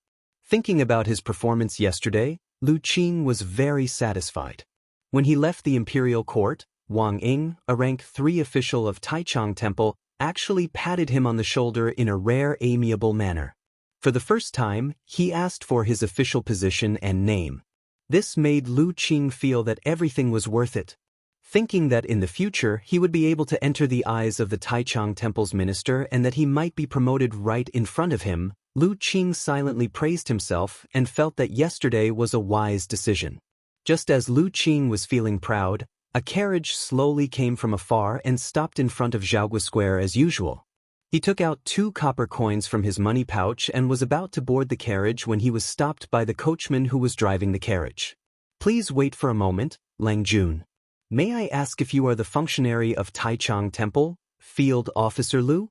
[SPEAKER 1] Thinking about his performance yesterday, Lu Qing was very satisfied. When he left the imperial court, Wang Ying, a rank 3 official of Taichung Temple, actually patted him on the shoulder in a rare amiable manner. For the first time, he asked for his official position and name. This made Lu Qing feel that everything was worth it. Thinking that in the future he would be able to enter the eyes of the Taichung Temple's minister and that he might be promoted right in front of him, Lu Qing silently praised himself and felt that yesterday was a wise decision. Just as Lu Qing was feeling proud, a carriage slowly came from afar and stopped in front of Zhaogui Square as usual. He took out 2 copper coins from his money pouch and was about to board the carriage when he was stopped by the coachman who was driving the carriage. "Please wait for a moment, Lang Jun. May I ask if you are the functionary of Taichung Temple, Field Officer Lu?"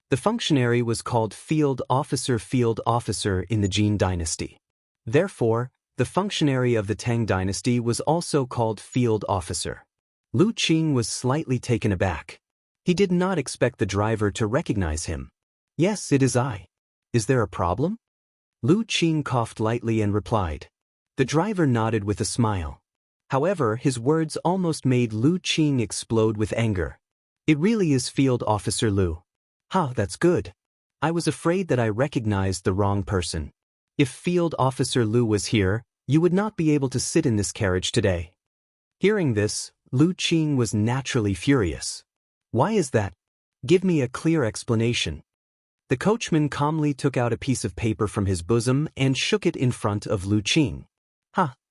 [SPEAKER 1] The functionary was called Field Officer in the Jin dynasty. Therefore, the functionary of the Tang dynasty was also called Field Officer. Lu Qing was slightly taken aback. He did not expect the driver to recognize him. "Yes, it is I. Is there a problem?" Lu Qing coughed lightly and replied. The driver nodded with a smile. However, his words almost made Lu Qing explode with anger. "It really is Field Officer Lu. That's good. I was afraid that I recognized the wrong person. If Field Officer Lu was here, you would not be able to sit in this carriage today." Hearing this, Lu Qing was naturally furious. "Why is that? Give me a clear explanation." The coachman calmly took out a piece of paper from his bosom and shook it in front of Lu Qing.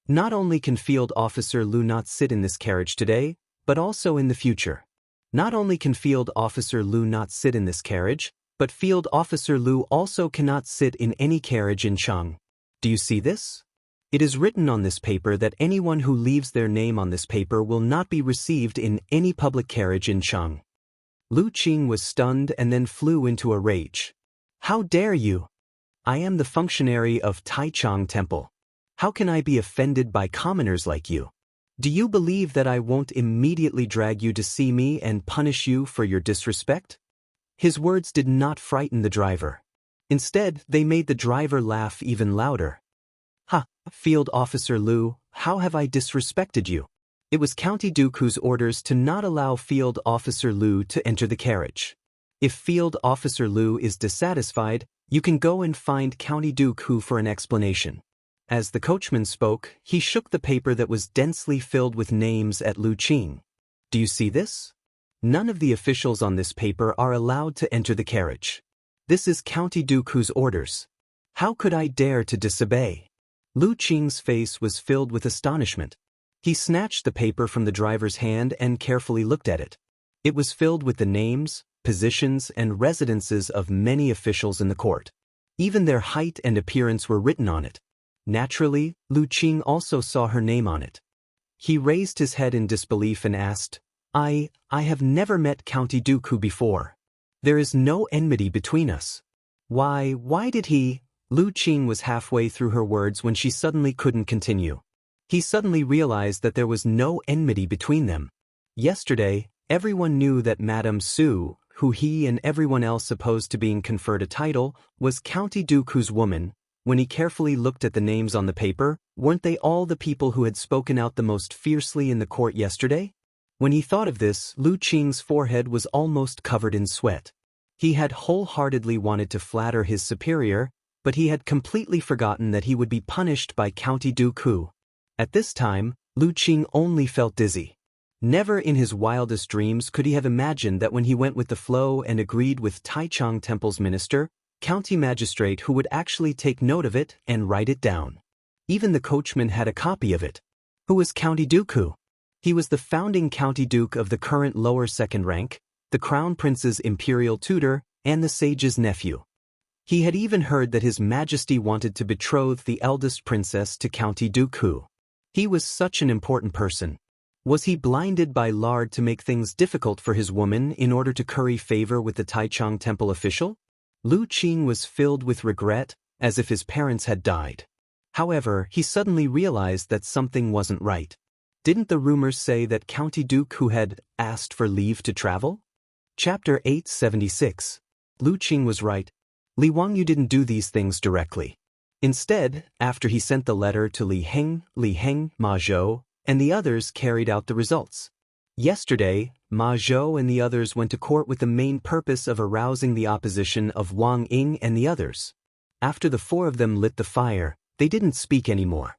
[SPEAKER 1] Not only can Field Officer Lu not sit in this carriage today, but also in the future. Not only can Field Officer Lu not sit in this carriage, but Field Officer Lu also cannot sit in any carriage in Chang. Do you see this? It is written on this paper that anyone who leaves their name on this paper will not be received in any public carriage in Chang. Lu Qing was stunned and then flew into a rage. "How dare you? I am the functionary of Taichung Temple. How can I be offended by commoners like you? Do you believe that I won't immediately drag you to see me and punish you for your disrespect?" His words did not frighten the driver. Instead, they made the driver laugh even louder. Field Officer Lu, how have I disrespected you?" It was County Duke whose orders to not allow Field Officer Lu to enter the carriage. If Field Officer Lu is dissatisfied, you can go and find County Duke Hu for an explanation. As the coachman spoke, he shook the paper that was densely filled with names at Lu Qing. "Do you see this? None of the officials on this paper are allowed to enter the carriage. This is County Duke Hu's orders. How could I dare to disobey?" Lu Qing's face was filled with astonishment. He snatched the paper from the driver's hand and carefully looked at it. It was filled with the names, positions, and residences of many officials in the court. Even their height and appearance were written on it. Naturally, Lu Qing also saw her name on it. He raised his head in disbelief and asked, I have never met County Dooku before. There is no enmity between us. Why did he? Lu Qing was halfway through her words when she suddenly couldn't continue. He suddenly realized that there was no enmity between them. Yesterday, everyone knew that Madame Su, who he and everyone else opposed to being conferred a title, was County Dooku's woman. When he carefully looked at the names on the paper, weren't they all the people who had spoken out the most fiercely in the court yesterday? When he thought of this, Lu Qing's forehead was almost covered in sweat. He had wholeheartedly wanted to flatter his superior, but he had completely forgotten that he would be punished by County Dooku. At this time, Lu Qing only felt dizzy. Never in his wildest dreams could he have imagined that when he went with the flow and agreed with Taichung Temple's minister, county magistrate who would actually take note of it and write it down. Even the coachman had a copy of it. Who was County Dooku? He was the founding County Duke of the current lower second rank, the Crown Prince's imperial tutor, and the sage's nephew. He had even heard that His Majesty wanted to betroth the eldest princess to County Dooku. He was such an important person. Was he blinded by lard to make things difficult for his woman in order to curry favor with the Taichung Temple official? Lu Qing was filled with regret, as if his parents had died. However, he suddenly realized that something wasn't right. Didn't the rumors say that County Dooku had asked for leave to travel? Chapter 876. Lu Qing was right. Li Wangyu didn't do these things directly. Instead, after he sent the letter to Li Heng, Ma Zhou, and the others carried out the results. Yesterday, Ma Zhou and the others went to court with the main purpose of arousing the opposition of Wang Ying and the others. After the four of them lit the fire, they didn't speak anymore.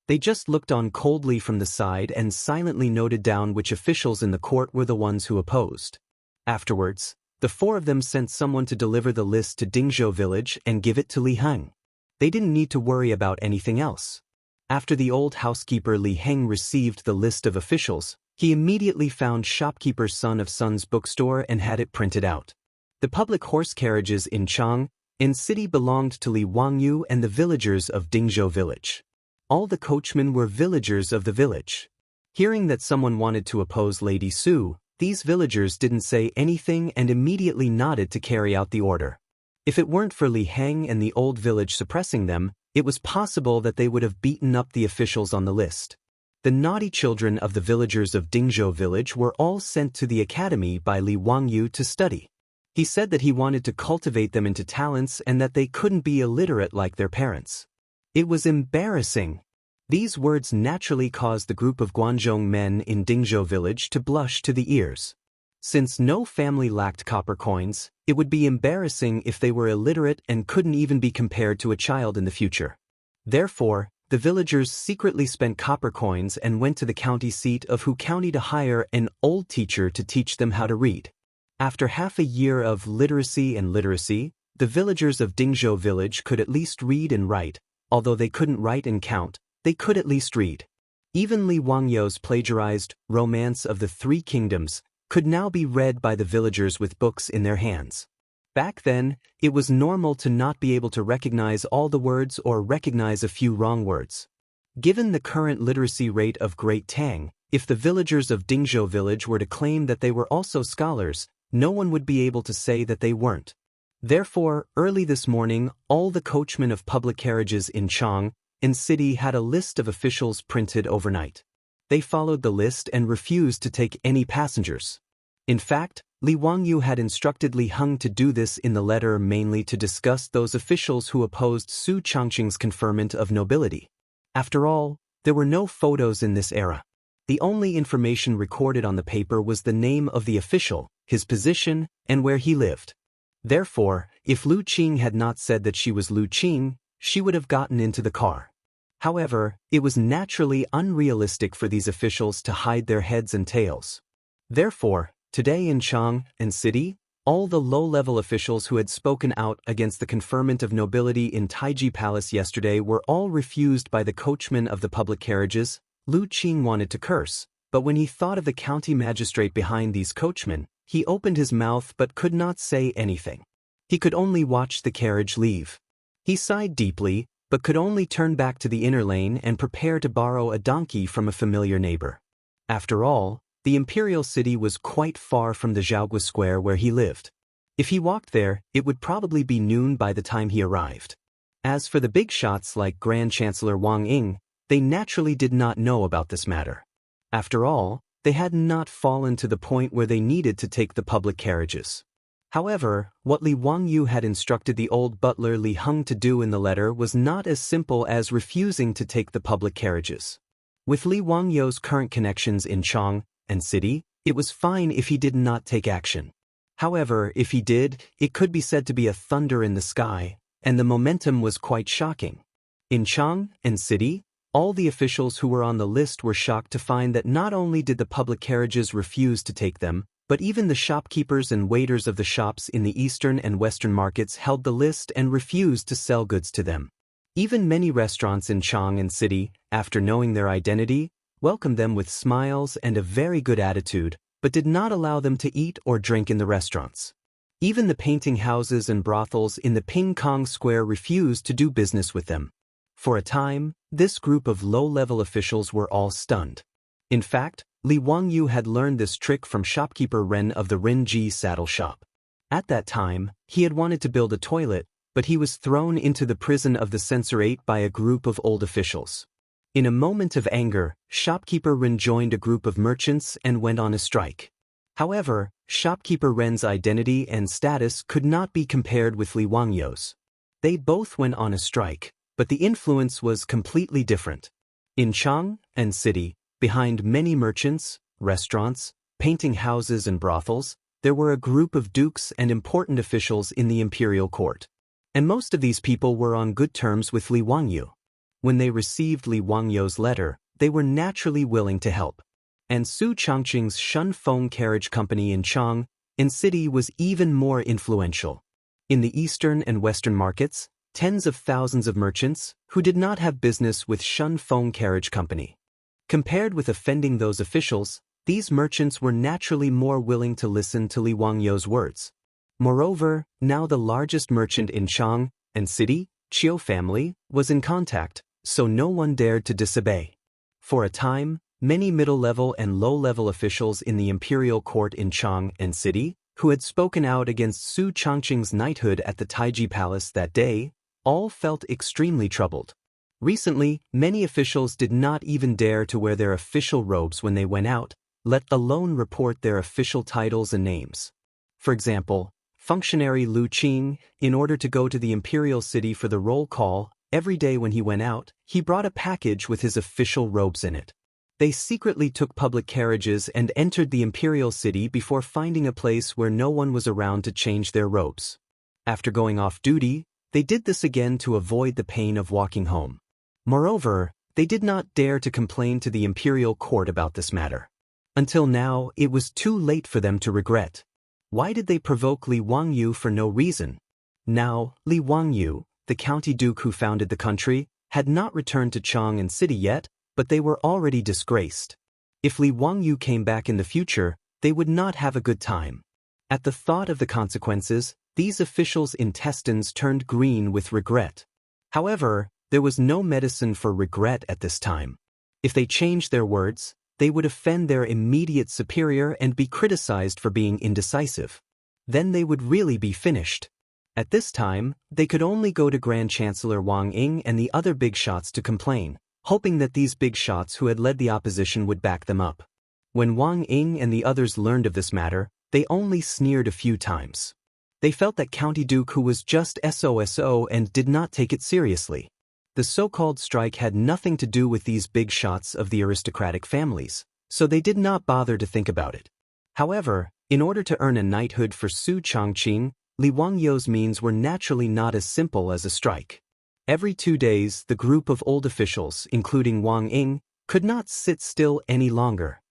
[SPEAKER 1] They just looked on coldly from the side and silently noted down which officials in the court were the ones who opposed. Afterwards, the four of them sent someone to deliver the list to Dingzhou village and give it to Li Heng. They didn't need to worry about anything else. After the old housekeeper Li Heng received the list of officials, he immediately found shopkeeper's son of Sun's bookstore and had it printed out. The public horse carriages in Chang'an city belonged to Li Wangyu and the villagers of Dingzhou village. All the coachmen were villagers of the village. Hearing that someone wanted to oppose Lady Su, these villagers didn't say anything and immediately nodded to carry out the order. If it weren't for Li Heng and the old village suppressing them, it was possible that they would have beaten up the officials on the list. The naughty children of the villagers of Dingzhou village were all sent to the academy by Li Wangyu to study. He said that he wanted to cultivate them into talents and that they couldn't be illiterate like their parents. It was embarrassing. These words naturally caused the group of Guanzhong men in Dingzhou village to blush to the ears. Since no family lacked copper coins, it would be embarrassing if they were illiterate and couldn't even be compared to a child in the future. Therefore, the villagers secretly spent copper coins and went to the county seat of Hu County to hire an old teacher to teach them how to read. After half a year of literacy, the villagers of Dingzhou village could at least read and write. Although they couldn't write and count, they could at least read. Even Li Wangyu's plagiarized Romance of the Three Kingdoms could now be read by the villagers with books in their hands. Back then, it was normal to not be able to recognize all the words or recognize a few wrong words. Given the current literacy rate of Great Tang, if the villagers of Dingzhou village were to claim that they were also scholars, no one would be able to say that they weren't. Therefore, early this morning, all the coachmen of public carriages in Chang'an city had a list of officials printed overnight. They followed the list and refused to take any passengers. In fact, Li Wangyu had instructed Li Heng to do this in the letter mainly to discuss those officials who opposed Su Changqing's conferment of nobility. After all, there were no photos in this era. The only information recorded on the paper was the name of the official, his position, and where he lived. Therefore, if Lu Qing had not said that she was Lu Qing, she would have gotten into the car. However, it was naturally unrealistic for these officials to hide their heads and tails. Therefore, today in Chang'an city, all the low-level officials who had spoken out against the conferment of nobility in Taiji Palace yesterday were all refused by the coachman of the public carriages. Lu Qing wanted to curse, but when he thought of the county magistrate behind these coachmen, he opened his mouth but could not say anything. He could only watch the carriage leave. He sighed deeply, but could only turn back to the inner lane and prepare to borrow a donkey from a familiar neighbor. After all, the imperial city was quite far from the Zhaogui Square where he lived. If he walked there, it would probably be noon by the time he arrived. As for the big shots like Grand Chancellor Wang Ying, they naturally did not know about this matter. After all, they had not fallen to the point where they needed to take the public carriages. However, what Li Wangyu had instructed the old butler Li Heng to do in the letter was not as simple as refusing to take the public carriages. With Li Wangyu's current connections in Chang'an city, it was fine if he did not take action. However, if he did, it could be said to be a thunder in the sky, and the momentum was quite shocking. In Chang'an city, all the officials who were on the list were shocked to find that not only did the public carriages refuse to take them, but even the shopkeepers and waiters of the shops in the eastern and western markets held the list and refused to sell goods to them. Even many restaurants in Chang'an city, after knowing their identity, welcomed them with smiles and a very good attitude, but did not allow them to eat or drink in the restaurants. Even the painting houses and brothels in the Ping Kong Square refused to do business with them. For a time, this group of low-level officials were all stunned. In fact, Li Wangyu had learned this trick from shopkeeper Ren of the Rinji saddle shop. At that time, he had wanted to build a toilet, but he was thrown into the prison of the censorate by a group of old officials. In a moment of anger, shopkeeper Ren joined a group of merchants and went on a strike. However, shopkeeper Ren's identity and status could not be compared with Li Wangyu's. They both went on a strike, but the influence was completely different. In Chang'an city, behind many merchants, restaurants, painting houses and brothels, there were a group of dukes and important officials in the imperial court. And most of these people were on good terms with Li Wangyu. When they received Li Wangyu's letter, they were naturally willing to help. And Su Changqing's Shunfeng Carriage Company in Chang'an city was even more influential. In the eastern and western markets, tens of thousands of merchants who did not have business with Shunfeng Carriage Company. Compared with offending those officials, these merchants were naturally more willing to listen to Li Wangyu's words. Moreover, now the largest merchant in Chang'an city, Qiu family, was in contact, so no one dared to disobey. For a time, many middle-level and low-level officials in the imperial court in Chang'an city, who had spoken out against Su Changqing's knighthood at the Taiji Palace that day, all felt extremely troubled. Recently, many officials did not even dare to wear their official robes when they went out, let alone report their official titles and names. For example, functionary Lu Qing, in order to go to the imperial city for the roll call, every day when he went out, he brought a package with his official robes in it. They secretly took public carriages and entered the imperial city before finding a place where no one was around to change their robes. After going off duty, they did this again to avoid the pain of walking home. Moreover, they did not dare to complain to the imperial court about this matter. Until now, it was too late for them to regret. Why did they provoke Li Wangyu for no reason? Now, Li Wangyu, the county duke who founded the country, had not returned to Chang'an city yet, but they were already disgraced. If Li Wangyu came back in the future, they would not have a good time. At the thought of the consequences, these officials' intestines turned green with regret. However, there was no medicine for regret at this time. If they changed their words, they would offend their immediate superior and be criticized for being indecisive. Then they would really be finished. At this time, they could only go to Grand Chancellor Wang Ying and the other big shots to complain, hoping that these big shots who had led the opposition would back them up. When Wang Ying and the others learned of this matter, they only sneered a few times. They felt that County Duke who was just SOSO and did not take it seriously. The so-called strike had nothing to do with these big shots of the aristocratic families, so they did not bother to think about it. However, in order to earn a knighthood for Su Changqing, Li Wangyu's means were naturally not as simple as a strike. Every 2 days, the group of old officials, including Wang Ying, could not sit still any longer.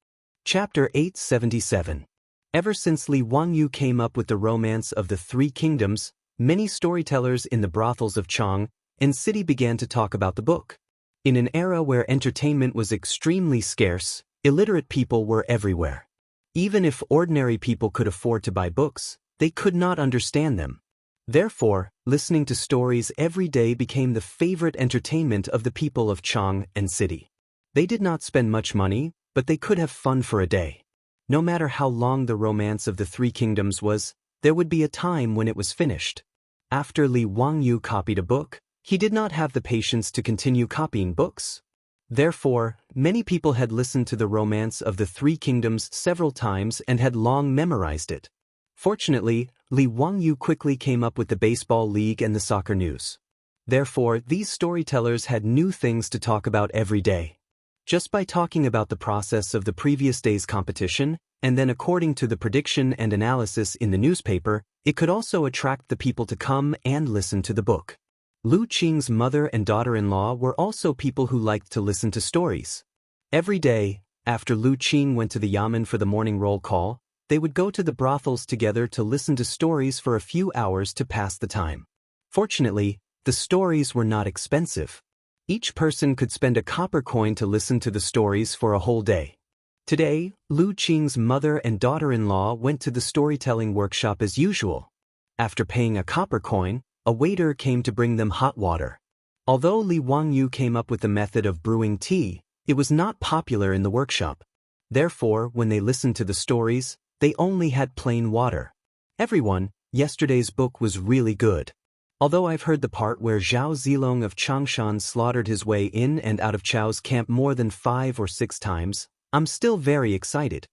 [SPEAKER 1] Chapter 877. Ever since Li Wangyu came up with the romance of the Three Kingdoms, many storytellers in the brothels of Chang'an city began to talk about the book. In an era where entertainment was extremely scarce, illiterate people were everywhere. Even if ordinary people could afford to buy books, they could not understand them. Therefore, listening to stories every day became the favorite entertainment of the people of Chang'an city. They did not spend much money, but they could have fun for a day. No matter how long the romance of the three kingdoms was, there would be a time when it was finished. After Li Wangyu copied a book, he did not have the patience to continue copying books. Therefore, many people had listened to the romance of the three kingdoms several times and had long memorized it. Fortunately, Li Wangyu quickly came up with the baseball league and the soccer news. Therefore, these storytellers had new things to talk about every day. Just by talking about the process of the previous day's competition, and then according to the prediction and analysis in the newspaper, it could also attract the people to come and listen to the book. Lu Qing's mother and daughter-in-law were also people who liked to listen to stories. Every day, after Lu Qing went to the yamen for the morning roll call, they would go to the brothels together to listen to stories for a few hours to pass the time. Fortunately, the stories were not expensive. Each person could spend a copper coin to listen to the stories for a whole day. Today, Lu Qing's mother and daughter-in-law went to the storytelling workshop as usual. After paying a copper coin, a waiter came to bring them hot water. Although Li Wangyu came up with the method of brewing tea, it was not popular in the workshop. Therefore, when they listened to the stories, they only had plain water. Everyone, yesterday's book was really good. Although I've heard the part where Zhao Zilong of Changshan slaughtered his way in and out of Chao's camp more than 5 or 6 times, I'm still very excited.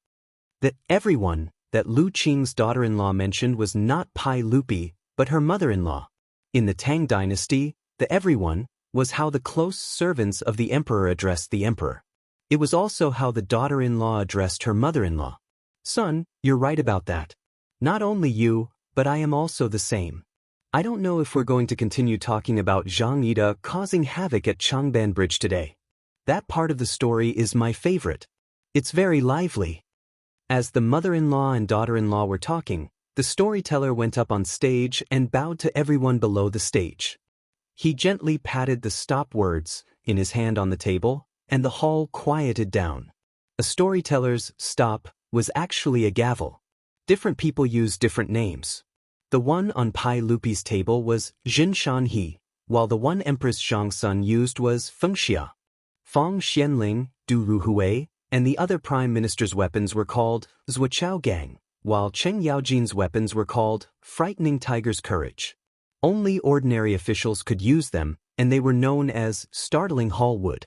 [SPEAKER 1] That everyone that Lu Qing's daughter-in-law mentioned was not Pai Lupi, but her mother-in-law. In the Tang dynasty, the everyone was how the close servants of the emperor addressed the emperor. It was also how the daughter-in-law addressed her mother-in-law. Son, you're right about that. Not only you, but I am also the same. I don't know if we're going to continue talking about Zhang Yida causing havoc at Changban Bridge today. That part of the story is my favorite. It's very lively. As the mother-in-law and daughter-in-law were talking, the storyteller went up on stage and bowed to everyone below the stage. He gently patted the stop words in his hand on the table, and the hall quieted down. A storyteller's stop was actually a gavel. Different people used different names. The one on Pai Lupi's table was Jin Shan He, while the one Empress Zhangsun used was Feng Xia. Feng Xianling, Du Ruhui, and the other prime minister's weapons were called Zuochao Gang, while Cheng Yaojin's weapons were called Frightening Tiger's Courage. Only ordinary officials could use them, and they were known as Startling Hall Wood.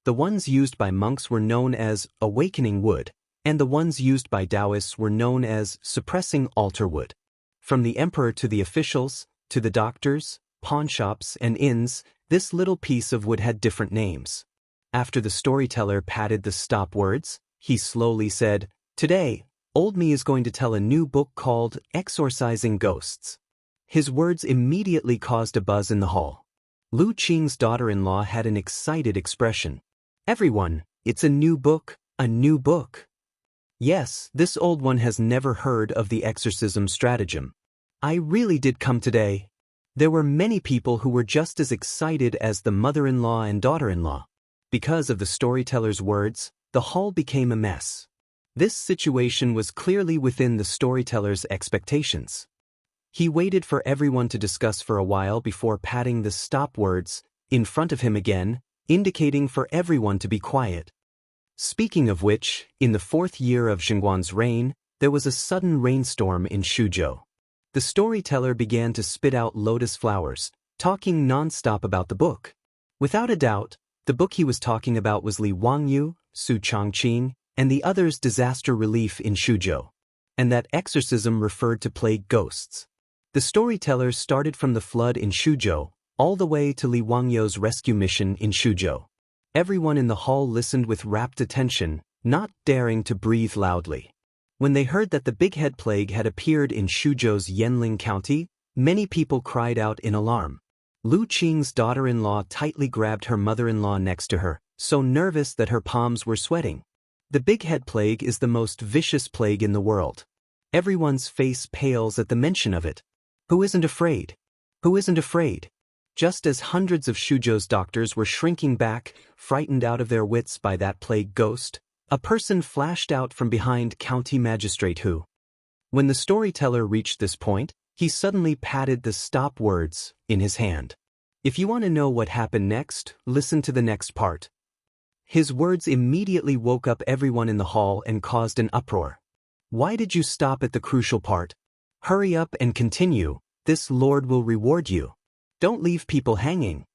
[SPEAKER 1] The ones used by monks were known as Awakening Wood, and the ones used by Taoists were known as Suppressing Altar Wood. From the emperor to the officials, to the doctors, pawnshops, and inns, this little piece of wood had different names. After the storyteller patted the stop words, he slowly said, "Today, Old Me is going to tell a new book called Exorcising Ghosts." His words immediately caused a buzz in the hall. Lu Qing's daughter-in-law had an excited expression. "Everyone, it's a new book, a new book." Yes, this old one has never heard of the exorcism stratagem. I really did come today. There were many people who were just as excited as the mother-in-law and daughter-in-law. Because of the storyteller's words, the hall became a mess. This situation was clearly within the storyteller's expectations. He waited for everyone to discuss for a while before patting the stop words in front of him again, indicating for everyone to be quiet. Speaking of which, in the 4th year of Xingguan's reign, there was a sudden rainstorm in Shuzhou. The storyteller began to spit out lotus flowers, talking non-stop about the book. Without a doubt, the book he was talking about was Li Wangyu, Su Changqing, and the others' disaster relief in Shuzhou. And that exorcism referred to plague ghosts. The storyteller started from the flood in Shuzhou, all the way to Li Wangyu's rescue mission in Shuzhou. Everyone in the hall listened with rapt attention, not daring to breathe loudly. When they heard that the big head plague had appeared in Shuzhou's Yanling County, many people cried out in alarm. Lu Qing's daughter-in-law tightly grabbed her mother-in-law next to her, so nervous that her palms were sweating. The big head plague is the most vicious plague in the world. Everyone's face pales at the mention of it. Who isn't afraid? Who isn't afraid? Just as hundreds of Shuzhou's doctors were shrinking back, frightened out of their wits by that plague ghost, a person flashed out from behind County Magistrate Hu. When the storyteller reached this point, He suddenly patted the stop words in his hand. If you want to know what happened next, listen to the next part. His words immediately woke up everyone in the hall and caused an uproar. Why did you stop at the crucial part? Hurry up and continue, this Lord will reward you. Don't leave people hanging.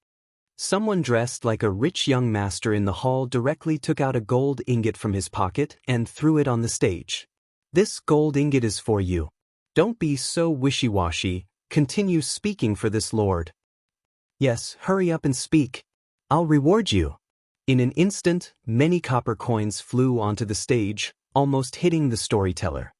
[SPEAKER 1] Someone dressed like a rich young master in the hall directly took out a gold ingot from his pocket and threw it on the stage. This gold ingot is for you. Don't be so wishy-washy, continue speaking for this Lord. Yes, hurry up and speak. I'll reward you. In an instant, many copper coins flew onto the stage, almost hitting the storyteller.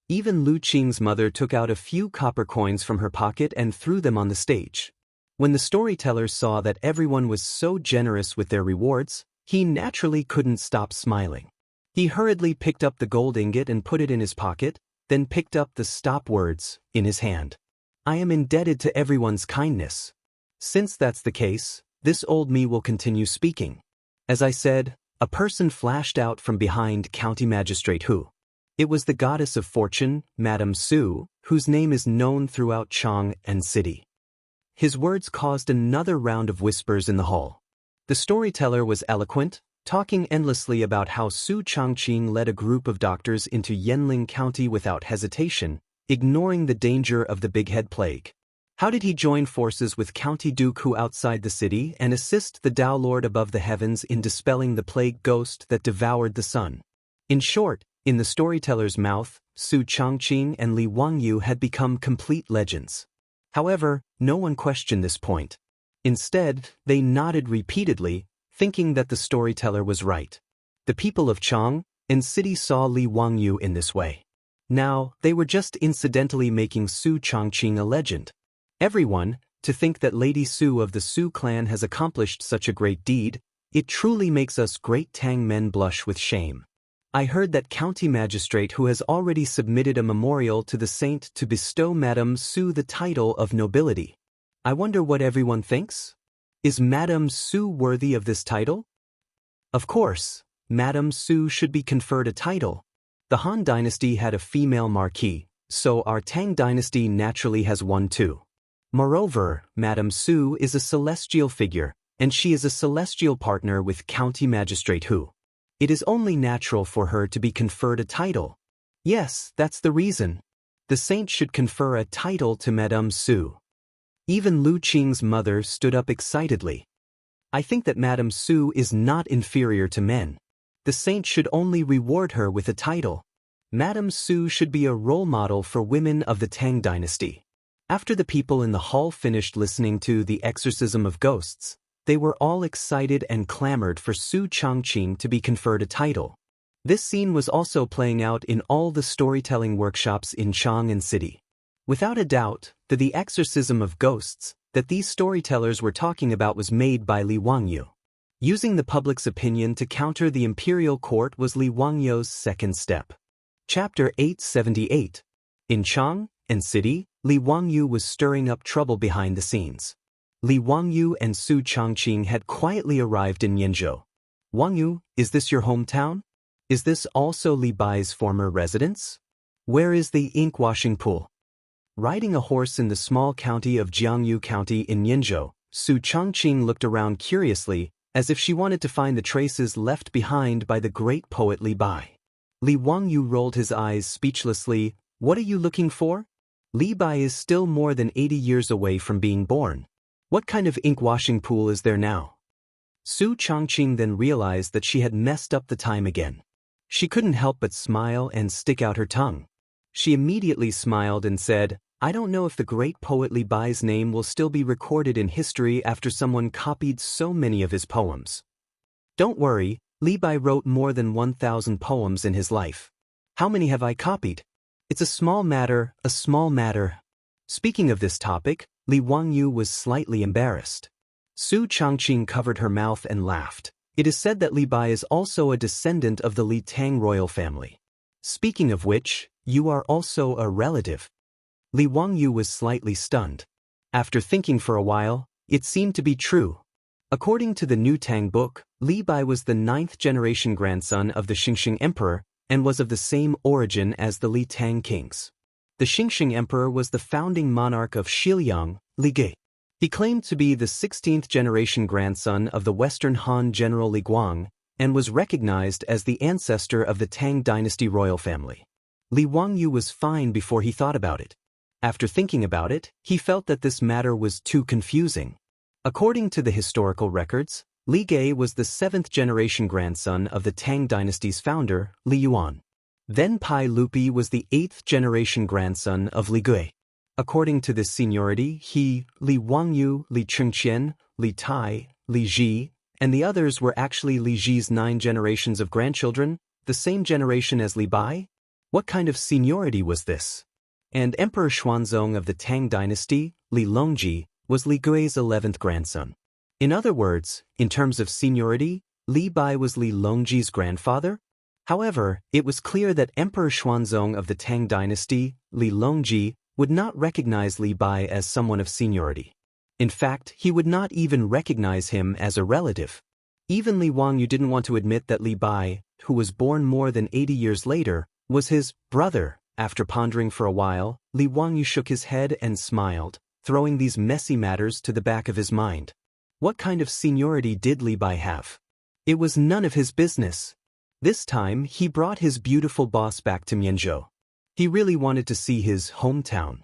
[SPEAKER 1] Even Lu Qing's mother took out a few copper coins from her pocket and threw them on the stage. When the storyteller saw that everyone was so generous with their rewards, he naturally couldn't stop smiling. He hurriedly picked up the gold ingot and put it in his pocket, then picked up the stop words in his hand. I am indebted to everyone's kindness. Since that's the case, this old me will continue speaking. As I said, a person flashed out from behind County Magistrate Hu. It was the goddess of fortune, Madame Su, whose name is known throughout Chang'an city. His words caused another round of whispers in the hall. The storyteller was eloquent, talking endlessly about how Su Changqing led a group of doctors into Yanling County without hesitation, ignoring the danger of the Big Head Plague. How did he join forces with County Duke Hu outside the city and assist the Tao Lord above the heavens in dispelling the plague ghost that devoured the sun? In short, in the storyteller's mouth, Su Changqing and Li Wangyu had become complete legends. However, no one questioned this point. Instead, they nodded repeatedly, thinking that the storyteller was right. The people of Chang'an city saw Li Wangyu in this way. Now, they were just incidentally making Su Changqing a legend. Everyone, to think that Lady Su of the Su clan has accomplished such a great deed, it truly makes us great Tang men blush with shame. I heard that County Magistrate Hu has already submitted a memorial to the saint to bestow Madame Su the title of nobility. I wonder what everyone thinks? Is Madame Su worthy of this title? Of course, Madame Su should be conferred a title. The Han dynasty had a female marquis, so our Tang dynasty naturally has one too. Moreover, Madame Su is a celestial figure, and she is a celestial partner with County Magistrate Hu. It is only natural for her to be conferred a title. Yes, that's the reason. The saint should confer a title to Madame Su. Even Lu Qing's mother stood up excitedly. I think that Madame Su is not inferior to men. The saint should only reward her with a title. Madame Su should be a role model for women of the Tang dynasty. After the people in the hall finished listening to The Exorcism of Ghosts, they were all excited and clamored for Su Changqing to be conferred a title. This scene was also playing out in all the storytelling workshops in Chang'an city. Without a doubt, The Exorcism of Ghosts that these storytellers were talking about was made by Li Wangyu. Using the public's opinion to counter the imperial court was Li Wangyu's second step. Chapter 878. In Chang'an city, Li Wangyu was stirring up trouble behind the scenes. Li Wangyu and Su Changqing had quietly arrived in Yanzhou. Wangyu, is this your hometown? Is this also Li Bai's former residence? Where is the ink washing pool? Riding a horse in the small county of Jiangyu County in Yanzhou, Su Changqing looked around curiously, as if she wanted to find the traces left behind by the great poet Li Bai. Li Wangyu rolled his eyes speechlessly. What are you looking for? Li Bai is still more than 80 years away from being born. What kind of ink washing pool is there now? Su Changqing then realized that she had messed up the time again. She couldn't help but smile and stick out her tongue. She immediately smiled and said, I don't know if the great poet Li Bai's name will still be recorded in history after someone copied so many of his poems. Don't worry, Li Bai wrote more than 1,000 poems in his life. How many have I copied? It's a small matter, a small matter. Speaking of this topic, Li Wangyu was slightly embarrassed. Su Changqing covered her mouth and laughed. It is said that Li Bai is also a descendant of the Li Tang royal family. Speaking of which, you are also a relative. Li Wangyu was slightly stunned. After thinking for a while, it seemed to be true. According to the New Tang book, Li Bai was the 9th-generation grandson of the Xingxing emperor and was of the same origin as the Li Tang kings. The Xingxing Emperor was the founding monarch of Shiliang, Li Ge. He claimed to be the 16th generation grandson of the Western Han general Li Guang and was recognized as the ancestor of the Tang dynasty royal family. Li Wangyu was fine before he thought about it. After thinking about it, he felt that this matter was too confusing. According to the historical records, Li Ge was the 7th generation grandson of the Tang dynasty's founder, Li Yuan. Then Pai Lupi was the 8th generation grandson of Li Gui. According to this seniority, he, Li Wangyu, Li Chengqian, Li Tai, Li Ji, and the others were actually Li Ji's 9 generations of grandchildren, the same generation as Li Bai? What kind of seniority was this? And Emperor Xuanzong of the Tang dynasty, Li Longji, was Li Gui's 11th grandson. In other words, in terms of seniority, Li Bai was Li Longji's grandfather? However, it was clear that Emperor Xuanzong of the Tang dynasty, Li Longji, would not recognize Li Bai as someone of seniority. In fact, he would not even recognize him as a relative. Even Li Wangyu didn't want to admit that Li Bai, who was born more than 80 years later, was his brother. After pondering for a while, Li Wangyu shook his head and smiled, throwing these messy matters to the back of his mind. What kind of seniority did Li Bai have? It was none of his business. This time, he brought his beautiful boss back to Mianzhou. He really wanted to see his hometown.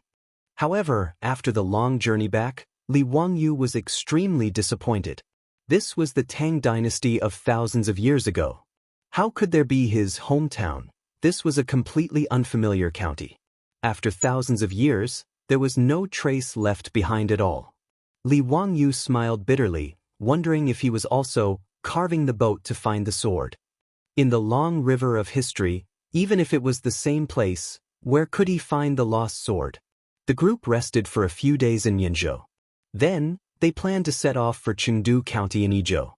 [SPEAKER 1] However, after the long journey back, Li Wangyu was extremely disappointed. This was the Tang dynasty of thousands of years ago. How could there be his hometown? This was a completely unfamiliar county. After thousands of years, there was no trace left behind at all. Li Wangyu smiled bitterly, wondering if he was also carving the boat to find the sword. In the long river of history, even if it was the same place, where could he find the lost sword? The group rested for a few days in Mianzhou. Then, they planned to set off for Chengdu County in Yizhou.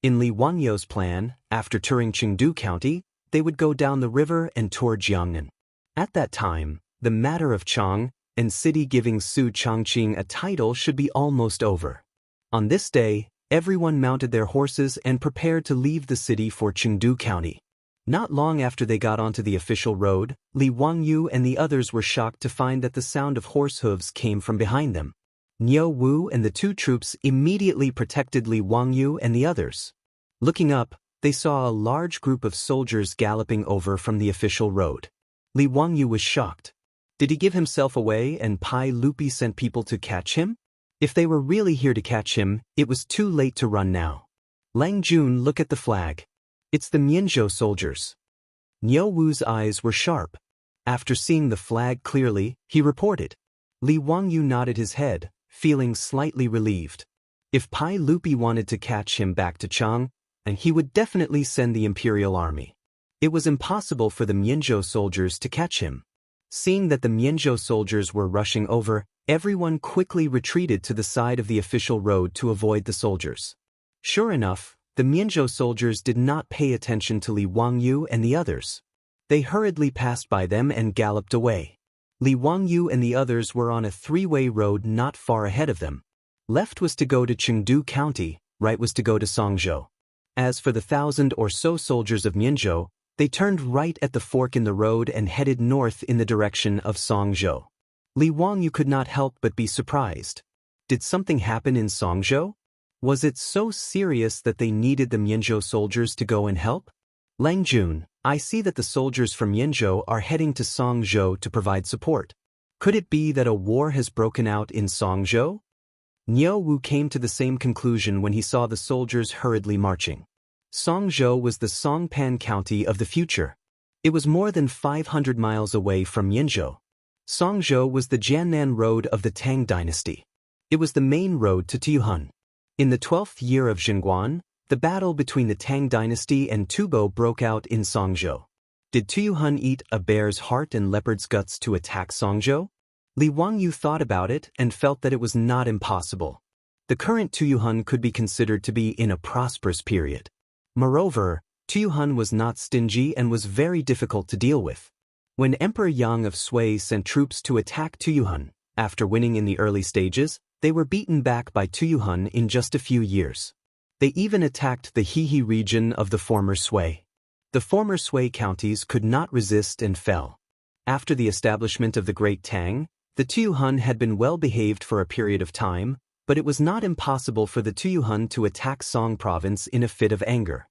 [SPEAKER 1] In Li Wangyou's plan, after touring Chengdu County, they would go down the river and tour Jiangnan. At that time, the matter of Chang'an city giving Su Changqing a title should be almost over. On this day, everyone mounted their horses and prepared to leave the city for Chengdu County. Not long after they got onto the official road, Li Wangyu and the others were shocked to find that the sound of horse hooves came from behind them. Niu Wu and the 2 troops immediately protected Li Wangyu and the others. Looking up, they saw a large group of soldiers galloping over from the official road. Li Wangyu was shocked. Did he give himself away and Pai Lupi sent people to catch him? If they were really here to catch him, it was too late to run now. Lang Jun, look at the flag. It's the Mianzhou soldiers. Niu Wu's eyes were sharp. After seeing the flag clearly, he reported. Li Wangyu nodded his head, feeling slightly relieved. If Pai Lupi wanted to catch him back to Chang'an, he would definitely send the imperial army. It was impossible for the Mianzhou soldiers to catch him. Seeing that the Mianzhou soldiers were rushing over, everyone quickly retreated to the side of the official road to avoid the soldiers. Sure enough, the Mianzhou soldiers did not pay attention to Li Wangyu and the others. They hurriedly passed by them and galloped away. Li Wangyu and the others were on a 3-way road not far ahead of them. Left was to go to Chengdu County, right was to go to Songzhou. As for the 1,000 or so soldiers of Mianzhou, they turned right at the fork in the road and headed north in the direction of Songzhou. Li Wangyu could not help but be surprised. Did something happen in Songzhou? Was it so serious that they needed the Mianzhou soldiers to go and help? Lang Jun, I see that the soldiers from Mianzhou are heading to Songzhou to provide support. Could it be that a war has broken out in Songzhou? Niu Wu came to the same conclusion when he saw the soldiers hurriedly marching. Songzhou was the Songpan County of the future. It was more than 500 miles away from Mianzhou. Songzhou was the Jiannan Road of the Tang dynasty. It was the main road to Tuyuhun. In the 12th year of Zhenguan, the battle between the Tang dynasty and Tubo broke out in Songzhou. Did Tuyuhun eat a bear's heart and leopard's guts to attack Songzhou? Li Wangyu thought about it and felt that it was not impossible. The current Tuyuhun could be considered to be in a prosperous period. Moreover, Tuyuhun was not stingy and was very difficult to deal with. When Emperor Yang of Sui sent troops to attack Tuyuhun, after winning in the early stages, they were beaten back by Tuyuhun in just a few years. They even attacked the Hehe region of the former Sui. The former Sui counties could not resist and fell. After the establishment of the Great Tang, the Tuyuhun had been well behaved for a period of time, but it was not impossible for the Tuyuhun to attack Song province in a fit of anger.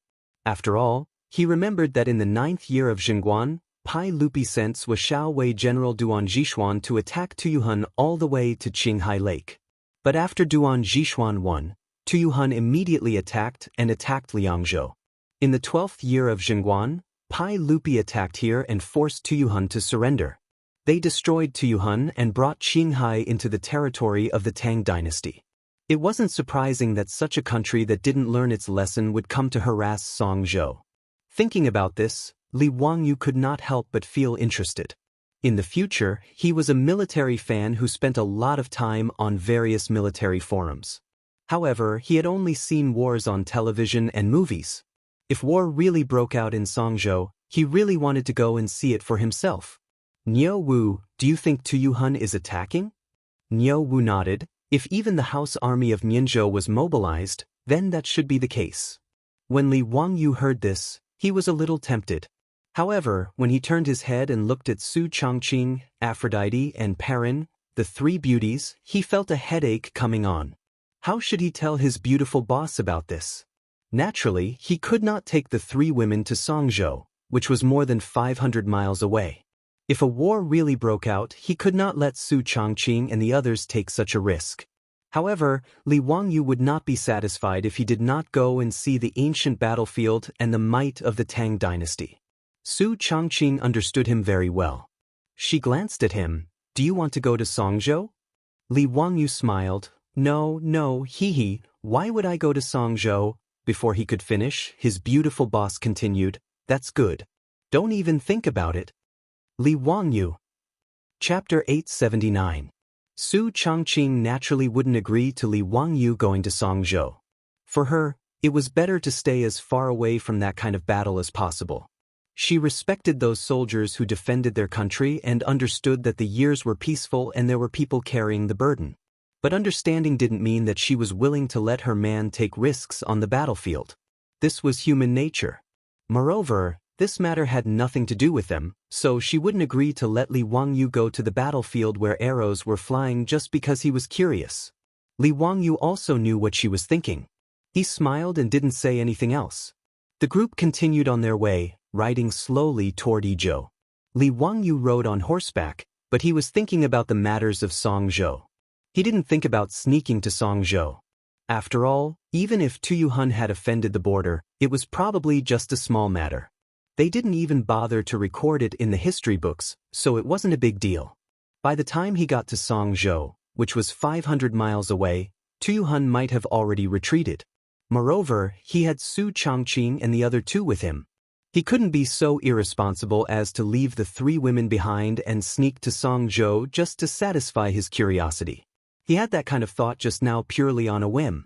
[SPEAKER 1] After all, he remembered that in the 9th year of Chang'an, Pai Lupi sent Shao Wei General Duan Zhishuan to attack Tuyuhun all the way to Qinghai Lake. But after Duan Zhishuan won, Tuyuhun immediately attacked Liangzhou. In the 12th year of Chang'an, Pai Lupi attacked here and forced Tuyuhun to surrender. They destroyed Tuyuhun and brought Qinghai into the territory of the Tang dynasty. It wasn't surprising that such a country that didn't learn its lesson would come to harass Songzhou. Thinking about this, Li Wangyu could not help but feel interested. In the future, he was a military fan who spent a lot of time on various military forums. However, he had only seen wars on television and movies. If war really broke out in Songzhou, he really wanted to go and see it for himself. Niu Wu, do you think Tuyuhun is attacking? Niu Wu nodded. If even the house army of Mianzhou was mobilized, then that should be the case. When Li Wangyu heard this, he was a little tempted. However, when he turned his head and looked at Su Changqing, Aphrodite, and Perrin, the three beauties, he felt a headache coming on. How should he tell his beautiful boss about this? Naturally, he could not take the three women to Songzhou, which was more than 500 miles away. If a war really broke out, he could not let Su Changqing and the others take such a risk. However, Li Wangyu would not be satisfied if he did not go and see the ancient battlefield and the might of the Tang dynasty. Su Changqing understood him very well. She glanced at him. Do you want to go to Songzhou? Li Wangyu smiled. No, hee, why would I go to Songzhou? Before he could finish, his beautiful boss continued, that's good. Don't even think about it. Li Wangyu. Chapter 879. Su Changqing naturally wouldn't agree to Li Wangyu going to Songzhou. For her, it was better to stay as far away from that kind of battle as possible. She respected those soldiers who defended their country and understood that the years were peaceful and there were people carrying the burden. But understanding didn't mean that she was willing to let her man take risks on the battlefield. This was human nature. Moreover, this matter had nothing to do with them, so she wouldn't agree to let Li Wangyu go to the battlefield where arrows were flying just because he was curious. Li Wangyu also knew what she was thinking. He smiled and didn't say anything else. The group continued on their way, riding slowly toward Yizhou. Li Wangyu rode on horseback, but he was thinking about the matters of Songzhou. He didn't think about sneaking to Songzhou. After all, even if Tuyuhun had offended the border, it was probably just a small matter. They didn't even bother to record it in the history books, so it wasn't a big deal. By the time he got to Songzhou, which was 500 miles away, Tuyuhun might have already retreated. Moreover, he had Su Changqing and the other two with him. He couldn't be so irresponsible as to leave the three women behind and sneak to Songzhou just to satisfy his curiosity. He had that kind of thought just now purely on a whim.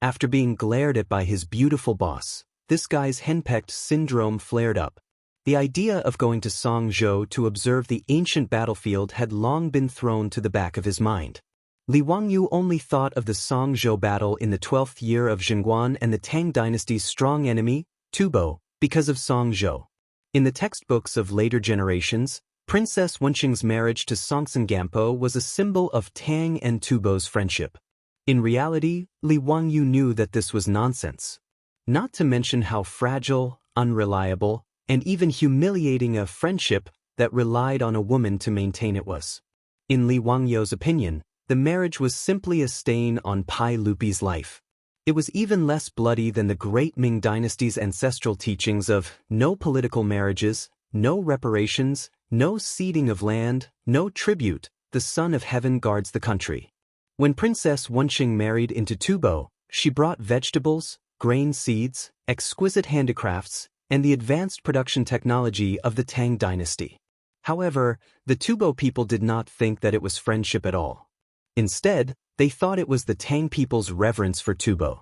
[SPEAKER 1] After being glared at by his beautiful boss, this guy's henpecked syndrome flared up. The idea of going to Songzhou to observe the ancient battlefield had long been thrown to the back of his mind. Li Wangyu only thought of the Songzhou battle in the 12th year of Chang'an and the Tang dynasty's strong enemy, Tubo, because of Songzhou. In the textbooks of later generations, Princess Wenqing's marriage to Songtsen Gampo was a symbol of Tang and Tubo's friendship. In reality, Li Wangyu knew that this was nonsense. Not to mention how fragile, unreliable, and even humiliating a friendship that relied on a woman to maintain it was. In Li Wangyu's opinion, the marriage was simply a stain on Pai Lupi's life. It was even less bloody than the great Ming dynasty's ancestral teachings of no political marriages, no reparations, no ceding of land, no tribute, the Son of Heaven guards the country. When Princess Wenqing married into Tubo, she brought vegetables, grain seeds, exquisite handicrafts, and the advanced production technology of the Tang dynasty. However, the Tubo people did not think that it was friendship at all. Instead, they thought it was the Tang people's reverence for Tubo.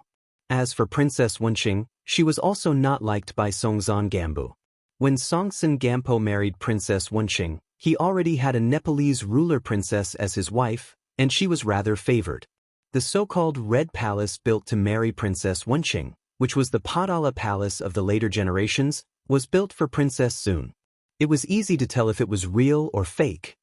[SPEAKER 1] As for Princess Wenqing, she was also not liked by Songtsen Gampo. When Songtsen Gampo married Princess Wenqing, he already had a Nepalese ruler princess as his wife, and she was rather favored. The so-called Red Palace built to marry Princess Wenqing, which was the Padala Palace of the later generations, was built for Princess Sun. It was easy to tell if it was real or fake.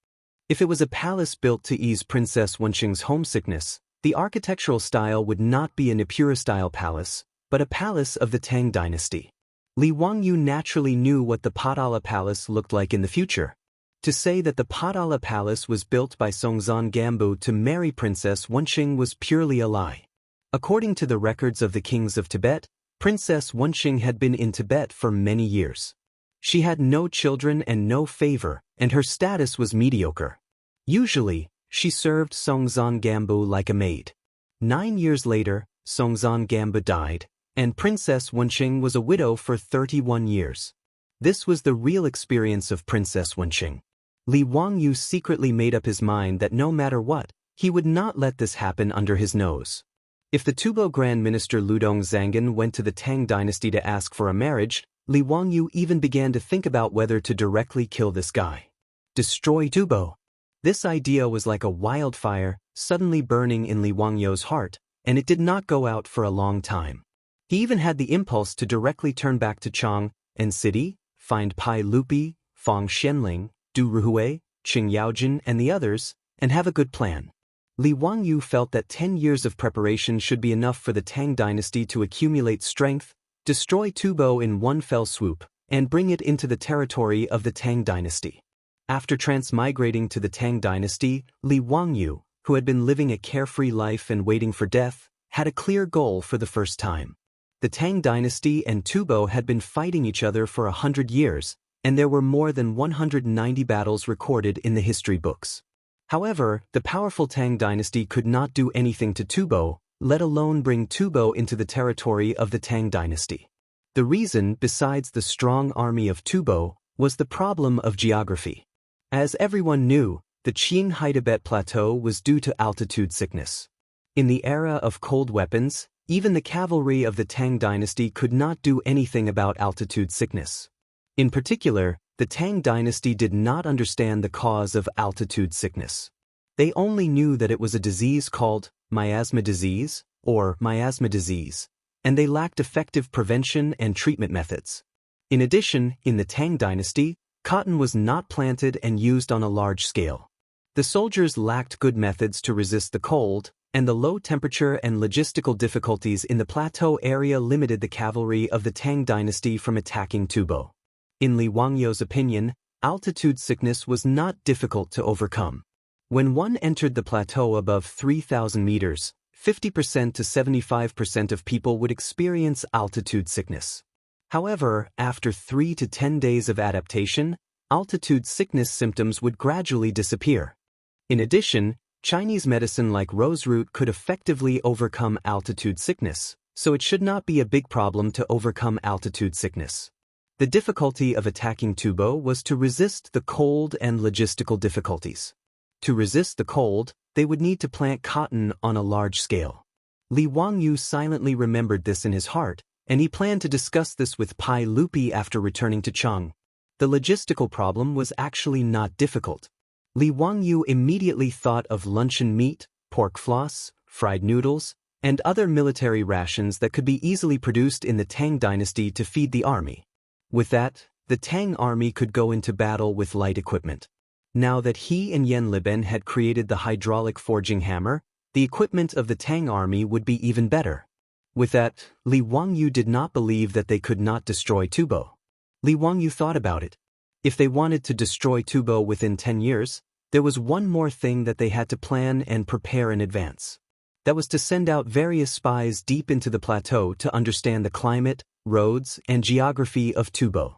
[SPEAKER 1] If it was a palace built to ease Princess Wenqing's homesickness, the architectural style would not be an Epura-style palace, but a palace of the Tang dynasty. Li Wangyu naturally knew what the Potala Palace looked like in the future. To say that the Potala Palace was built by Songzhan Gambu to marry Princess Wenqing was purely a lie. According to the records of the kings of Tibet, Princess Wenqing had been in Tibet for many years. She had no children and no favor, and her status was mediocre. Usually, she served Songzhan Gambu like a maid. 9 years later, Songzhan Gambu died, and Princess Wenqing was a widow for 31 years. This was the real experience of Princess Wenqing. Li Wangyu secretly made up his mind that no matter what, he would not let this happen under his nose. If the Tubo Grand Minister Ludong Zhangan went to the Tang dynasty to ask for a marriage, Li Wangyu even began to think about whether to directly kill this guy. Destroy Tubo. This idea was like a wildfire, suddenly burning in Li Wangyu's heart, and it did not go out for a long time. He even had the impulse to directly turn back to Chang'an city, find Pai Lupi, Fang Xianling, Du Ruhui, Qing Yaojin and the others, and have a good plan. Li Wangyu felt that 10 years of preparation should be enough for the Tang dynasty to accumulate strength, destroy Tubo in one fell swoop, and bring it into the territory of the Tang dynasty. After transmigrating to the Tang dynasty, Li Wangyu, who had been living a carefree life and waiting for death, had a clear goal for the first time. The Tang dynasty and Tubo had been fighting each other for 100 years, and there were more than 190 battles recorded in the history books. However, the powerful Tang dynasty could not do anything to Tubo, let alone bring Tubo into the territory of the Tang dynasty. The reason, besides the strong army of Tubo, was the problem of geography. As everyone knew, the Qinghai Tibet Plateau was due to altitude sickness. In the era of cold weapons, even the cavalry of the Tang dynasty could not do anything about altitude sickness. In particular, the Tang dynasty did not understand the cause of altitude sickness. They only knew that it was a disease called miasma disease, and they lacked effective prevention and treatment methods. In addition, in the Tang dynasty, cotton was not planted and used on a large scale. The soldiers lacked good methods to resist the cold, and the low temperature and logistical difficulties in the plateau area limited the cavalry of the Tang dynasty from attacking Tubo. In Li Wangyu's opinion, altitude sickness was not difficult to overcome. When one entered the plateau above 3,000 meters, 50% to 75% of people would experience altitude sickness. However, after 3 to 10 days of adaptation, altitude sickness symptoms would gradually disappear. In addition, Chinese medicine like roseroot could effectively overcome altitude sickness, so it should not be a big problem to overcome altitude sickness. The difficulty of attacking Tubo was to resist the cold and logistical difficulties. To resist the cold, they would need to plant cotton on a large scale. Li Wangyu silently remembered this in his heart, and he planned to discuss this with Pai Lupi after returning to Chang. The logistical problem was actually not difficult. Li Wangyu immediately thought of luncheon meat, pork floss, fried noodles, and other military rations that could be easily produced in the Tang dynasty to feed the army. With that, the Tang army could go into battle with light equipment. Now that he and Yan Liben had created the hydraulic forging hammer, the equipment of the Tang army would be even better. With that, Li Wangyu did not believe that they could not destroy Tubo. Li Wangyu thought about it. If they wanted to destroy Tubo within 10 years, there was one more thing that they had to plan and prepare in advance. That was to send out various spies deep into the plateau to understand the climate, roads, and geography of Tubo.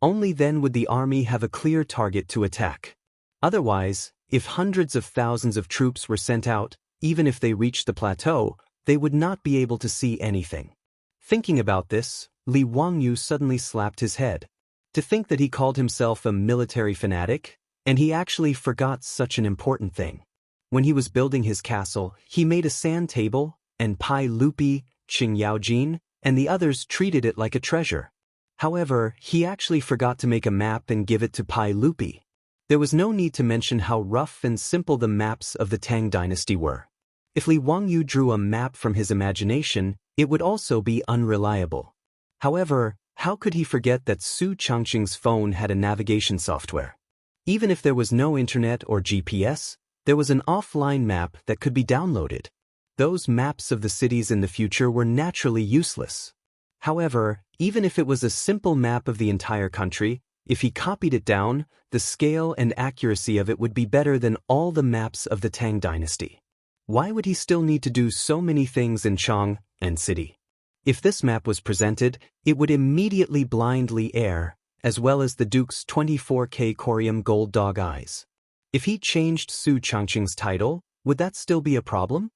[SPEAKER 1] Only then would the army have a clear target to attack. Otherwise, if hundreds of thousands of troops were sent out, even if they reached the plateau, they would not be able to see anything. Thinking about this, Li Wangyu suddenly slapped his head. To think that he called himself a military fanatic, and he actually forgot such an important thing. When he was building his castle, he made a sand table, and Pai Lupi, Qing Yaojin, and the others treated it like a treasure. However, he actually forgot to make a map and give it to Pai Lupi. There was no need to mention how rough and simple the maps of the Tang dynasty were. If Li Wangyu drew a map from his imagination, it would also be unreliable. However, How could he forget that Su Changqing's phone had a navigation software? Even if there was no internet or GPS, there was an offline map that could be downloaded. Those maps of the cities in the future were naturally useless. However, even if it was a simple map of the entire country, if he copied it down, the scale and accuracy of it would be better than all the maps of the Tang dynasty. Why would he still need to do so many things in Chang'an city? If this map was presented, it would immediately blindly err, as well as the Duke's 24K corium gold dog eyes. If he changed Su Changqing's title, would that still be a problem?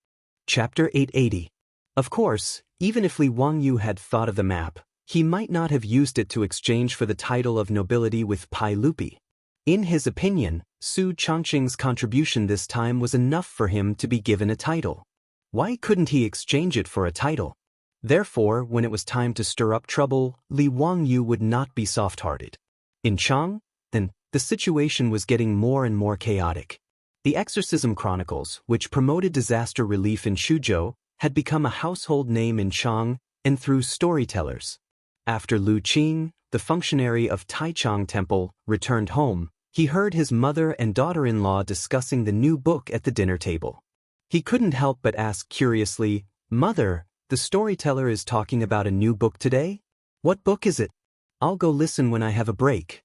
[SPEAKER 1] Chapter 880. Of course, even if Li Wangyu had thought of the map, he might not have used it to exchange for the title of nobility with Pai Lupi. In his opinion, Su Changqing's contribution this time was enough for him to be given a title. Why couldn't he exchange it for a title? Therefore, when it was time to stir up trouble, Li Wangyu would not be soft-hearted. In Chang'an, the situation was getting more and more chaotic. The Exorcism Chronicles, which promoted disaster relief in Shuzhou, had become a household name in Chang'an and through storytellers. After Lu Qing, the functionary of Taichung Temple, returned home, he heard his mother and daughter-in-law discussing the new book at the dinner table. He couldn't help but ask curiously, "Mother, the storyteller is talking about a new book today? What book is it? I'll go listen when I have a break."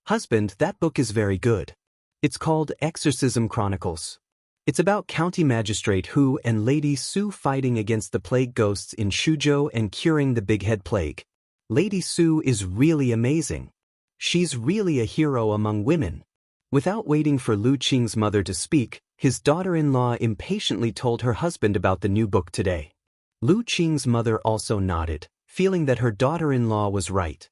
[SPEAKER 1] "Husband, that book is very good. It's called Exorcism Chronicles. It's about County Magistrate Hu and Lady Su fighting against the plague ghosts in Shuzhou and curing the Big Head Plague. Lady Su is really amazing. She's really a hero among women." Without waiting for Lu Qing's mother to speak, his daughter-in-law impatiently told her husband about the new book today. Lu Qing's mother also nodded, feeling that her daughter-in-law was right.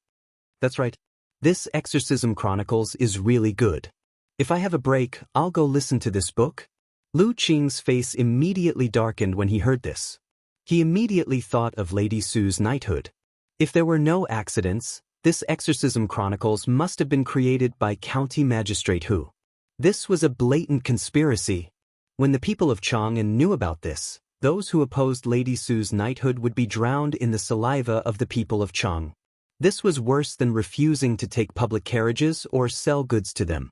[SPEAKER 1] "That's right. This Exorcism Chronicles is really good. If I have a break, I'll go listen to this book." Lu Qing's face immediately darkened when he heard this. He immediately thought of Lady Su's knighthood. If there were no accidents, this Exorcism Chronicles must have been created by County Magistrate Hu. This was a blatant conspiracy. When the people of Chang'an knew about this, those who opposed Lady Su's knighthood would be drowned in the saliva of the people of Chang'an. This was worse than refusing to take public carriages or sell goods to them.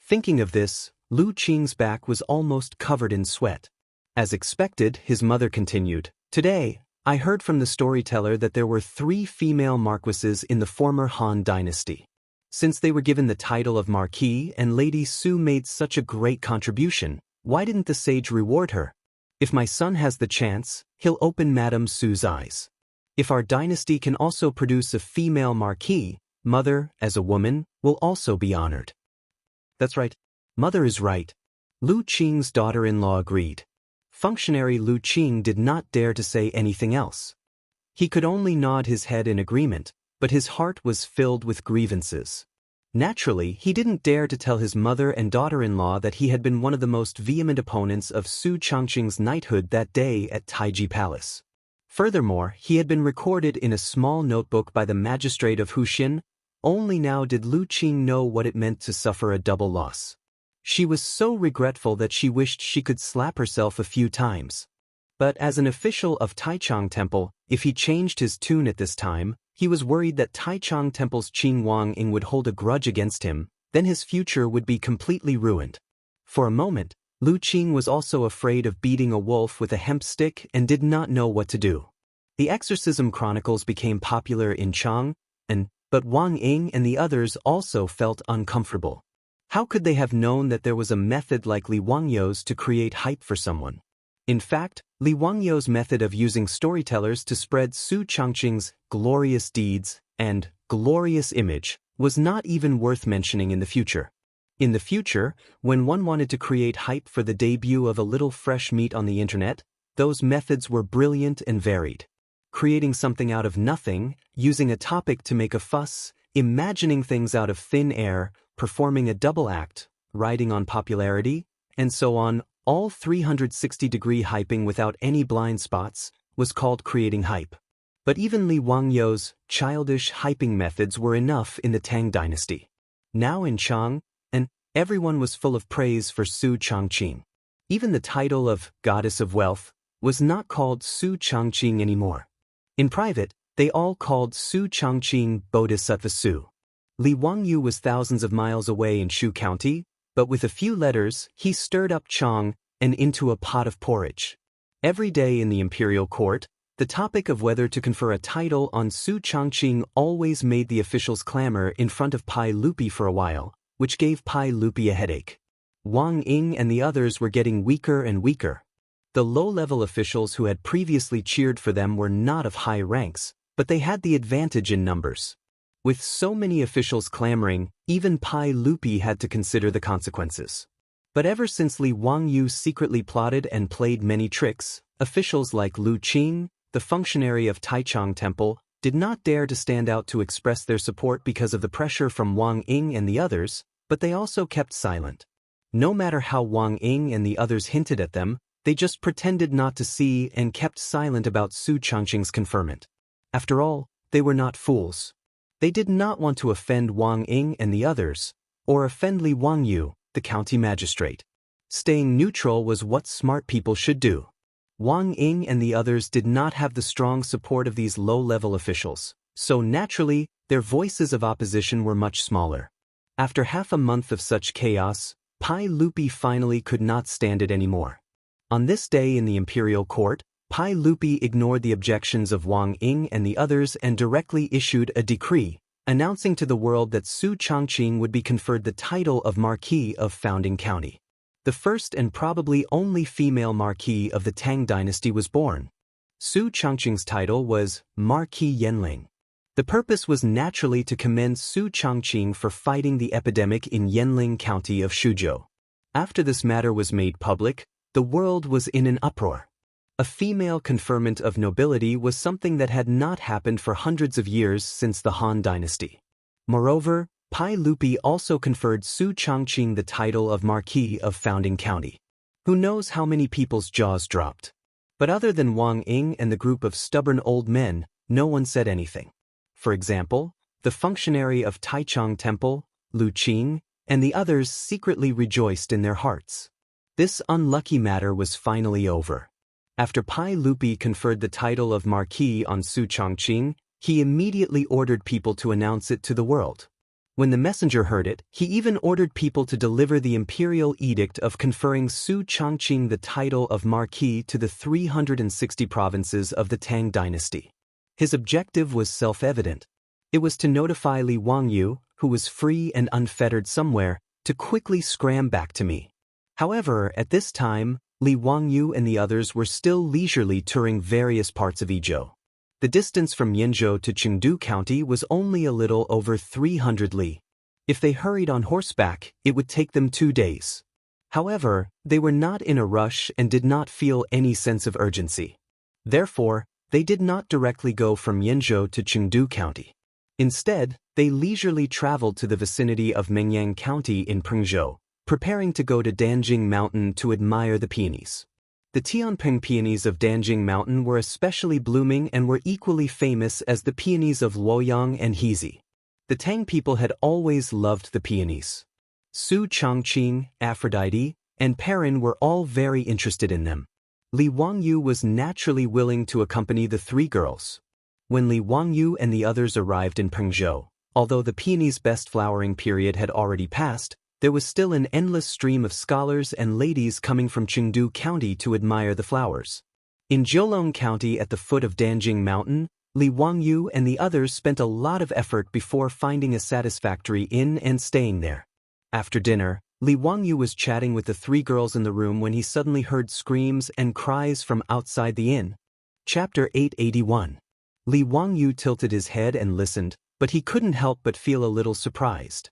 [SPEAKER 1] Thinking of this, Lu Qing's back was almost covered in sweat. As expected, his mother continued, "Today, I heard from the storyteller that there were 3 female marquises in the former Han dynasty. Since they were given the title of Marquis and Lady Su made such a great contribution, why didn't the sage reward her? If my son has the chance, he'll open Madame Su's eyes. If our dynasty can also produce a female marquis, Mother, as a woman, will also be honored." "That's right. Mother is right." Lu Qing's daughter-in-law agreed. Functionary Lu Qing did not dare to say anything else. He could only nod his head in agreement, but his heart was filled with grievances. Naturally, he didn't dare to tell his mother and daughter-in-law that he had been one of the most vehement opponents of Su Changqing's knighthood that day at Taiji Palace. Furthermore, he had been recorded in a small notebook by the magistrate of Huxin. Only now did Lu Qing know what it meant to suffer a double loss. She was so regretful that she wished she could slap herself a few times. But as an official of Taichung Temple, if he changed his tune at this time, he was worried that Taichung Temple's Qing Wangying would hold a grudge against him, then his future would be completely ruined. For a moment, Lu Qing was also afraid of beating a wolf with a hemp stick and did not know what to do. The Exorcism Chronicles became popular in Chang'an, but Wang Ying and the others also felt uncomfortable. How could they have known that there was a method like Li Wangyou's to create hype for someone? In fact, Li Wangyou's method of using storytellers to spread Su Changqing's glorious deeds and glorious image was not even worth mentioning in the future. In the future, when one wanted to create hype for the debut of a little fresh meat on the internet, those methods were brilliant and varied. Creating something out of nothing, using a topic to make a fuss, imagining things out of thin air, performing a double act, riding on popularity, and so on, all 360-degree hyping without any blind spots, was called creating hype. But even Li Wangyou's childish hyping methods were enough in the Tang dynasty. Now in Chang'an, everyone was full of praise for Su Changqing. Even the title of Goddess of Wealth was not called Su Changqing anymore. In private, They all called Su Chang'an Bodhisattva Su. Li Wangyu was thousands of miles away in Shu County, but with a few letters, he stirred up Chang'an into a pot of porridge. Every day in the imperial court, the topic of whether to confer a title on Su Chang'an always made the officials clamor in front of Pai Lupi for a while, which gave Pai Lupi a headache. Wang Ying and the others were getting weaker and weaker. The low-level officials who had previously cheered for them were not of high ranks, but they had the advantage in numbers. With so many officials clamoring, even Pai Lupi had to consider the consequences. But ever since Li Wangyu secretly plotted and played many tricks, officials like Lu Qing, the functionary of Taichung Temple, did not dare to stand out to express their support because of the pressure from Wang Ying and the others, but they also kept silent. No matter how Wang Ying and the others hinted at them, they just pretended not to see and kept silent about Su Chang'an's conferment. After all, they were not fools. They did not want to offend Wang Ying and the others, or offend Li Wangyu, the county magistrate. Staying neutral was what smart people should do. Wang Ying and the others did not have the strong support of these low-level officials, so naturally, their voices of opposition were much smaller. After half a month of such chaos, Pai Lupi finally could not stand it anymore. On this day in the imperial court, Pai Lupi ignored the objections of Wang Ying and the others and directly issued a decree, announcing to the world that Su Chang'an would be conferred the title of Marquis of Founding County. The first and probably only female marquis of the Tang dynasty was born. Su Chang'an's title was Marquis Yanling. The purpose was naturally to commend Su Chang'an for fighting the epidemic in Yanling County of Shuzhou. After this matter was made public, the world was in an uproar. A female conferment of nobility was something that had not happened for hundreds of years since the Han dynasty. Moreover, Pai Lupi also conferred Su Chang'an the title of Marquis of Founding County. Who knows how many people's jaws dropped? But other than Wang Ying and the group of stubborn old men, no one said anything. For example, the functionary of Taichung Temple, Lu Qing, and the others secretly rejoiced in their hearts. This unlucky matter was finally over. After Pai Lupi conferred the title of Marquis on Su Chang'an, he immediately ordered people to announce it to the world. When the messenger heard it, he even ordered people to deliver the imperial edict of conferring Su Chang'an the title of Marquis to the 360 provinces of the Tang dynasty. His objective was self-evident. It was to notify Li Wangyu, who was free and unfettered somewhere, to quickly scram back to me. However, at this time, Li Wangyu and the others were still leisurely touring various parts of Yizhou. The distance from Yanzhou to Chengdu County was only a little over 300 li. If they hurried on horseback, it would take them 2 days. However, they were not in a rush and did not feel any sense of urgency. Therefore, they did not directly go from Yanzhou to Chengdu County. Instead, they leisurely traveled to the vicinity of Mengyang County in Pengzhou, preparing to go to Danjing Mountain to admire the peonies. The Tianping peonies of Danjing Mountain were especially blooming and were equally famous as the peonies of Luoyang and Hezi. The Tang people had always loved the peonies. Su Chang'an, Aphrodite, and Perrin were all very interested in them. Li Wangyu was naturally willing to accompany the 3 girls. When Li Wangyu and the others arrived in Pengzhou, although the peonies' best flowering period had already passed, there was still an endless stream of scholars and ladies coming from Chengdu County to admire the flowers. In Jiulong County at the foot of Danjing Mountain, Li Wangyu and the others spent a lot of effort before finding a satisfactory inn and staying there. After dinner, Li Wangyu was chatting with the 3 girls in the room when he suddenly heard screams and cries from outside the inn. Chapter 881. Li Wangyu tilted his head and listened, but he couldn't help but feel a little surprised.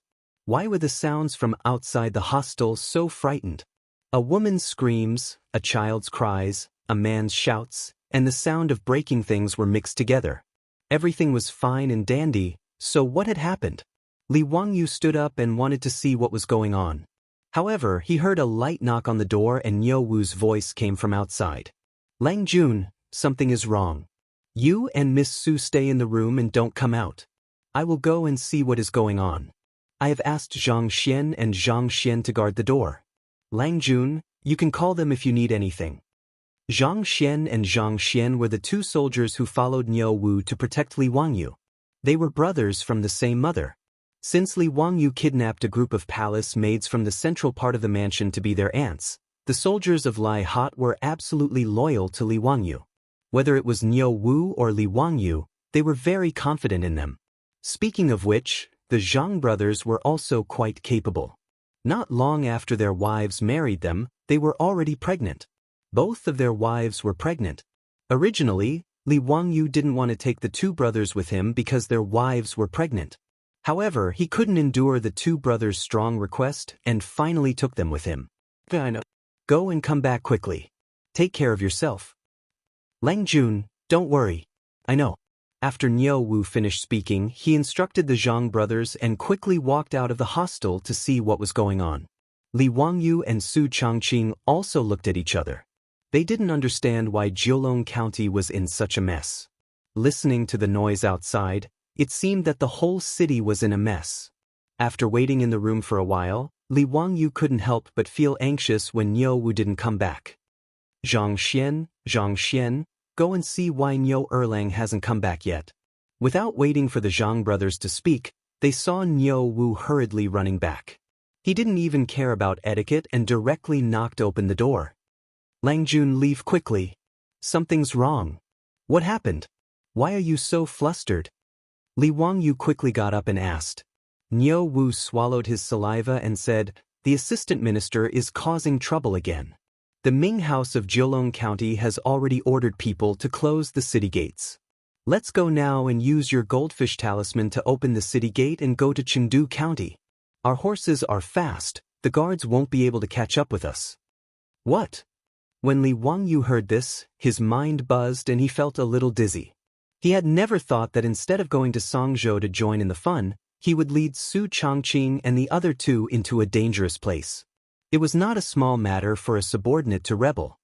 [SPEAKER 1] Why were the sounds from outside the hostel so frightened? A woman's screams, a child's cries, a man's shouts, and the sound of breaking things were mixed together. Everything was fine and dandy, so what had happened? Li Wangyu stood up and wanted to see what was going on. However, he heard a light knock on the door and Niu Wu's voice came from outside. Lang Jun, something is wrong. You and Miss Su stay in the room and don't come out. I will go and see what is going on. I have asked Zhang Xian and Zhang Xian to guard the door. Lang Jun, you can call them if you need anything. Zhang Xian and Zhang Xian were the two soldiers who followed Niu Wu to protect Li Wangyu. They were brothers from the same mother. Since Li Wangyu kidnapped a group of palace maids from the central part of the mansion to be their aunts, the soldiers of Lai Hot were absolutely loyal to Li Wangyu. Whether it was Niu Wu or Li Wangyu, they were very confident in them. Speaking of which, the Zhang brothers were also quite capable. Not long after their wives married them, they were already pregnant. Both of their wives were pregnant. Originally, Li Wangyu didn't want to take the two brothers with him because their wives were pregnant. However, he couldn't endure the two brothers' strong request and finally took them with him. Go and come back quickly. Take care of yourself. Lang Jun, don't worry. I know. After Niu Wu finished speaking, he instructed the Zhang brothers and quickly walked out of the hostel to see what was going on. Li Wangyu and Su Changqing also looked at each other. They didn't understand why Jiulong County was in such a mess. Listening to the noise outside, it seemed that the whole city was in a mess. After waiting in the room for a while, Li Wangyu couldn't help but feel anxious when Niu Wu didn't come back. Zhang Xian, go and see why Niu Erlang hasn't come back yet. Without waiting for the Zhang brothers to speak, they saw Niu Wu hurriedly running back. He didn't even care about etiquette and directly knocked open the door. Lang Jun, leave quickly. Something's wrong. What happened? Why are you so flustered? Li Wangyu quickly got up and asked. Niu Wu swallowed his saliva and said, the assistant minister is causing trouble again. The Ming House of Jiulong County has already ordered people to close the city gates. Let's go now and use your goldfish talisman to open the city gate and go to Chengdu County. Our horses are fast, the guards won't be able to catch up with us. What? When Li Wangyu heard this, his mind buzzed and he felt a little dizzy. He had never thought that instead of going to Songzhou to join in the fun, he would lead Su Changqing and the other two into a dangerous place. It was not a small matter for a subordinate to rebel.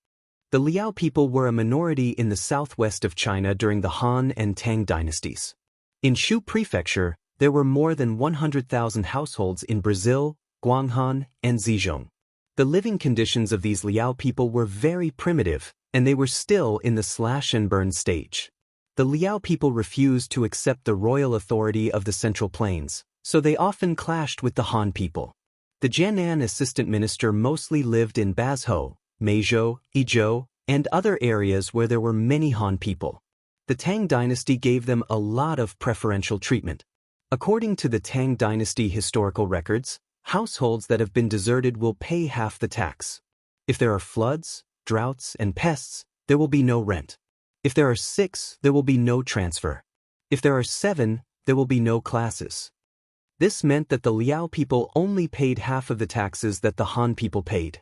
[SPEAKER 1] The Liao people were a minority in the southwest of China during the Han and Tang dynasties. In Shu Prefecture, there were more than 100,000 households in Brazil, Guanghan, and Zhejiang. The living conditions of these Liao people were very primitive, and they were still in the slash-and-burn stage. The Liao people refused to accept the royal authority of the Central Plains, so they often clashed with the Han people. The Chang'an assistant minister mostly lived in Bazhou, Meizhou, Yizhou, and other areas where there were many Han people. The Tang dynasty gave them a lot of preferential treatment. According to the Tang dynasty historical records, households that have been deserted will pay half the tax. If there are floods, droughts, and pests, there will be no rent. If there are 6, there will be no transfer. If there are 7, there will be no classes. This meant that the Liao people only paid half of the taxes that the Han people paid.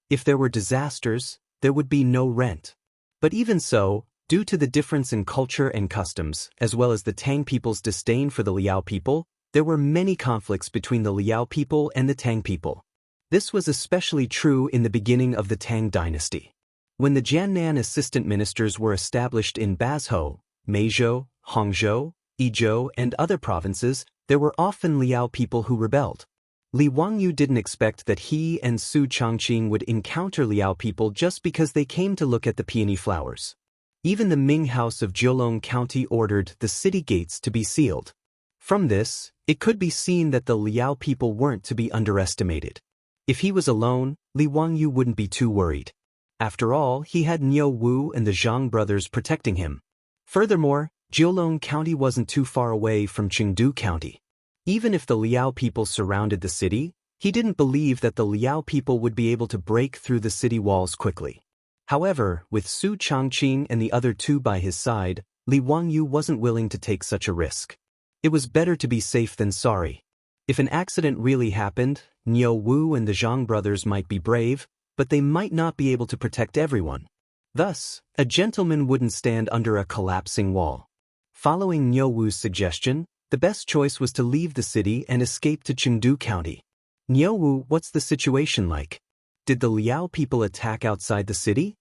[SPEAKER 1] If there were disasters, there would be no rent. But even so, due to the difference in culture and customs, as well as the Tang people's disdain for the Liao people, there were many conflicts between the Liao people and the Tang people. This was especially true in the beginning of the Tang dynasty. When the Jiannan assistant ministers were established in Bazhou, Meizhou, Hangzhou, Yizhou, and other provinces, there were often Liao people who rebelled. Li Wangyu didn't expect that he and Su Changqing would encounter Liao people just because they came to look at the peony flowers. Even the Ming House of Jiulong County ordered the city gates to be sealed. From this, it could be seen that the Liao people weren't to be underestimated. If he was alone, Li Wangyu wouldn't be too worried. After all, he had Niu Wu and the Zhang brothers protecting him. Furthermore, Jiulong County wasn't too far away from Chengdu County. Even if the Liao people surrounded the city, he didn't believe that the Liao people would be able to break through the city walls quickly. However, with Su Changqing and the other two by his side, Li Wangyu wasn't willing to take such a risk. It was better to be safe than sorry. If an accident really happened, Niu Wu and the Zhang brothers might be brave, but they might not be able to protect everyone. Thus, a gentleman wouldn't stand under a collapsing wall. Following Niu Wu's suggestion, the best choice was to leave the city and escape to Chengdu County. Niu Wu, what's the situation like? Did the Liao people attack outside the city?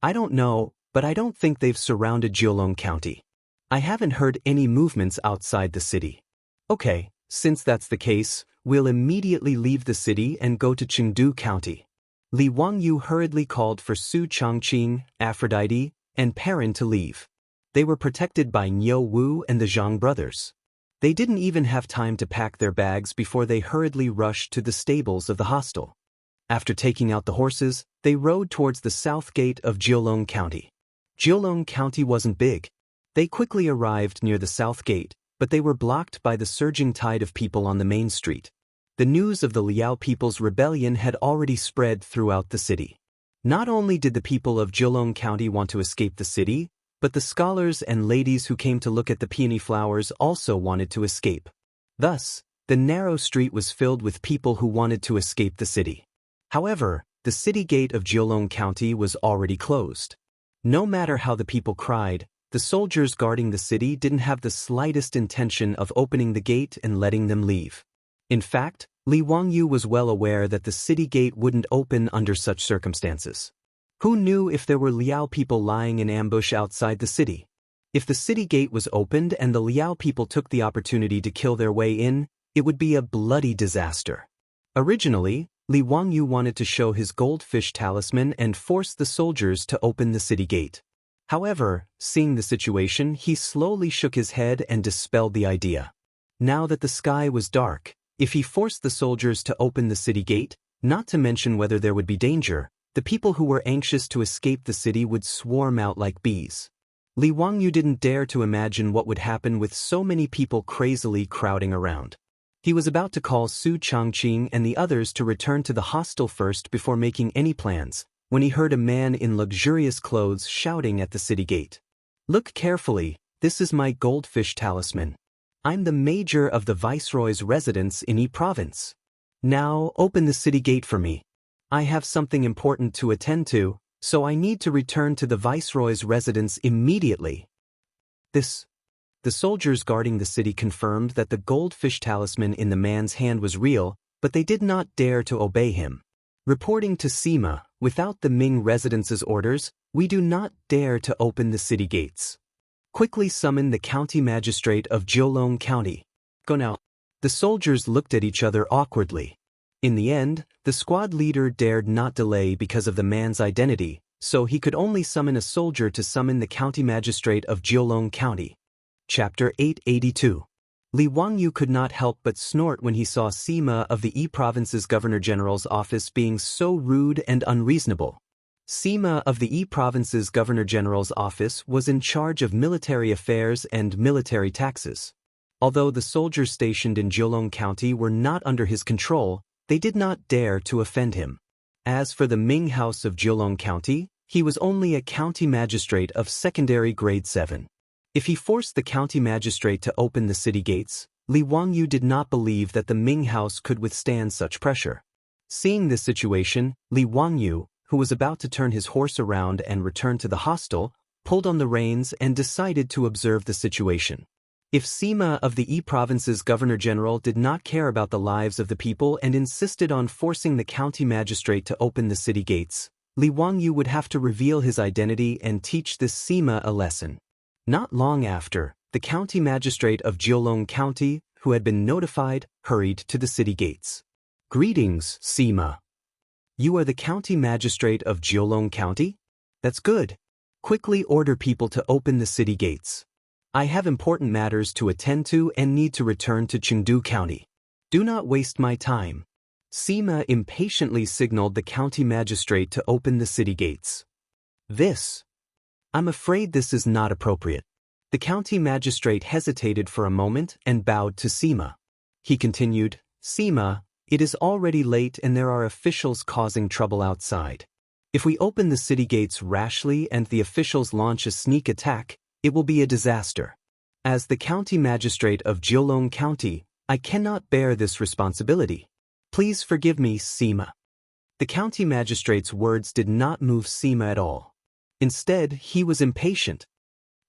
[SPEAKER 1] I don't know, but I don't think they've surrounded Jiulong County. I haven't heard any movements outside the city. Okay, since that's the case, we'll immediately leave the city and go to Chengdu County. Li Wangyu hurriedly called for Su Changqing, Aphrodite, and Perrin to leave. They were protected by Niu Wu and the Zhang brothers. They didn't even have time to pack their bags before they hurriedly rushed to the stables of the hostel. After taking out the horses, they rode towards the south gate of Jiulong County. Jiulong County wasn't big. They quickly arrived near the south gate, but they were blocked by the surging tide of people on the main street. The news of the Liao people's rebellion had already spread throughout the city. Not only did the people of Jiulong County want to escape the city, but the scholars and ladies who came to look at the peony flowers also wanted to escape. Thus, the narrow street was filled with people who wanted to escape the city. However, the city gate of Jiulong County was already closed. No matter how the people cried, the soldiers guarding the city didn't have the slightest intention of opening the gate and letting them leave. In fact, Li Wangyu was well aware that the city gate wouldn't open under such circumstances. Who knew if there were Liao people lying in ambush outside the city? If the city gate was opened and the Liao people took the opportunity to kill their way in, it would be a bloody disaster. Originally, Li Wangyu wanted to show his goldfish talisman and force the soldiers to open the city gate. However, seeing the situation, he slowly shook his head and dispelled the idea. Now that the sky was dark, if he forced the soldiers to open the city gate, not to mention whether there would be danger, the people who were anxious to escape the city would swarm out like bees. Li Wangyu didn't dare to imagine what would happen with so many people crazily crowding around. He was about to call Su Changqing and the others to return to the hostel first before making any plans, when he heard a man in luxurious clothes shouting at the city gate. "Look carefully, this is my goldfish talisman. I'm the major of the Viceroy's residence in Yi Province. Now open the city gate for me. I have something important to attend to, so I need to return to the Viceroy's residence immediately." The soldiers guarding the city confirmed that the goldfish talisman in the man's hand was real, but they did not dare to obey him. Reporting to Sima, "Without the Ming residence's orders, we do not dare to open the city gates. Quickly summon the county magistrate of Jiulong County. Go now." The soldiers looked at each other awkwardly. In the end, the squad leader dared not delay because of the man's identity, so he could only summon a soldier to summon the county magistrate of Jiulong County. Chapter 882. Li Wangyu could not help but snort when he saw Sima of the Yi Province's Governor-General's office being so rude and unreasonable. Sima of the Yi Province's Governor-General's office was in charge of military affairs and military taxes. Although the soldiers stationed in Jiulong County were not under his control, they did not dare to offend him. As for the Ming House of Jiulong County, he was only a county magistrate of secondary grade 7. If he forced the county magistrate to open the city gates, Li Wangyu did not believe that the Ming House could withstand such pressure. Seeing this situation, Li Wangyu, who was about to turn his horse around and return to the hostel, pulled on the reins and decided to observe the situation. If Sima of the Yi Province's Governor-General did not care about the lives of the people and insisted on forcing the county magistrate to open the city gates, Li Wangyu would have to reveal his identity and teach this Sima a lesson. Not long after, the county magistrate of Jiulong County, who had been notified, hurried to the city gates. "Greetings, Sima. You are the county magistrate of Jiulong County? That's good. Quickly order people to open the city gates. I have important matters to attend to and need to return to Chengdu County. Do not waste my time." Sima impatiently signaled the county magistrate to open the city gates. "I'm afraid this is not appropriate." The county magistrate hesitated for a moment and bowed to Sima. He continued, "Sima, it is already late and there are officials causing trouble outside. If we open the city gates rashly and the officials launch a sneak attack, it will be a disaster. As the county magistrate of Jiulong County, I cannot bear this responsibility. Please forgive me, Sima." The county magistrate's words did not move Sima at all. Instead, he was impatient.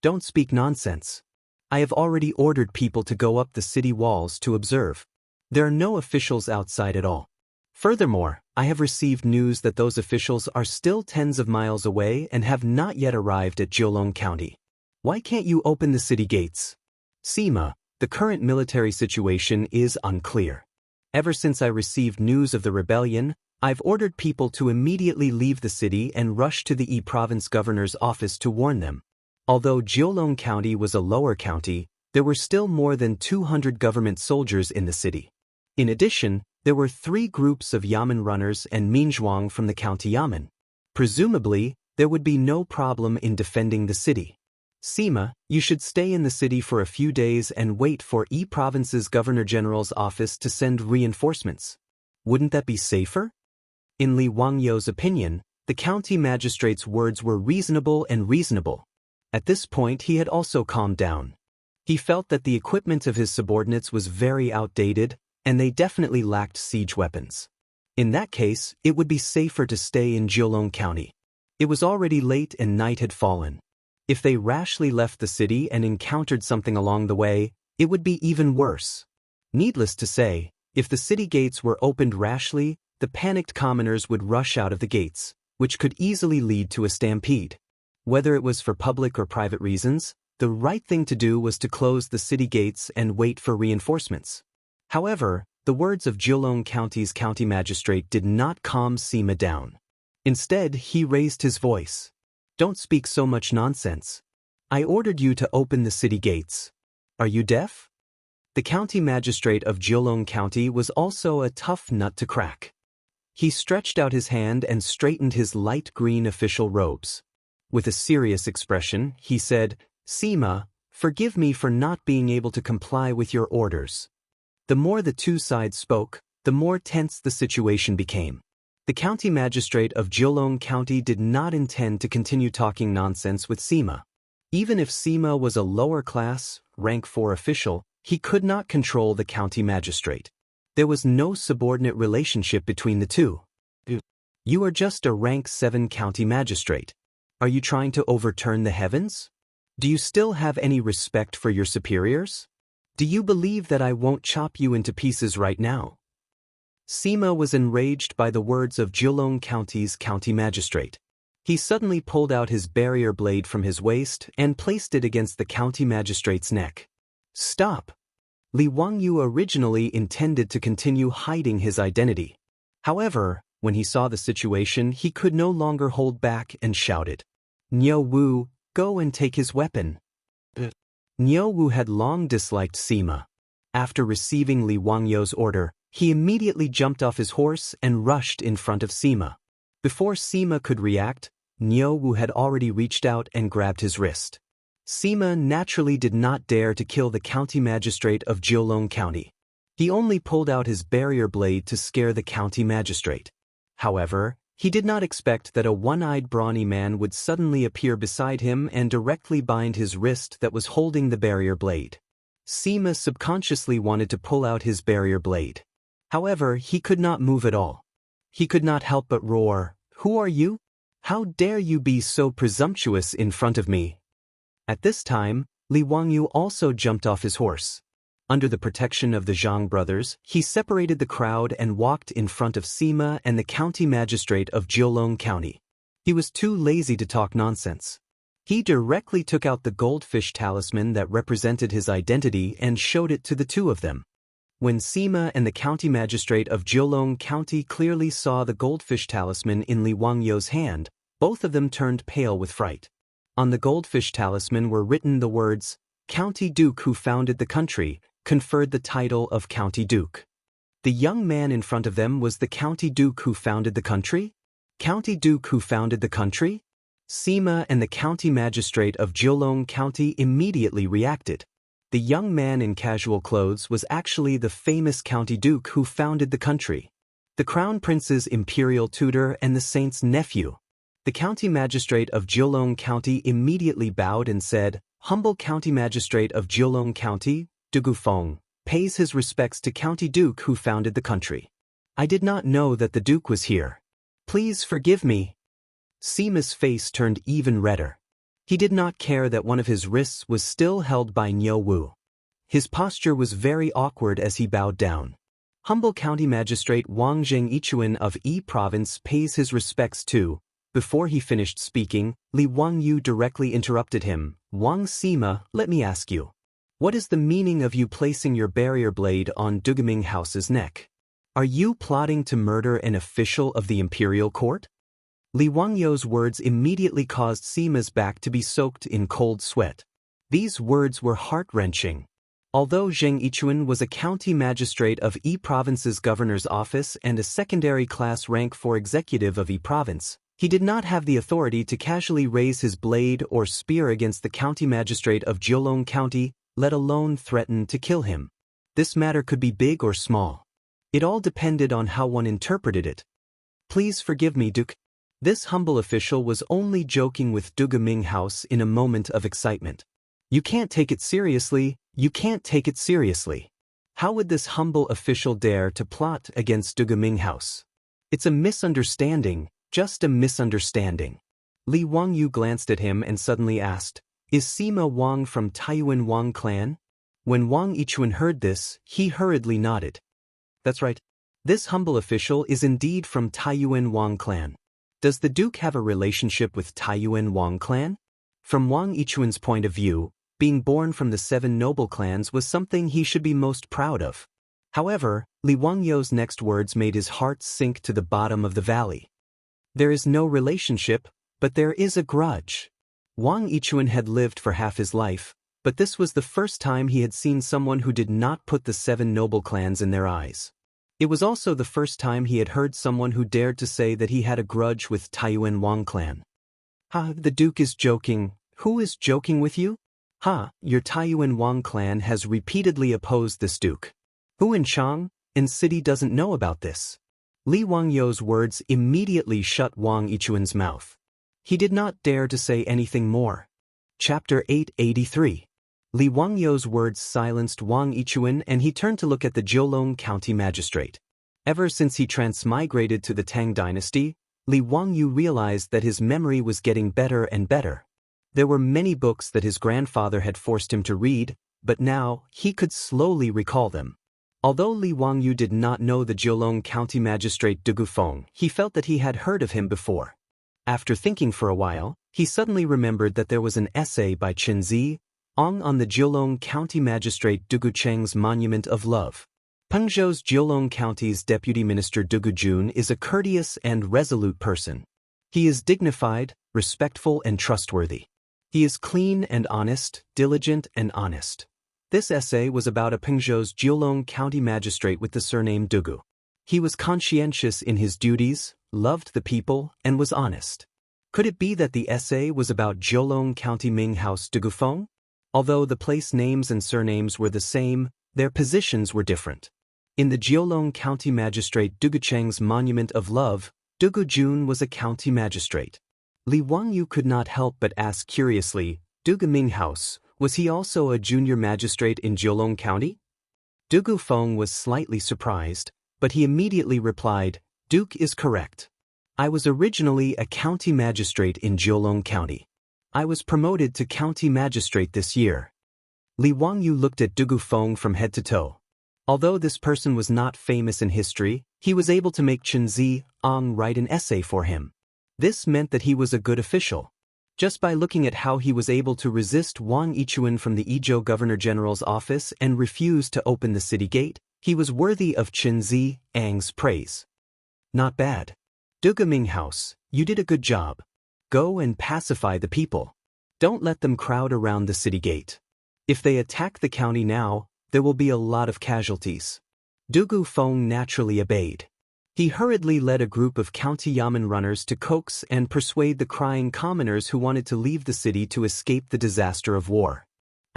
[SPEAKER 1] "Don't speak nonsense. I have already ordered people to go up the city walls to observe. There are no officials outside at all. Furthermore, I have received news that those officials are still tens of miles away and have not yet arrived at Jiulong County. Why can't you open the city gates?" "Sima, the current military situation is unclear. Ever since I received news of the rebellion, I've ordered people to immediately leave the city and rush to the province governor's office to warn them. Although Jiulong County was a lower county, there were still more than 200 government soldiers in the city. In addition, there were 3 groups of yamen runners and minzhuang from the county yamen. Presumably, there would be no problem in defending the city. Sima, you should stay in the city for a few days and wait for province's governor-general's office to send reinforcements. Wouldn't that be safer? In Li Wangyou's opinion, the county magistrate's words were reasonable. At this point he had also calmed down. He felt that the equipment of his subordinates was very outdated, and they definitely lacked siege weapons. In that case, it would be safer to stay in Jiulong County. It was already late and night had fallen. If they rashly left the city and encountered something along the way, it would be even worse. Needless to say, if the city gates were opened rashly, the panicked commoners would rush out of the gates, which could easily lead to a stampede. Whether it was for public or private reasons, the right thing to do was to close the city gates and wait for reinforcements. However, the words of Jiulong County's county magistrate did not calm Sima down. Instead, he raised his voice. Don't speak so much nonsense. I ordered you to open the city gates. Are you deaf? The county magistrate of Jiulong County was also a tough nut to crack. He stretched out his hand and straightened his light green official robes. With a serious expression, he said, Sima, forgive me for not being able to comply with your orders. The more the 2 sides spoke, the more tense the situation became. The county magistrate of Jiulong County did not intend to continue talking nonsense with Sima. Even if Sima was a lower class, rank 4 official, he could not control the county magistrate. There was no subordinate relationship between the two. You are just a rank 7 county magistrate. Are you trying to overturn the heavens? Do you still have any respect for your superiors? Do you believe that I won't chop you into pieces right now? Sima was enraged by the words of Jiulong County's county magistrate. He suddenly pulled out his barrier blade from his waist and placed it against the county magistrate's neck. Stop! Li Wangyou originally intended to continue hiding his identity. However, when he saw the situation, he could no longer hold back and shouted, Niu Wu, go and take his weapon. Niu Wu had long disliked Sima. After receiving Li Wangyou's order, he immediately jumped off his horse and rushed in front of Sima. Before Sima could react, Niu Wu had already reached out and grabbed his wrist. Sima naturally did not dare to kill the county magistrate of Jiulong County. He only pulled out his barrier blade to scare the county magistrate. However, he did not expect that a one-eyed brawny man would suddenly appear beside him and directly bind his wrist that was holding the barrier blade. Sima subconsciously wanted to pull out his barrier blade. However, he could not move at all. He could not help but roar, Who are you? How dare you be so presumptuous in front of me? At this time, Li Wangyou also jumped off his horse. Under the protection of the Zhang brothers, he separated the crowd and walked in front of Sima and the county magistrate of Jiulong County. He was too lazy to talk nonsense. He directly took out the goldfish talisman that represented his identity and showed it to the 2 of them. When Sima and the county magistrate of Jiulong County clearly saw the goldfish talisman in Li Wangyou's hand, both of them turned pale with fright. On the goldfish talisman were written the words, County Duke who founded the country, conferred the title of County Duke. The young man in front of them was the County Duke who founded the country? County Duke who founded the country? Sima and the county magistrate of Jiulong County immediately reacted. The young man in casual clothes was actually the famous County Duke who founded the country. The Crown Prince's imperial tutor and the saint's nephew. The county magistrate of Jiulong County immediately bowed and said, Humble county magistrate of Jiulong County, Du Gufeng, pays his respects to County Duke who founded the country. I did not know that the Duke was here. Please forgive me. Sima's face turned even redder. He did not care that one of his wrists was still held by Niu Wu. His posture was very awkward as he bowed down. Humble county magistrate Wang Zhengichuan of Yi province pays his respects to. Before he finished speaking, Li Wangyou directly interrupted him. Wang Sima, let me ask you. What is the meaning of you placing your barrier blade on Dugaming House's neck? Are you plotting to murder an official of the imperial court? Li Wangyou's words immediately caused Sima's back to be soaked in cold sweat. These words were heart-wrenching. Although Zheng Yichuan was a county magistrate of Yi Province's governor's office and a secondary class rank for executive of Yi Province, he did not have the authority to casually raise his blade or spear against the county magistrate of Jiulong County, let alone threaten to kill him. This matter could be big or small. It all depended on how one interpreted it. Please forgive me, Duke. This humble official was only joking with Duga Minghouse in a moment of excitement. You can't take it seriously, you can't take it seriously. How would this humble official dare to plot against Duga Minghouse? It's a misunderstanding, just a misunderstanding. Li Wangyu glanced at him and suddenly asked, "Is Sima Wang from Taiyuan Wang clan?" When Wang Yichuan heard this, he hurriedly nodded. That's right. This humble official is indeed from Taiyuan Wang clan. Does the Duke have a relationship with Taiyuan Wang clan? From Wang Yichuan's point of view, being born from the 7 noble clans was something he should be most proud of. However, Li Wangyou's next words made his heart sink to the bottom of the valley. There is no relationship, but there is a grudge. Wang Yichuan had lived for half his life, but this was the first time he had seen someone who did not put the 7 noble clans in their eyes. It was also the first time he had heard someone who dared to say that he had a grudge with Taiyuan Wang clan. The Duke is joking. Who is joking with you? Your Taiyuan Wang clan has repeatedly opposed this Duke. Who in Chang'an City doesn't know about this? Li Wangyou's words immediately shut Wang Yichuan's mouth. He did not dare to say anything more. Chapter 883. Li Wangyou's words silenced Wang Yichuan and he turned to look at the Jiulong County magistrate. Ever since he transmigrated to the Tang dynasty, Li Wangyu realized that his memory was getting better and better. There were many books that his grandfather had forced him to read, but now he could slowly recall them. Although Li Wangyu did not know the Jiulong County magistrate Du Gufeng, he felt that he had heard of him before. After thinking for a while, he suddenly remembered that there was an essay by Qinzi on the Jiulong County magistrate Dugu Cheng's Monument of Love. Pengzhou's Jiulong County's deputy minister Dugu Jun is a courteous and resolute person. He is dignified, respectful and trustworthy. He is clean and honest, diligent and honest. This essay was about a Pengzhou's Jiulong County magistrate with the surname Dugu. He was conscientious in his duties, loved the people, and was honest. Could it be that the essay was about Jiulong County Minghouse Dugufeng? Although the place names and surnames were the same, their positions were different. In the Jiulong County magistrate Dugu Cheng's Monument of Love, Dugu Jun was a county magistrate. Li Wangyu could not help but ask curiously, Dugu Minghouse, was he also a junior magistrate in Jiulong County? Dugu Feng was slightly surprised, but he immediately replied, Duke is correct. I was originally a county magistrate in Jiulong County. I was promoted to county magistrate this year. Li Wangyu looked at Dugu Feng from head to toe. Although this person was not famous in history, he was able to make Qinzi write an essay for him. This meant that he was a good official. Just by looking at how he was able to resist Wang Yichuan from the Izhou Governor-General's office and refuse to open the city gate, he was worthy of Qinzi Ang's praise. Not bad. Duga Minghouse, you did a good job. Go and pacify the people. Don't let them crowd around the city gate. If they attack the county now, there will be a lot of casualties. Dugu Feng naturally obeyed. He hurriedly led a group of county yamen runners to coax and persuade the crying commoners who wanted to leave the city to escape the disaster of war.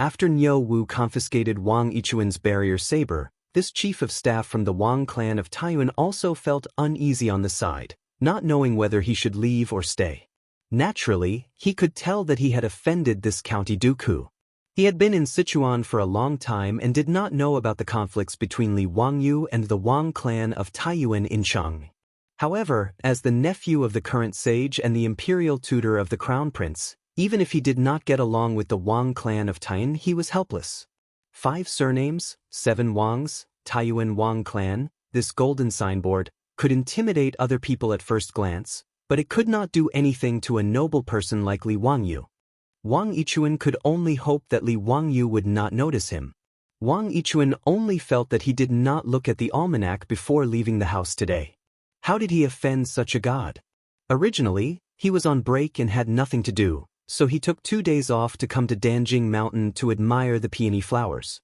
[SPEAKER 1] After Niu Wu confiscated Wang Yichuan's barrier saber, this chief of staff from the Wang clan of Taiyuan also felt uneasy on the side, not knowing whether he should leave or stay. Naturally, he could tell that he had offended this county duku. He had been in Sichuan for a long time and did not know about the conflicts between Li Wangyu and the Wang clan of Taiyuan in Chang'an. However, as the nephew of the current sage and the imperial tutor of the crown prince, even if he did not get along with the Wang clan of Taiyuan, he was helpless. 5 surnames, 7 Wangs, Taiyuan Wang clan, this golden signboard, could intimidate other people at first glance, but it could not do anything to a noble person like Li Wangyu. Wang Yichuan could only hope that Li Wangyu would not notice him. Wang Yichuan only felt that he did not look at the almanac before leaving the house today. How did he offend such a god? Originally, he was on break and had nothing to do, so he took 2 days off to come to Danjing Mountain to admire the peony flowers.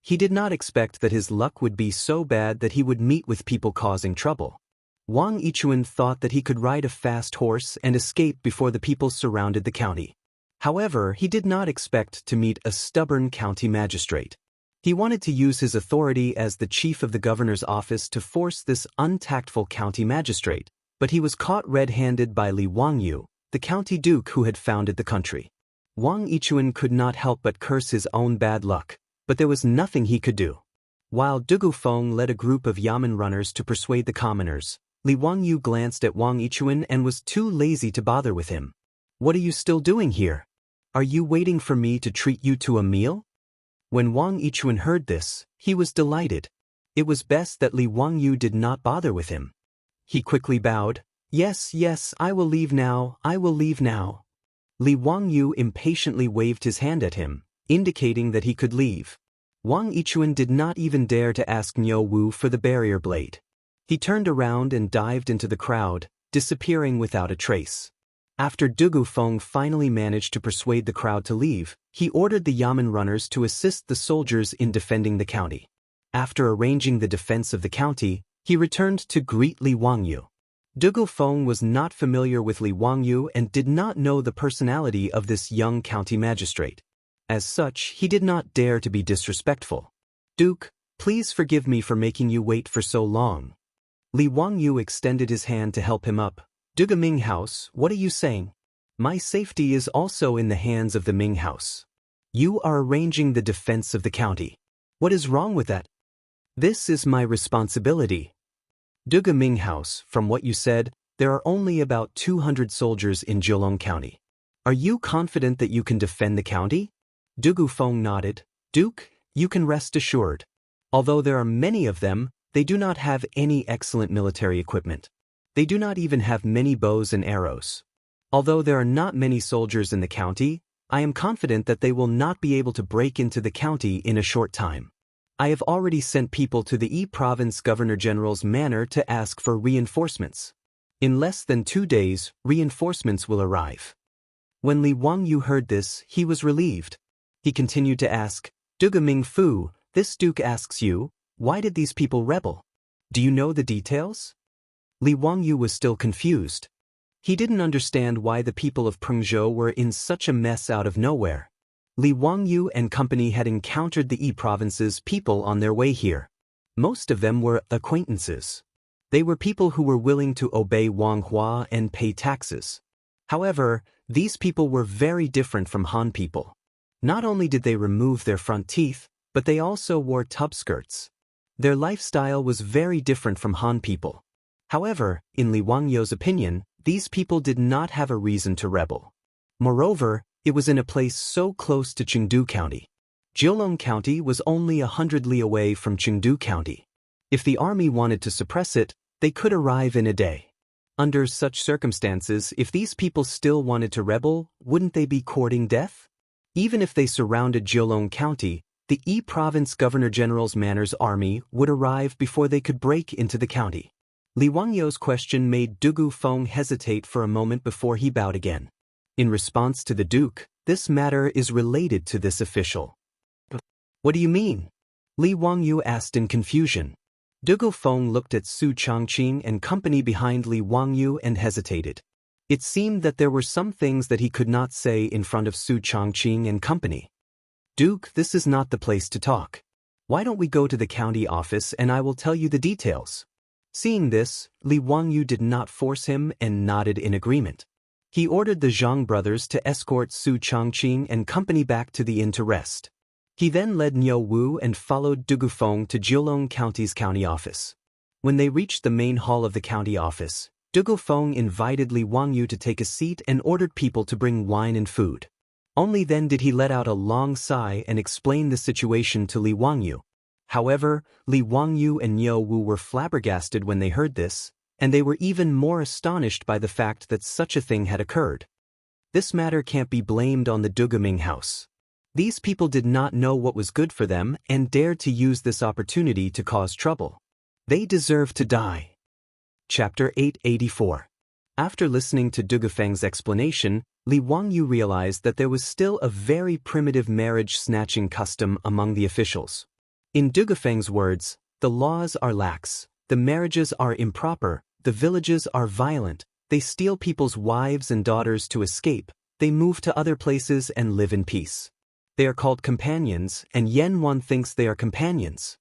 [SPEAKER 1] He did not expect that his luck would be so bad that he would meet with people causing trouble. Wang Yichuan thought that he could ride a fast horse and escape before the people surrounded the county. However, he did not expect to meet a stubborn county magistrate. He wanted to use his authority as the chief of the governor's office to force this untactful county magistrate, but he was caught red-handed by Li Wangyu, the county duke who had founded the country. Wang Yichuan could not help but curse his own bad luck, but there was nothing he could do. While Du Feng led a group of yamen runners to persuade the commoners, Li Wangyu glanced at Wang Yichuan and was too lazy to bother with him. "What are you still doing here? Are you waiting for me to treat you to a meal?" When Wang Yichuan heard this, he was delighted. It was best that Li Wangyu did not bother with him. He quickly bowed. Yes, I will leave now, I will leave now." Li Wangyu impatiently waved his hand at him, indicating that he could leave. Wang Yichuan did not even dare to ask Niu Wu for the barrier blade. He turned around and dived into the crowd, disappearing without a trace. After Du Feng finally managed to persuade the crowd to leave, he ordered the yamen runners to assist the soldiers in defending the county. After arranging the defense of the county, he returned to greet Li Wangyu. Du Feng was not familiar with Li Wangyu and did not know the personality of this young county magistrate. As such, he did not dare to be disrespectful. "Duke, please forgive me for making you wait for so long." Li Wangyu extended his hand to help him up. "Duga Ming House, what are you saying? My safety is also in the hands of the Ming House. You are arranging the defense of the county. What is wrong with that?" "This is my responsibility." "Duga Ming House, from what you said, there are only about 200 soldiers in Jiulong County. Are you confident that you can defend the county?" Du Feng nodded. "Duke, you can rest assured. Although there are many of them, they do not have any excellent military equipment. They do not even have many bows and arrows. Although there are not many soldiers in the county, I am confident that they will not be able to break into the county in a short time. I have already sent people to the Province Governor-General's manor to ask for reinforcements. In less than 2 days, reinforcements will arrive." When Li Wangyu heard this, he was relieved. He continued to ask, "Duga Ming Fu, this duke asks you, why did these people rebel? Do you know the details?" Li Wangyu was still confused. He didn't understand why the people of Pengzhou were in such a mess out of nowhere. Li Wangyu and company had encountered the province's people on their way here. Most of them were acquaintances. They were people who were willing to obey Wang Hua and pay taxes. However, these people were very different from Han people. Not only did they remove their front teeth, but they also wore tub skirts. Their lifestyle was very different from Han people. However, in Li Wangyu's opinion, these people did not have a reason to rebel. Moreover, it was in a place so close to Chengdu County. Jiulong County was only 100 li away from Chengdu County. If the army wanted to suppress it, they could arrive in a day. Under such circumstances, if these people still wanted to rebel, wouldn't they be courting death? Even if they surrounded Jiulong County, the Province Governor-General's manor's army would arrive before they could break into the county. Li Wangyu's question made Du Feng hesitate for a moment before he bowed again. In response to the Duke, "This matter is related to this official." "What do you mean?" Li Wangyu asked in confusion. Du Feng looked at Su Changqing and company behind Li Wangyu and hesitated. It seemed that there were some things that he could not say in front of Su Changqing and company. "Duke, this is not the place to talk. Why don't we go to the county office and I will tell you the details?" Seeing this, Li Wangyu did not force him and nodded in agreement. He ordered the Zhang brothers to escort Su Changqing and company back to the inn to rest. He then led Niu Wu and followed Du Feng to Jiulong County's county office. When they reached the main hall of the county office, Du Feng invited Li Wangyu to take a seat and ordered people to bring wine and food. Only then did he let out a long sigh and explain the situation to Li Wangyu. However, Li Wangyu and Niu Wu were flabbergasted when they heard this, and they were even more astonished by the fact that such a thing had occurred. This matter can't be blamed on the Du Ming House. These people did not know what was good for them and dared to use this opportunity to cause trouble. They deserve to die. Chapter 884. After listening to Dugufeng's explanation, Li Wangyu realized that there was still a very primitive marriage-snatching custom among the officials. In Dugufeng's words, the laws are lax, the marriages are improper, the villages are violent, they steal people's wives and daughters to escape, they move to other places and live in peace. They are called companions, and Yen Wan thinks they are companions.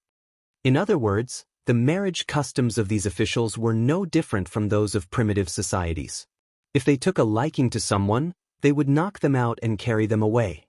[SPEAKER 1] In other words, the marriage customs of these officials were no different from those of primitive societies. If they took a liking to someone, they would knock them out and carry them away.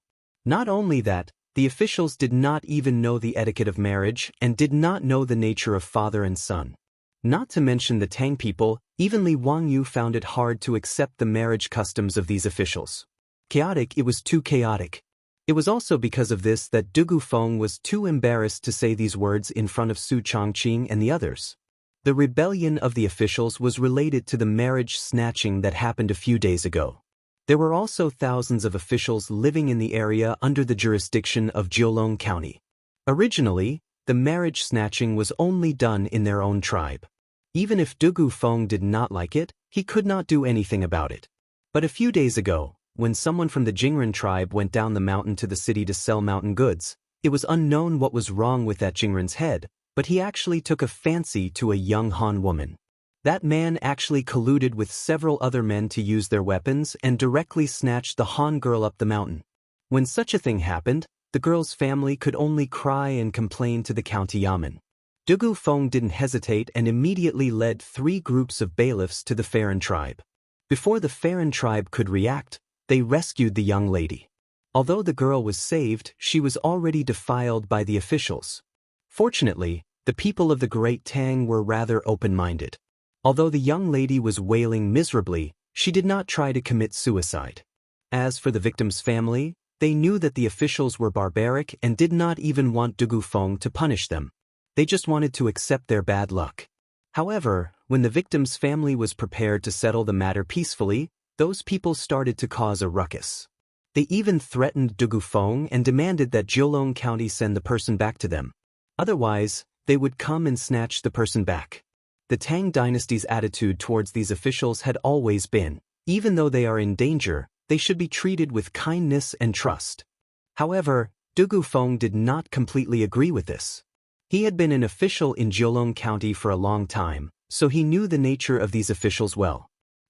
[SPEAKER 1] Not only that, the officials did not even know the etiquette of marriage and did not know the nature of father and son. Not to mention the Tang people, even Li Wangyu found it hard to accept the marriage customs of these officials. Chaotic, it was too chaotic. It was also because of this that Dugu Feng was too embarrassed to say these words in front of Su Changqing and the others. The rebellion of the officials was related to the marriage snatching that happened a few days ago. There were also thousands of officials living in the area under the jurisdiction of Jiulong County. Originally, the marriage snatching was only done in their own tribe. Even if Dugu Feng did not like it, he could not do anything about it. But a few days ago, when someone from the Jingren tribe went down the mountain to the city to sell mountain goods, it was unknown what was wrong with that Jingren's head, but he actually took a fancy to a young Han woman. That man actually colluded with several other men to use their weapons and directly snatched the Han girl up the mountain. When such a thing happened, the girl's family could only cry and complain to the county yamen. Dugu Feng didn't hesitate and immediately led 3 groups of bailiffs to the Farron tribe. Before the Farron tribe could react, they rescued the young lady. Although the girl was saved, she was already defiled by the officials. Fortunately, the people of the Great Tang were rather open-minded. Although the young lady was wailing miserably, she did not try to commit suicide. As for the victim's family, they knew that the officials were barbaric and did not even want Dugu Feng to punish them. They just wanted to accept their bad luck. However, when the victim's family was prepared to settle the matter peacefully, those people started to cause a ruckus. They even threatened Dugu Feng and demanded that Jiulong County send the person back to them. Otherwise, they would come and snatch the person back. The Tang dynasty's attitude towards these officials had always been, even though they are in danger, they should be treated with kindness and trust. However, Dugu Feng did not completely agree with this. He had been an official in Jiulong County for a long time, so he knew the nature of these officials well.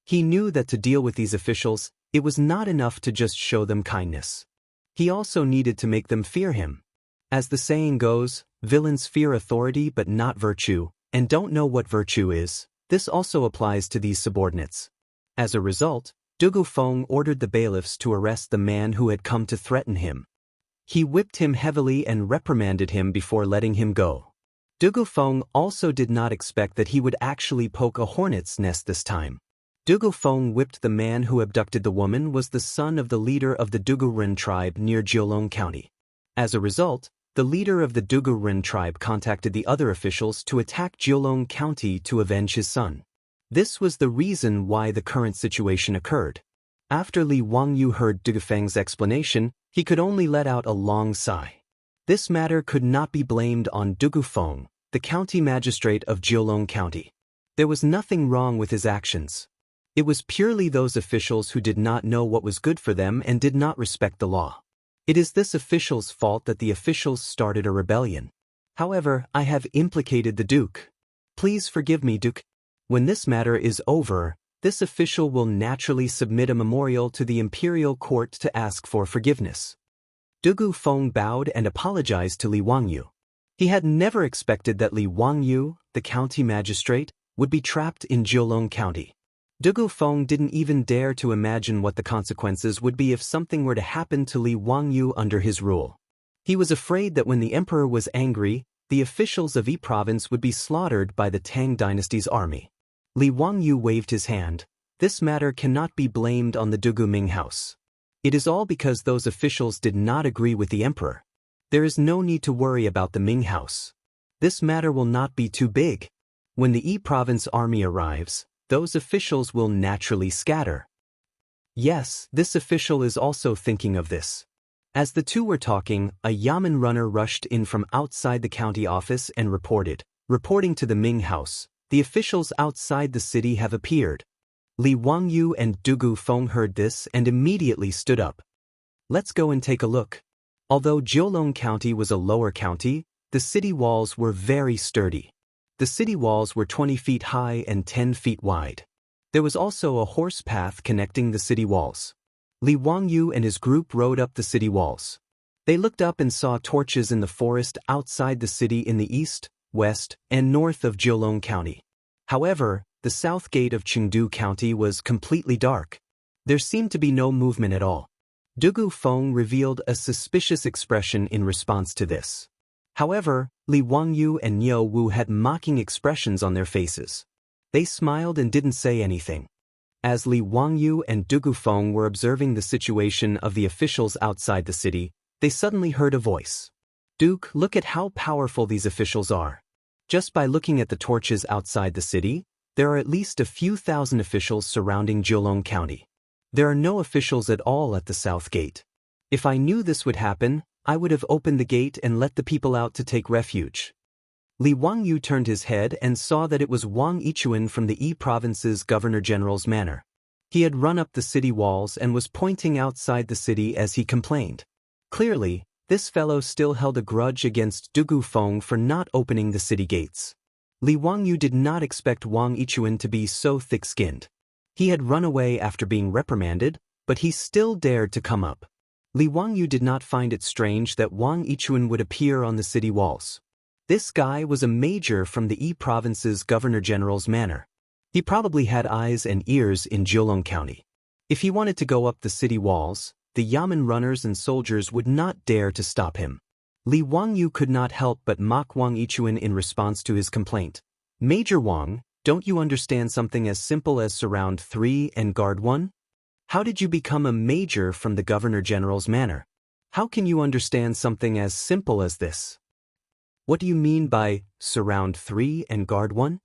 [SPEAKER 1] He knew that to deal with these officials, it was not enough to just show them kindness. He also needed to make them fear him. As the saying goes, villains fear authority but not virtue, and don't know what virtue is. This also applies to these subordinates. As a result, Dugu Feng ordered the bailiffs to arrest the man who had come to threaten him. He whipped him heavily and reprimanded him before letting him go. Dugu Feng also did not expect that he would actually poke a hornet's nest this time. Dugu Feng whipped the man who abducted the woman was the son of the leader of the Dugu Ren tribe near Jiulong County. As a result, the leader of the Dugu Ren tribe contacted the other officials to attack Jiulong County to avenge his son. This was the reason why the current situation occurred. After Li Wangyu heard Dugufeng's explanation, he could only let out a long sigh. This matter could not be blamed on Dugu Feng, the county magistrate of Jiulong County. There was nothing wrong with his actions. It was purely those officials who did not know what was good for them and did not respect the law. It is this official's fault that the officials started a rebellion. However, I have implicated the Duke. Please forgive me, Duke. When this matter is over, this official will naturally submit a memorial to the imperial court to ask for forgiveness. Dugu Feng bowed and apologized to Li Wangyu. He had never expected that Li Wangyu, the county magistrate, would be trapped in Jiulong County. Dugu Feng didn't even dare to imagine what the consequences would be if something were to happen to Li Wangyu under his rule. He was afraid that when the emperor was angry, the officials of Yi province would be slaughtered by the Tang dynasty's army. Li Wangyu waved his hand. This matter cannot be blamed on the Dugu Ming house. It is all because those officials did not agree with the emperor. There is no need to worry about the Ming house. This matter will not be too big. When the Yi province army arrives, those officials will naturally scatter. Yes, this official is also thinking of this. As the two were talking, a Yamen runner rushed in from outside the county office and reporting to the Ming house, "The officials outside the city have appeared." Li Wangyu and Dugu Feng heard this and immediately stood up. "Let's go and take a look." Although Jiulong County was a lower county, the city walls were very sturdy. The city walls were 20 feet high and 10 feet wide. There was also a horse path connecting the city walls. Li Wangyu and his group rode up the city walls. They looked up and saw torches in the forest outside the city in the east, west, and north of Jiulong County. However, the south gate of Chengdu County was completely dark. There seemed to be no movement at all. Dugu Feng revealed a suspicious expression in response to this. However, Li Wangyu and Niu Wu had mocking expressions on their faces. They smiled and didn't say anything. As Li Wangyu and Dugu Feng were observing the situation of the officials outside the city, they suddenly heard a voice. "Duke, look at how powerful these officials are. Just by looking at the torches outside the city, there are at least a few thousand officials surrounding Jiulong County. There are no officials at all at the south gate. If I knew this would happen, I would have opened the gate and let the people out to take refuge." Li Wangyu turned his head and saw that it was Wang Yichuan from the Yi Province's Governor-General's manor. He had run up the city walls and was pointing outside the city as he complained. Clearly, this fellow still held a grudge against Dugu Feng for not opening the city gates. Li Wangyu did not expect Wang Yichuan to be so thick-skinned. He had run away after being reprimanded, but he still dared to come up. Li Wangyu did not find it strange that Wang Yichuan would appear on the city walls. This guy was a major from the Yi Province's Governor-General's manor. He probably had eyes and ears in Jiulong County. If he wanted to go up the city walls, the Yamen runners and soldiers would not dare to stop him. Li Wangyu could not help but mock Wang Yichuan in response to his complaint. "Major Wang, don't you understand something as simple as surround 3 and guard 1? How did you become a major from the Governor-General's manor? How can you understand something as simple as this? What do you mean by surround 3 and guard 1?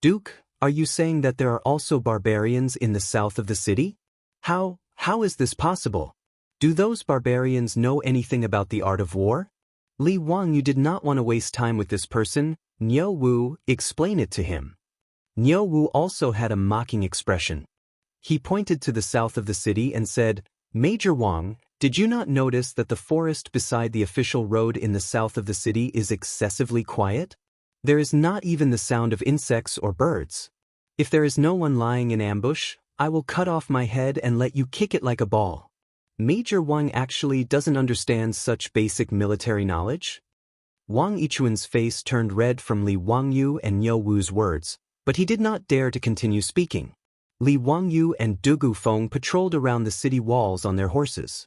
[SPEAKER 1] Duke, are you saying that there are also barbarians in the south of the city? How is this possible? Do those barbarians know anything about the art of war?" Li Wangyu did not want to waste time with this person. "Niu Wu, explain it to him." Niu Wu also had a mocking expression. He pointed to the south of the city and said, "Major Wang, did you not notice that the forest beside the official road in the south of the city is excessively quiet? There is not even the sound of insects or birds. If there is no one lying in ambush, I will cut off my head and let you kick it like a ball." Major Wang actually doesn't understand such basic military knowledge? Wang Yichuan's face turned red from Li Wangyu and Niu Wu's words, but he did not dare to continue speaking. Li Wangyu and Dugu Feng patrolled around the city walls on their horses.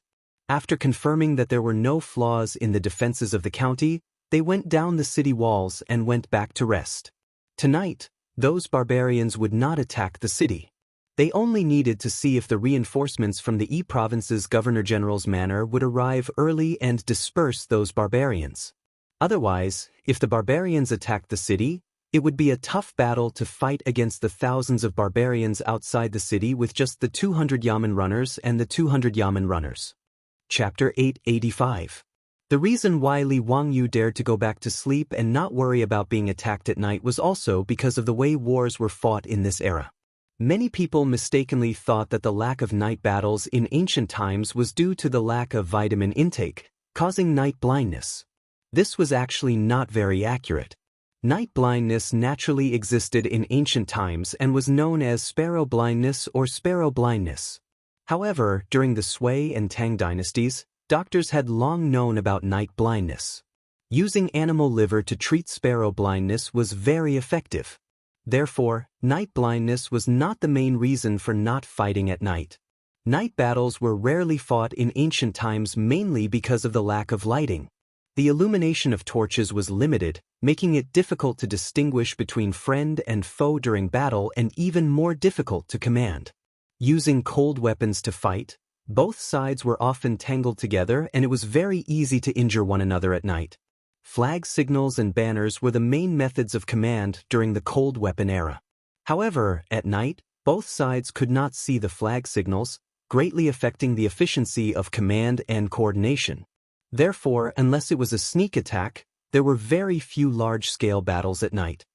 [SPEAKER 1] After confirming that there were no flaws in the defenses of the county, they went down the city walls and went back to rest. Tonight, those barbarians would not attack the city. They only needed to see if the reinforcements from the Yi Province's Governor-General's manor would arrive early and disperse those barbarians. Otherwise, if the barbarians attacked the city, it would be a tough battle to fight against the thousands of barbarians outside the city with just the 200 Yamen runners and the 200 Yamen runners. Chapter 885. The reason why Li Wangyu dared to go back to sleep and not worry about being attacked at night was also because of the way wars were fought in this era. Many people mistakenly thought that the lack of night battles in ancient times was due to the lack of vitamin intake, causing night blindness. This was actually not very accurate. Night blindness naturally existed in ancient times and was known as sparrow blindness or sparrow blindness. However, during the Sui and Tang dynasties, doctors had long known about night blindness. Using animal liver to treat sparrow blindness was very effective. Therefore, night blindness was not the main reason for not fighting at night. Night battles were rarely fought in ancient times mainly because of the lack of lighting. The illumination of torches was limited, making it difficult to distinguish between friend and foe during battle and even more difficult to command. Using cold weapons to fight, both sides were often tangled together and it was very easy to injure one another at night. Flag signals and banners were the main methods of command during the cold weapon era. However, at night, both sides could not see the flag signals, greatly affecting the efficiency of command and coordination. Therefore, unless it was a sneak attack, there were very few large-scale battles at night.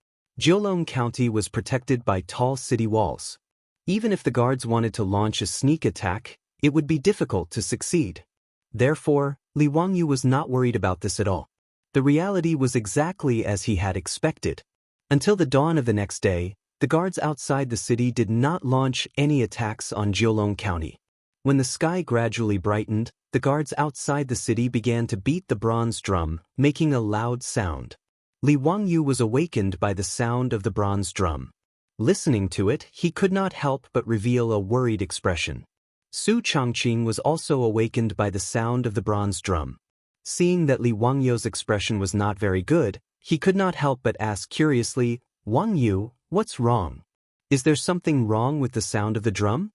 [SPEAKER 1] Jiulong County was protected by tall city walls. Even if the guards wanted to launch a sneak attack, it would be difficult to succeed. Therefore, Li Wangyu was not worried about this at all. The reality was exactly as he had expected. Until the dawn of the next day, the guards outside the city did not launch any attacks on Jiulong County. When the sky gradually brightened, the guards outside the city began to beat the bronze drum, making a loud sound. Li Wangyu was awakened by the sound of the bronze drum. Listening to it, he could not help but reveal a worried expression. Su Changqing was also awakened by the sound of the bronze drum. Seeing that Li Wangyu's expression was not very good, he could not help but ask curiously, "Wangyu, what's wrong? Is there something wrong with the sound of the drum?"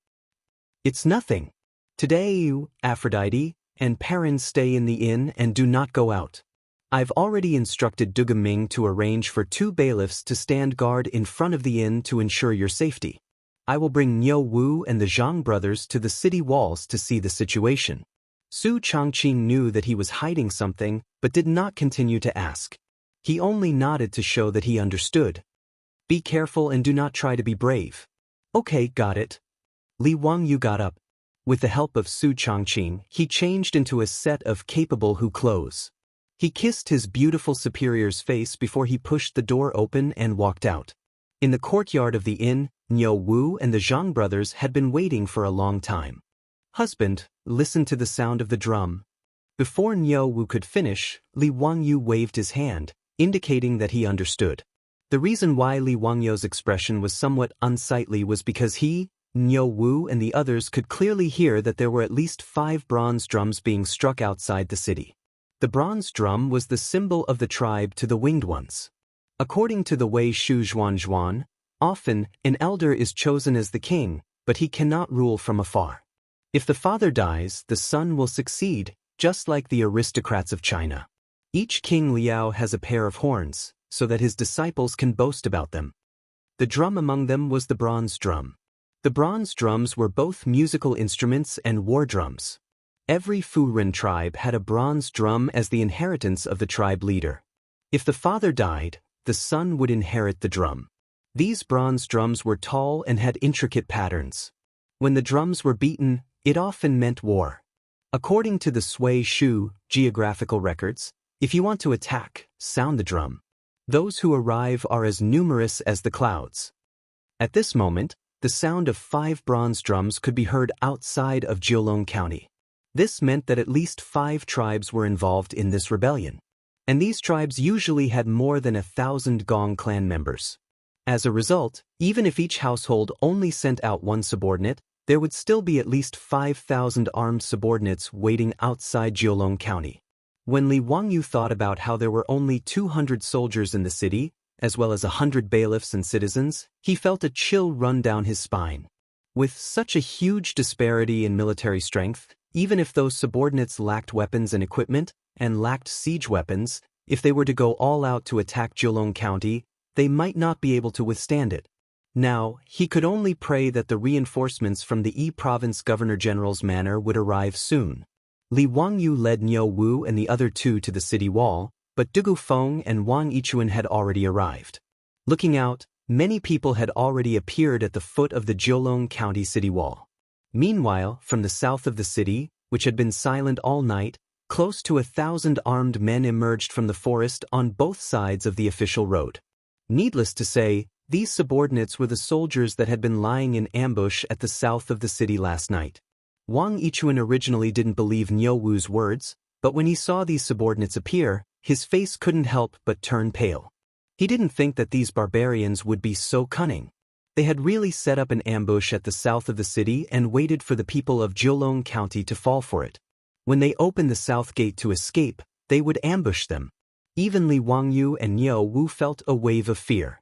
[SPEAKER 1] "It's nothing. Today you, Aphrodite, and Perrin stay in the inn and do not go out. I've already instructed Dugaming to arrange for 2 bailiffs to stand guard in front of the inn to ensure your safety. I will bring Niu Wu and the Zhang brothers to the city walls to see the situation." Su Changqing knew that he was hiding something, but did not continue to ask. He only nodded to show that he understood. "Be careful and do not try to be brave." "Okay, got it." Li Wangyu got up. With the help of Su Changqing, he changed into a set of capable Hu clothes. He kissed his beautiful superior's face before he pushed the door open and walked out. In the courtyard of the inn, Niu Wu and the Zhang brothers had been waiting for a long time. "Husband, listen to the sound of the drum." Before Niu Wu could finish, Li Wangyu waved his hand, indicating that he understood. The reason why Li Wangyu's expression was somewhat unsightly was because he, Niu Wu and the others could clearly hear that there were at least 5 bronze drums being struck outside the city. The bronze drum was the symbol of the tribe to the winged ones. According to the Wei Shu Zhuan, often an elder is chosen as the king, but he cannot rule from afar. If the father dies, the son will succeed, just like the aristocrats of China. Each king Liao has a pair of horns, so that his disciples can boast about them. The drum among them was the bronze drum. The bronze drums were both musical instruments and war drums. Every Furen tribe had a bronze drum as the inheritance of the tribe leader. If the father died, the son would inherit the drum. These bronze drums were tall and had intricate patterns. When the drums were beaten, it often meant war. According to the Sui Shu geographical records, if you want to attack, sound the drum. Those who arrive are as numerous as the clouds. At this moment, the sound of 5 bronze drums could be heard outside of Jiulong County. This meant that at least 5 tribes were involved in this rebellion. And these tribes usually had more than 1,000 Gong clan members. As a result, even if each household only sent out 1 subordinate, there would still be at least 5,000 armed subordinates waiting outside Jiulong County. When Li Wangyu thought about how there were only 200 soldiers in the city, as well as 100 bailiffs and citizens, he felt a chill run down his spine. With such a huge disparity in military strength, even if those subordinates lacked weapons and equipment, and lacked siege weapons, if they were to go all out to attack Jiulong County, they might not be able to withstand it. Now, he could only pray that the reinforcements from the Yi Province Governor-General's manor would arrive soon. Li Wangyu led Niu Wu and the other 2 to the city wall, but Dugu Feng and Wang Yichuan had already arrived. Looking out, many people had already appeared at the foot of the Jiulong County city wall. Meanwhile, from the south of the city, which had been silent all night, close to 1,000 armed men emerged from the forest on both sides of the official road. Needless to say, these subordinates were the soldiers that had been lying in ambush at the south of the city last night. Wang Yichuan originally didn't believe Niu Wu's words, but when he saw these subordinates appear, his face couldn't help but turn pale. He didn't think that these barbarians would be so cunning. They had really set up an ambush at the south of the city and waited for the people of Jiulong County to fall for it. When they opened the south gate to escape, they would ambush them. Even Li Wangyu and Niu Wu felt a wave of fear.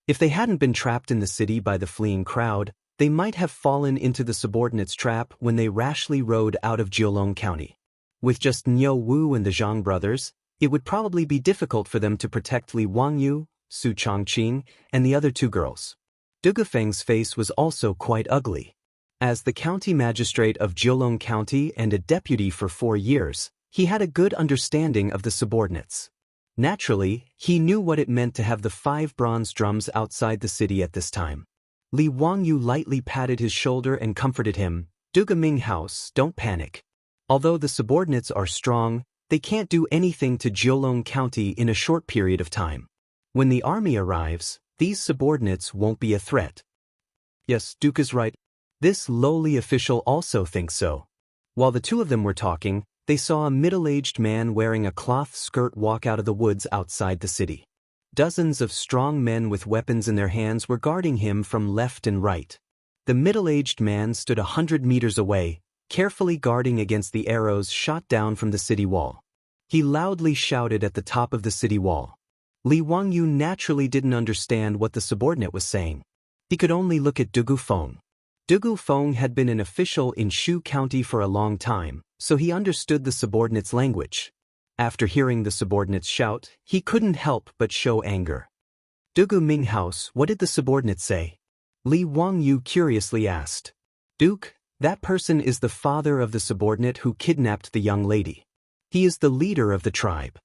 [SPEAKER 1] If they hadn't been trapped in the city by the fleeing crowd, they might have fallen into the subordinates' trap when they rashly rode out of Jiulong County. With just Niu Wu and the Zhang brothers, it would probably be difficult for them to protect Li Wangyu, Su Changqing, and the other 2 girls. Dugu Feng's face was also quite ugly. As the county magistrate of Jiulong County and a deputy for 4 years, he had a good understanding of the subordinates. Naturally, he knew what it meant to have the 5 bronze drums outside the city at this time. Li Wangyu lightly patted his shoulder and comforted him. "Duga Ming House, don't panic. Although the subordinates are strong, they can't do anything to Jiulong County in a short period of time. When the army arrives, these subordinates won't be a threat." "Yes, Duke is right." This lowly official also thinks so. While the two of them were talking, they saw a middle-aged man wearing a cloth skirt walk out of the woods outside the city. Dozens of strong men with weapons in their hands were guarding him from left and right. The middle-aged man stood 100 meters away, carefully guarding against the arrows shot down from the city wall. He loudly shouted at the top of the city wall. Li Wangyu naturally didn't understand what the subordinate was saying. He could only look at Dugu Feng. Dugu Feng had been an official in Shu County for a long time, so he understood the subordinate's language. After hearing the subordinate's shout, he couldn't help but show anger. "Dugu Ming House, what did the subordinate say?" Li Wangyu curiously asked. "Duke, that person is the father of the subordinate who kidnapped the young lady. He is the leader of the tribe.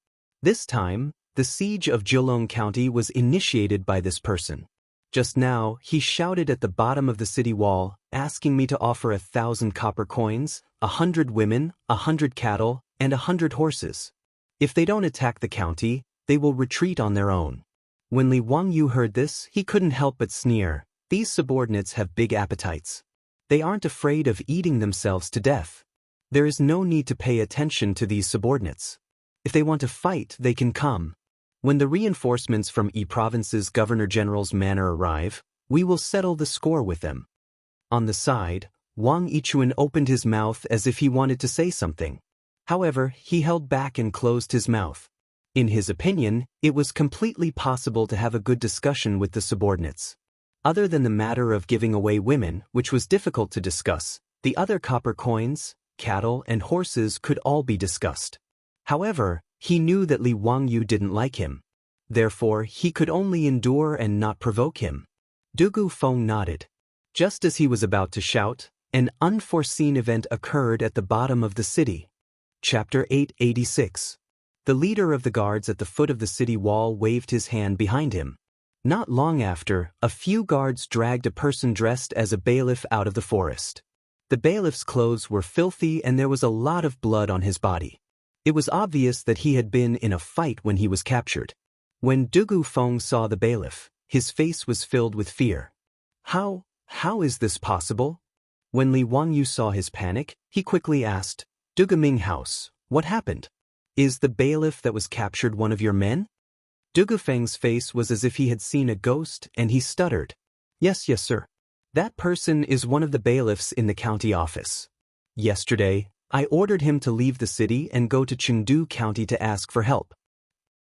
[SPEAKER 1] This time, the siege of Jiulong County was initiated by this person. Just now, he shouted at the bottom of the city wall, asking me to offer 1,000 copper coins, 100 women, 100 cattle, and 100 horses. If they don't attack the county, they will retreat on their own." When Li Wangyu heard this, he couldn't help but sneer. These subordinates have big appetites. They aren't afraid of eating themselves to death. There is no need to pay attention to these subordinates. If they want to fight, they can come. When the reinforcements from Yi Province's Governor-General's manor arrive, we will settle the score with them. On the side, Wang Yichuan opened his mouth as if he wanted to say something. However, he held back and closed his mouth. In his opinion, it was completely possible to have a good discussion with the subordinates. Other than the matter of giving away women, which was difficult to discuss, the other copper coins, cattle, and horses could all be discussed. However, he knew that Li Wangyu didn't like him. Therefore, he could only endure and not provoke him. Dugu Feng nodded. Just as he was about to shout, an unforeseen event occurred at the bottom of the city. Chapter 886. The leader of the guards at the foot of the city wall waved his hand behind him. Not long after, a few guards dragged a person dressed as a bailiff out of the forest. The bailiff's clothes were filthy and there was a lot of blood on his body. It was obvious that he had been in a fight when he was captured. When Dugu Feng saw the bailiff, his face was filled with fear. How is this possible? When Li Wangyu saw his panic, he quickly asked, "Duga Ming House, what happened? Is the bailiff that was captured one of your men?" Dugu Feng's face was as if he had seen a ghost and he stuttered. Yes, sir. That person is one of the bailiffs in the county office. Yesterday, I ordered him to leave the city and go to Chengdu County to ask for help."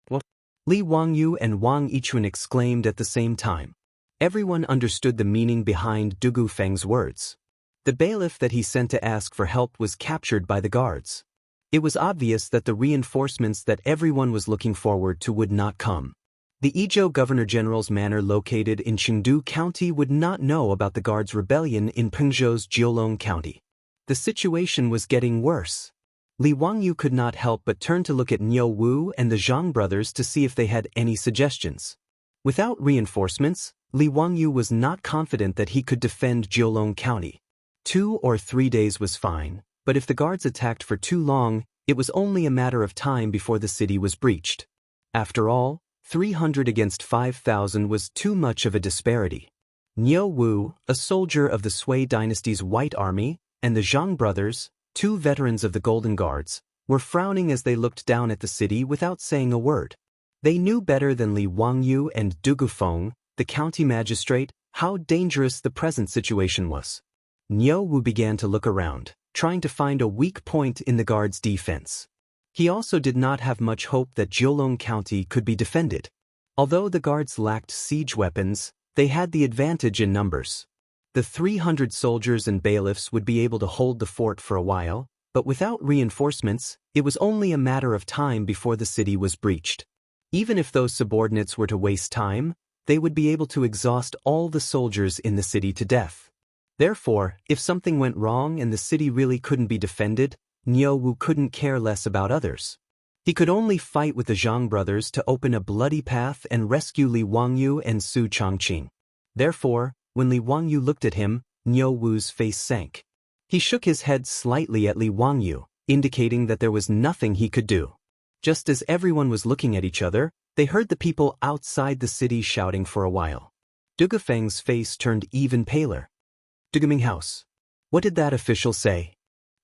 [SPEAKER 1] "What?" Li Wangyu and Wang Yichuan exclaimed at the same time. Everyone understood the meaning behind Dugu Feng's words. The bailiff that he sent to ask for help was captured by the guards. It was obvious that the reinforcements that everyone was looking forward to would not come. The Izhou Governor-General's manor located in Chengdu County would not know about the guards' rebellion in Pengzhou's Jiulong County. The situation was getting worse. Li Wangyu could not help but turn to look at Niu Wu and the Zhang brothers to see if they had any suggestions. Without reinforcements, Li Wangyu was not confident that he could defend Jiulong County. 2 or 3 days was fine, but if the guards attacked for too long, it was only a matter of time before the city was breached. After all, 300 against 5,000 was too much of a disparity. Niu Wu, a soldier of the Sui dynasty's White Army, and the Zhang brothers, 2 veterans of the Golden Guards, were frowning as they looked down at the city without saying a word. They knew better than Li Wangyu and Dugu Feng, the county magistrate, how dangerous the present situation was. Niu Wu began to look around, trying to find a weak point in the guards' defense. He also did not have much hope that Jiulong County could be defended. Although the guards lacked siege weapons, they had the advantage in numbers. The 300 soldiers and bailiffs would be able to hold the fort for a while, but without reinforcements, it was only a matter of time before the city was breached. Even if those subordinates were to waste time, they would be able to exhaust all the soldiers in the city to death. Therefore, if something went wrong and the city really couldn't be defended, Niu Wu couldn't care less about others. He could only fight with the Zhang brothers to open a bloody path and rescue Li Wangyu and Su Changqing. Therefore, when Li Wangyu looked at him, Niu Wu's face sank. He shook his head slightly at Li Wangyu, indicating that there was nothing he could do. Just as everyone was looking at each other, they heard the people outside the city shouting for a while. Dugufeng's face turned even paler. Duguming House. What did that official say?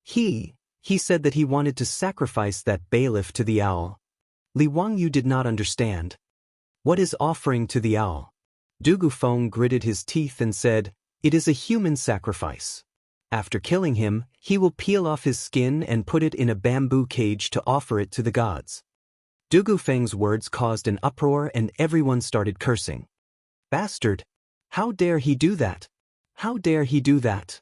[SPEAKER 1] He said that he wanted to sacrifice that bailiff to the owl. Li Wangyu did not understand. What is offering to the owl? Dugufeng gritted his teeth and said, it is a human sacrifice. After killing him, he will peel off his skin and put it in a bamboo cage to offer it to the gods. Dugufeng's words caused an uproar and everyone started cursing. Bastard! How dare he do that? How dare he do that?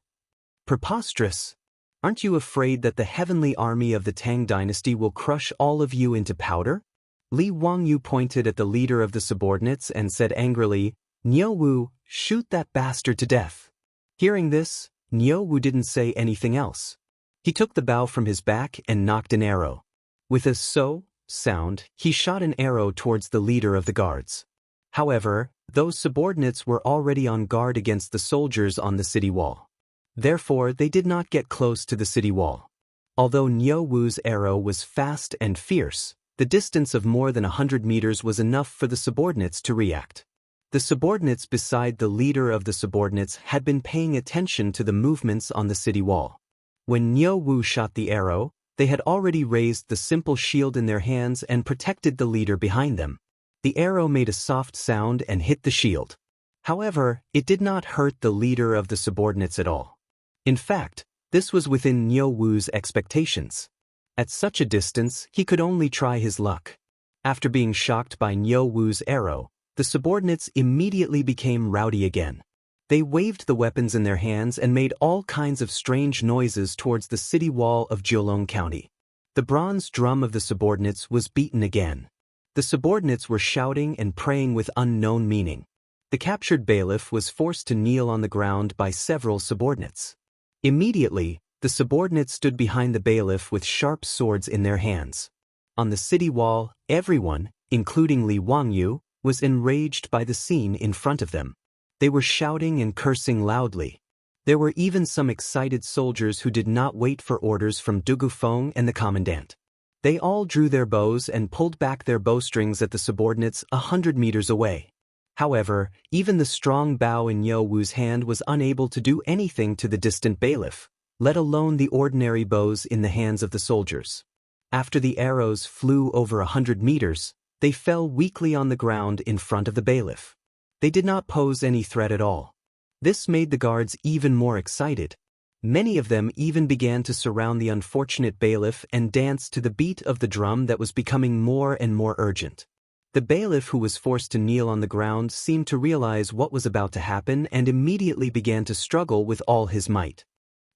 [SPEAKER 1] Preposterous! Aren't you afraid that the heavenly army of the Tang dynasty will crush all of you into powder? Li Wangyu pointed at the leader of the subordinates and said angrily, Niu Wu, shoot that bastard to death. Hearing this, Niu Wu didn't say anything else. He took the bow from his back and knocked an arrow. With a so sound, he shot an arrow towards the leader of the guards. However, those subordinates were already on guard against the soldiers on the city wall. Therefore, they did not get close to the city wall. Although Niu Wu's arrow was fast and fierce, the distance of more than 100 meters was enough for the subordinates to react. The subordinates beside the leader of the subordinates had been paying attention to the movements on the city wall. When Niu Wu shot the arrow, they had already raised the simple shield in their hands and protected the leader behind them. The arrow made a soft sound and hit the shield. However, it did not hurt the leader of the subordinates at all. In fact, this was within Niu Wu's expectations. At such a distance, he could only try his luck. After being shocked by Niu Wu's arrow, the subordinates immediately became rowdy again. They waved the weapons in their hands and made all kinds of strange noises towards the city wall of Jiulong County. The bronze drum of the subordinates was beaten again. The subordinates were shouting and praying with unknown meaning. The captured bailiff was forced to kneel on the ground by several subordinates. Immediately, the subordinates stood behind the bailiff with sharp swords in their hands. On the city wall, everyone, including Li Wangyu, was enraged by the scene in front of them. They were shouting and cursing loudly. There were even some excited soldiers who did not wait for orders from Dugufeng and the commandant. They all drew their bows and pulled back their bowstrings at the subordinates 100 meters away. However, even the strong bow in Niu Wu's hand was unable to do anything to the distant bailiff, let alone the ordinary bows in the hands of the soldiers. After the arrows flew over 100 meters, they fell weakly on the ground in front of the bailiff. They did not pose any threat at all. This made the guards even more excited. Many of them even began to surround the unfortunate bailiff and dance to the beat of the drum that was becoming more and more urgent. The bailiff, who was forced to kneel on the ground, seemed to realize what was about to happen and immediately began to struggle with all his might.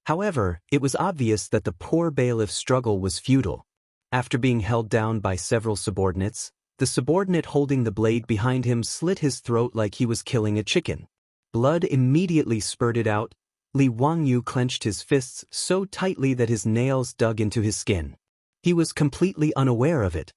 [SPEAKER 1] However, it was obvious that the poor bailiff's struggle was futile. After being held down by several subordinates, the subordinate holding the blade behind him slit his throat like he was killing a chicken. Blood immediately spurted out. Li Wangyu clenched his fists so tightly that his nails dug into his skin. He was completely unaware of it.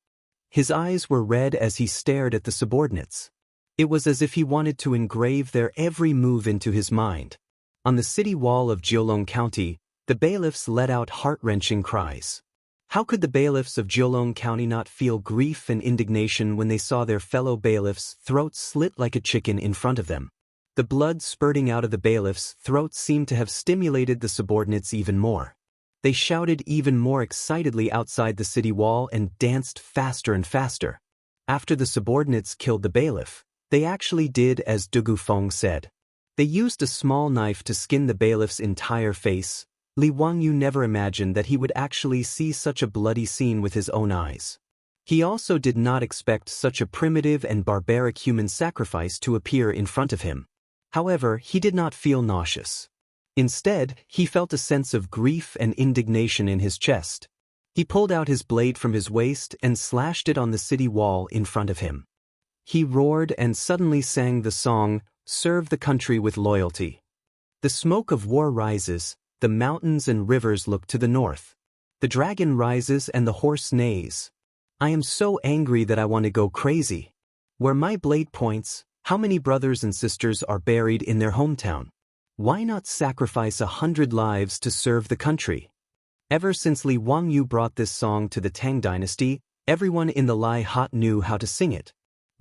[SPEAKER 1] His eyes were red as he stared at the subordinates. It was as if he wanted to engrave their every move into his mind. On the city wall of Jiulong County, the bailiffs let out heart-wrenching cries. How could the bailiffs of Jiulong County not feel grief and indignation when they saw their fellow bailiffs' throats slit like a chicken in front of them? The blood spurting out of the bailiffs' throats seemed to have stimulated the subordinates even more. They shouted even more excitedly outside the city wall and danced faster and faster. After the subordinates killed the bailiff, they actually did as Dugufeng said. They used a small knife to skin the bailiff's entire face. Li Wangyu never imagined that he would actually see such a bloody scene with his own eyes. He also did not expect such a primitive and barbaric human sacrifice to appear in front of him. However, he did not feel nauseous. Instead, he felt a sense of grief and indignation in his chest. He pulled out his blade from his waist and slashed it on the city wall in front of him. He roared and suddenly sang the song, "Serve the country with loyalty." The smoke of war rises, the mountains and rivers look to the north. The dragon rises and the horse neighs. I am so angry that I want to go crazy. Where my blade points, how many brothers and sisters are buried in their hometown? Why not sacrifice 100 lives to serve the country? Ever since Li Wangyu brought this song to the Tang dynasty, everyone in the Lai Hot knew how to sing it.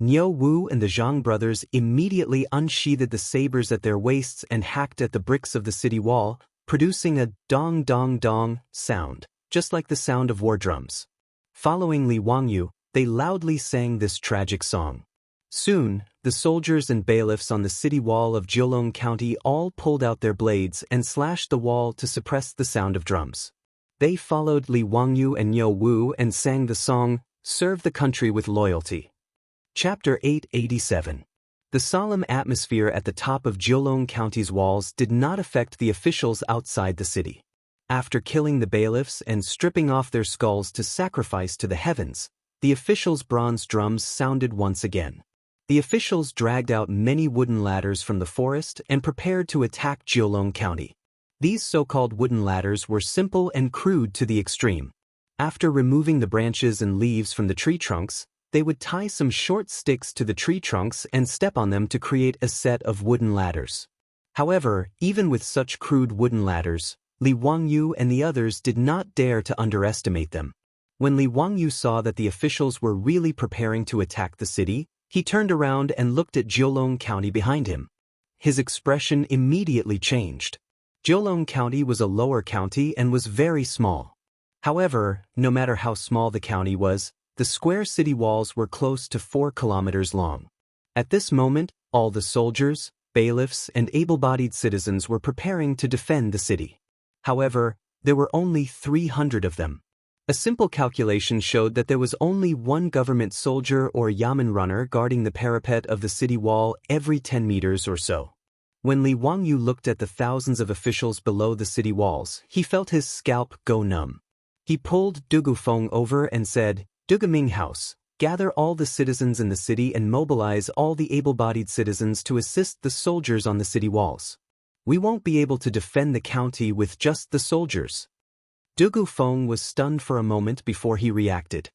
[SPEAKER 1] Niu Wu and the Zhang brothers immediately unsheathed the sabers at their waists and hacked at the bricks of the city wall, producing a dong dong dong sound, just like the sound of war drums. Following Li Wangyu, they loudly sang this tragic song. Soon, the soldiers and bailiffs on the city wall of Jiulong County all pulled out their blades and slashed the wall to suppress the sound of drums. They followed Li Wangyu and Niu Wu and sang the song, "Serve the Country with Loyalty." Chapter 887. The solemn atmosphere at the top of Jiulong County's walls did not affect the officials outside the city. After killing the bailiffs and stripping off their skulls to sacrifice to the heavens, the officials' bronze drums sounded once again. The officials dragged out many wooden ladders from the forest and prepared to attack Jiulong County. These so-called wooden ladders were simple and crude to the extreme. After removing the branches and leaves from the tree trunks, they would tie some short sticks to the tree trunks and step on them to create a set of wooden ladders. However, even with such crude wooden ladders, Li Wangyu and the others did not dare to underestimate them. When Li Wangyu saw that the officials were really preparing to attack the city, he turned around and looked at Jiulong County behind him. His expression immediately changed. Jiulong County was a lower county and was very small. However, no matter how small the county was, the square city walls were close to 4 kilometers long. At this moment, all the soldiers, bailiffs, and able-bodied citizens were preparing to defend the city. However, there were only 300 of them. A simple calculation showed that there was only one government soldier or yamen runner guarding the parapet of the city wall every 10 meters or so. When Li Wangyu looked at the thousands of officials below the city walls, he felt his scalp go numb. He pulled Du Gufeng over and said, "Dugaming House, gather all the citizens in the city and mobilize all the able-bodied citizens to assist the soldiers on the city walls. We won't be able to defend the county with just the soldiers." Du Gufeng was stunned for a moment before he reacted.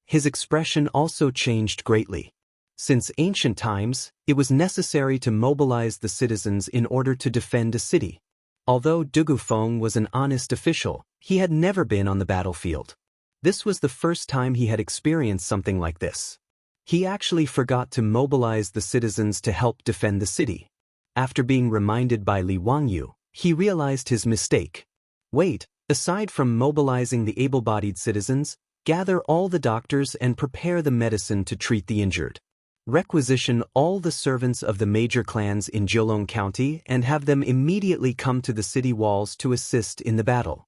[SPEAKER 1] His expression also changed greatly. Since ancient times, it was necessary to mobilize the citizens in order to defend a city. Although Du Gufeng was an honest official, he had never been on the battlefield. This was the first time he had experienced something like this. He actually forgot to mobilize the citizens to help defend the city. After being reminded by Li Wangyu, he realized his mistake. Wait, aside from mobilizing the able-bodied citizens, gather all the doctors and prepare the medicine to treat the injured. Requisition all the servants of the major clans in Jiulong County and have them immediately come to the city walls to assist in the battle.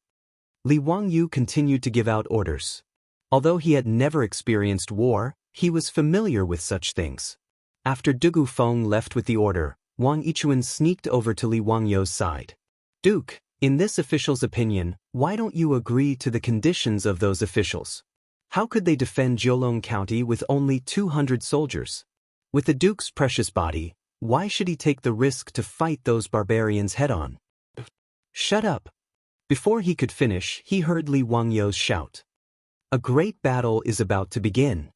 [SPEAKER 1] Li Wangyu continued to give out orders. Although he had never experienced war, he was familiar with such things. After Du Gufeng left with the order, Wang Yichuan sneaked over to Li Wangyu's side. "Duke, in this official's opinion, why don't you agree to the conditions of those officials? How could they defend Jiulong County with only 200 soldiers? With the Duke's precious body, why should he take the risk to fight those barbarians head-on?" "Shut up!" Before he could finish, he heard Li Wangyu's shout. "A great battle is about to begin.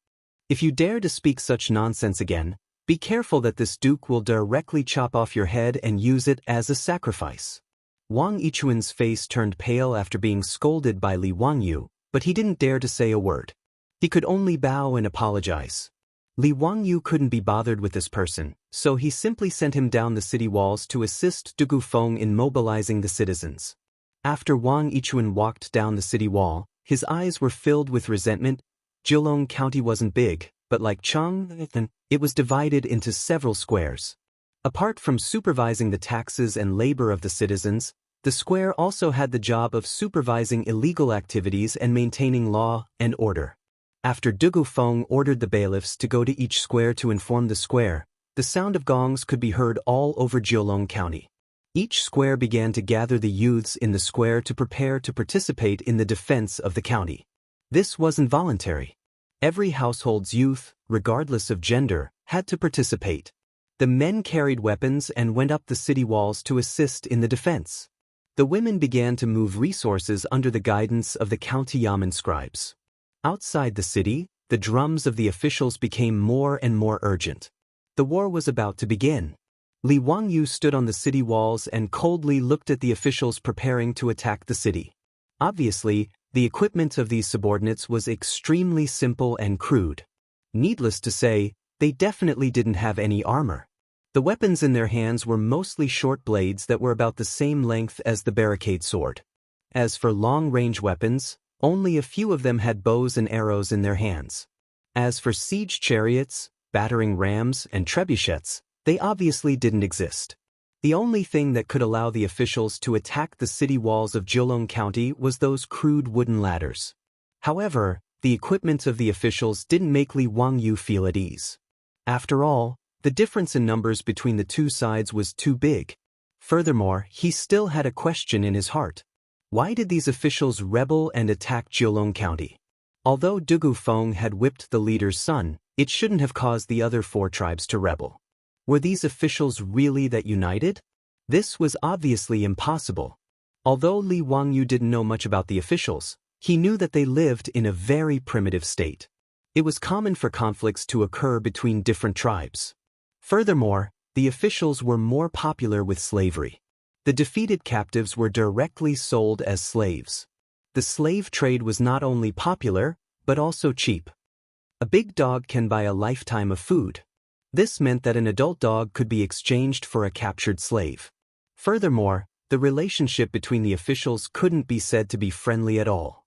[SPEAKER 1] If you dare to speak such nonsense again, be careful that this Duke will directly chop off your head and use it as a sacrifice." Wang Yichuan's face turned pale after being scolded by Li Wangyu, but he didn't dare to say a word. He could only bow and apologize. Li Wangyu couldn't be bothered with this person, so he simply sent him down the city walls to assist Du Gufeng in mobilizing the citizens. After Wang Yichuan walked down the city wall, his eyes were filled with resentment. Jiulong County wasn't big, but like Chang'an, it was divided into several squares. Apart from supervising the taxes and labor of the citizens, the square also had the job of supervising illegal activities and maintaining law and order. After Du Gufeng ordered the bailiffs to go to each square to inform the square, the sound of gongs could be heard all over Jiulong County. Each square began to gather the youths in the square to prepare to participate in the defense of the county. This wasn't voluntary. Every household's youth, regardless of gender, had to participate. The men carried weapons and went up the city walls to assist in the defense. The women began to move resources under the guidance of the county yamen scribes. Outside the city, the drums of the officials became more and more urgent. The war was about to begin. Li Wangyu stood on the city walls and coldly looked at the officials preparing to attack the city. Obviously, the equipment of these subordinates was extremely simple and crude. Needless to say, they definitely didn't have any armor. The weapons in their hands were mostly short blades that were about the same length as the barricade sword. As for long-range weapons, only a few of them had bows and arrows in their hands. As for siege chariots, battering rams, and trebuchets, they obviously didn't exist. The only thing that could allow the officials to attack the city walls of Jiulong County was those crude wooden ladders. However, the equipment of the officials didn't make Li Wangyu feel at ease. After all, the difference in numbers between the two sides was too big. Furthermore, he still had a question in his heart. Why did these officials rebel and attack Jiulong County? Although Dugu Feng had whipped the leader's son, it shouldn't have caused the other 4 tribes to rebel. Were these officials really that united? This was obviously impossible. Although Li Wangyu didn't know much about the officials, he knew that they lived in a very primitive state. It was common for conflicts to occur between different tribes. Furthermore, the officials were more popular with slavery. The defeated captives were directly sold as slaves. The slave trade was not only popular, but also cheap. A big dog can buy a lifetime of food. This meant that an adult dog could be exchanged for a captured slave. Furthermore, the relationship between the officials couldn't be said to be friendly at all.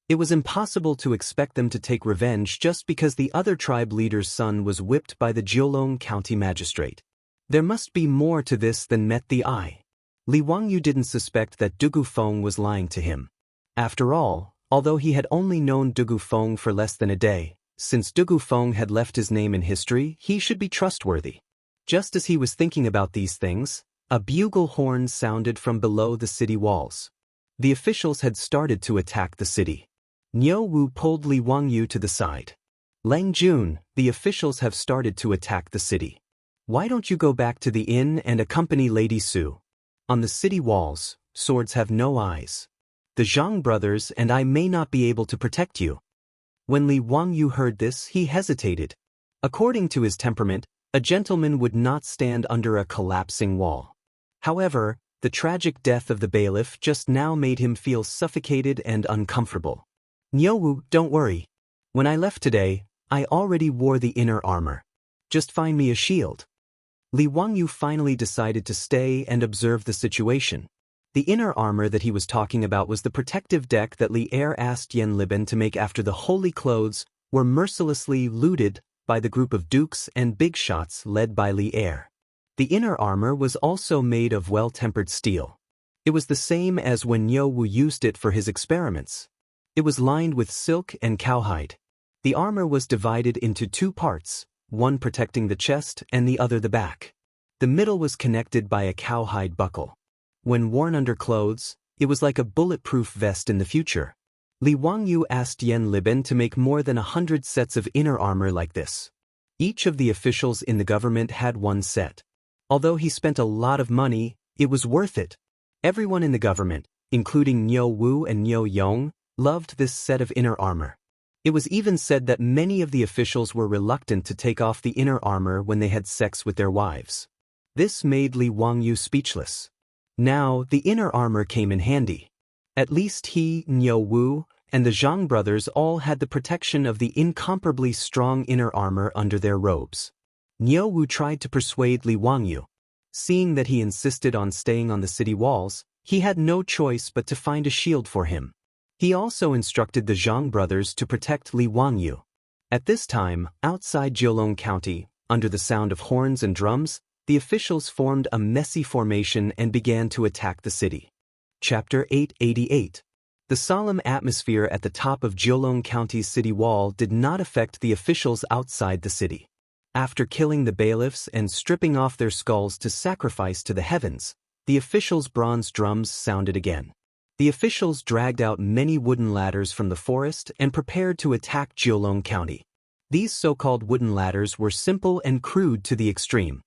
[SPEAKER 1] It was impossible to expect them to take revenge just because the other tribe leader's son was whipped by the Jiulong County magistrate. There must be more to this than met the eye. Li Wangyu didn't suspect that Dugu Feng was lying to him. After all, although he had only known Dugu Feng for less than a day, since Dugu Feng had left his name in history, he should be trustworthy. Just as he was thinking about these things, a bugle horn sounded from below the city walls. The officials had started to attack the city. Niu Wu pulled Li Wangyu to the side. Lang Jun, the officials have started to attack the city. Why don't you go back to the inn and accompany Lady Su? On the city walls, swords have no eyes. The Zhang brothers and I may not be able to protect you. When Li Wangyu heard this, he hesitated. According to his temperament, a gentleman would not stand under a collapsing wall. However, the tragic death of the bailiff just now made him feel suffocated and uncomfortable. Niu Wu, don't worry. When I left today, I already wore the inner armor. Just find me a shield. Li Wangyu finally decided to stay and observe the situation. The inner armor that he was talking about was the protective deck that Li Er asked Yen Liben to make after the holy clothes were mercilessly looted by the group of dukes and big shots led by Li Er. The inner armor was also made of well-tempered steel. It was the same as when Niu Wu used it for his experiments. It was lined with silk and cowhide. The armor was divided into 2 parts, one protecting the chest and the other the back. The middle was connected by a cowhide buckle. When worn under clothes, it was like a bulletproof vest in the future. Li Wangyu asked Yen Liben to make more than 100 sets of inner armor like this. Each of the officials in the government had one set. Although he spent a lot of money, it was worth it. Everyone in the government, including Niu Wu and Niu Yong, loved this set of inner armor. It was even said that many of the officials were reluctant to take off the inner armor when they had sex with their wives. This made Li Wangyu speechless. Now, the inner armor came in handy. At least he, Niu Wu, and the Zhang brothers all had the protection of the incomparably strong inner armor under their robes. Niu Wu tried to persuade Li Wangyu. Seeing that he insisted on staying on the city walls, he had no choice but to find a shield for him. He also instructed the Zhang brothers to protect Li Wangyu. At this time, outside Jiulong County, under the sound of horns and drums, the officials formed a messy formation and began to attack the city. Chapter 888. The solemn atmosphere at the top of Jiulong County's city wall did not affect the officials outside the city. After killing the bailiffs and stripping off their skulls to sacrifice to the heavens, the officials' bronze drums sounded again. The officials dragged out many wooden ladders from the forest and prepared to attack Jiulong County. These so-called wooden ladders were simple and crude to the extreme.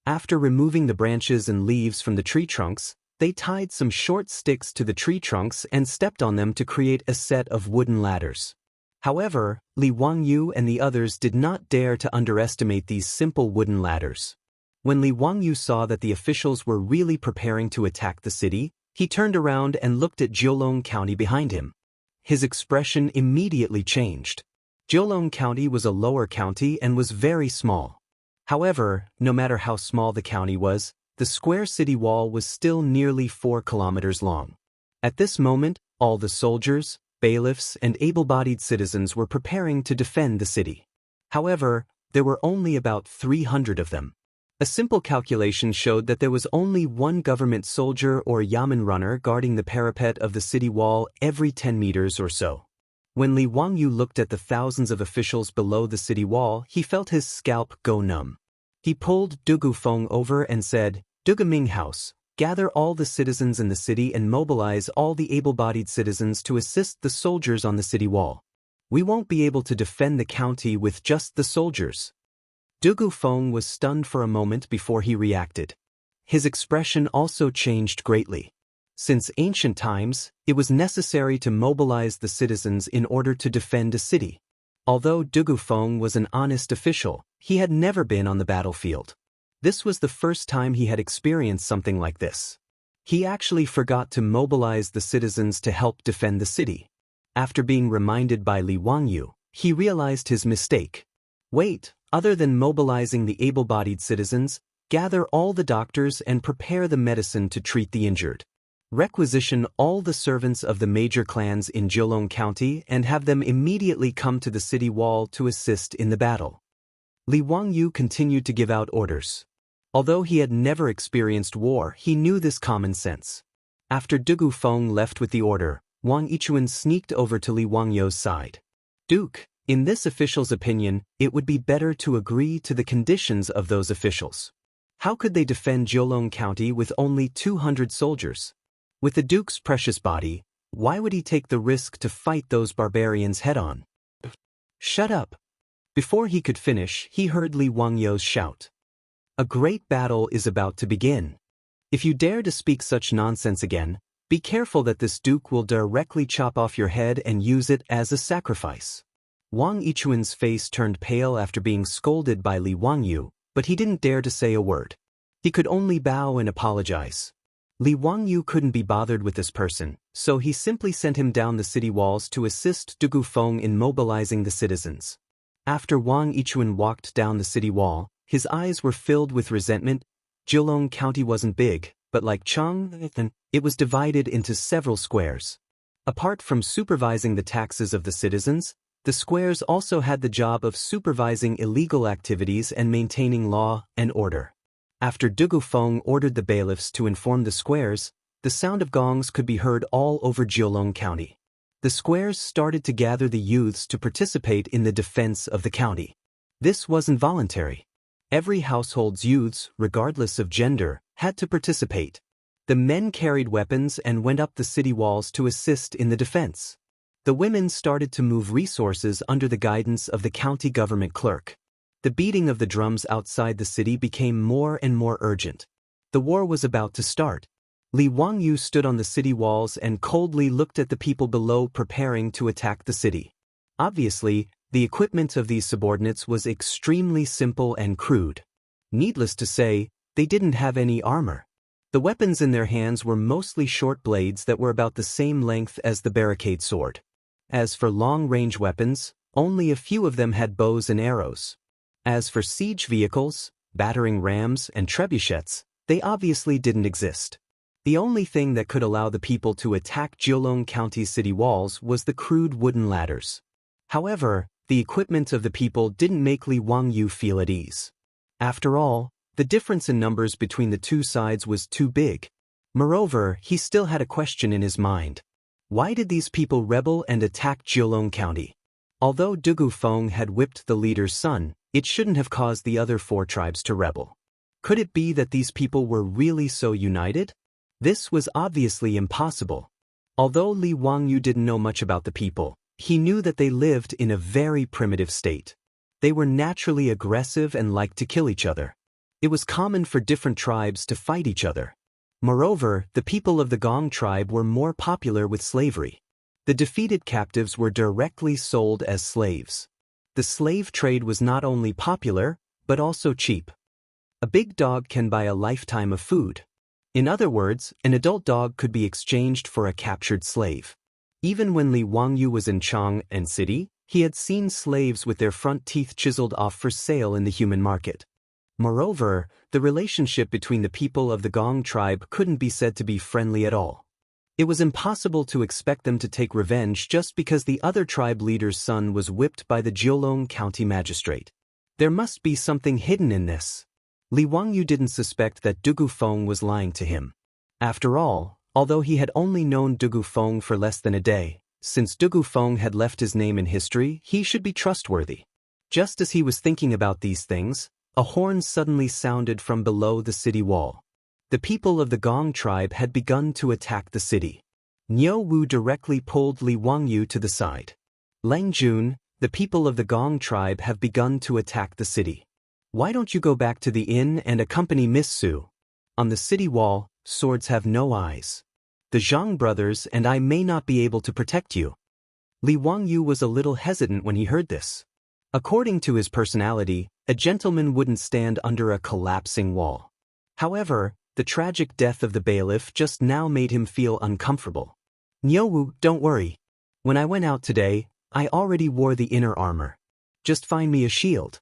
[SPEAKER 1] After removing the branches and leaves from the tree trunks, they tied some short sticks to the tree trunks and stepped on them to create a set of wooden ladders. However, Li Wangyu and the others did not dare to underestimate these simple wooden ladders. When Li Wangyu saw that the officials were really preparing to attack the city, he turned around and looked at Jiulong County behind him. His expression immediately changed. Jiulong County was a lower county and was very small. However, no matter how small the county was, the square city wall was still nearly 4 kilometers long. At this moment, all the soldiers, bailiffs, and able-bodied citizens were preparing to defend the city. However, there were only about 300 of them. A simple calculation showed that there was only one government soldier or yamen runner guarding the parapet of the city wall every 10 meters or so. When Li Wangyu looked at the thousands of officials below the city wall, he felt his scalp go numb. He pulled Du Gufeng over and said, "Du Ming House, gather all the citizens in the city and mobilize all the able-bodied citizens to assist the soldiers on the city wall. We won't be able to defend the county with just the soldiers." Du Gufeng was stunned for a moment before he reacted. His expression also changed greatly. Since ancient times, it was necessary to mobilize the citizens in order to defend a city. Although Du Gufeng was an honest official, he had never been on the battlefield. This was the first time he had experienced something like this. He actually forgot to mobilize the citizens to help defend the city. After being reminded by Li Wangyu, he realized his mistake. Wait, other than mobilizing the able-bodied citizens, gather all the doctors and prepare the medicine to treat the injured. Requisition all the servants of the major clans in Jiulong County and have them immediately come to the city wall to assist in the battle. Li Wangyu continued to give out orders. Although he had never experienced war, he knew this common sense. After Du Gufeng left with the order, Wang Yichuan sneaked over to Li Wangyu's side. "Duke, in this official's opinion, it would be better to agree to the conditions of those officials. How could they defend Jiulong County with only 200 soldiers? With the Duke's precious body, why would he take the risk to fight those barbarians head-on?" "Shut up!" Before he could finish, he heard Li Wangyu shout. "A great battle is about to begin. If you dare to speak such nonsense again, be careful that this Duke will directly chop off your head and use it as a sacrifice." Wang Yichuan's face turned pale after being scolded by Li Wangyu, but he didn't dare to say a word. He could only bow and apologize. Li Wangyu couldn't be bothered with this person, so he simply sent him down the city walls to assist Du Gufeng in mobilizing the citizens. After Wang Yichuan walked down the city wall, his eyes were filled with resentment. Jiulong County wasn't big, but like Chang'an, it was divided into several squares. Apart from supervising the taxes of the citizens, the squares also had the job of supervising illegal activities and maintaining law and order. After Du Gufeng ordered the bailiffs to inform the squares, the sound of gongs could be heard all over Jiulong County. The squares started to gather the youths to participate in the defense of the county. This wasn't voluntary. Every household's youths, regardless of gender, had to participate. The men carried weapons and went up the city walls to assist in the defense. The women started to move resources under the guidance of the county government clerk. The beating of the drums outside the city became more and more urgent. The war was about to start. Li Wangyu stood on the city walls and coldly looked at the people below preparing to attack the city. Obviously, the equipment of these subordinates was extremely simple and crude. Needless to say, they didn't have any armor. The weapons in their hands were mostly short blades that were about the same length as the barricade sword. As for long-range weapons, only a few of them had bows and arrows. As for siege vehicles, battering rams, and trebuchets, they obviously didn't exist. The only thing that could allow the people to attack Jiulong County's city walls was the crude wooden ladders. However, the equipment of the people didn't make Li Wangyu feel at ease. After all, the difference in numbers between the two sides was too big. Moreover, he still had a question in his mind. Why did these people rebel and attack Jiulong County? Although Du Gufeng had whipped the leader's son, it shouldn't have caused the other 4 tribes to rebel. Could it be that these people were really so united? This was obviously impossible. Although Li Wangyu didn't know much about the people, he knew that they lived in a very primitive state. They were naturally aggressive and liked to kill each other. It was common for different tribes to fight each other. Moreover, the people of the Gong tribe were more popular with slavery. The defeated captives were directly sold as slaves. The slave trade was not only popular, but also cheap. A big dog can buy a lifetime of food. In other words, an adult dog could be exchanged for a captured slave. Even when Li Wangyu was in Chang'an city, he had seen slaves with their front teeth chiseled off for sale in the human market. Moreover, the relationship between the people of the Gong tribe couldn't be said to be friendly at all. It was impossible to expect them to take revenge just because the other tribe leader's son was whipped by the Jiulong County magistrate. There must be something hidden in this. Li Wangyu didn't suspect that Dugu Feng was lying to him. After all, although he had only known Dugu Feng for less than a day, since Dugu Feng had left his name in history, he should be trustworthy. Just as he was thinking about these things, a horn suddenly sounded from below the city wall. The people of the Gong tribe had begun to attack the city. Niu Wu directly pulled Li Wangyu to the side. Lang Jun, the people of the Gong tribe have begun to attack the city. Why don't you go back to the inn and accompany Miss Su? On the city wall, swords have no eyes. The Zhang brothers and I may not be able to protect you. Li Wangyu was a little hesitant when he heard this. According to his personality, a gentleman wouldn't stand under a collapsing wall. However, the tragic death of the bailiff just now made him feel uncomfortable. Niuwu, don't worry. When I went out today, I already wore the inner armor. Just find me a shield.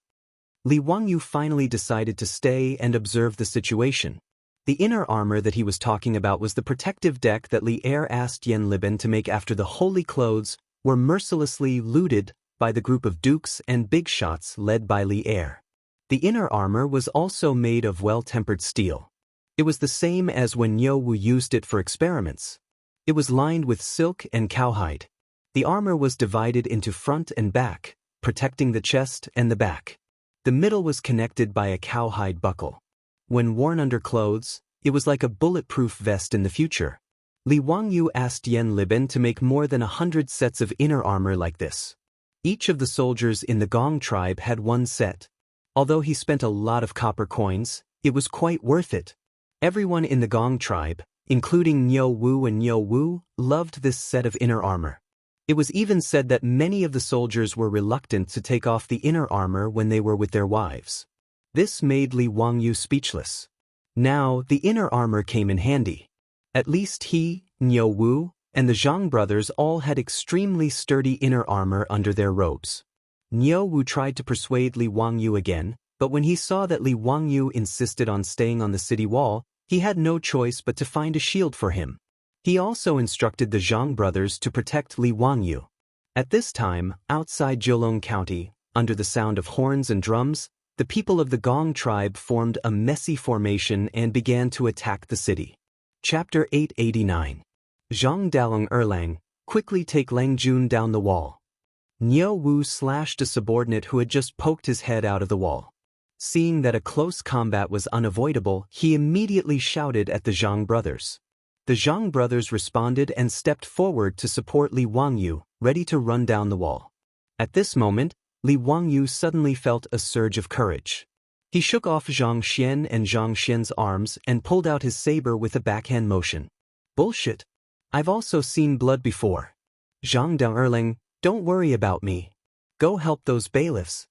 [SPEAKER 1] Li Wangyu finally decided to stay and observe the situation. The inner armor that he was talking about was the protective deck that Li Er asked Yen Liben to make after the holy clothes were mercilessly looted by the group of dukes and big shots led by Li Er. The inner armor was also made of well-tempered steel. It was the same as when Niu Wu used it for experiments. It was lined with silk and cowhide. The armor was divided into front and back, protecting the chest and the back. The middle was connected by a cowhide buckle. When worn under clothes, it was like a bulletproof vest in the future. Li Wangyu asked Yen Liben to make more than 100 sets of inner armor like this. Each of the soldiers in the Gong tribe had one set. Although he spent a lot of copper coins, it was quite worth it. Everyone in the Gong tribe, including Niu Wu and Niu Wu, loved this set of inner armor. It was even said that many of the soldiers were reluctant to take off the inner armor when they were with their wives. This made Li Wangyu speechless. Now, the inner armor came in handy. At least he, Niu Wu, and the Zhang brothers all had extremely sturdy inner armor under their robes. Niu Wu tried to persuade Li Wangyu again, but when he saw that Li Wangyu insisted on staying on the city wall, he had no choice but to find a shield for him. He also instructed the Zhang brothers to protect Li Wangyu. At this time, outside Jiulong County, under the sound of horns and drums, the people of the Gong tribe formed a messy formation and began to attack the city. Chapter 889. Zhang Dalong Erlang, quickly take Lang Jun down the wall. Niu Wu slashed a subordinate who had just poked his head out of the wall. Seeing that a close combat was unavoidable, he immediately shouted at the Zhang brothers. The Zhang brothers responded and stepped forward to support Li Wangyu, ready to run down the wall. At this moment, Li Wangyu suddenly felt a surge of courage. He shook off Zhang Xian and Zhang Xian's arms and pulled out his saber with a backhand motion. Bullshit. I've also seen blood before. Zhang Dalong, don't worry about me. Go help those bailiffs.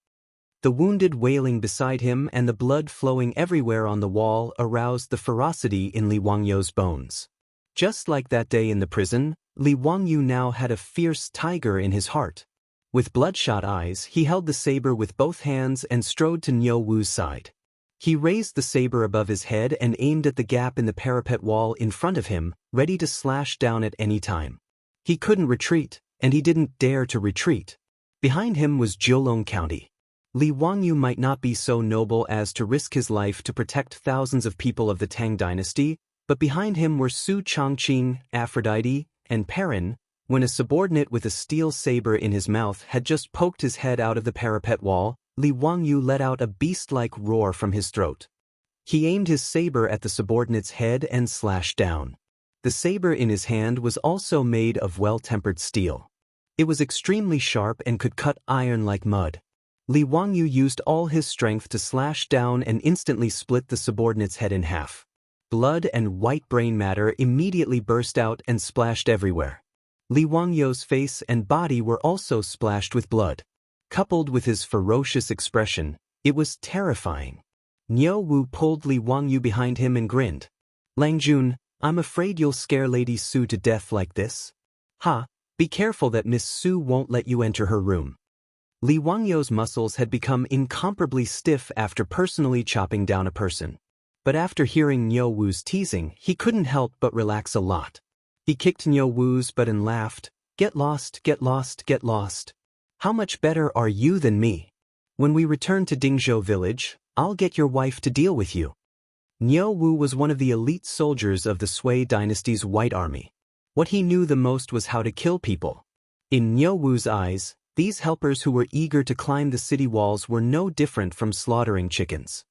[SPEAKER 1] The wounded wailing beside him and the blood flowing everywhere on the wall aroused the ferocity in Li Wangyu's bones. Just like that day in the prison, Li Wangyu now had a fierce tiger in his heart. With bloodshot eyes, he held the saber with both hands and strode to Niu Wu's side. He raised the saber above his head and aimed at the gap in the parapet wall in front of him, ready to slash down at any time. He couldn't retreat, and he didn't dare to retreat. Behind him was Jiulong County. Li Wangyu might not be so noble as to risk his life to protect thousands of people of the Tang dynasty, but behind him were Su Changqing, Aphrodite, and Perrin, when a subordinate with a steel saber in his mouth had just poked his head out of the parapet wall. Li Wangyu let out a beast-like roar from his throat. He aimed his saber at the subordinate's head and slashed down. The saber in his hand was also made of well-tempered steel. It was extremely sharp and could cut iron like mud. Li Wangyu used all his strength to slash down and instantly split the subordinate's head in half. Blood and white brain matter immediately burst out and splashed everywhere. Li Wangyu's face and body were also splashed with blood. Coupled with his ferocious expression, it was terrifying. Niu Wu pulled Li Wangyu behind him and grinned. "Lang Jun, I'm afraid you'll scare Lady Su to death like this. Ha, be careful that Miss Su won't let you enter her room." Li Wangyu's muscles had become incomparably stiff after personally chopping down a person. But after hearing Niu Wu's teasing, he couldn't help but relax a lot. He kicked Niu Wu's butt and laughed. "Get lost, get lost, get lost. How much better are you than me? When we return to Dingzhou village, I'll get your wife to deal with you." Niu Wu was one of the elite soldiers of the Sui dynasty's White Army. What he knew the most was how to kill people. In Niu Wu's eyes, these helpers who were eager to climb the city walls were no different from slaughtering chickens.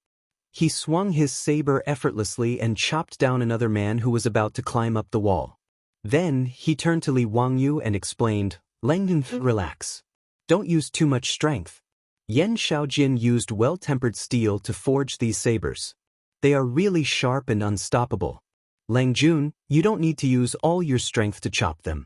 [SPEAKER 1] He swung his saber effortlessly and chopped down another man who was about to climb up the wall. Then, he turned to Li Wangyu and explained, "Langdon, relax. Don't use too much strength. Yan Shaojin used well-tempered steel to forge these sabers. They are really sharp and unstoppable. Lang Jun, you don't need to use all your strength to chop them.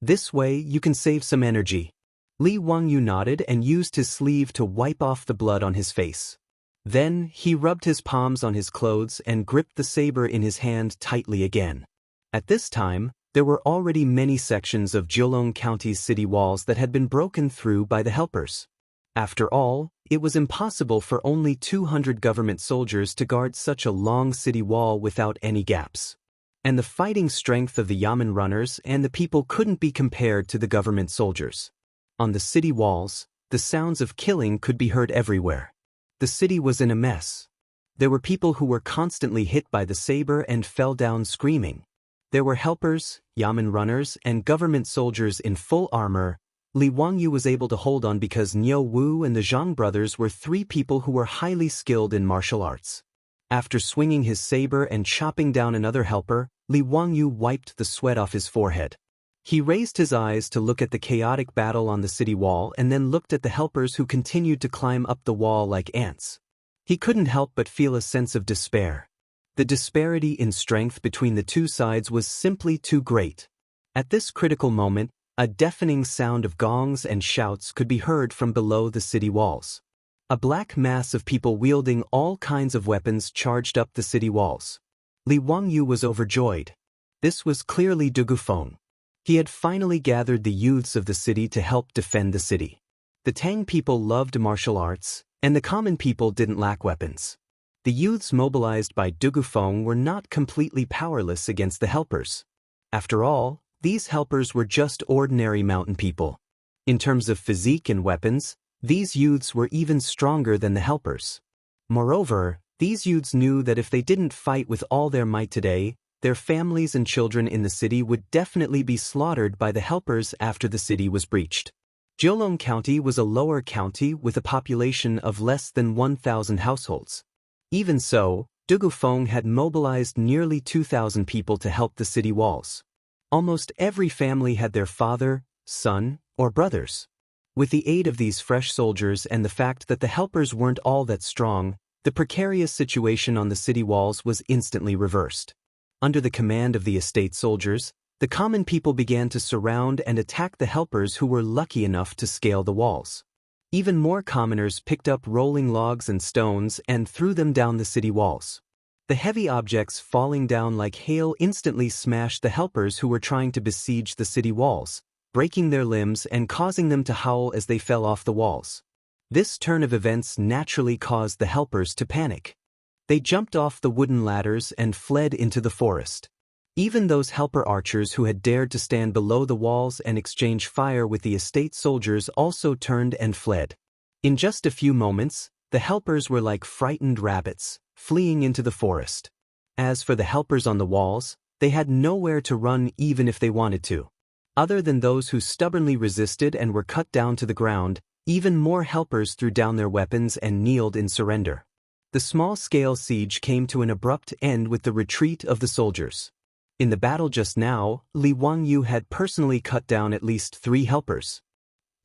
[SPEAKER 1] This way, you can save some energy." Li Wangyu nodded and used his sleeve to wipe off the blood on his face. Then, he rubbed his palms on his clothes and gripped the saber in his hand tightly again. At this time, there were already many sections of Jiulong County's city walls that had been broken through by the helpers. After all, it was impossible for only 200 government soldiers to guard such a long city wall without any gaps. And the fighting strength of the Yamen runners and the people couldn't be compared to the government soldiers. On the city walls, the sounds of killing could be heard everywhere. The city was in a mess. There were people who were constantly hit by the saber and fell down screaming. There were helpers, Yamen runners, and government soldiers in full armor. Li Wangyu was able to hold on because Niu Wu and the Zhang brothers were three people who were highly skilled in martial arts. After swinging his saber and chopping down another helper, Li Wangyu wiped the sweat off his forehead. He raised his eyes to look at the chaotic battle on the city wall and then looked at the helpers who continued to climb up the wall like ants. He couldn't help but feel a sense of despair. The disparity in strength between the two sides was simply too great. At this critical moment, a deafening sound of gongs and shouts could be heard from below the city walls. A black mass of people wielding all kinds of weapons charged up the city walls. Li Wangyu was overjoyed. This was clearly Du Gufeng. He had finally gathered the youths of the city to help defend the city. The Tang people loved martial arts, and the common people didn't lack weapons. The youths mobilized by Du Gufeng were not completely powerless against the helpers. After all, these helpers were just ordinary mountain people. In terms of physique and weapons, these youths were even stronger than the helpers. Moreover, these youths knew that if they didn't fight with all their might today, their families and children in the city would definitely be slaughtered by the helpers after the city was breached. Jiulong County was a lower county with a population of less than 1,000 households. Even so, Du Gufeng had mobilized nearly 2,000 people to help the city walls. Almost every family had their father, son, or brothers. With the aid of these fresh soldiers and the fact that the helpers weren't all that strong, the precarious situation on the city walls was instantly reversed. Under the command of the estate soldiers, the common people began to surround and attack the helpers who were lucky enough to scale the walls. Even more commoners picked up rolling logs and stones and threw them down the city walls. The heavy objects falling down like hail instantly smashed the helpers who were trying to besiege the city walls, breaking their limbs and causing them to howl as they fell off the walls. This turn of events naturally caused the helpers to panic. They jumped off the wooden ladders and fled into the forest. Even those helper archers who had dared to stand below the walls and exchange fire with the estate soldiers also turned and fled. In just a few moments, the helpers were like frightened rabbits, fleeing into the forest. As for the helpers on the walls, they had nowhere to run even if they wanted to. Other than those who stubbornly resisted and were cut down to the ground, even more helpers threw down their weapons and kneeled in surrender. The small-scale siege came to an abrupt end with the retreat of the soldiers. In the battle just now, Li Wangyu had personally cut down at least 3 helpers.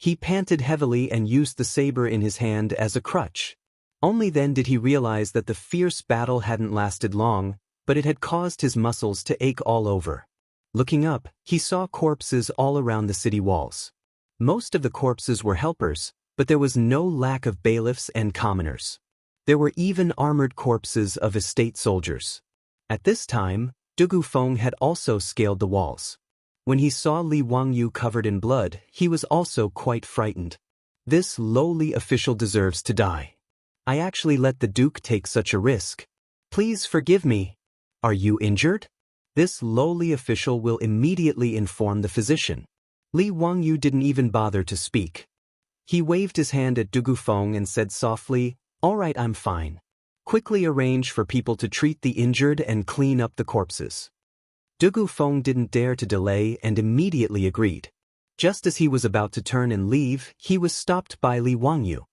[SPEAKER 1] He panted heavily and used the saber in his hand as a crutch. Only then did he realize that the fierce battle hadn't lasted long, but it had caused his muscles to ache all over. Looking up, he saw corpses all around the city walls. Most of the corpses were helpers, but there was no lack of bailiffs and commoners. There were even armored corpses of estate soldiers. At this time, Dugu Feng had also scaled the walls. When he saw Li Wangyu covered in blood, he was also quite frightened. This lowly official deserves to die. I actually let the Duke take such a risk. Please forgive me. Are you injured? This lowly official will immediately inform the physician. Li Wangyu didn't even bother to speak. He waved his hand at Dugu Feng and said softly, "All right, I'm fine. Quickly arrange for people to treat the injured and clean up the corpses." Dugu Feng didn't dare to delay and immediately agreed. Just as he was about to turn and leave, he was stopped by Li Wangyu.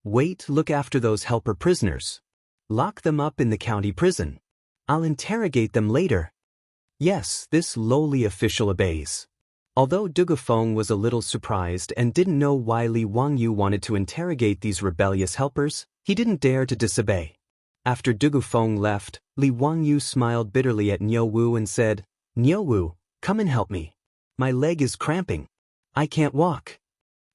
[SPEAKER 1] "Wait, look after those helper prisoners. Lock them up in the county prison. I'll interrogate them later." Yes, this lowly official obeys. Although Dugu Feng was a little surprised and didn't know why Li Wangyu wanted to interrogate these rebellious helpers, he didn't dare to disobey. After Dugu Feng left, Li Wangyu smiled bitterly at Niu Wu and said, "Niu Wu, come and help me. My leg is cramping. I can't walk."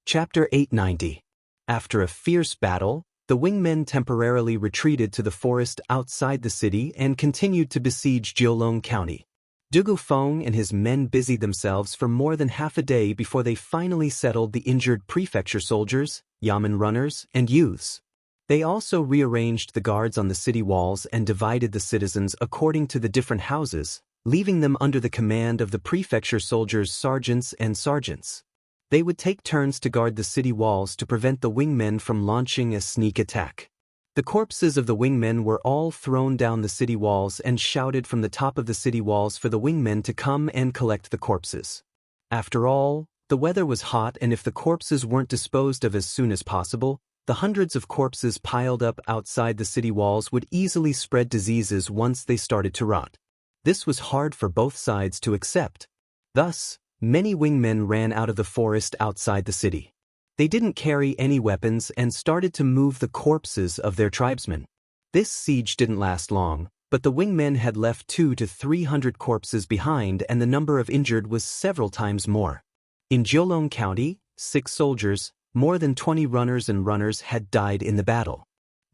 [SPEAKER 1] Chapter 890. After a fierce battle, the wingmen temporarily retreated to the forest outside the city and continued to besiege Jiulong County. Dugu Feng and his men busied themselves for more than half a day before they finally settled the injured prefecture soldiers, yamen runners, and youths. They also rearranged the guards on the city walls and divided the citizens according to the different houses, leaving them under the command of the prefecture soldiers' sergeants and sergeants. They would take turns to guard the city walls to prevent the wingmen from launching a sneak attack. The corpses of the wingmen were all thrown down the city walls and shouted from the top of the city walls for the wingmen to come and collect the corpses. After all, the weather was hot, and if the corpses weren't disposed of as soon as possible, the hundreds of corpses piled up outside the city walls would easily spread diseases once they started to rot. This was hard for both sides to accept. Thus, many wingmen ran out of the forest outside the city. They didn't carry any weapons and started to move the corpses of their tribesmen. This siege didn't last long, but the wingmen had left 200 to 300 corpses behind, and the number of injured was several times more. In Jiulong County, 6 soldiers, more than 20 runners and runners had died in the battle.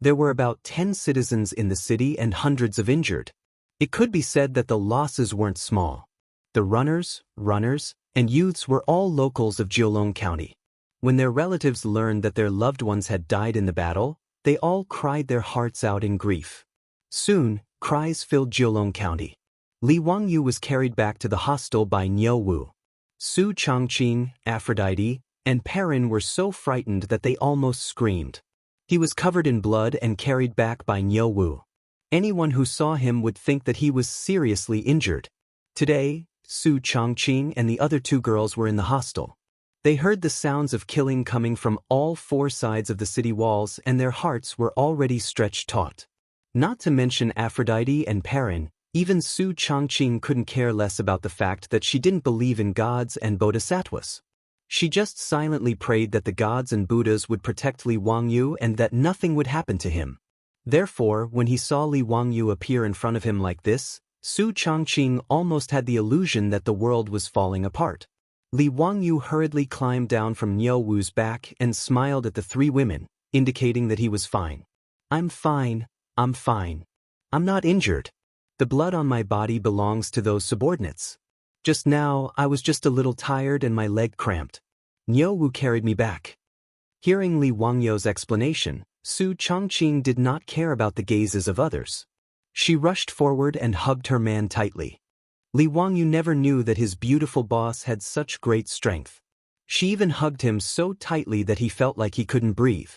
[SPEAKER 1] There were about 10 citizens in the city and hundreds of injured. It could be said that the losses weren't small. The runners, and youths were all locals of Jiulong County. When their relatives learned that their loved ones had died in the battle, they all cried their hearts out in grief. Soon, cries filled Jiulong County. Li Wangyu was carried back to the hostel by Niu Wu. Su Changqing, Aphrodite, and Perrin were so frightened that they almost screamed. He was covered in blood and carried back by Niu Wu. Anyone who saw him would think that he was seriously injured. Today, Su Changqing and the other 2 girls were in the hostel. They heard the sounds of killing coming from all 4 sides of the city walls, and their hearts were already stretched taut. Not to mention Aphrodite and Perrin, even Su Changqing couldn't care less about the fact that she didn't believe in gods and bodhisattvas. She just silently prayed that the gods and Buddhas would protect Li Wangyu and that nothing would happen to him. Therefore, when he saw Li Wangyu appear in front of him like this, Su Changqing almost had the illusion that the world was falling apart. Li Wangyu hurriedly climbed down from Niu Wu's back and smiled at the 3 women, indicating that he was fine. I'm fine. I'm not injured. The blood on my body belongs to those subordinates. Just now, I was just a little tired and my leg cramped. Niu Wu carried me back." Hearing Li Wangyu's explanation, Su Changqing did not care about the gazes of others. She rushed forward and hugged her man tightly. Li Wangyu never knew that his beautiful boss had such great strength. She even hugged him so tightly that he felt like he couldn't breathe.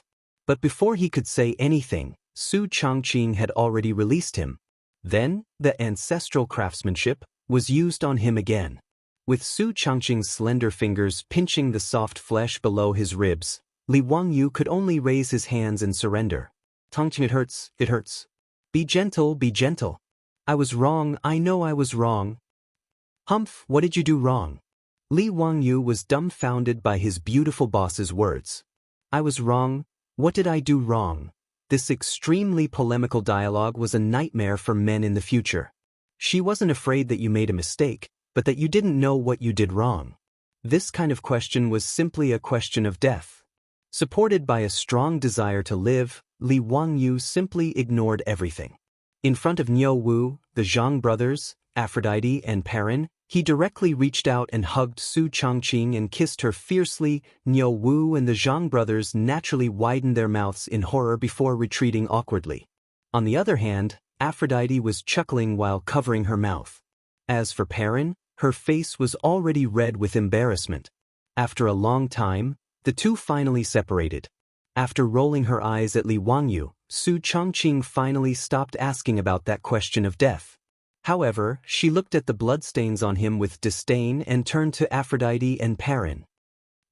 [SPEAKER 1] But before he could say anything, Su Changqing had already released him. Then, the ancestral craftsmanship was used on him again. With Su Changqing's slender fingers pinching the soft flesh below his ribs, Li Wangyu could only raise his hands and surrender. "Changqing, it hurts, it hurts. Be gentle, be gentle. I was wrong, I know I was wrong." "Humph, what did you do wrong?" Li Wangyu was dumbfounded by his beautiful boss's words. I was wrong. What did I do wrong? This extremely polemical dialogue was a nightmare for men in the future. She wasn't afraid that you made a mistake, but that you didn't know what you did wrong. This kind of question was simply a question of death. Supported by a strong desire to live, Li Wangyu simply ignored everything. In front of Niu Wu, the Zhang brothers, Aphrodite and Perrin, he directly reached out and hugged Su Changqing and kissed her fiercely. Niu Wu and the Zhang brothers naturally widened their mouths in horror before retreating awkwardly. On the other hand, Aphrodite was chuckling while covering her mouth. As for Perrin, her face was already red with embarrassment. After a long time, the two finally separated. After rolling her eyes at Li Wangyu, Su Changqing finally stopped asking about that question of death. However, she looked at the bloodstains on him with disdain and turned to Aphrodite and Perrin.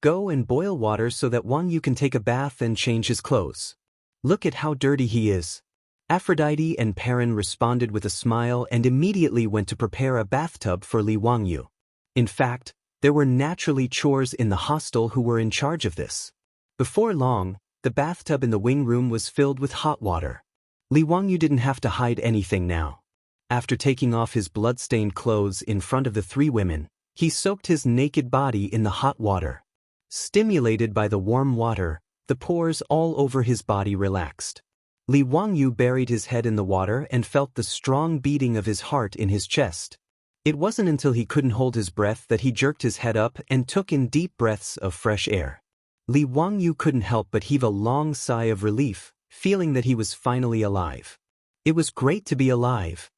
[SPEAKER 1] Go and boil water so that Wangyu can take a bath and change his clothes. Look at how dirty he is. Aphrodite and Perrin responded with a smile and immediately went to prepare a bathtub for Li Wangyu. In fact, there were naturally chores in the hostel who were in charge of this. Before long, the bathtub in the wing room was filled with hot water. Li Wangyu didn't have to hide anything now. After taking off his blood-stained clothes in front of the three women, he soaked his naked body in the hot water. Stimulated by the warm water, the pores all over his body relaxed. Li Wangyu buried his head in the water and felt the strong beating of his heart in his chest. It wasn't until he couldn't hold his breath that he jerked his head up and took in deep breaths of fresh air. Li Wangyu couldn't help but heave a long sigh of relief, feeling that he was finally alive. It was great to be alive.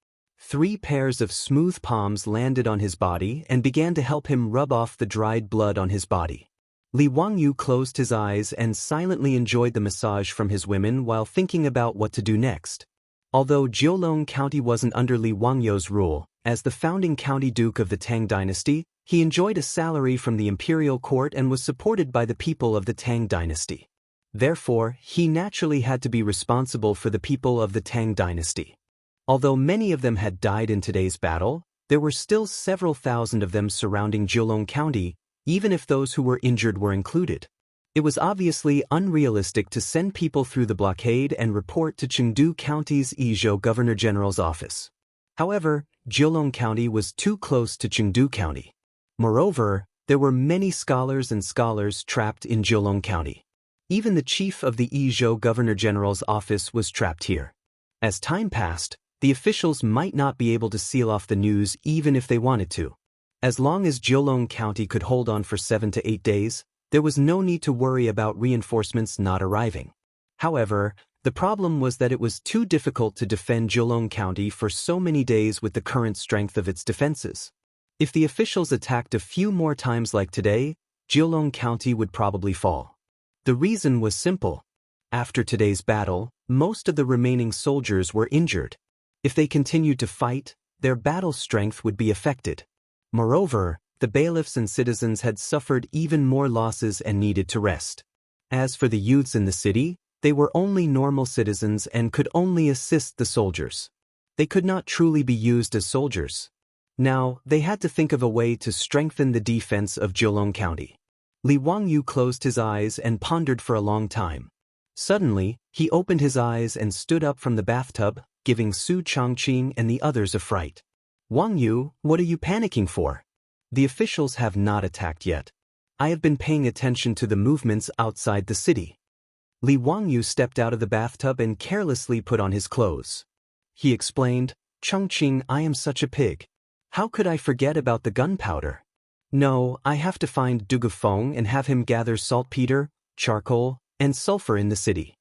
[SPEAKER 1] 3 pairs of smooth palms landed on his body and began to help him rub off the dried blood on his body. Li Wangyu closed his eyes and silently enjoyed the massage from his women while thinking about what to do next. Although Jiulong County wasn't under Li Wangyu's rule, as the founding county duke of the Tang dynasty, he enjoyed a salary from the imperial court and was supported by the people of the Tang dynasty. Therefore, he naturally had to be responsible for the people of the Tang dynasty. Although many of them had died in today's battle, there were still several thousand of them surrounding Jiulong County, even if those who were injured were included. It was obviously unrealistic to send people through the blockade and report to Chengdu County's Izhou Governor General's office. However, Jiulong County was too close to Chengdu County. Moreover, there were many scholars and scholars trapped in Jiulong County. Even the chief of the Izhou Governor General's office was trapped here. As time passed, the officials might not be able to seal off the news even if they wanted to. As long as Jiulong County could hold on for 7 to 8 days, there was no need to worry about reinforcements not arriving. However, the problem was that it was too difficult to defend Jiulong County for so many days with the current strength of its defenses. If the officials attacked a few more times like today, Jiulong County would probably fall. The reason was simple. After today's battle, most of the remaining soldiers were injured. If they continued to fight, their battle strength would be affected. Moreover, the bailiffs and citizens had suffered even more losses and needed to rest. As for the youths in the city, they were only normal citizens and could only assist the soldiers. They could not truly be used as soldiers. Now, they had to think of a way to strengthen the defense of Jiulong County. Li Wangyu closed his eyes and pondered for a long time. Suddenly, he opened his eyes and stood up from the bathtub, giving Su Changqing and the others a fright. Wangyu, what are you panicking for? The officials have not attacked yet. I have been paying attention to the movements outside the city. Li Wangyu stepped out of the bathtub and carelessly put on his clothes. He explained, Changqing, I am such a pig. How could I forget about the gunpowder? No, I have to find Dugufeng and have him gather saltpeter, charcoal, and sulfur in the city.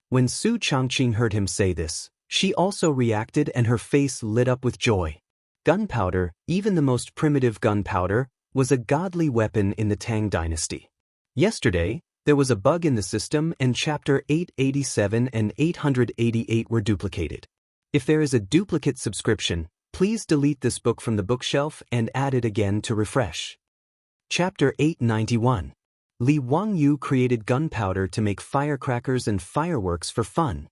[SPEAKER 1] When Su Changqing heard him say this, she also reacted and her face lit up with joy. Gunpowder, even the most primitive gunpowder, was a godly weapon in the Tang dynasty. Yesterday, there was a bug in the system and chapter 887 and 888 were duplicated. If there is a duplicate subscription, please delete this book from the bookshelf and add it again to refresh. Chapter 891. Li Wangyu created gunpowder to make firecrackers and fireworks for fun.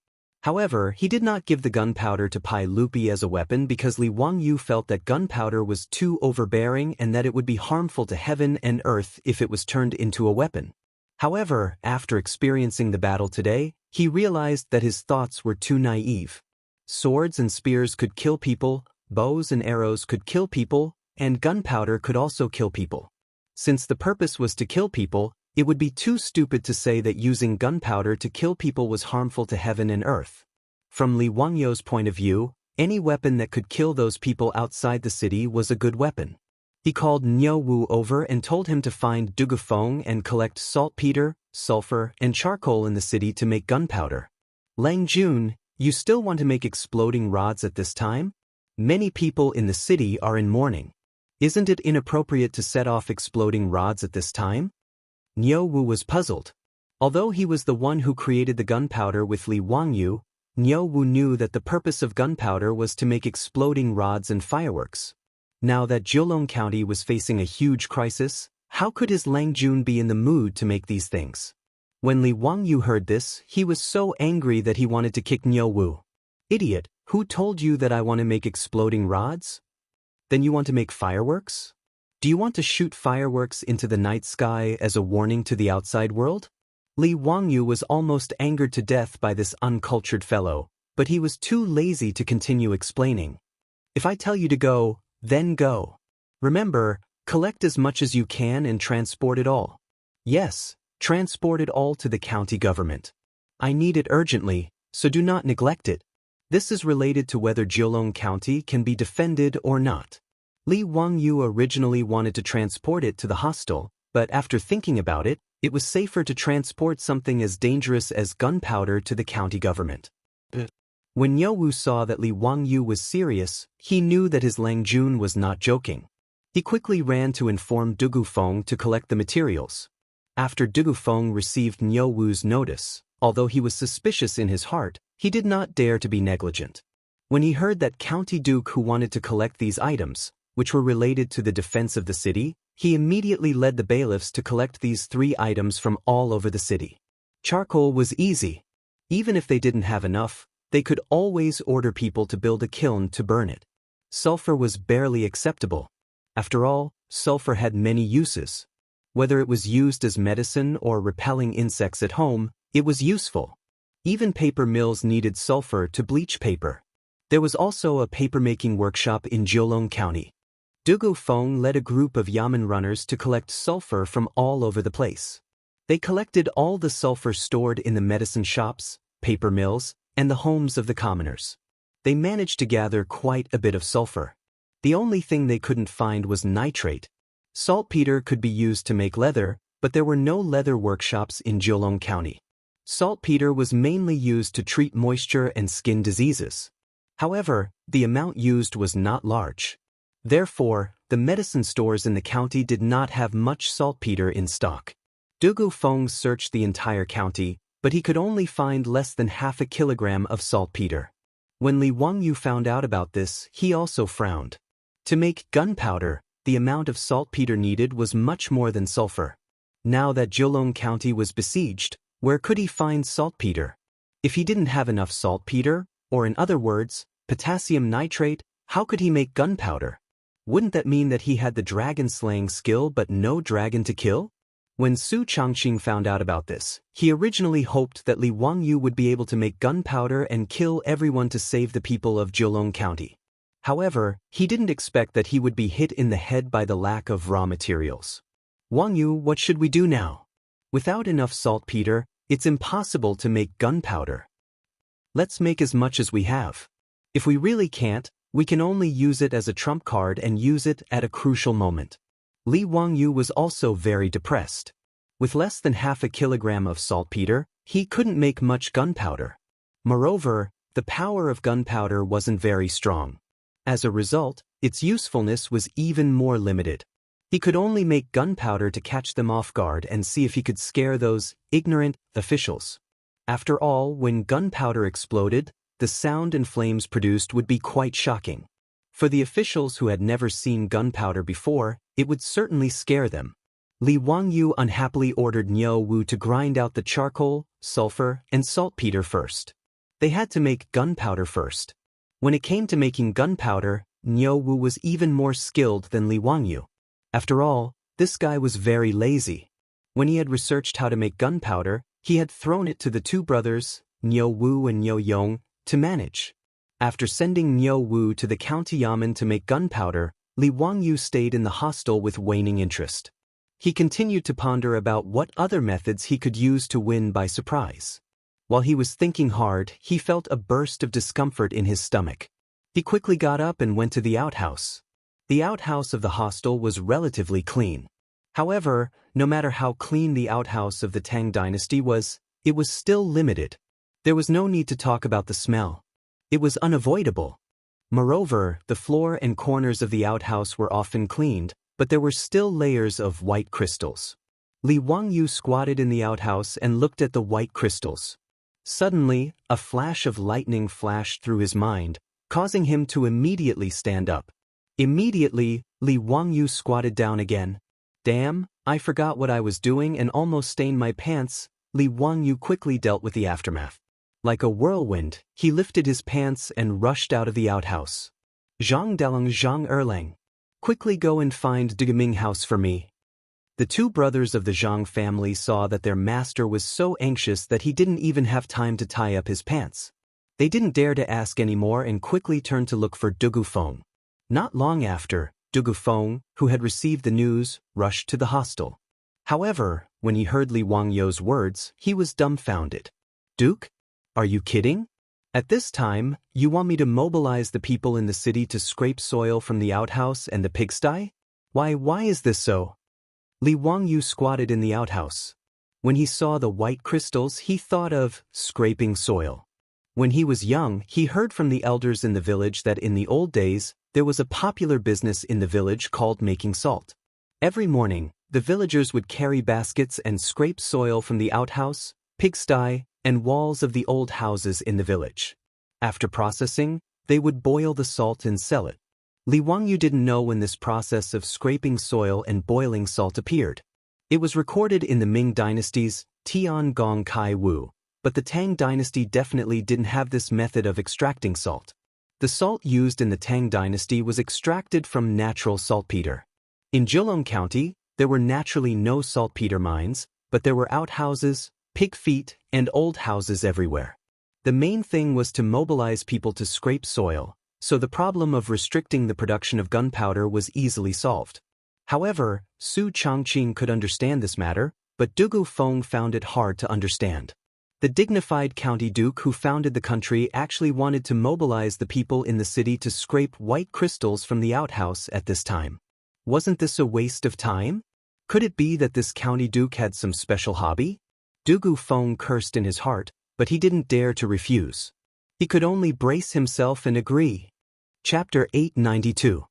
[SPEAKER 1] However, he did not give the gunpowder to Pai Lupi as a weapon because Li Wangyu felt that gunpowder was too overbearing and that it would be harmful to heaven and earth if it was turned into a weapon. However, after experiencing the battle today, he realized that his thoughts were too naive. Swords and spears could kill people, bows and arrows could kill people, and gunpowder could also kill people. Since the purpose was to kill people, it would be too stupid to say that using gunpowder to kill people was harmful to heaven and earth. From Li Wangyu's point of view, any weapon that could kill those people outside the city was a good weapon. He called Niu Wu over and told him to find Dugufeng and collect saltpeter, sulfur, and charcoal in the city to make gunpowder. Lang Jun, you still want to make exploding rods at this time? Many people in the city are in mourning. Isn't it inappropriate to set off exploding rods at this time? Niu Wu was puzzled. Although he was the one who created the gunpowder with Li Wangyu, Niu Wu knew that the purpose of gunpowder was to make exploding rods and fireworks. Now that Jiulong County was facing a huge crisis, how could his Lang Jun be in the mood to make these things? When Li Wangyu heard this, he was so angry that he wanted to kick Niu Wu. Idiot, who told you that I want to make exploding rods? Then you want to make fireworks? Do you want to shoot fireworks into the night sky as a warning to the outside world? Li Wangyu was almost angered to death by this uncultured fellow, but he was too lazy to continue explaining. If I tell you to go, then go. Remember, collect as much as you can and transport it all. Yes, transport it all to the county government. I need it urgently, so do not neglect it. This is related to whether Jiulong County can be defended or not. Li Wangyu originally wanted to transport it to the hostel, but after thinking about it, it was safer to transport something as dangerous as gunpowder to the county government. When Niu Wu saw that Li Wangyu was serious, he knew that his Lang Jun was not joking. He quickly ran to inform Dugufeng to collect the materials. After Dugufeng received Niu Wu's notice, although he was suspicious in his heart, he did not dare to be negligent. When he heard that County Duke who wanted to collect these items, which were related to the defense of the city, he immediately led the bailiffs to collect these 3 items from all over the city. Charcoal was easy. Even if they didn't have enough, they could always order people to build a kiln to burn it. Sulfur was barely acceptable. After all, sulfur had many uses. Whether it was used as medicine or repelling insects at home, it was useful. Even paper mills needed sulfur to bleach paper. There was also a paper-making workshop in Jiulong County. Dugufeng led a group of yamen runners to collect sulfur from all over the place. They collected all the sulfur stored in the medicine shops, paper mills, and the homes of the commoners. They managed to gather quite a bit of sulfur. The only thing they couldn't find was nitrate. Saltpeter could be used to make leather, but there were no leather workshops in Jiulong County. Saltpeter was mainly used to treat moisture and skin diseases. However, the amount used was not large. Therefore, the medicine stores in the county did not have much saltpeter in stock. Dugufeng searched the entire county, but he could only find less than half a kilogram of saltpeter. When Li Wangyu found out about this, he also frowned. To make gunpowder, the amount of saltpeter needed was much more than sulfur. Now that Jiulong County was besieged, where could he find saltpeter? If he didn't have enough saltpeter, or in other words, potassium nitrate, how could he make gunpowder? Wouldn't that mean that he had the dragon-slaying skill but no dragon to kill? When Su Changqing found out about this, he originally hoped that Li Wangyu would be able to make gunpowder and kill everyone to save the people of Jiulong County. However, he didn't expect that he would be hit in the head by the lack of raw materials. Wangyu, what should we do now? Without enough saltpeter, it's impossible to make gunpowder. Let's make as much as we have. If we really can't, we can only use it as a trump card and use it at a crucial moment. Li Wangyu was also very depressed. With less than half a kilogram of saltpeter, he couldn't make much gunpowder. Moreover, the power of gunpowder wasn't very strong. As a result, its usefulness was even more limited. He could only make gunpowder to catch them off guard and see if he could scare those ignorant officials. After all, when gunpowder exploded, the sound and flames produced would be quite shocking. For the officials who had never seen gunpowder before, it would certainly scare them. Li Wangyu unhappily ordered Niu Wu to grind out the charcoal, sulfur, and saltpeter first. They had to make gunpowder first. When it came to making gunpowder, Niu Wu was even more skilled than Li Wangyu. After all, this guy was very lazy. When he had researched how to make gunpowder, he had thrown it to the two brothers, Niu Wu and Niu Yong, to manage. After sending Niu Wu to the county yamen to make gunpowder, Li Wangyu stayed in the hostel with waning interest. He continued to ponder about what other methods he could use to win by surprise. While he was thinking hard, he felt a burst of discomfort in his stomach. He quickly got up and went to the outhouse. The outhouse of the hostel was relatively clean. However, no matter how clean the outhouse of the Tang dynasty was, it was still limited. There was no need to talk about the smell. It was unavoidable. Moreover, the floor and corners of the outhouse were often cleaned, but there were still layers of white crystals. Li Wangyu squatted in the outhouse and looked at the white crystals. Suddenly, a flash of lightning flashed through his mind, causing him to immediately stand up. Immediately, Li Wangyu squatted down again. Damn, I forgot what I was doing and almost stained my pants. Li Wangyu quickly dealt with the aftermath. Like a whirlwind, he lifted his pants and rushed out of the outhouse. Zhang Delang Zhang Erlang. Quickly go and find Digaming house for me. The two brothers of the Zhang family saw that their master was so anxious that he didn't even have time to tie up his pants. They didn't dare to ask anymore and quickly turned to look for Dugu Feng. Not long after, Dugu Feng, who had received the news, rushed to the hostel. However, when he heard Li Wangyu's words, he was dumbfounded. Duke? Are you kidding? At this time, you want me to mobilize the people in the city to scrape soil from the outhouse and the pigsty? Why is this so? Li Wangyu squatted in the outhouse. When he saw the white crystals, he thought of scraping soil. When he was young, he heard from the elders in the village that in the old days, there was a popular business in the village called making salt. Every morning, the villagers would carry baskets and scrape soil from the outhouse, pigsty, and walls of the old houses in the village. After processing, they would boil the salt and sell it. Li Wangyu didn't know when this process of scraping soil and boiling salt appeared. It was recorded in the Ming dynasty's Tian Gong Kai Wu, but the Tang dynasty definitely didn't have this method of extracting salt. The salt used in the Tang dynasty was extracted from natural saltpeter. In Jilong County, there were naturally no saltpeter mines, but there were outhouses, pig feet, and old houses everywhere. The main thing was to mobilize people to scrape soil, so the problem of restricting the production of gunpowder was easily solved. However, Su Changqing could understand this matter, but Dugu Feng found it hard to understand. The dignified county duke who founded the country actually wanted to mobilize the people in the city to scrape white crystals from the outhouse at this time. Wasn't this a waste of time? Could it be that this county duke had some special hobby? Dugu Feng cursed in his heart, but he didn't dare to refuse. He could only brace himself and agree. Chapter 892.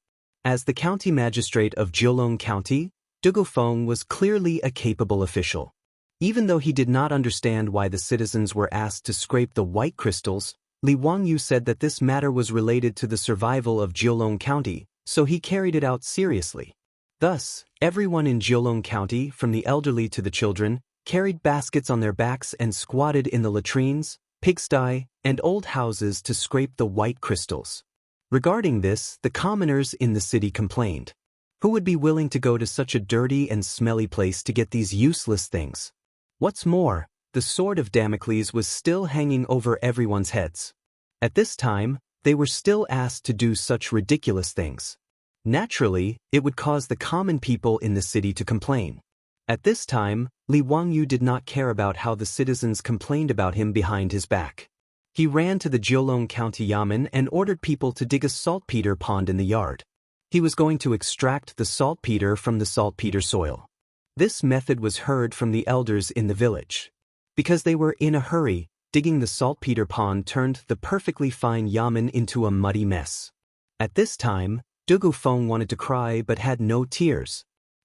[SPEAKER 1] As the county magistrate of Jiulong County, Dugu Feng was clearly a capable official. Even though he did not understand why the citizens were asked to scrape the white crystals, Li Wangyu said that this matter was related to the survival of Jiulong County, so he carried it out seriously. Thus, everyone in Jiulong County, from the elderly to the children, carried baskets on their backs and squatted in the latrines, pigsty, and old houses to scrape the white crystals. Regarding this, the commoners in the city complained. Who would be willing to go to such a dirty and smelly place to get these useless things? What's more, the sword of Damocles was still hanging over everyone's heads. At this time, they were still asked to do such ridiculous things. Naturally, it would cause the common people in the city to complain. At this time, Li Wangyu did not care about how the citizens complained about him behind his back. He ran to the Jiulong County Yamen and ordered people to dig a saltpeter pond in the yard. He was going to extract the saltpeter from the saltpeter soil. This method was heard from the elders in the village. Because they were in a hurry, digging the saltpeter pond turned the perfectly fine yamen into a muddy mess. At this time, Dugu Feng wanted to cry but had no tears.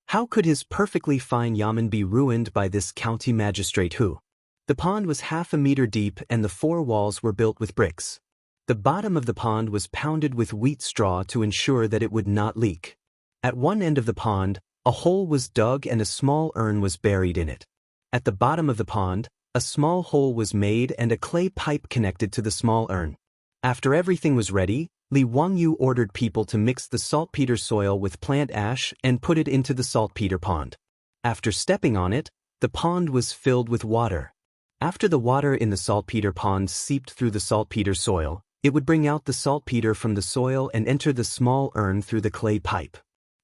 [SPEAKER 1] How could his perfectly fine yamen be ruined by this county magistrate who? The pond was half a meter deep and the four walls were built with bricks. The bottom of the pond was pounded with wheat straw to ensure that it would not leak. At one end of the pond, a hole was dug and a small urn was buried in it. At the bottom of the pond, A small hole was made and a clay pipe connected to the small urn. After everything was ready, Li Wangyu ordered people to mix the saltpeter soil with plant ash and put it into the saltpeter pond. After stepping on it, the pond was filled with water. After the water in the saltpeter pond seeped through the saltpeter soil, it would bring out the saltpeter from the soil and enter the small urn through the clay pipe.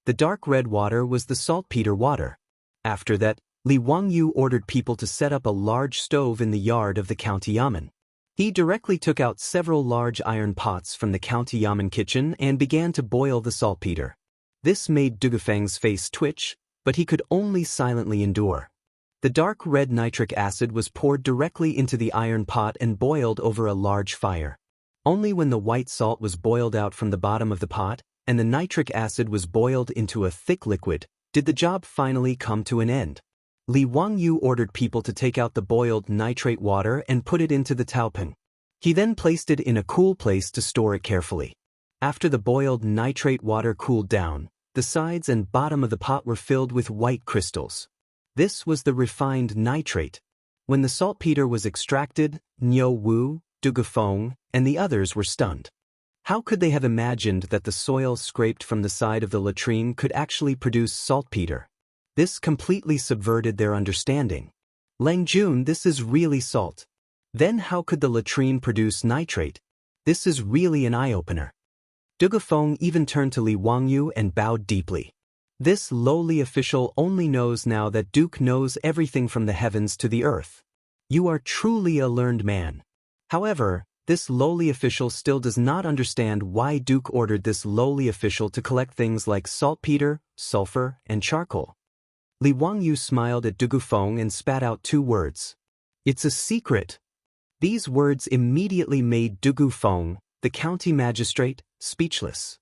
[SPEAKER 1] The dark red water was the saltpeter water. After that, Li Wangyu ordered people to set up a large stove in the yard of the county yamen. He directly took out several large iron pots from the county yamen kitchen and began to boil the saltpeter. This made Dugufeng's face twitch, but he could only silently endure. The dark red nitric acid was poured directly into the iron pot and boiled over a large fire. Only when the white salt was boiled out from the bottom of the pot, and the nitric acid was boiled into a thick liquid, did the job finally come to an end. Li Wangyu ordered people to take out the boiled nitrate water and put it into the taopan. He then placed it in a cool place to store it carefully. After the boiled nitrate water cooled down, the sides and bottom of the pot were filled with white crystals. This was the refined nitrate. When the saltpeter was extracted, Niu Wu, Dugufeng, and the others were stunned. How could they have imagined that the soil scraped from the side of the latrine could actually produce saltpeter? This completely subverted their understanding. Lang Jun, this is really salt. Then how could the latrine produce nitrate? This is really an eye-opener. Dugufeng even turned to Li Wangyu and bowed deeply. This lowly official only knows now that Duke knows everything from the heavens to the earth. You are truly a learned man. However, this lowly official still does not understand why Duke ordered this lowly official to collect things like saltpeter, sulfur, and charcoal. Li Wangyu smiled at Dugufeng and spat out 2 words. It's a secret. These words immediately made Dugufeng, the county magistrate, speechless.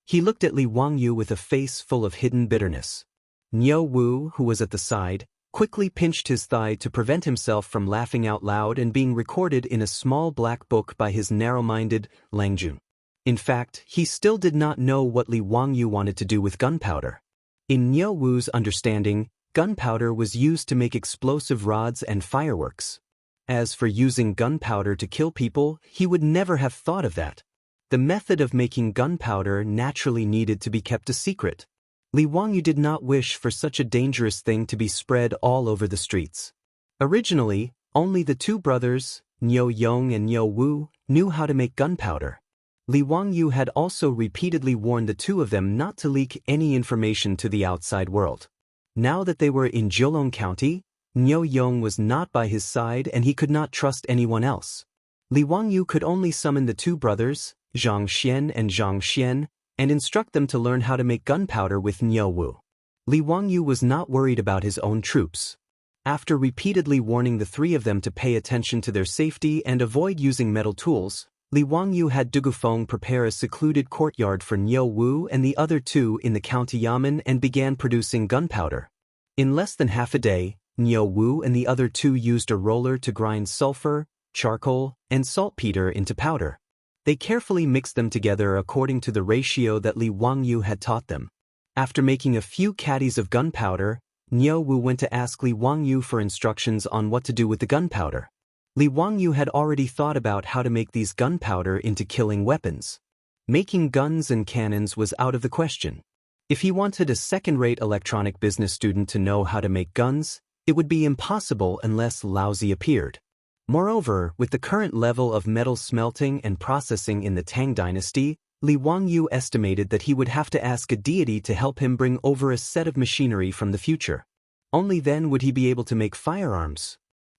[SPEAKER 1] He looked at Li Wangyu with a face full of hidden bitterness. Niu Wu, who was at the side, quickly pinched his thigh to prevent himself from laughing out loud and being recorded in a small black book by his narrow-minded Lang Jun. In fact, he still did not know what Li Wangyu wanted to do with gunpowder. In Niu Wu's understanding, gunpowder was used to make explosive rods and fireworks. As for using gunpowder to kill people, he would never have thought of that. The method of making gunpowder naturally needed to be kept a secret. Li Wangyu did not wish for such a dangerous thing to be spread all over the streets. Originally, only the 2 brothers, Niu Yong and Niu Wu, knew how to make gunpowder. Li Wangyu had also repeatedly warned the 2 of them not to leak any information to the outside world. Now that they were in Jiulong County, Niu Yong was not by his side and he could not trust anyone else. Li Wangyu could only summon the 2 brothers, Zhang Xian and Zhang Xian, and instruct them to learn how to make gunpowder with Niu Wu. Li Wangyu was not worried about his own troops. After repeatedly warning the 3 of them to pay attention to their safety and avoid using metal tools, Li Wangyu had Dugufeng prepare a secluded courtyard for Niu Wu and the other 2 in the county yamen and began producing gunpowder. In less than half a day, Niu Wu and the other 2 used a roller to grind sulfur, charcoal, and saltpeter into powder. They carefully mixed them together according to the ratio that Li Wangyu had taught them. After making a few caddies of gunpowder, Niu Wu went to ask Li Wangyu for instructions on what to do with the gunpowder. Li Wangyu had already thought about how to make these gunpowder into killing weapons. Making guns and cannons was out of the question. If he wanted a second-rate electronic business student to know how to make guns, it would be impossible unless Lao Zi appeared. Moreover, with the current level of metal smelting and processing in the Tang dynasty, Li Wangyu estimated that he would have to ask a deity to help him bring over a set of machinery from the future. Only then would he be able to make firearms.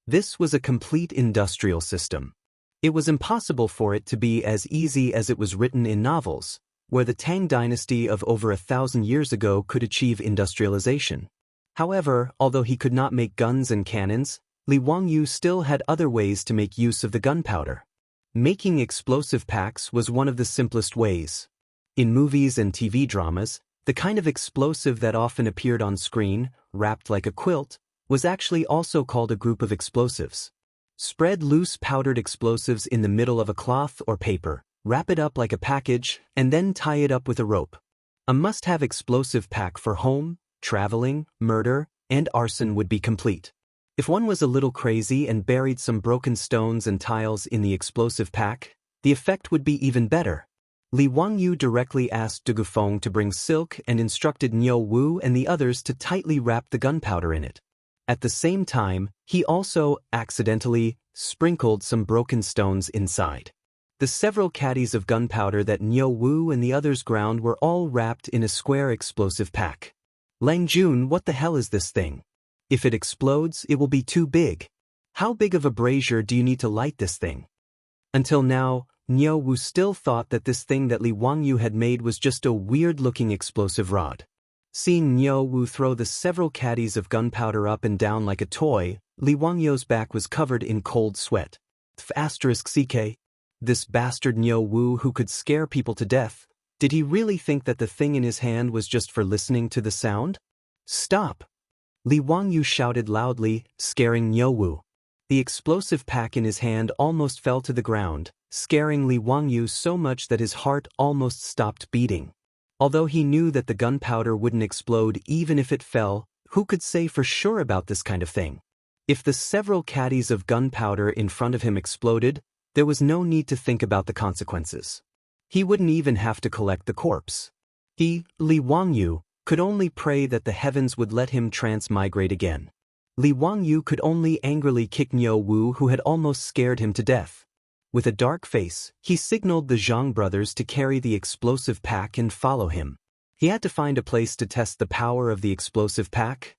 [SPEAKER 1] This was a complete industrial system. It was impossible for it to be as easy as it was written in novels, where the Tang dynasty of over 1,000 years ago could achieve industrialization. However, although he could not make guns and cannons, Li Wangyu still had other ways to make use of the gunpowder. Making explosive packs was one of the simplest ways. In movies and TV dramas, the kind of explosive that often appeared on screen, wrapped like a quilt, was actually also called a group of explosives. Spread loose powdered explosives in the middle of a cloth or paper, wrap it up like a package, and then tie it up with a rope. A must-have explosive pack for home, traveling, murder, and arson would be complete. If one was a little crazy and buried some broken stones and tiles in the explosive pack, the effect would be even better. Li Wangyu directly asked Du Gufeng to bring silk and instructed Niu Wu and the others to tightly wrap the gunpowder in it. At the same time, he also, accidentally, sprinkled some broken stones inside. The several caddies of gunpowder that Niu Wu and the others ground were all wrapped in a square explosive pack. Lang Jun, what the hell is this thing? If it explodes, it will be too big. How big of a brazier do you need to light this thing? Until now, Niu Wu still thought that this thing that Li Wangyu had made was just a weird-looking explosive rod. Seeing Niu Wu throw the several caddies of gunpowder up and down like a toy, Li Wangyu's back was covered in cold sweat. *CK. This bastard Niu Wu who could scare people to death, did he really think that the thing in his hand was just for listening to the sound? Stop! Li Wangyu shouted loudly, scaring Niu Wu. The explosive pack in his hand almost fell to the ground, scaring Li Wangyu so much that his heart almost stopped beating. Although he knew that the gunpowder wouldn't explode even if it fell, who could say for sure about this kind of thing? If the several caddies of gunpowder in front of him exploded, there was no need to think about the consequences. He wouldn't even have to collect the corpse. He, Li Wangyu, could only pray that the heavens would let him transmigrate again. Li Wangyu could only angrily kick Niu Wu who had almost scared him to death. With a dark face, he signaled the Zhang brothers to carry the explosive pack and follow him. He had to find a place to test the power of the explosive pack,